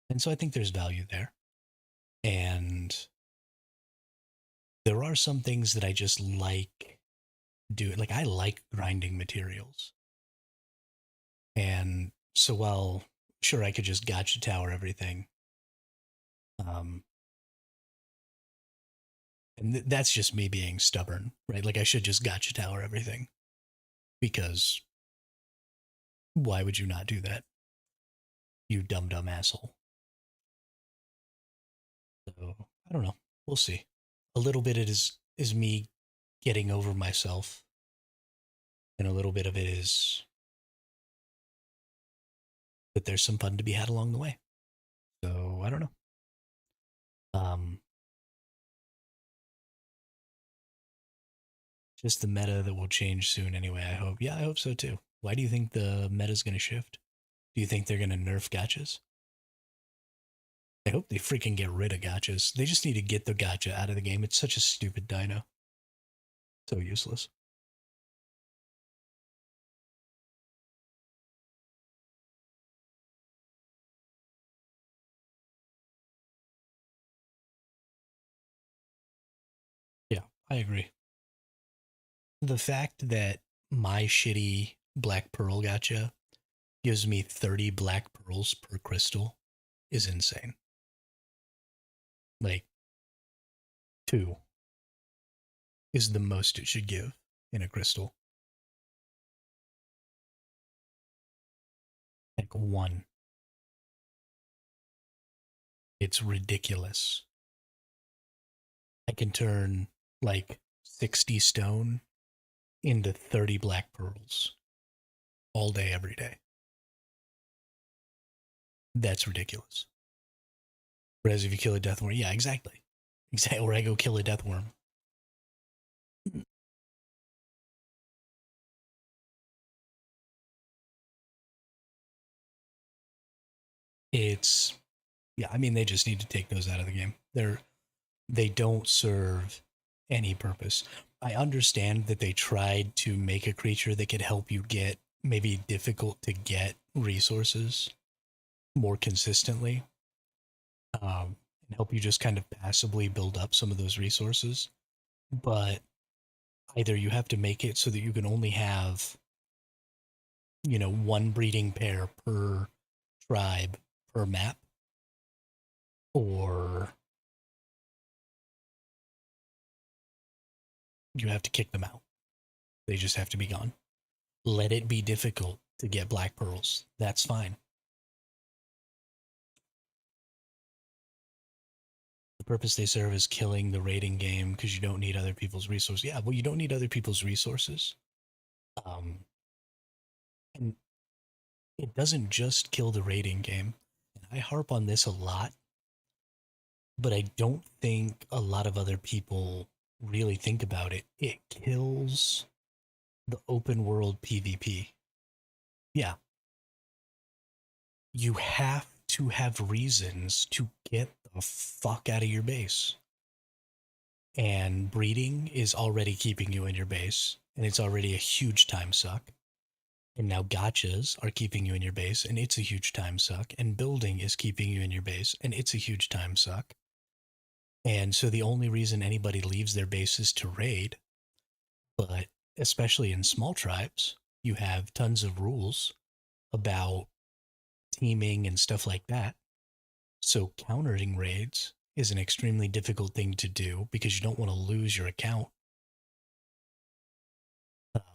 and so I think there's value there. And there are some things that I just like doing. Like, I like grinding materials. And so while, sure, I could just gotcha tower everything, um, and that's just me being stubborn, right? Like, I should just gotcha tower everything because why would you not do that? You dumb asshole. So I don't know. We'll see. A little bit it is me getting over myself, and a little bit of it is that there's some fun to be had along the way. So I don't know. Um, just the meta that will change soon anyway. I hope. Yeah, I hope so too. Why do you think the meta's going to shift? Do you think they're going to nerf gotchas? I hope they freaking get rid of gotchas. They just need to get the gotcha out of the game. It's such a stupid dino. So useless. Yeah, I agree. The fact that my shitty black pearl gotcha gives me 30 black pearls per crystal is insane. Like, 2 is the most it should give in a crystal. Like, 1. It's ridiculous. I can turn like 60 stone into 30 black pearls all day, every day. That's ridiculous. Whereas if you kill a death worm, yeah, exactly. Exactly. Where I go kill a death worm. It's yeah, I mean they just need to take those out of the game. They don't serve any purpose. I understand that they tried to make a creature that could help you get maybe difficult to get resources more consistently, and help you just kind of passively build up some of those resources. But either you have to make it so that you can only have, one breeding pair per tribe per map, or you have to kick them out. They just have to be gone. Let it be difficult to get black pearls. That's fine. The purpose they serve is killing the raiding game because you don't need other people's resources. Yeah, well, you don't need other people's resources. Um, and it doesn't just kill the raiding game. And I harp on this a lot, but I don't think a lot of other people really think about it. It kills the open world PvP. Yeah, you have to have reasons to get the fuck out of your base. And breeding is already keeping you in your base, and it's already a huge time suck. And now gotchas are keeping you in your base, and it's a huge time suck. And building is keeping you in your base, and it's a huge time suck. And so the only reason anybody leaves their base is to raid. But especially in small tribes, you have tons of rules about teaming and stuff like that. So countering raids is an extremely difficult thing to do because you don't want to lose your account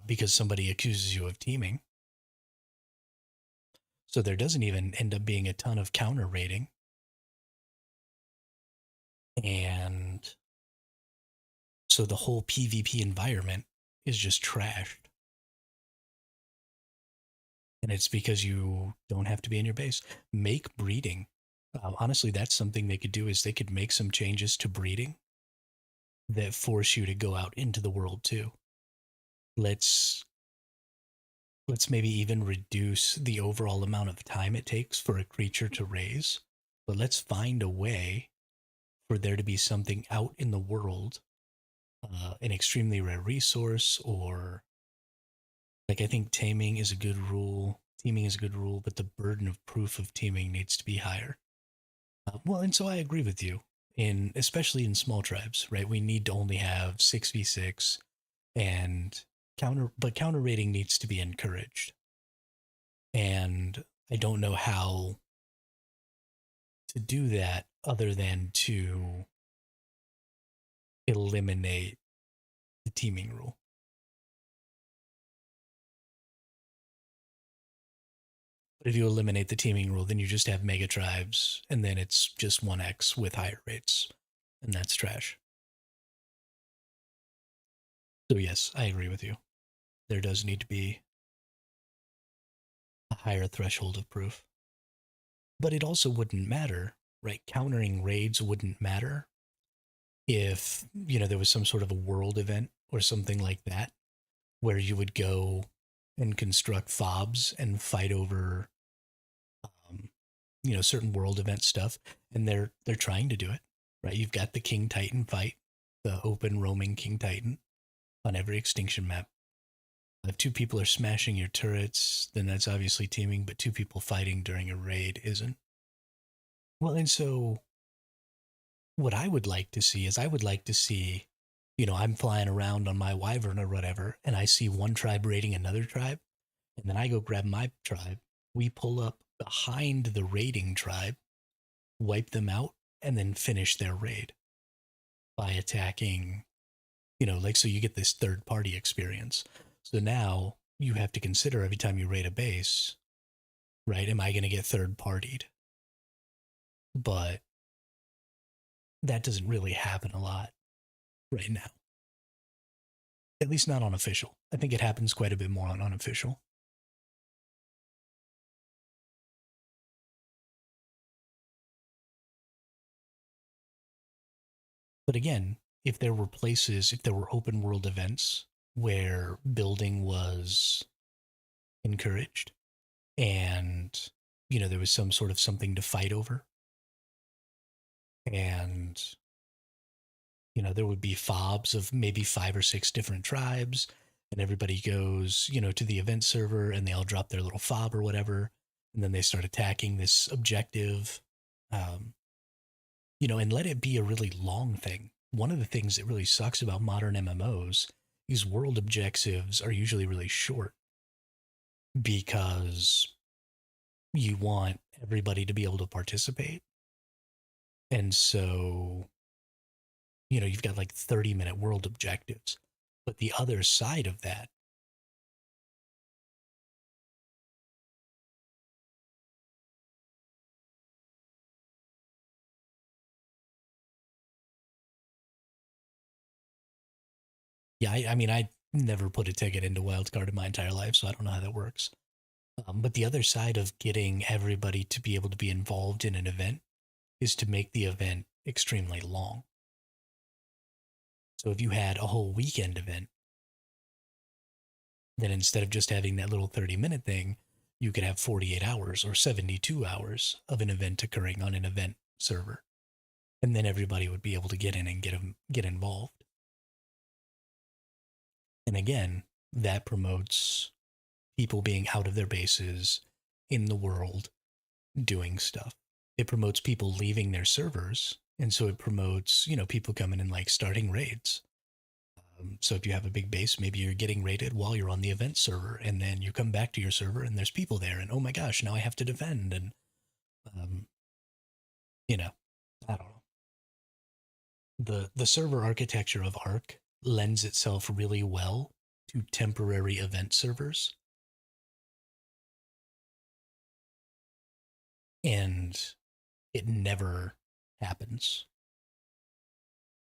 because somebody accuses you of teaming. So there doesn't even end up being a ton of counter raiding. And so the whole PvP environment is just trashed. And it's because you don't have to be in your base. Make breeding. Honestly, that's something they could do is they could make some changes to breeding that force you to go out into the world too. Let's let's maybe even reduce the overall amount of time it takes for a creature to raise, but let's find a way for there to be something out in the world, an extremely rare resource, or like I think taming is a good rule. Teaming is a good rule, but the burden of proof of teaming needs to be higher. Well, and so I agree with you. In especially in small tribes, right? We need to only have 6v6 and counter rating needs to be encouraged. And I don't know how to do that other than to eliminate the teaming rule. But if you eliminate the teaming rule, then you just have mega tribes, and then it's just 1x with higher rates, and that's trash. So yes, I agree with you. There does need to be a higher threshold of proof. But it also wouldn't matter, right? Countering raids wouldn't matter if, there was some sort of a world event or something like that where you would go and construct fobs and fight over um, certain world event stuff, and they're trying to do it, right? You've got the King Titan fight, the open roaming King Titan on every extinction map. If two people are smashing your turrets, then that's obviously teaming, but two people fighting during a raid isn't. Well, and so what I would like to see is I would like to see, I'm flying around on my Wyvern or whatever, and I see one tribe raiding another tribe, and then I go grab my tribe. We pull up behind the raiding tribe, wipe them out, and then finish their raid by attacking, like so you get this third party experience. So now you have to consider every time you raid a base, right? Am I going to get third partied? But that doesn't really happen a lot right now. At least not on official. I think it happens quite a bit more on unofficial. But again, if there were open world events where building was encouraged and, there was some sort of something to fight over. And, there would be fobs of maybe 5 or 6 different tribes. And everybody goes, to the event server and they all drop their little fob or whatever. And then they start attacking this objective. Um, and let it be a really long thing. One of the things that really sucks about modern MMOs is world objectives are usually really short because you want everybody to be able to participate. And so, you've got like 30-minute world objectives. But the other side of that, yeah, I mean, I never put a ticket into Wildcard in my entire life, so I don't know how that works. But the other side of getting everybody to be able to be involved in an event is to make the event extremely long. So if you had a whole weekend event, then instead of just having that little 30-minute thing, you could have 48 hours or 72 hours of an event occurring on an event server. And then everybody would be able to get in and get involved. And again, that promotes people being out of their bases in the world doing stuff. It promotes people leaving their servers. And so it promotes, people coming and like starting raids. So if you have a big base, maybe you're getting raided while you're on the event server, and then you come back to your server and there's people there, and oh my gosh, now I have to defend, and um, I don't know. The server architecture of ARK lends itself really well to temporary event servers, and it never happens.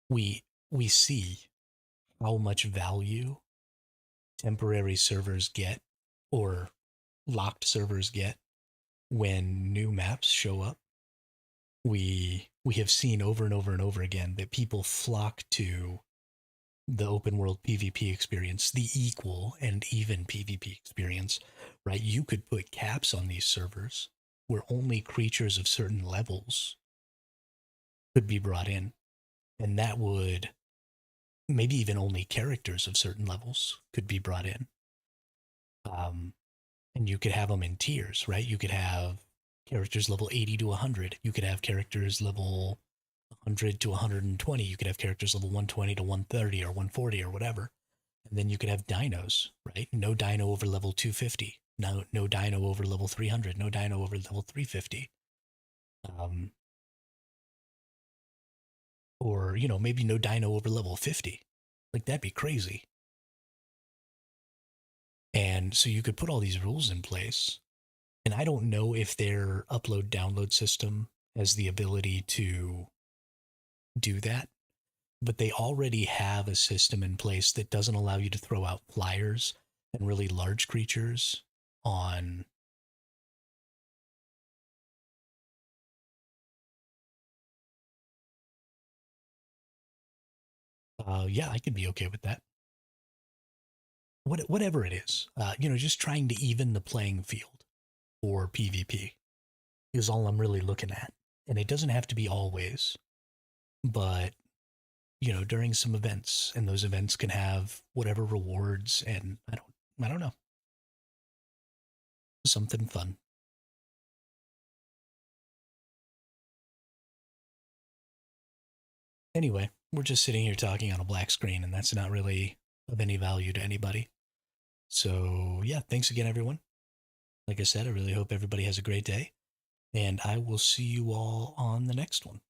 We see how much value temporary servers get or locked servers get when new maps show up. We have seen over and over and over again that people flock to the open world PvP experience, the equal and even PvP experience, right? You could put caps on these servers where only creatures of certain levels could be brought in, and that would maybe even only characters of certain levels could be brought in. Um, and you could have them in tiers, right? You could have characters level 80 to 100. You could have characters level 100 to 120. You could have characters level 120 to 130 or 140 or whatever. And then you could have dinos, right? No dino over level 250. No dino over level 300. No dino over level 350. Um, or, maybe no dino over level 50. Like, that'd be crazy. And so you could put all these rules in place. And I don't know if their upload download system has the ability to do that, but they already have a system in place that doesn't allow you to throw out flyers and really large creatures on. Yeah, I could be okay with that. Whatever it is, just trying to even the playing field for PvP is all I'm really looking at. And it doesn't have to be always, but during some events, and those events can have whatever rewards, and I don't know, something fun. Anyway, we're just sitting here talking on a black screen, and that's not really of any value to anybody. So, yeah, thanks again, everyone. Like I said, I really hope everybody has a great day, and I will see you all on the next one.